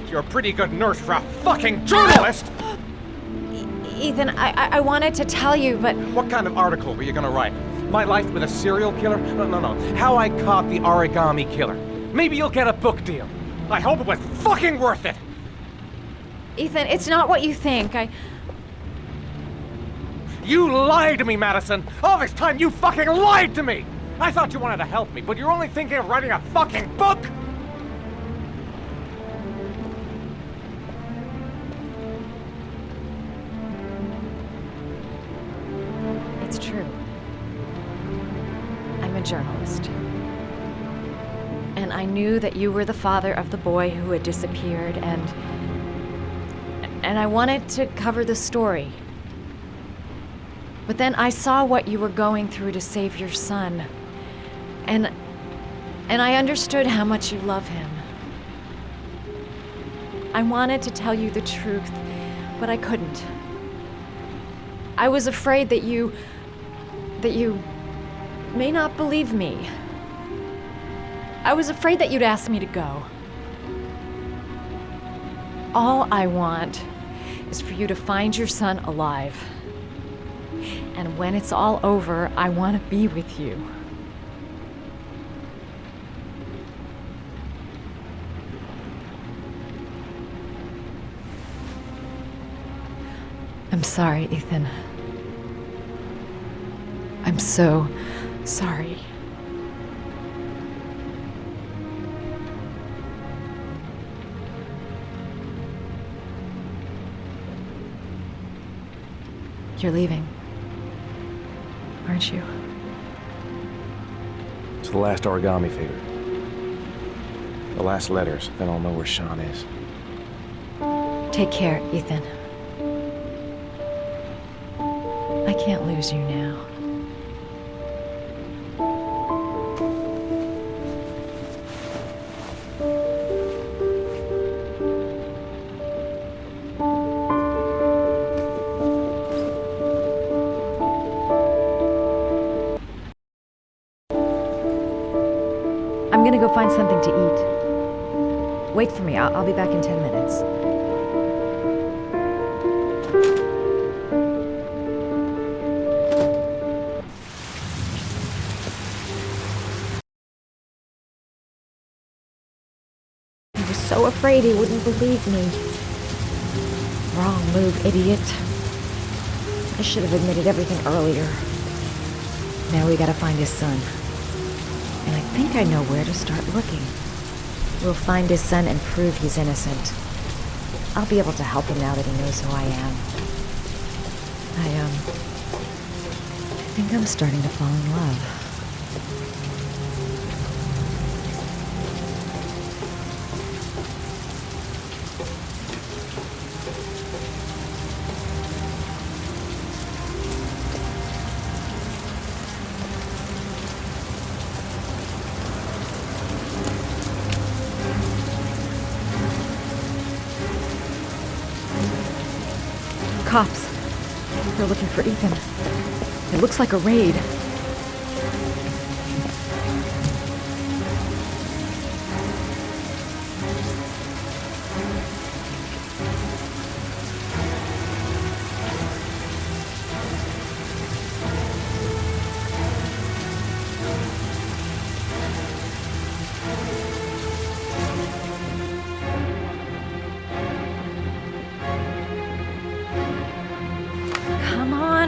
You're a pretty good nurse for a fucking journalist! Ethan, I wanted to tell you, but... What kind of article were you gonna write? My life with a serial killer? No. How I caught the origami killer. Maybe you'll get a book deal. I hope it was fucking worth it! Ethan, it's not what you think. You lied to me, Madison! All this time you fucking lied to me! I thought you wanted to help me, but you're only thinking of writing a fucking book! It's true. I'm a journalist. And I knew that you were the father of the boy who had disappeared, and I wanted to cover the story. But then I saw what you were going through to save your son. And I understood how much you love him. I wanted to tell you the truth, but I couldn't. I was afraid that you may not believe me. I was afraid that you'd ask me to go. All I want is for you to find your son alive. And when it's all over, I want to be with you. I'm sorry, Ethan. I'm so sorry. You're leaving, aren't you? It's the last origami figure. The last letters, then I'll know where Sean is. Take care, Ethan. I can't lose you now. go find something to eat. Wait for me. I'll be back in 10 minutes. I was so afraid he wouldn't believe me. Wrong move, idiot. I should have admitted everything earlier. Now we gotta find his son. And I think I know where to start looking. We'll find his son and prove he's innocent. I'll be able to help him now that he knows who I am. I think I'm starting to fall in love. Cops. They're looking for Ethan. It looks like a raid.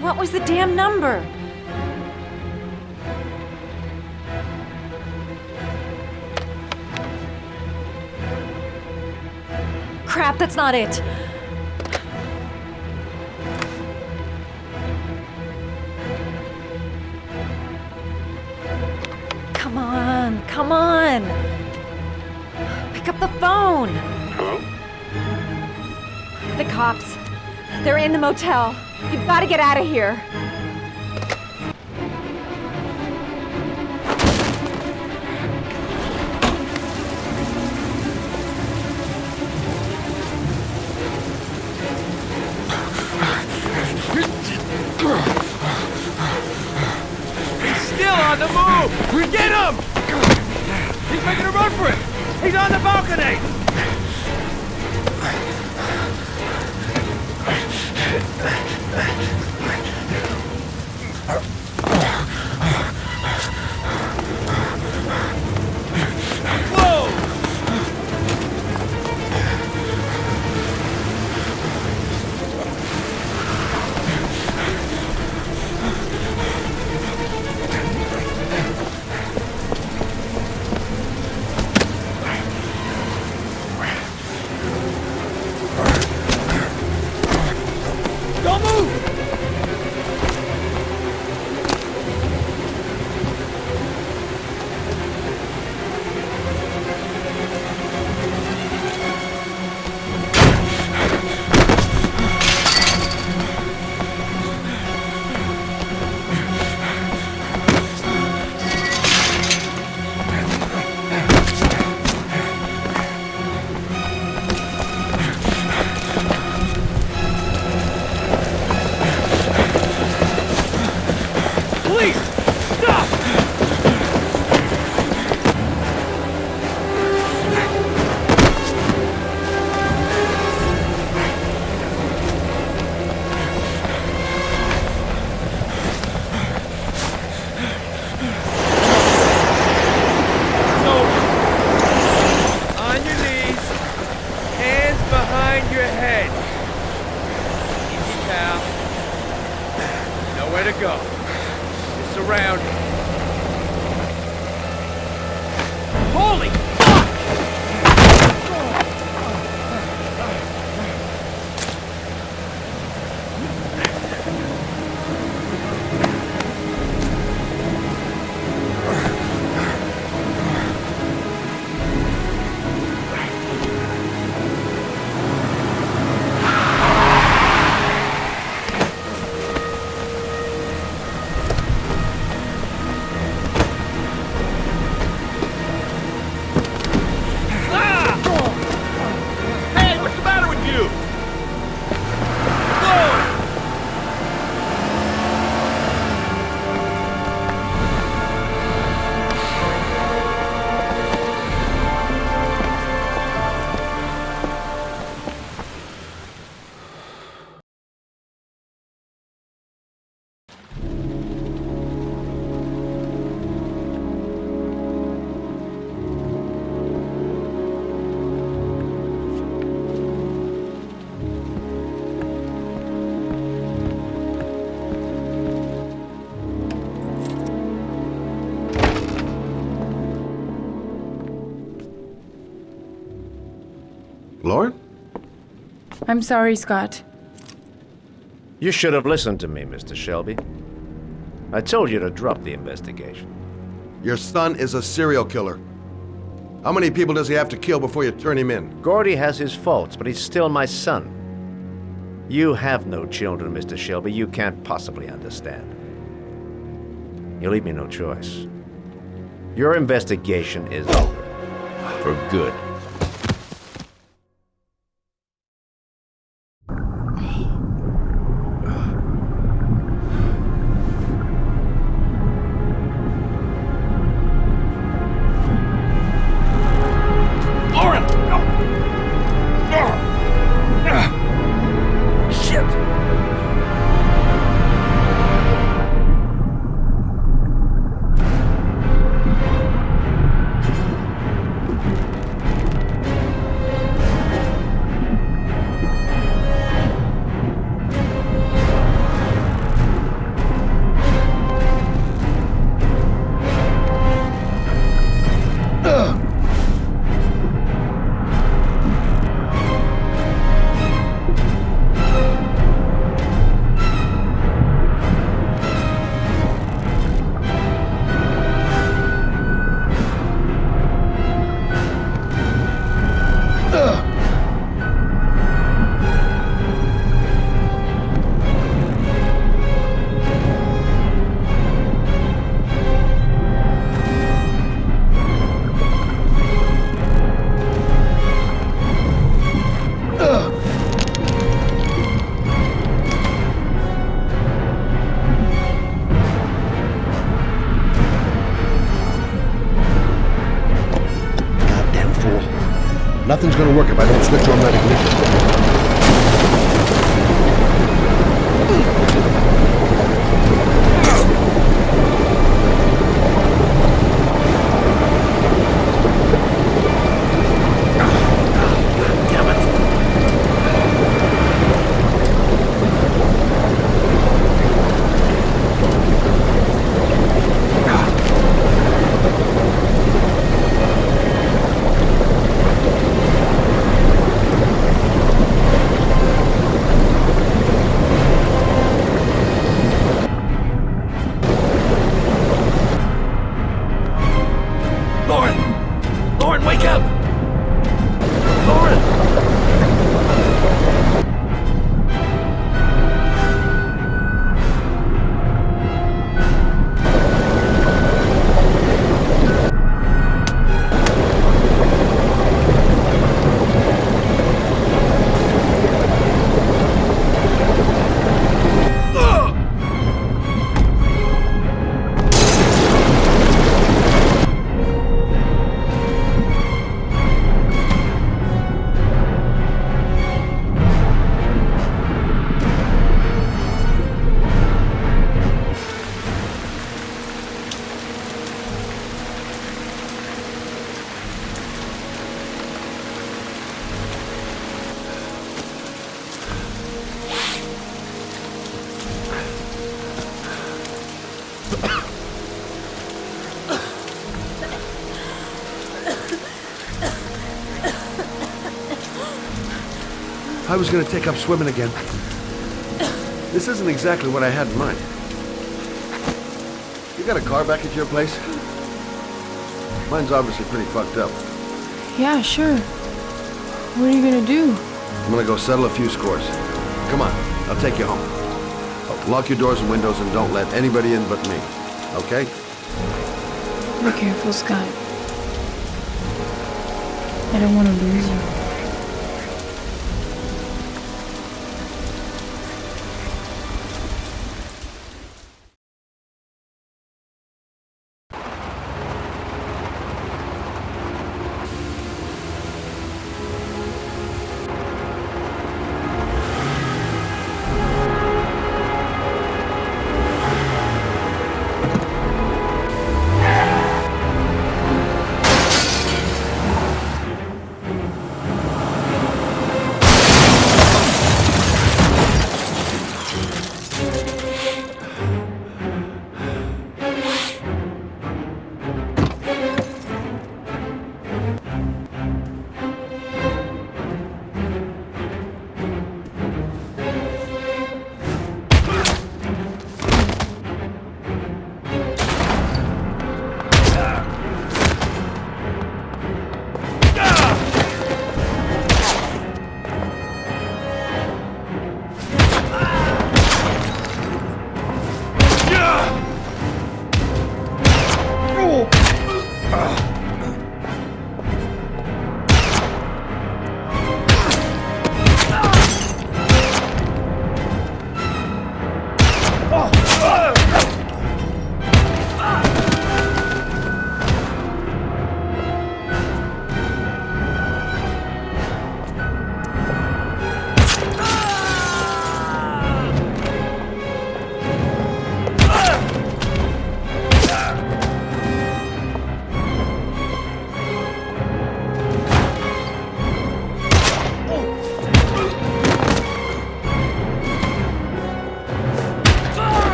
What was the damn number? Crap, that's not it. Come on, come on. Pick up the phone. Hello? The cops. They're in the motel. You've got to get out of here. He's still on the move! Get him! He's making a run for it! He's on the balcony! Lauren? I'm sorry, Scott. You should have listened to me, Mr. Shelby. I told you to drop the investigation. Your son is a serial killer. How many people does he have to kill before you turn him in? Gordy has his faults, but he's still my son. You have no children, Mr. Shelby. You can't possibly understand. You leave me no choice. Your investigation is over. For good. Nothing's gonna work if I don't switch on that ignition. I was gonna take up swimming again. This isn't exactly what I had in mind. You got a car back at your place? Mine's obviously pretty fucked up. Yeah, sure. What are you gonna do? I'm gonna go settle a few scores. Come on, I'll take you home. Lock your doors and windows and don't let anybody in but me. Okay? Be careful, Scott. I don't want to lose you.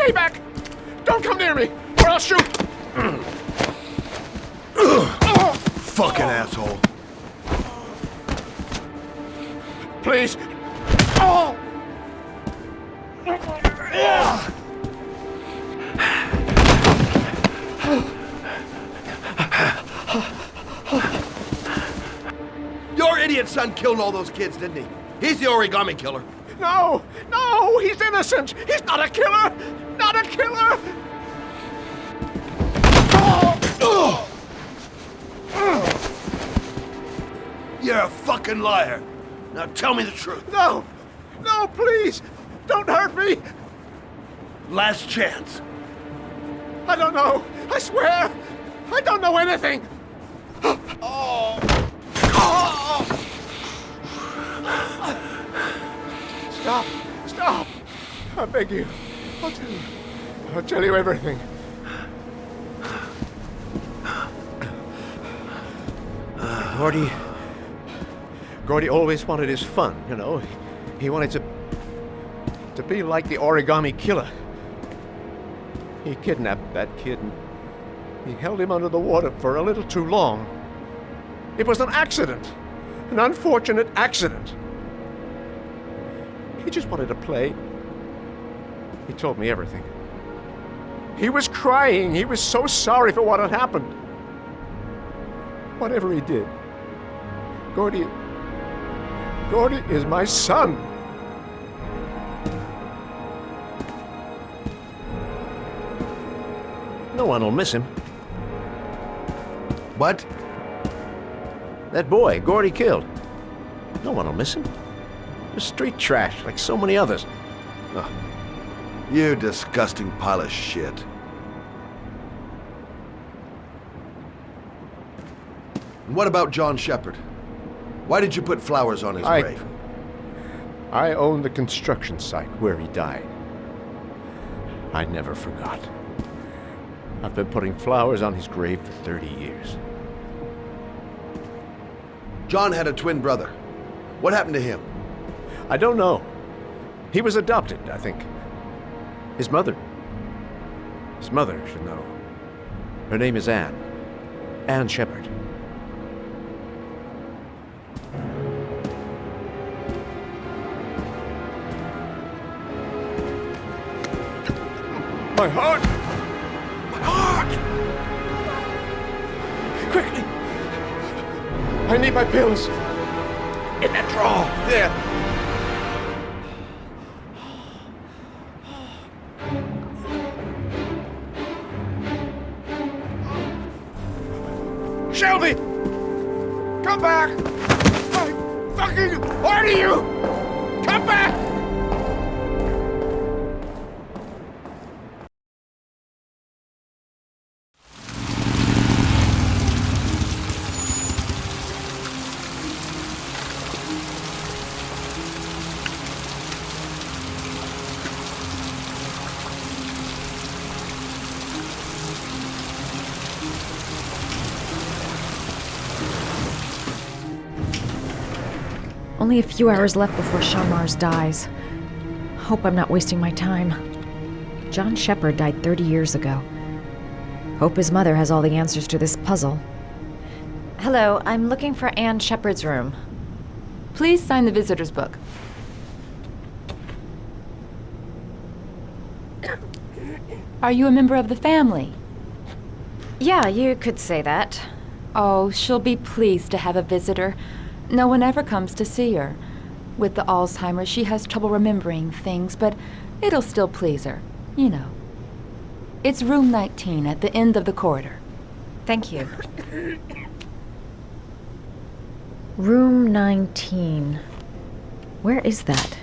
Stay back! Don't come near me, or I'll shoot! Fucking asshole. Please. Oh! Your idiot son killed all those kids, didn't he? He's the origami killer. No! No! He's innocent! He's not a killer! Not a killer! You're a fucking liar. Now tell me the truth. No! No, please! Don't hurt me! Last chance. I don't know! I swear! I don't know anything! Oh! Oh! Stop! Stop! I beg you. I'll tell you everything. Gordy always wanted his fun, you know. He wanted to be like the origami killer. He kidnapped that kid and he held him under the water for a little too long. It was an accident. An unfortunate accident. He just wanted to play. He told me everything. He was crying. He was so sorry for what had happened. Whatever he did, Gordy is my son. No one will miss him. What? That boy, Gordy killed. No one will miss him. He's street trash, like so many others. Oh, you disgusting pile of shit. And what about John Shepard? Why did you put flowers on his grave? I own the construction site where he died. I never forgot. I've been putting flowers on his grave for 30 years. John had a twin brother. What happened to him? I don't know. He was adopted, I think. His mother should know. Her name is Anne. Anne Shepard. My heart! My heart! Quickly! I need my pills. In that drawer. There. Shelby! Come back! I fucking order you! Come back! Only a few hours left before Sean Mars dies. Hope I'm not wasting my time. John Shepard died 30 years ago. Hope his mother has all the answers to this puzzle. Hello, I'm looking for Anne Shepard's room. Please sign the visitor's book. Are you a member of the family? Yeah, you could say that. Oh, she'll be pleased to have a visitor. No one ever comes to see her. With the Alzheimer's, she has trouble remembering things, but it'll still please her, you know. It's room 19 at the end of the corridor. Thank you. Room 19. Where is that?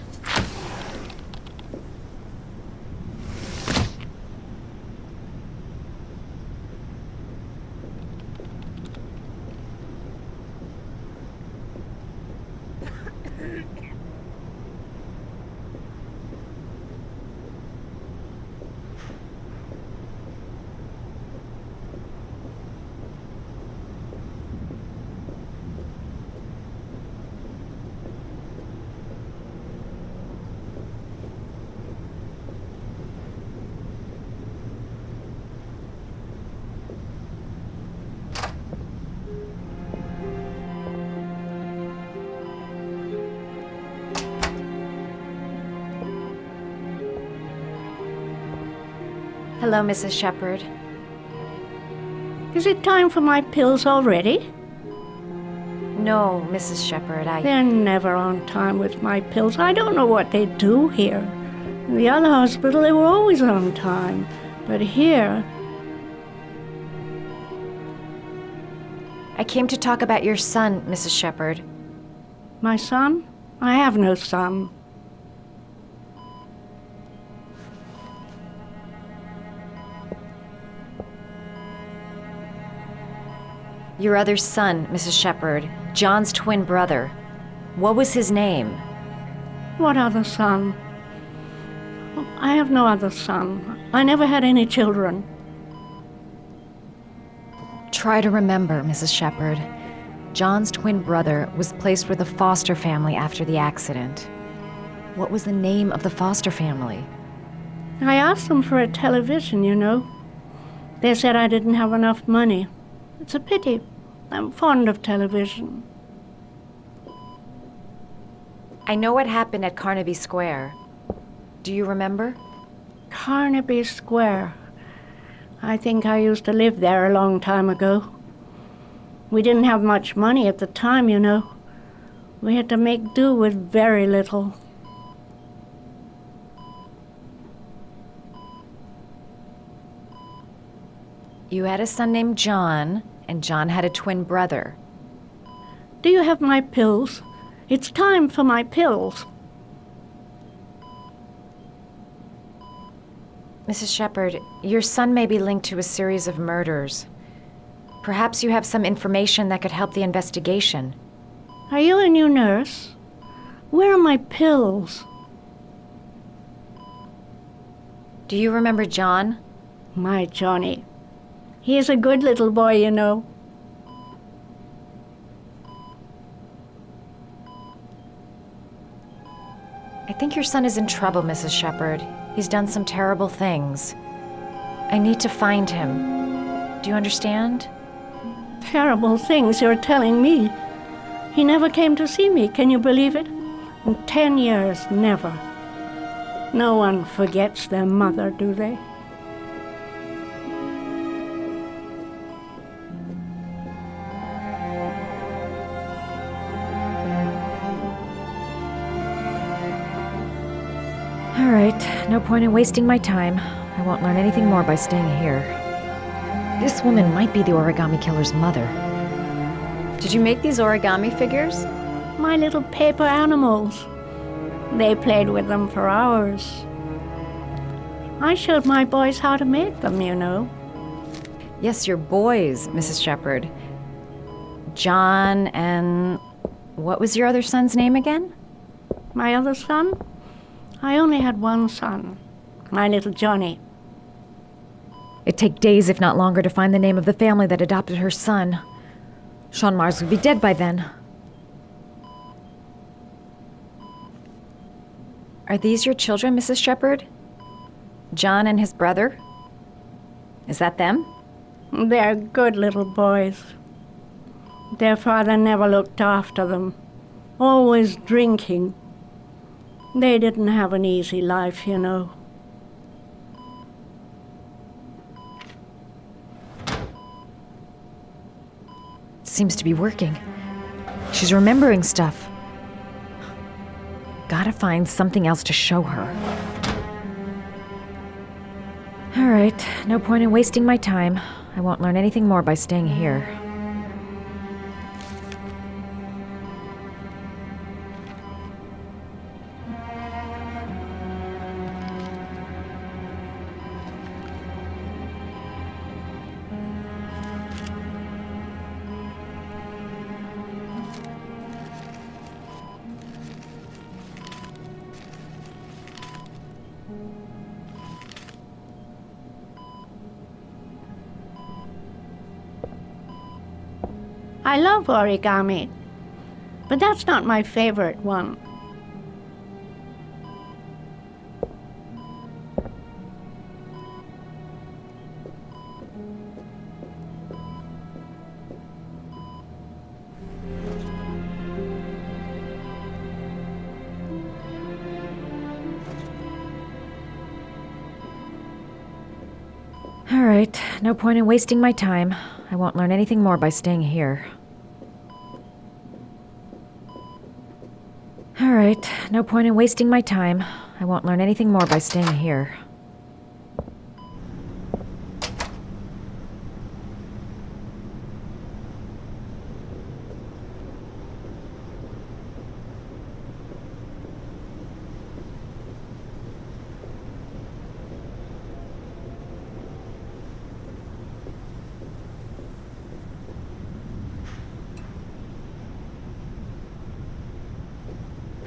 Hello, Mrs. Shepherd. Is it time for my pills already? No, Mrs. Shepherd, They're never on time with my pills. I don't know what they do here. In the other hospital, they were always on time. But here... I came to talk about your son, Mrs. Shepherd. My son? I have no son. Your other son, Mrs. Shepherd, John's twin brother. What was his name? What other son? I have no other son. I never had any children. Try to remember, Mrs. Shepherd. John's twin brother was placed with a foster family after the accident. What was the name of the foster family? I asked them for a television, you know. They said I didn't have enough money. It's a pity. I'm fond of television. I know what happened at Carnaby Square. Do you remember? Carnaby Square. I think I used to live there a long time ago. We didn't have much money at the time, you know. We had to make do with very little. You had a son named John, and John had a twin brother. Do you have my pills? It's time for my pills. Mrs. Shepherd, your son may be linked to a series of murders. Perhaps you have some information that could help the investigation. Are you a new nurse? Where are my pills? Do you remember John? My Johnny. He is a good little boy, you know. I think your son is in trouble, Mrs. Shepherd. He's done some terrible things. I need to find him. Do you understand? Terrible things you're telling me. He never came to see me, can you believe it? In 10 years, never. No one forgets their mother, do they? All right, no point in wasting my time. I won't learn anything more by staying here. This woman might be the origami killer's mother. Did you make these origami figures? My little paper animals. They played with them for hours. I showed my boys how to make them, you know. Yes, your boys, Mrs. Shepherd. John and... what was your other son's name again? My other son? I only had one son, my little Johnny. It'd take days, if not longer, to find the name of the family that adopted her son. Sean Mars would be dead by then. Are these your children, Mrs. Shepherd? John and his brother? Is that them? They're good little boys. Their father never looked after them, always drinking. They didn't have an easy life, you know. Seems to be working. She's remembering stuff. Gotta find something else to show her. All right, no point in wasting my time. I won't learn anything more by staying here. I love origami, but that's not my favorite one. All right, no point in wasting my time. I won't learn anything more by staying here. All right, no point in wasting my time. I won't learn anything more by staying here.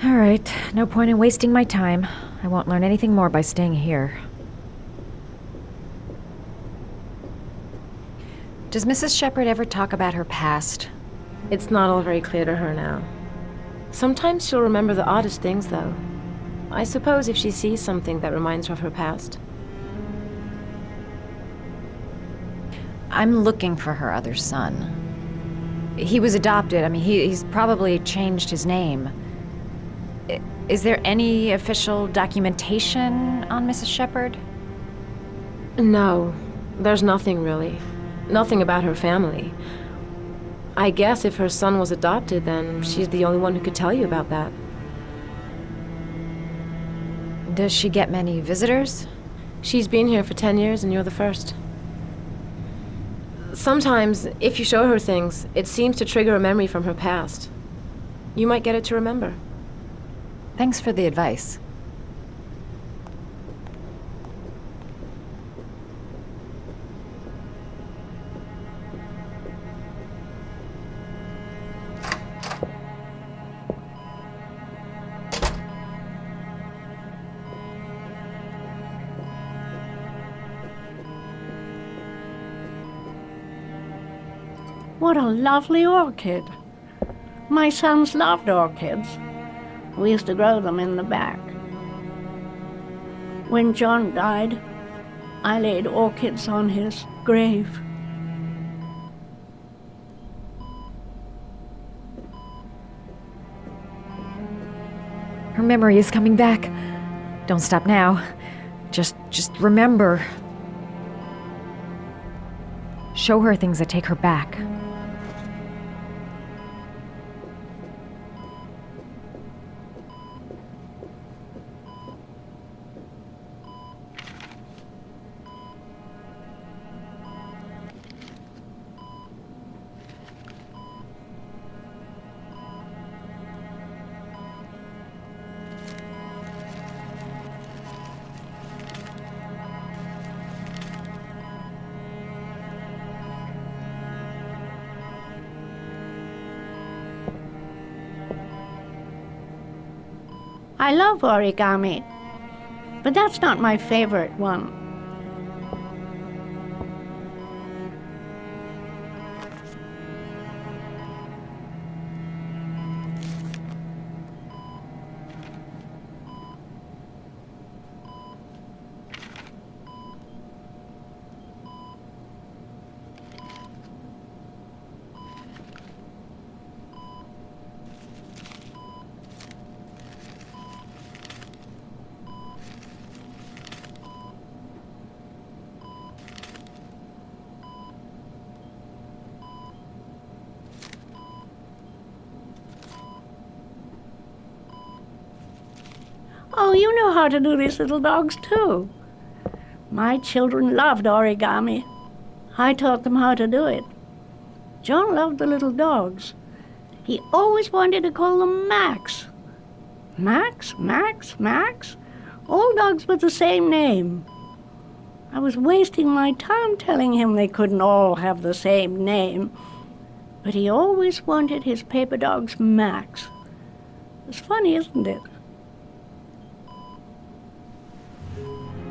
All right, no point in wasting my time. I won't learn anything more by staying here. Does Mrs. Shepherd ever talk about her past? It's not all very clear to her now. Sometimes she'll remember the oddest things, though. I suppose if she sees something that reminds her of her past. I'm looking for her other son. He was adopted. I mean, he's probably changed his name. Is there any official documentation on Mrs. Shepherd? No, there's nothing really. Nothing about her family. I guess if her son was adopted, then she's the only one who could tell you about that. Does she get many visitors? She's been here for 10 years and you're the first. Sometimes, if you show her things, it seems to trigger a memory from her past. You might get it to remember. Thanks for the advice. What a lovely orchid. My sons loved orchids. We used to grow them in the back. When John died, I laid orchids on his grave. Her memory is coming back. Don't stop now. Just remember. Show her things that take her back. I love origami, but that's not my favorite one. Oh, you know how to do these little dogs, too. My children loved origami. I taught them how to do it. John loved the little dogs. He always wanted to call them Max. Max, Max, Max? All dogs with the same name. I was wasting my time telling him they couldn't all have the same name. But he always wanted his paper dogs Max. It's funny, isn't it?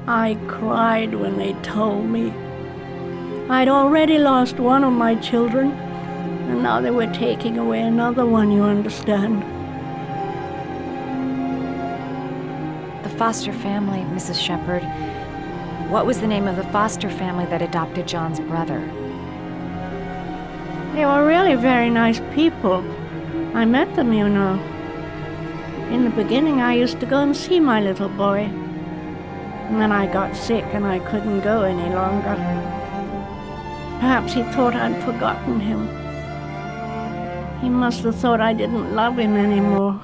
I cried when they told me. I'd already lost one of my children, and now they were taking away another one, you understand. The foster family, Mrs. Shepherd. What was the name of the foster family that adopted John's brother? They were really very nice people. I met them, you know. In the beginning, I used to go and see my little boy. And then I got sick and I couldn't go any longer. Perhaps he thought I'd forgotten him. He must have thought I didn't love him anymore.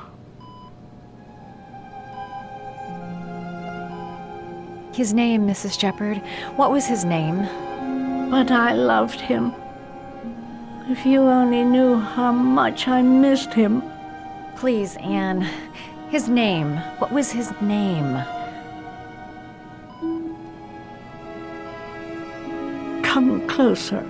His name, Mrs. Shepherd. What was his name? But I loved him. If you only knew how much I missed him. Please, Anne. His name. What was his name? Come closer.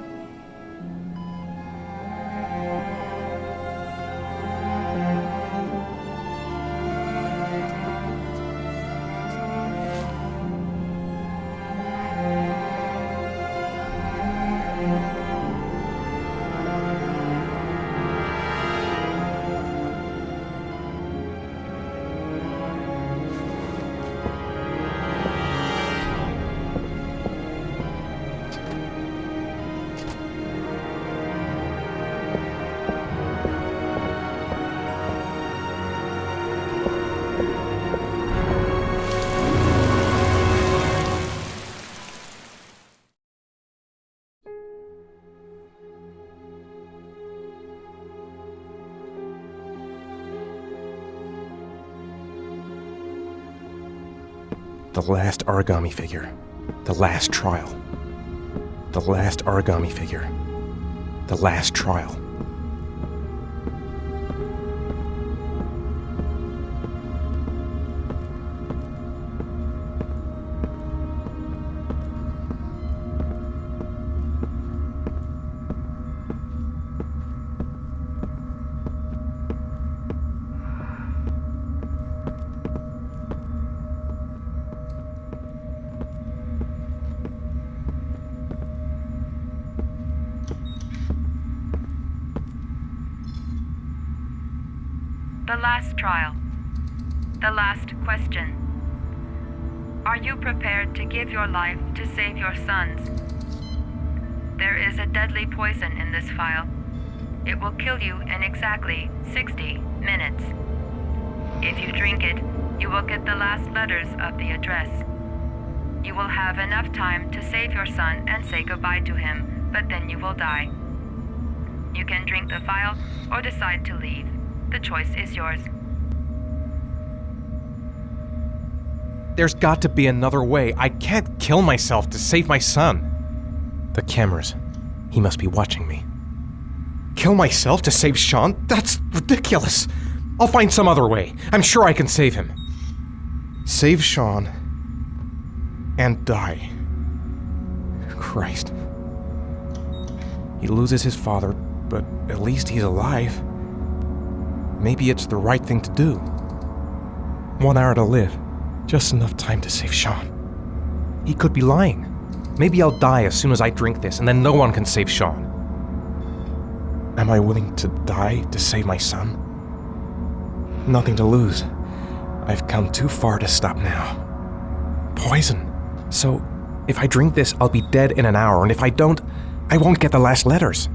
The last origami figure. The last trial. The last origami figure. The last trial. The last trial. The last question. Are you prepared to give your life to save your sons? There is a deadly poison in this file. It will kill you in exactly 60 minutes. If you drink it, you will get the last letters of the address. You will have enough time to save your son and say goodbye to him, but then you will die. You can drink the file or decide to leave. The choice is yours. There's got to be another way. I can't kill myself to save my son. The cameras. He must be watching me. Kill myself to save Sean? That's ridiculous. I'll find some other way. I'm sure I can save him. Save Sean and die. Christ. He loses his father, but at least he's alive. Maybe it's the right thing to do. 1 hour to live. Just enough time to save Sean. He could be lying. Maybe I'll die as soon as I drink this, and then no one can save Sean. Am I willing to die to save my son? Nothing to lose. I've come too far to stop now. Poison. So, if I drink this, I'll be dead in an hour, and if I don't, I won't get the last letters.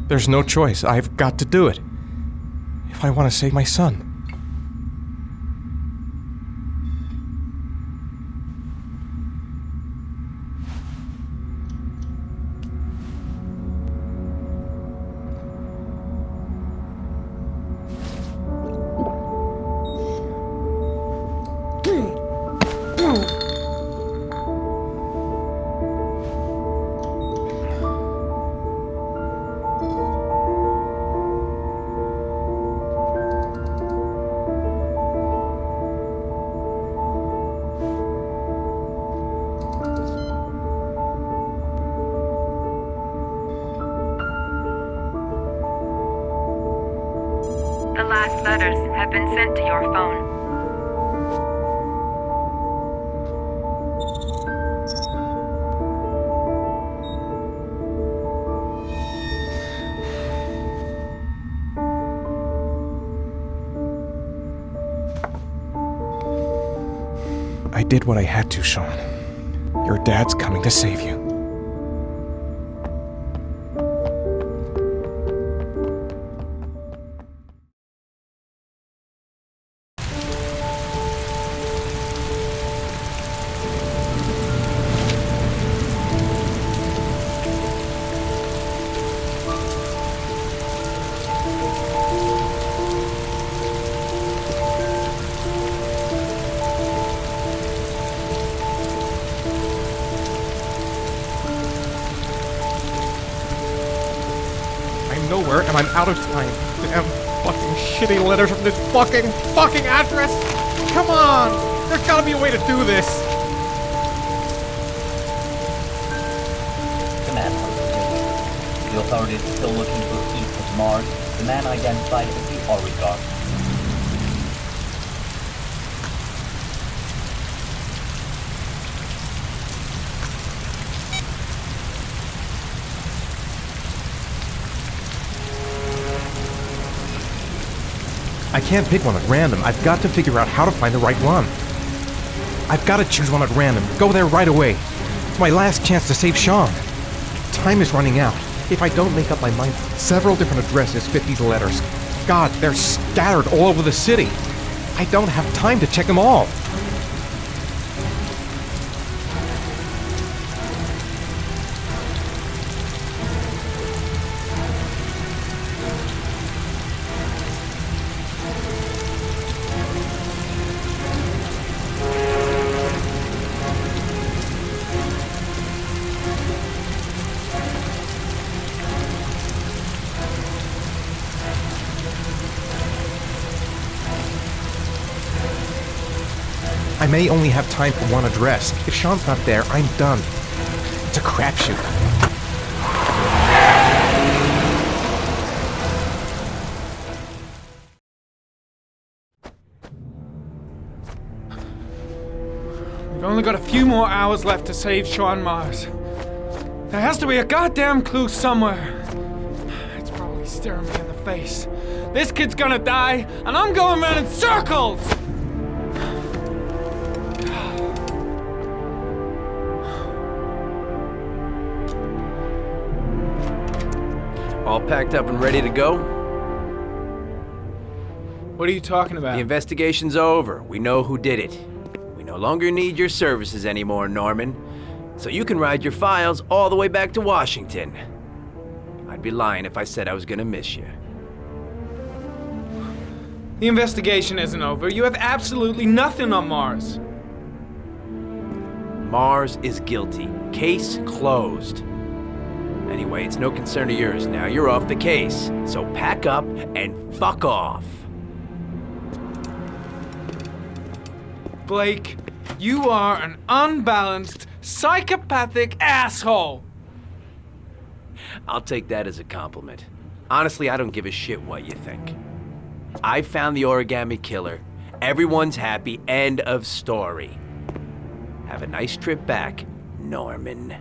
There's no choice. I've got to do it. If I want to save my son. The last letters have been sent to your phone. I did what I had to, Sean. Your dad's coming to save you. everywhere, and I'm out of time. Damn fucking shitty letters from this fucking address! Come on! There's gotta be a way to do this! Command Post. The authorities are still looking for Heath at Mars. The man identified as the oligarch. I can't pick one at random. I've got to figure out how to find the right one. I've got to choose one at random. Go there right away. It's my last chance to save Sean. Time is running out. If I don't make up my mind, several different addresses fit these letters. God, they're scattered all over the city. I don't have time to check them all. I may only have time for one address. If Sean's not there, I'm done. It's a crapshoot. We've only got a few more hours left to save Sean Mars. There has to be a goddamn clue somewhere. It's probably staring me in the face. This kid's gonna die, and I'm going around in circles! All packed up and ready to go? What are you talking about? The investigation's over. We know who did it. We no longer need your services anymore, Norman. So you can ride your files all the way back to Washington. I'd be lying if I said I was gonna miss you. The investigation isn't over. You have absolutely nothing on Mars. Mars is guilty. Case closed. Anyway, it's no concern of yours now. You're off the case. So pack up and fuck off. Blake, you are an unbalanced, psychopathic asshole. I'll take that as a compliment. Honestly, I don't give a shit what you think. I found the origami killer. Everyone's happy. End of story. Have a nice trip back, Norman.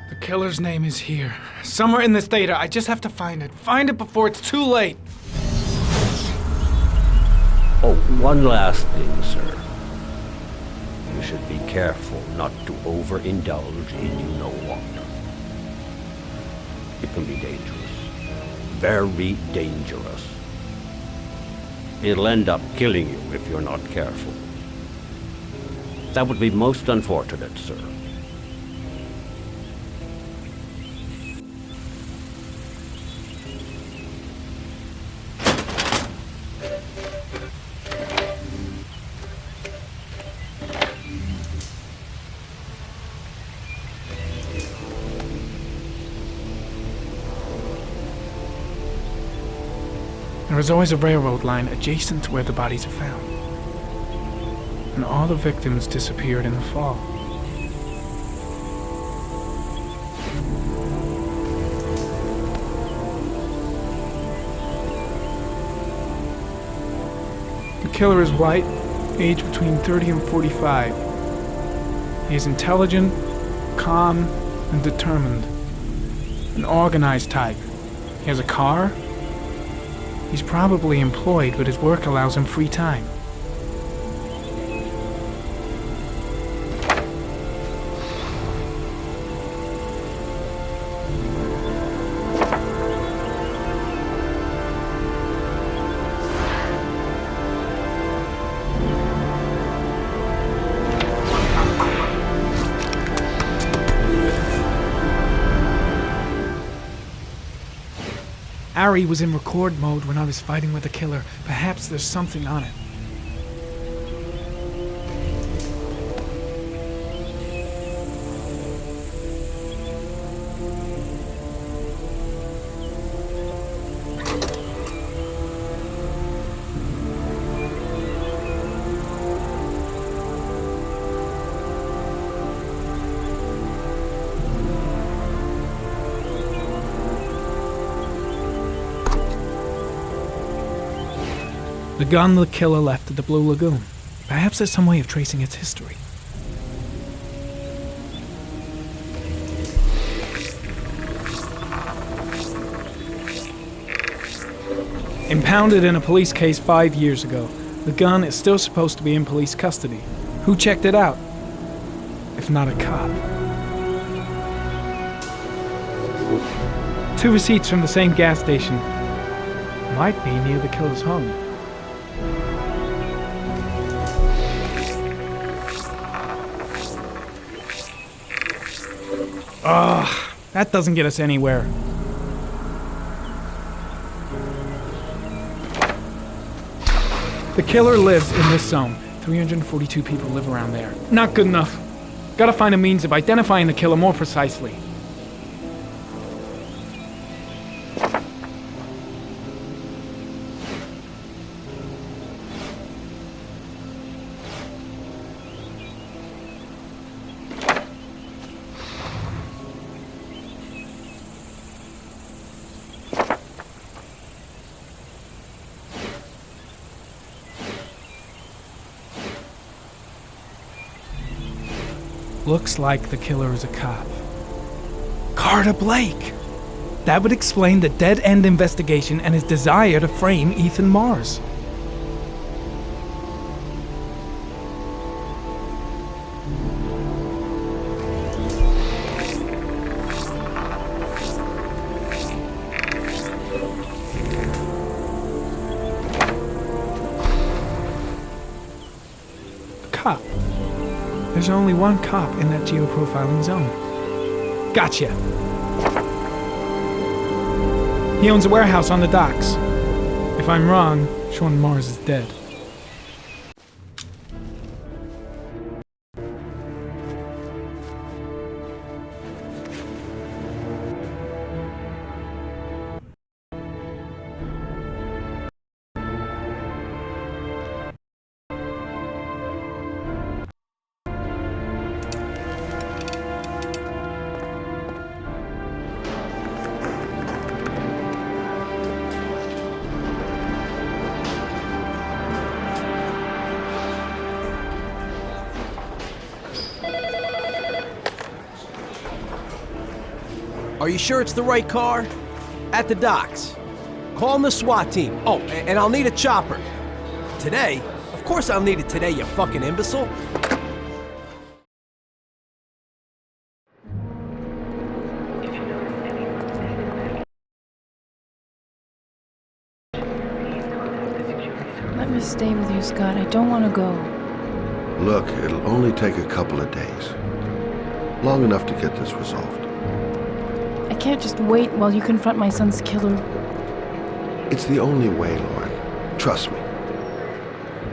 The killer's name is here. Somewhere in this data. I just have to find it. Find it before it's too late. Oh, one last thing, sir. You should be careful not to overindulge in you know what. It can be dangerous. Very dangerous. It'll end up killing you if you're not careful. That would be most unfortunate, sir. There is always a railroad line adjacent to where the bodies are found. And all the victims disappeared in the fall. The killer is white, aged between 30 and 45. He is intelligent, calm, and determined. An organized type. He has a car. He's probably employed, but his work allows him free time. Harry was in record mode when I was fighting with the killer. Perhaps there's something on it. The gun the killer left at the Blue Lagoon. Perhaps there's some way of tracing its history. Impounded in a police case 5 years ago, the gun is still supposed to be in police custody. Who checked it out? If not a cop. 2 receipts from the same gas station. Might be near the killer's home. Ugh, that doesn't get us anywhere. The killer lives in this zone. 342 people live around there. Not good enough. Gotta find a means of identifying the killer more precisely. Looks like the killer is a cop. Carter Blake! That would explain the dead-end investigation and his desire to frame Ethan Mars. A cop. There's only one cop in that geoprofiling zone. Gotcha! He owns a warehouse on the docks. If I'm wrong, Shon Mars is dead. Are you sure it's the right car? At the docks. Call the SWAT team. Oh, and I'll need a chopper. Today? Of course I'll need it today, you fucking imbecile. Let me stay with you, Scott. I don't want to go. Look, it'll only take a couple of days. Long enough to get this resolved. I can't just wait while you confront my son's killer. It's the only way, Lauren. Trust me.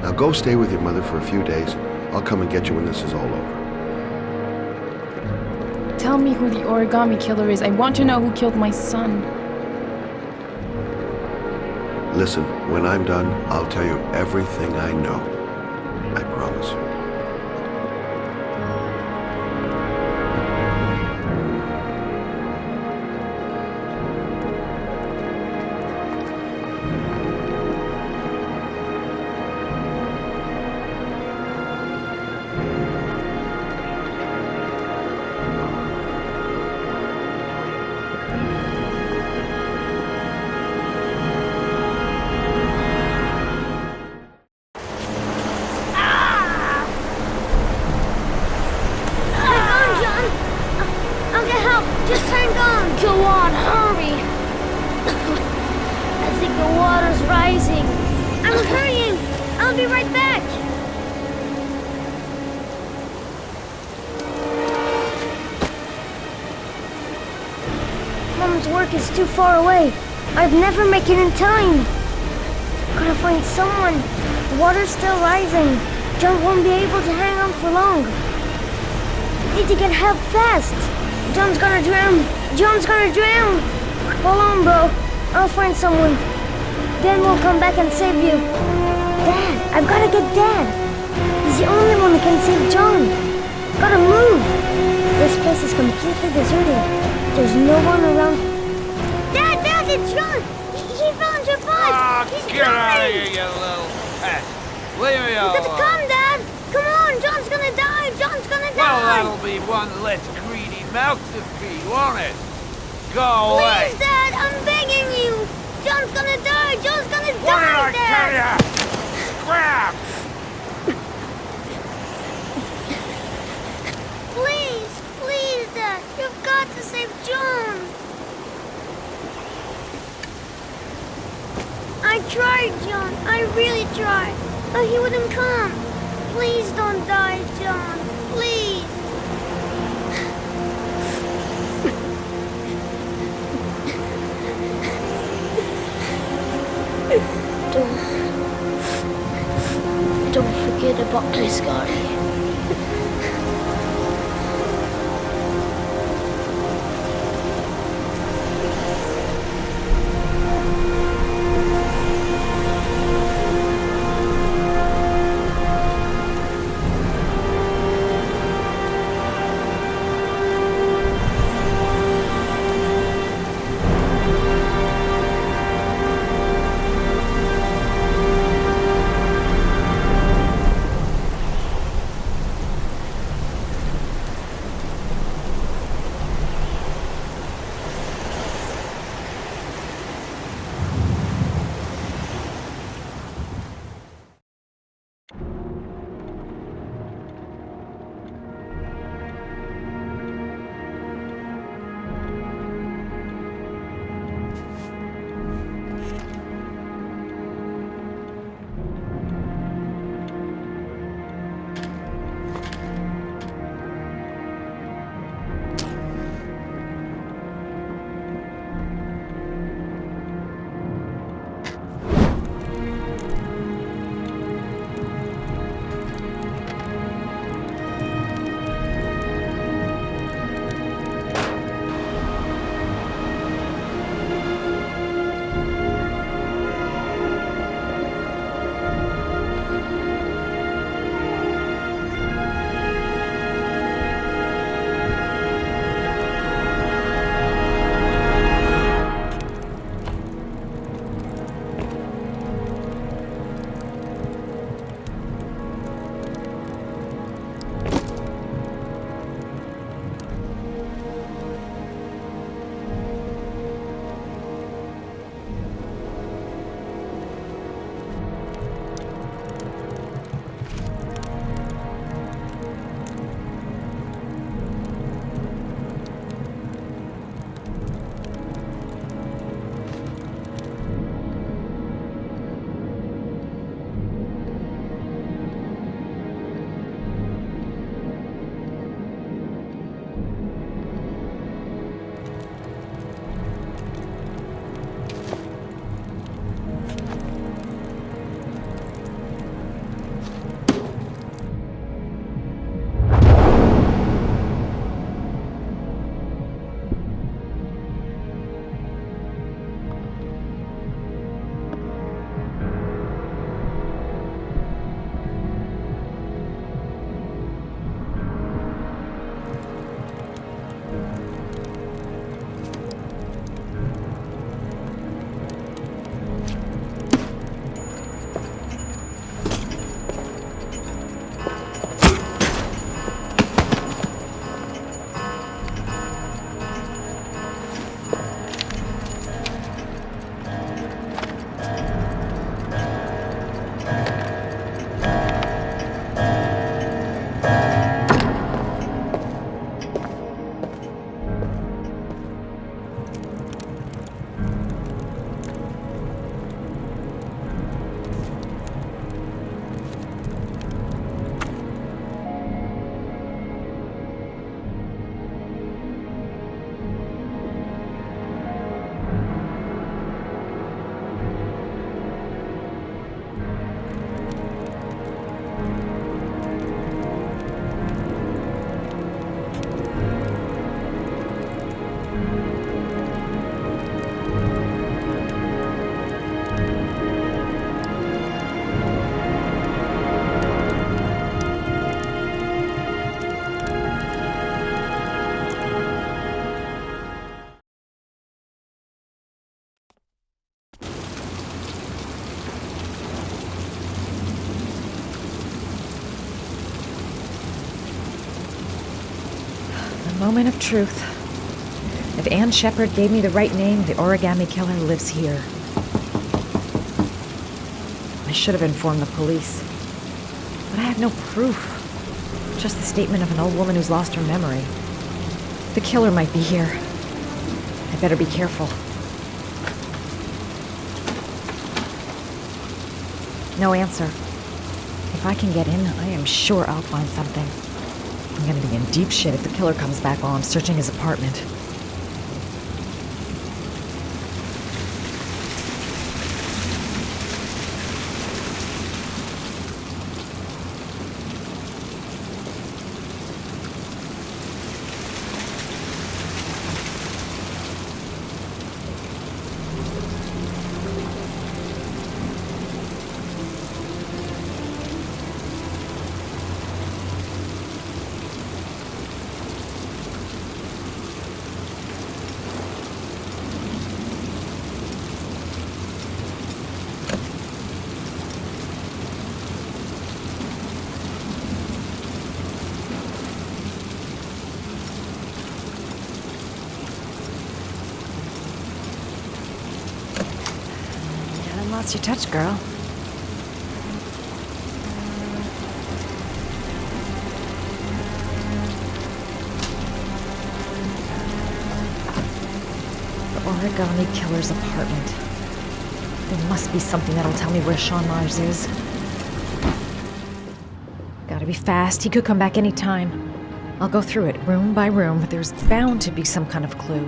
Now go stay with your mother for a few days. I'll come and get you when this is all over. Tell me who the origami killer is. I want to know who killed my son. Listen, when I'm done, I'll tell you everything I know. I promise. Mom's work is too far away. I'd never make it in time. Gotta find someone. The water's still rising. John won't be able to hang on for long. Need to get help fast. John's gonna drown. John's gonna drown. Hold on, bro. I'll find someone. Then we'll come back and save you. Dad, I've gotta get Dad. He's the only one who can save John. Gotta move. This place is completely deserted. There's no one around. Dad, it's John. He found your bike. He's Get out of coming. here, you little pest. Leave me You alone. gotta come, Dad. Come on, John's gonna die. John's gonna Well, die. that'll be one less greedy mouth to feed, won't it? Go away. Please, Dad, I'm begging you. John's gonna die. John's gonna What die, did I tell ya? Grab! Please, Dad. You've got to save John. I tried, John. I really tried. But he wouldn't come. Please don't die, John. Please. Don't forget about this guy. Moment of truth. If Ann Shepard gave me the right name, the origami killer lives here. I should have informed the police. But I have no proof. Just the statement of an old woman who's lost her memory. The killer might be here. I better be careful. No answer. If I can get in, I am sure I'll find something. I'm gonna be in deep shit if the killer comes back while I'm searching his apartment. Lost your touch, girl. The origami killer's apartment. There must be something that'll tell me where Sean Mars is. Gotta be fast. He could come back any time. I'll go through it room by room, but there's bound to be some kind of clue.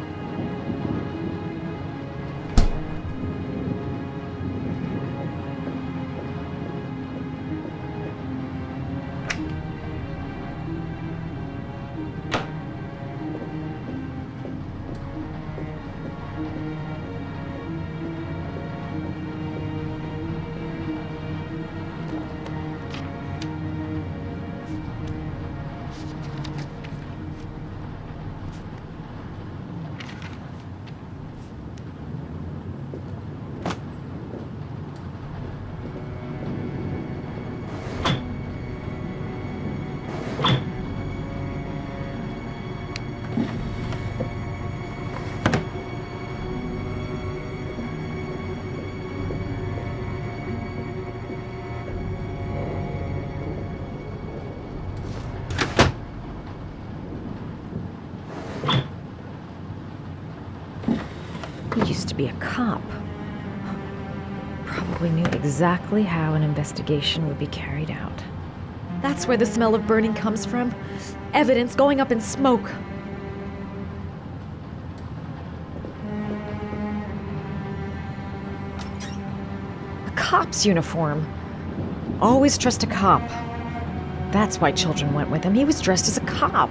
He used to be a cop. Probably knew exactly how an investigation would be carried out. That's where the smell of burning comes from. Evidence going up in smoke. A cop's uniform. Always trust a cop. That's why children went with him. He was dressed as a cop.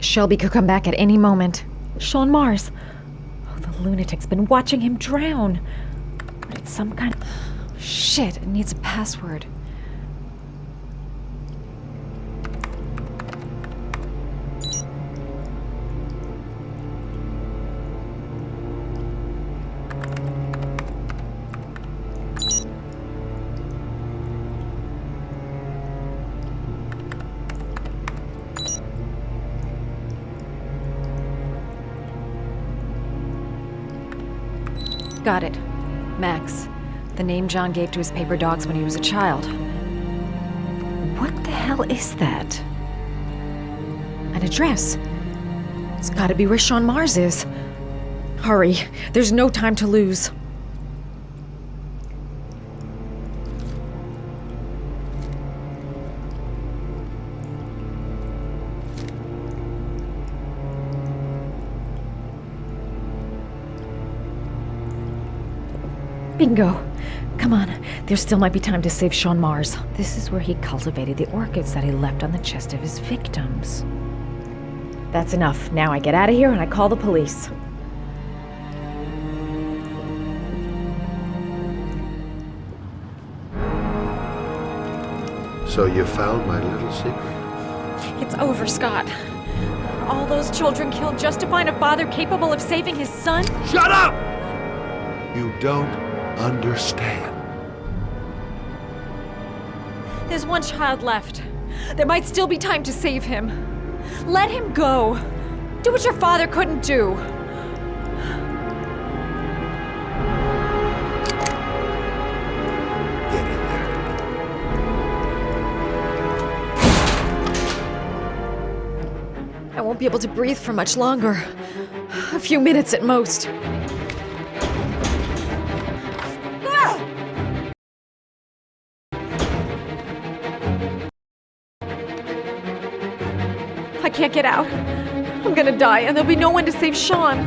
Shelby could come back at any moment. Sean Mars. Oh, the lunatic's been watching him drown. But it's some kind of... Shit, it needs a password. Got it. Max. The name John gave to his paper dogs when he was a child. What the hell is that? An address. It's gotta be where Sean Mars is. Hurry. There's no time to lose. Bingo! Come on, there still might be time to save Sean Mars. This is where he cultivated the orchids that he left on the chest of his victims. That's enough. Now I get out of here and I call the police. So you found my little secret? It's over, Scott. All those children killed just to find a father capable of saving his son? Shut up! You don't understand. There's one child left. There might still be time to save him. Let him go. Do what your father couldn't do. Get in there. I won't be able to breathe for much longer. A few minutes at most. I can't get out. I'm gonna die, and there'll be no one to save Sean.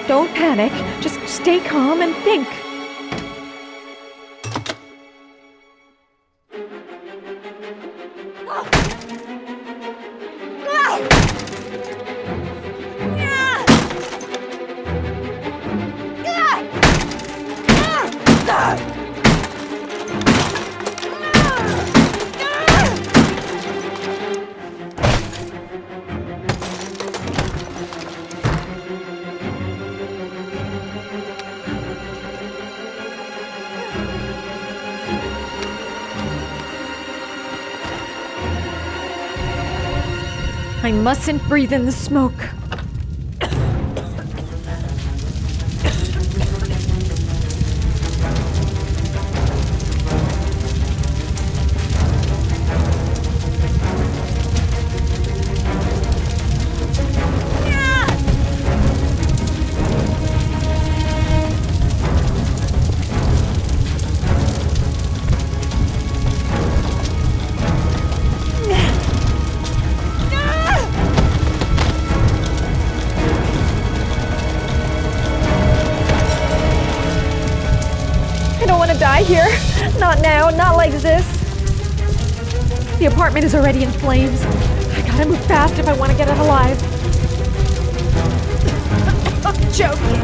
Don't panic. Just stay calm and think. I mustn't breathe in the smoke. Die here. Not now, not like this. The apartment is already in flames. I gotta move fast if I want to get out alive. I'm joking.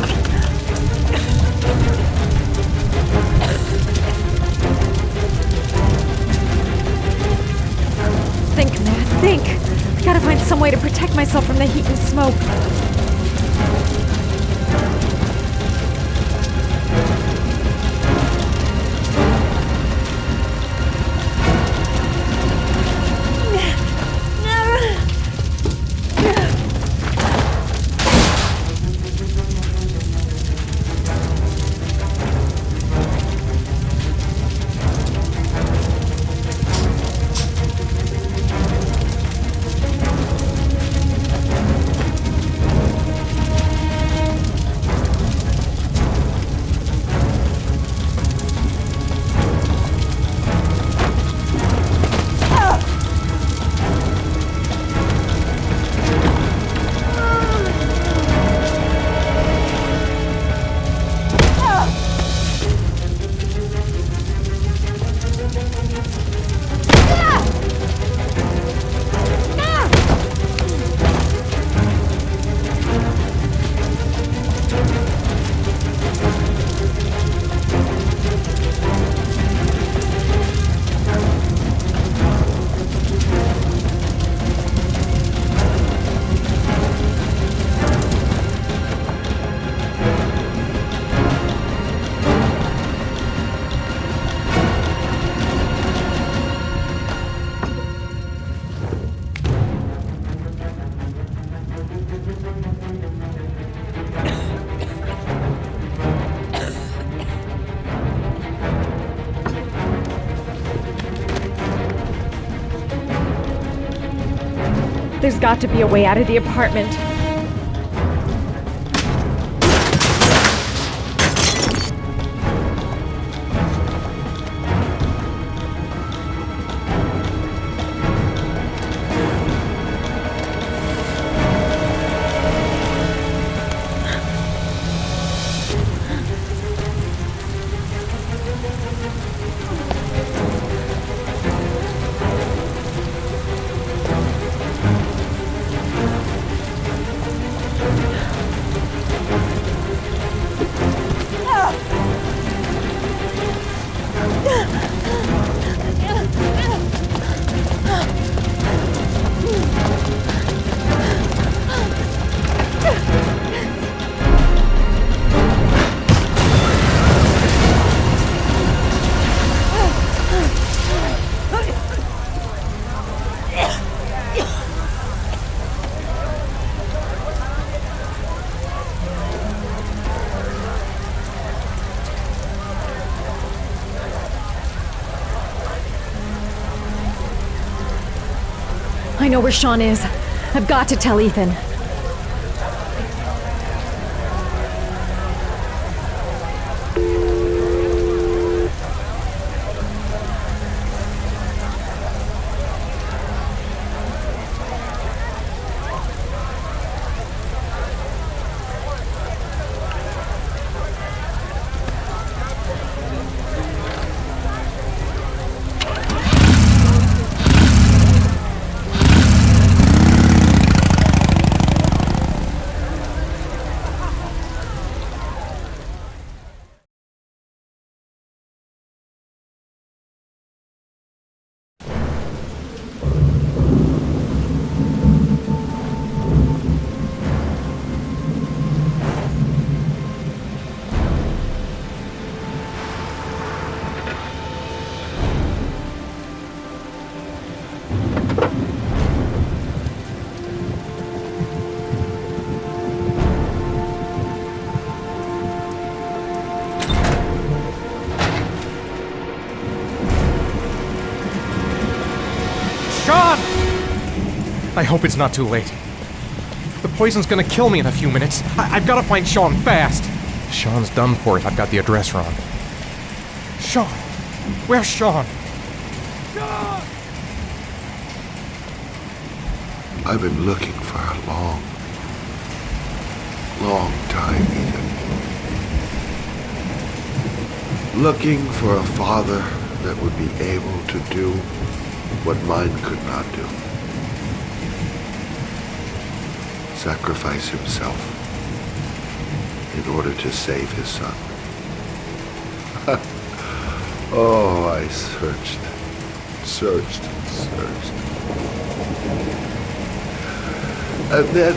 Think, Matt, think. I gotta find some way to protect myself from the heat and smoke. There's got to be a way out of the apartment. I know where Sean is. I've got to tell Ethan. I hope it's not too late. The poison's gonna kill me in a few minutes. I've gotta find Sean fast. Sean's done for if I've got the address wrong. Sean! Where's Sean? Sean! I've been looking for a long time, Ethan. Looking for a father that would be able to do what mine could not do. Sacrifice himself in order to save his son. Oh, I searched. And then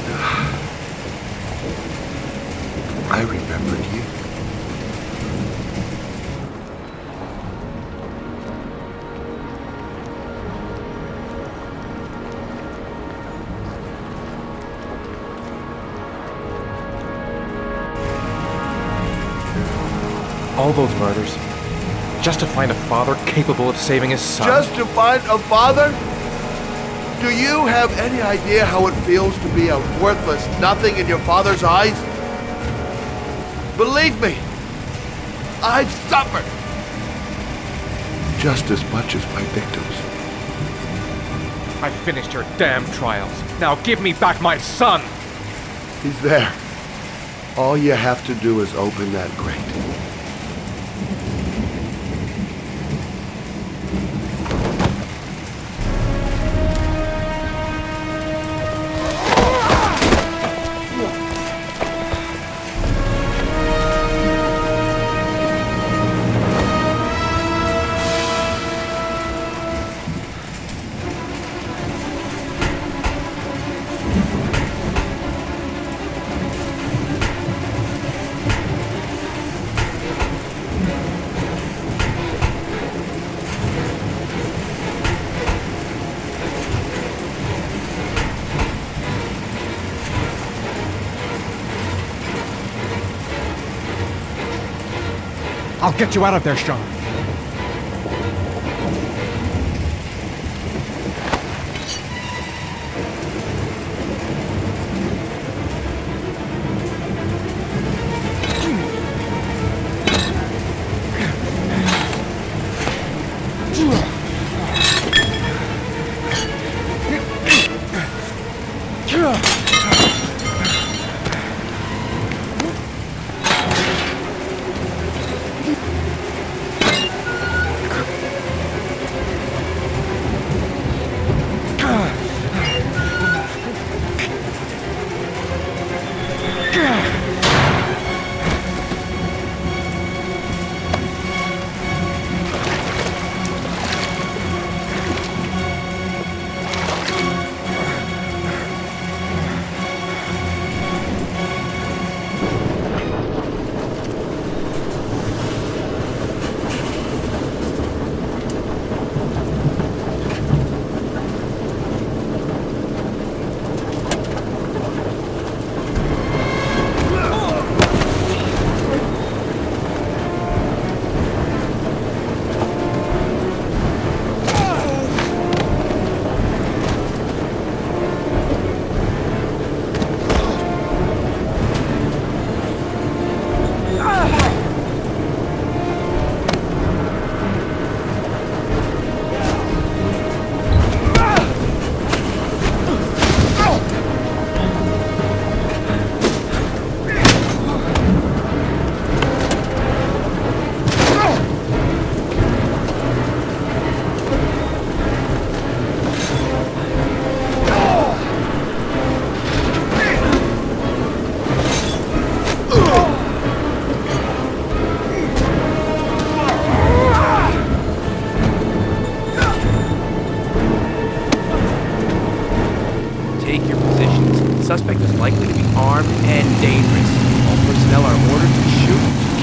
I remembered you. All those murders, just to find a father capable of saving his son. Just to find a father? Do you have any idea how it feels to be a worthless nothing in your father's eyes? Believe me, I've suffered just as much as my victims. I've finished your damn trials. Now give me back my son! He's there. All you have to do is open that grate. I'll get you out of there, Sean.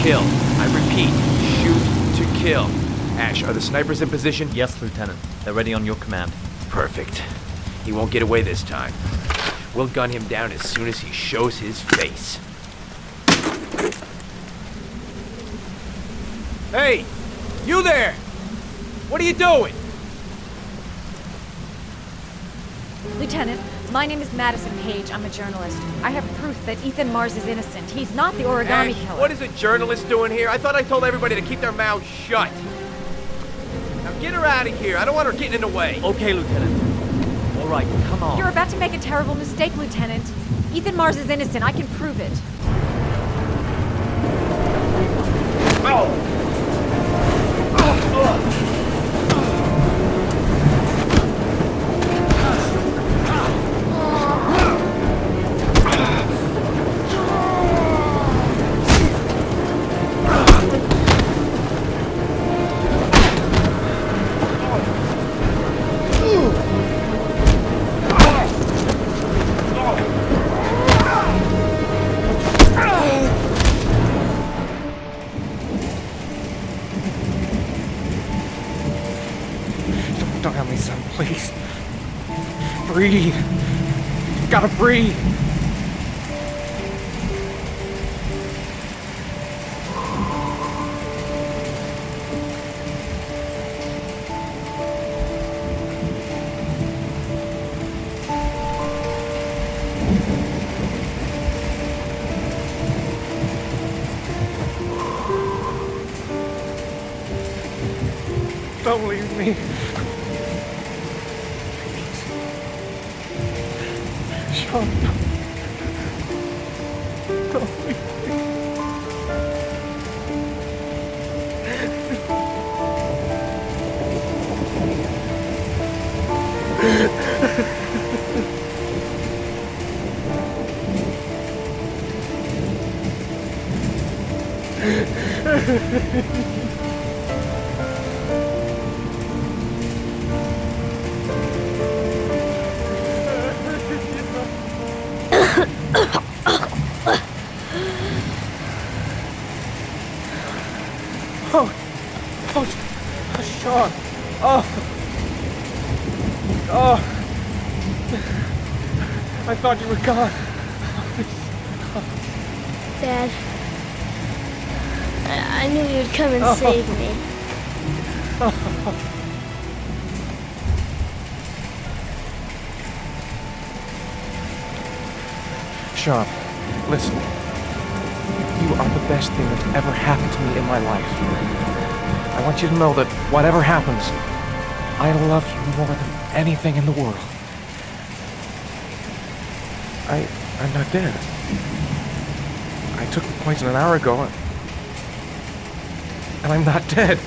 kill. I repeat, shoot to kill. Ash, are the snipers in position? Yes, Lieutenant. They're ready on your command. Perfect. He won't get away this time. We'll gun him down as soon as he shows his face. Hey! You there! What are you doing? Lieutenant, my name is Madison Page. I'm a journalist. I have proof that Ethan Mars is innocent. He's not the origami Ash, killer. what is a journalist doing here? I thought I told everybody to keep their mouths shut. Now get her out of here. I don't want her getting in the way. Okay, Lieutenant. All right, come on. You're about to make a terrible mistake, Lieutenant. Ethan Mars is innocent. I can prove it. Don't have me, son, please. Breathe. You gotta breathe. Don't leave me. Sean. Don't leave me. Sean. I thought you were gone. Dad, I knew you'd come and save me. Sean, listen. You are the best thing that's ever happened to me in my life. I want you to know that whatever happens, I love you more than anything in the world. I'm not dead. I took the poison an hour ago, and I'm not dead.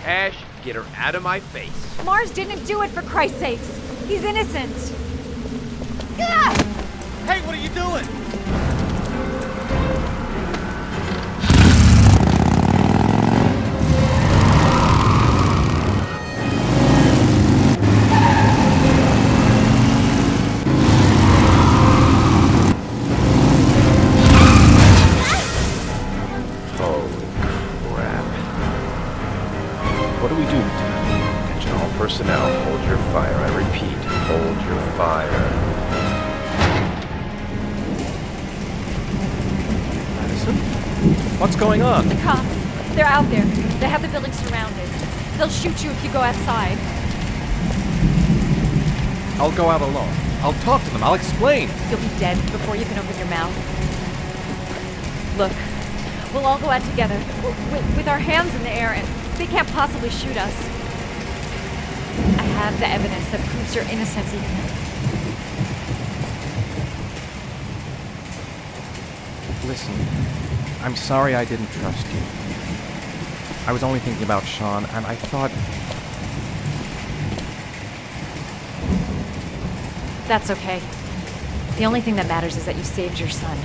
Ash, get her out of my face. Mars didn't do it, for Christ's sakes. He's innocent. Hey, what are you doing? Holy crap. What do we do? Attention all personnel, hold your fire. I repeat, hold your fire. What's going on? The cops. They're out there. They have the building surrounded. They'll shoot you if you go outside. I'll go out alone. I'll talk to them. I'll explain. You'll be dead before you can open your mouth. Look, we'll all go out together, with our hands in the air, and they can't possibly shoot us. I have the evidence that proves your innocence, Ethan. Listen, I'm sorry I didn't trust you. I was only thinking about Sean, and I thought... That's okay. The only thing that matters is that you saved your son.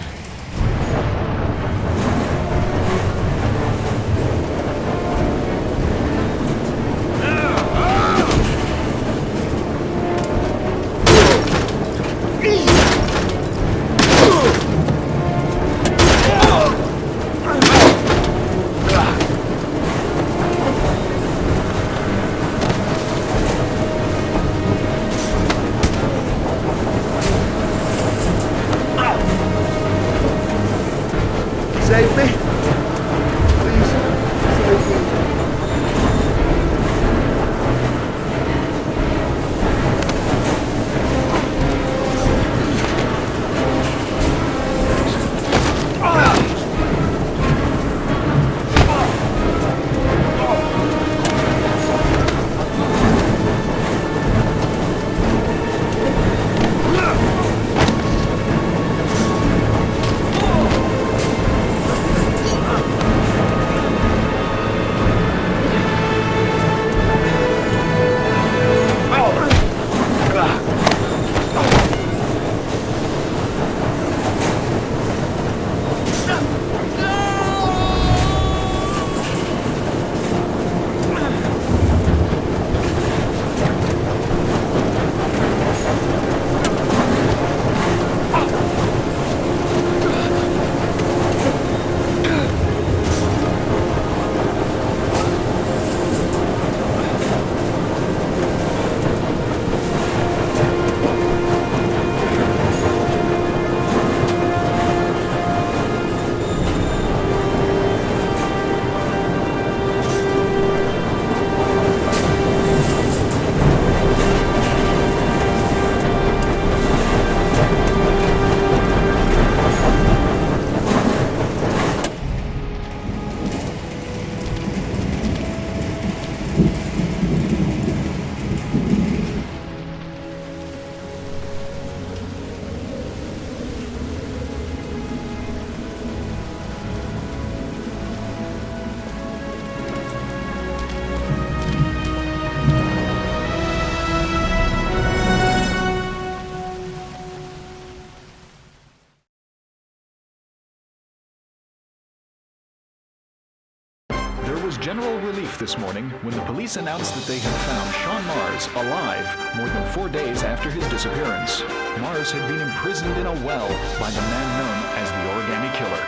was general relief this morning when the police announced that they had found Shaun Mars alive more than 4 days after his disappearance. Mars had been imprisoned in a well by the man known as the Origami Killer.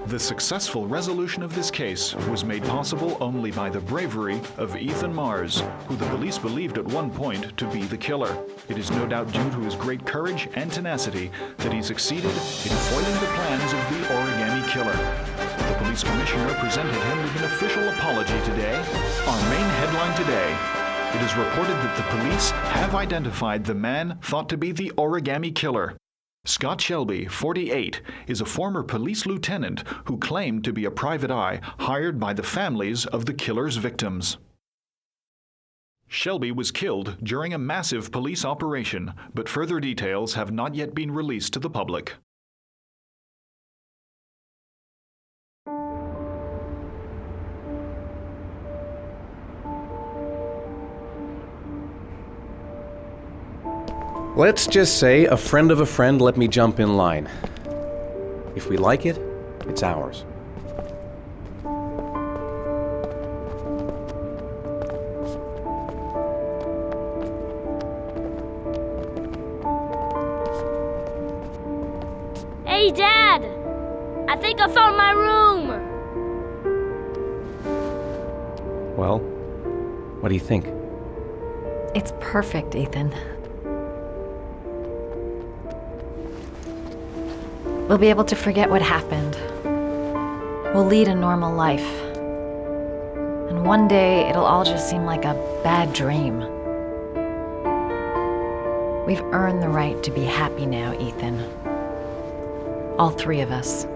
The successful resolution of this case was made possible only by the bravery of Ethan Mars, who the police believed at one point to be the killer. It is no doubt due to his great courage and tenacity that he succeeded in foiling the plans of the Origami Killer. The police commissioner presented him with an official apology today. Our main headline today: it is reported that the police have identified the man thought to be the Origami Killer. Scott Shelby, 48, is a former police lieutenant who claimed to be a private eye hired by the families of the killer's victims. Shelby was killed during a massive police operation, but further details have not yet been released to the public. Let's just say a friend of a friend let me jump in line. If we like it, it's ours. Hey, Dad! I think I found my room! Well, what do you think? It's perfect, Ethan. We'll be able to forget what happened. We'll lead a normal life. And one day, it'll all just seem like a bad dream. We've earned the right to be happy now, Ethan. All three of us.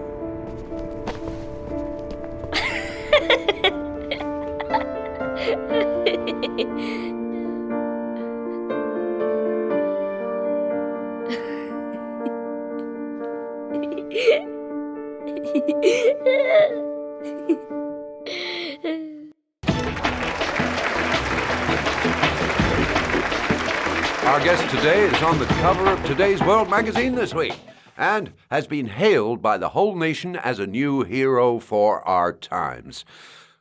Our guest today is on the cover of today's World magazine this week and has been hailed by the whole nation as a new hero for our times.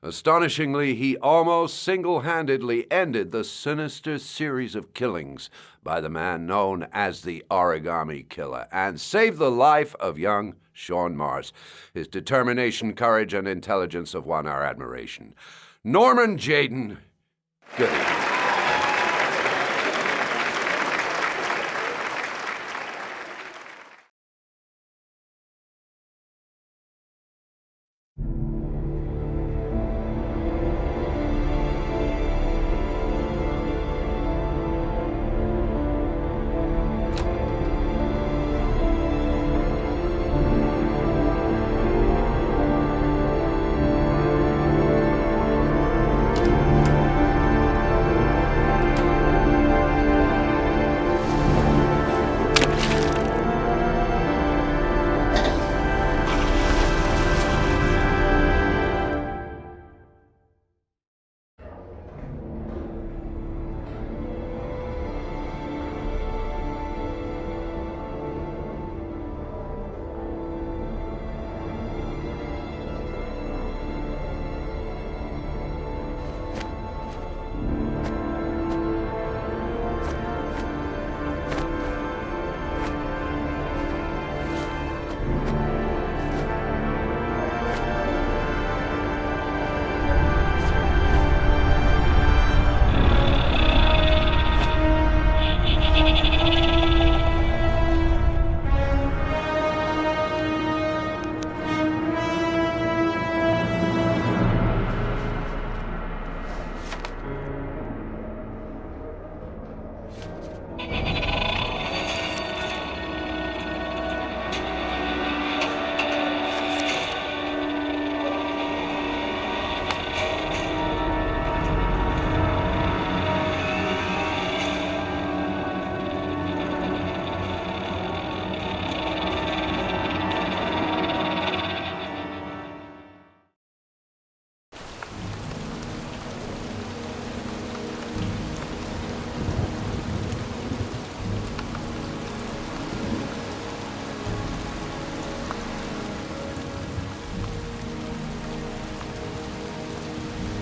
Astonishingly, he almost single-handedly ended the sinister series of killings by the man known as the Origami Killer and saved the life of young Shaun Mars. His determination, courage, and intelligence have won our admiration. Norman Jayden, good evening.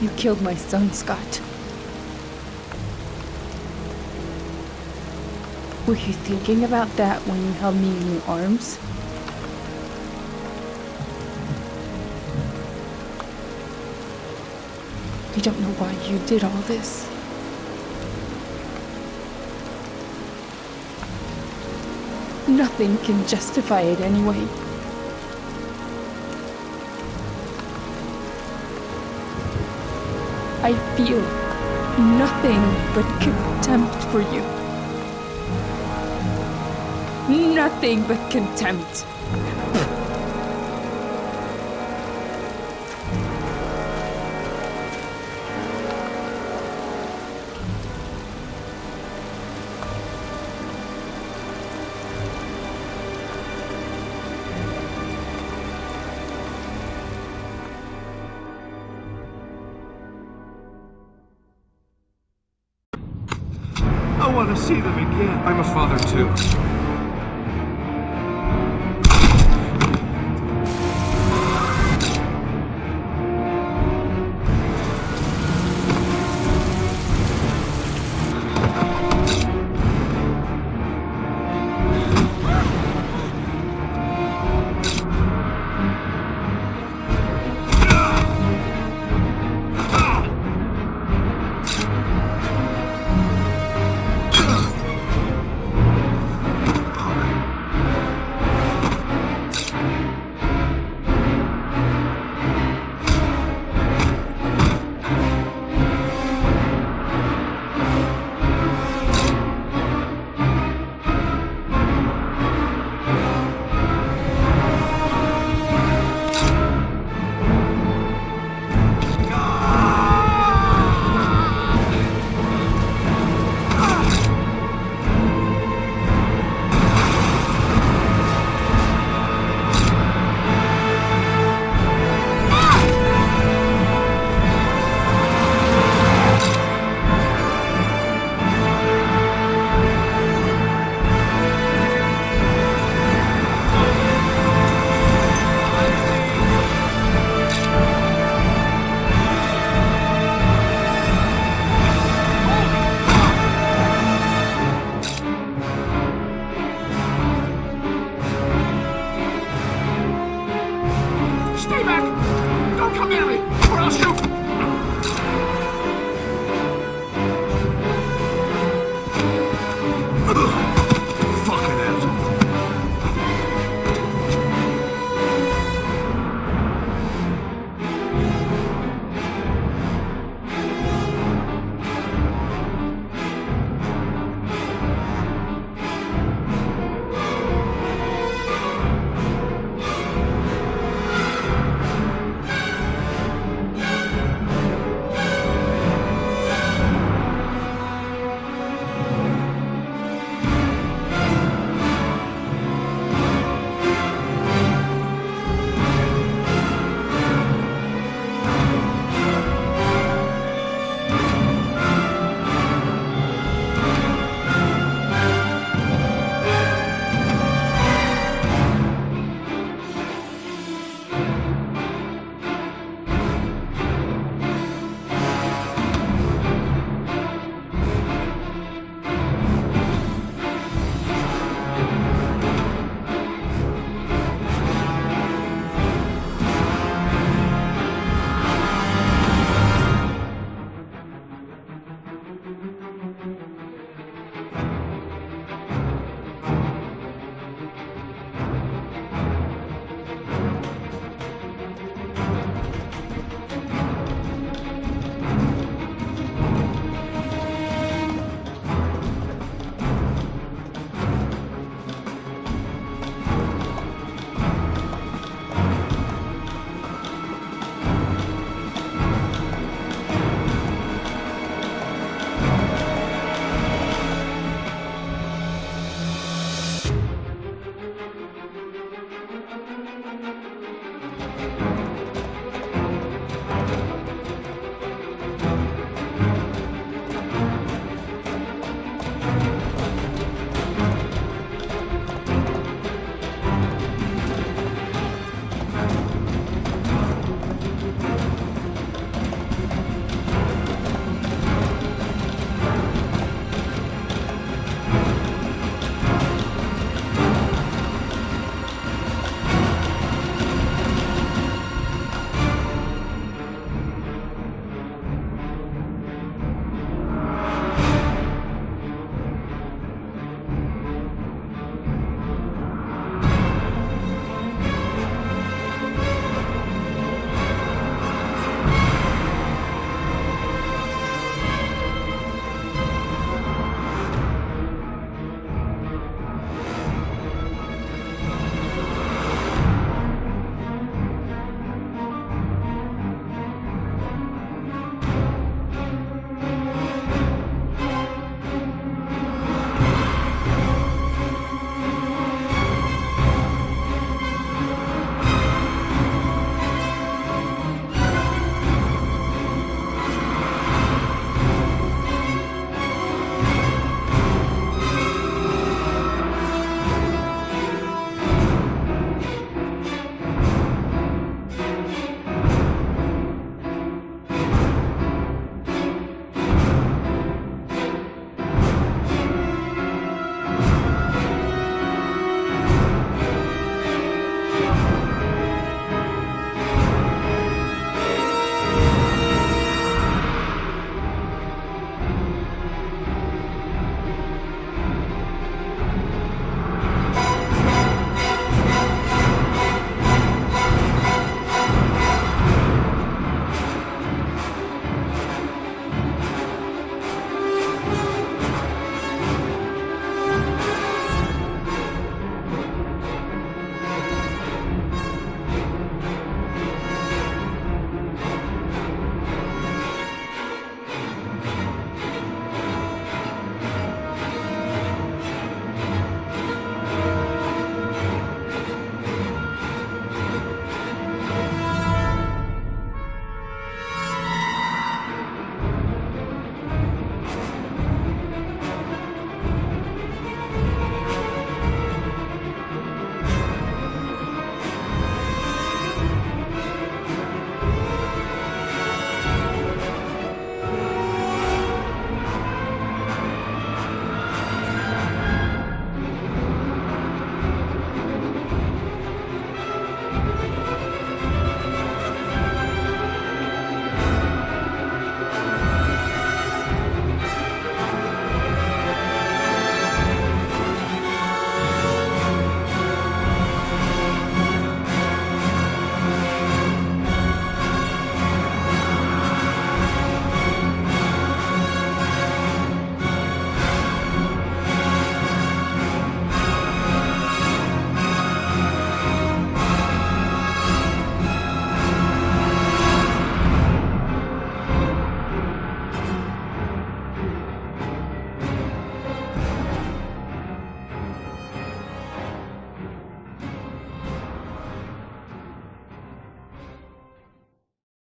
You killed my son, Scott. Were you thinking about that when you held me in your arms? I don't know why you did all this. Nothing can justify it anyway. I feel nothing but contempt for you. Nothing but contempt. I want to see them again. I'm a father too. Stay back! Don't come near me, or I'll shoot!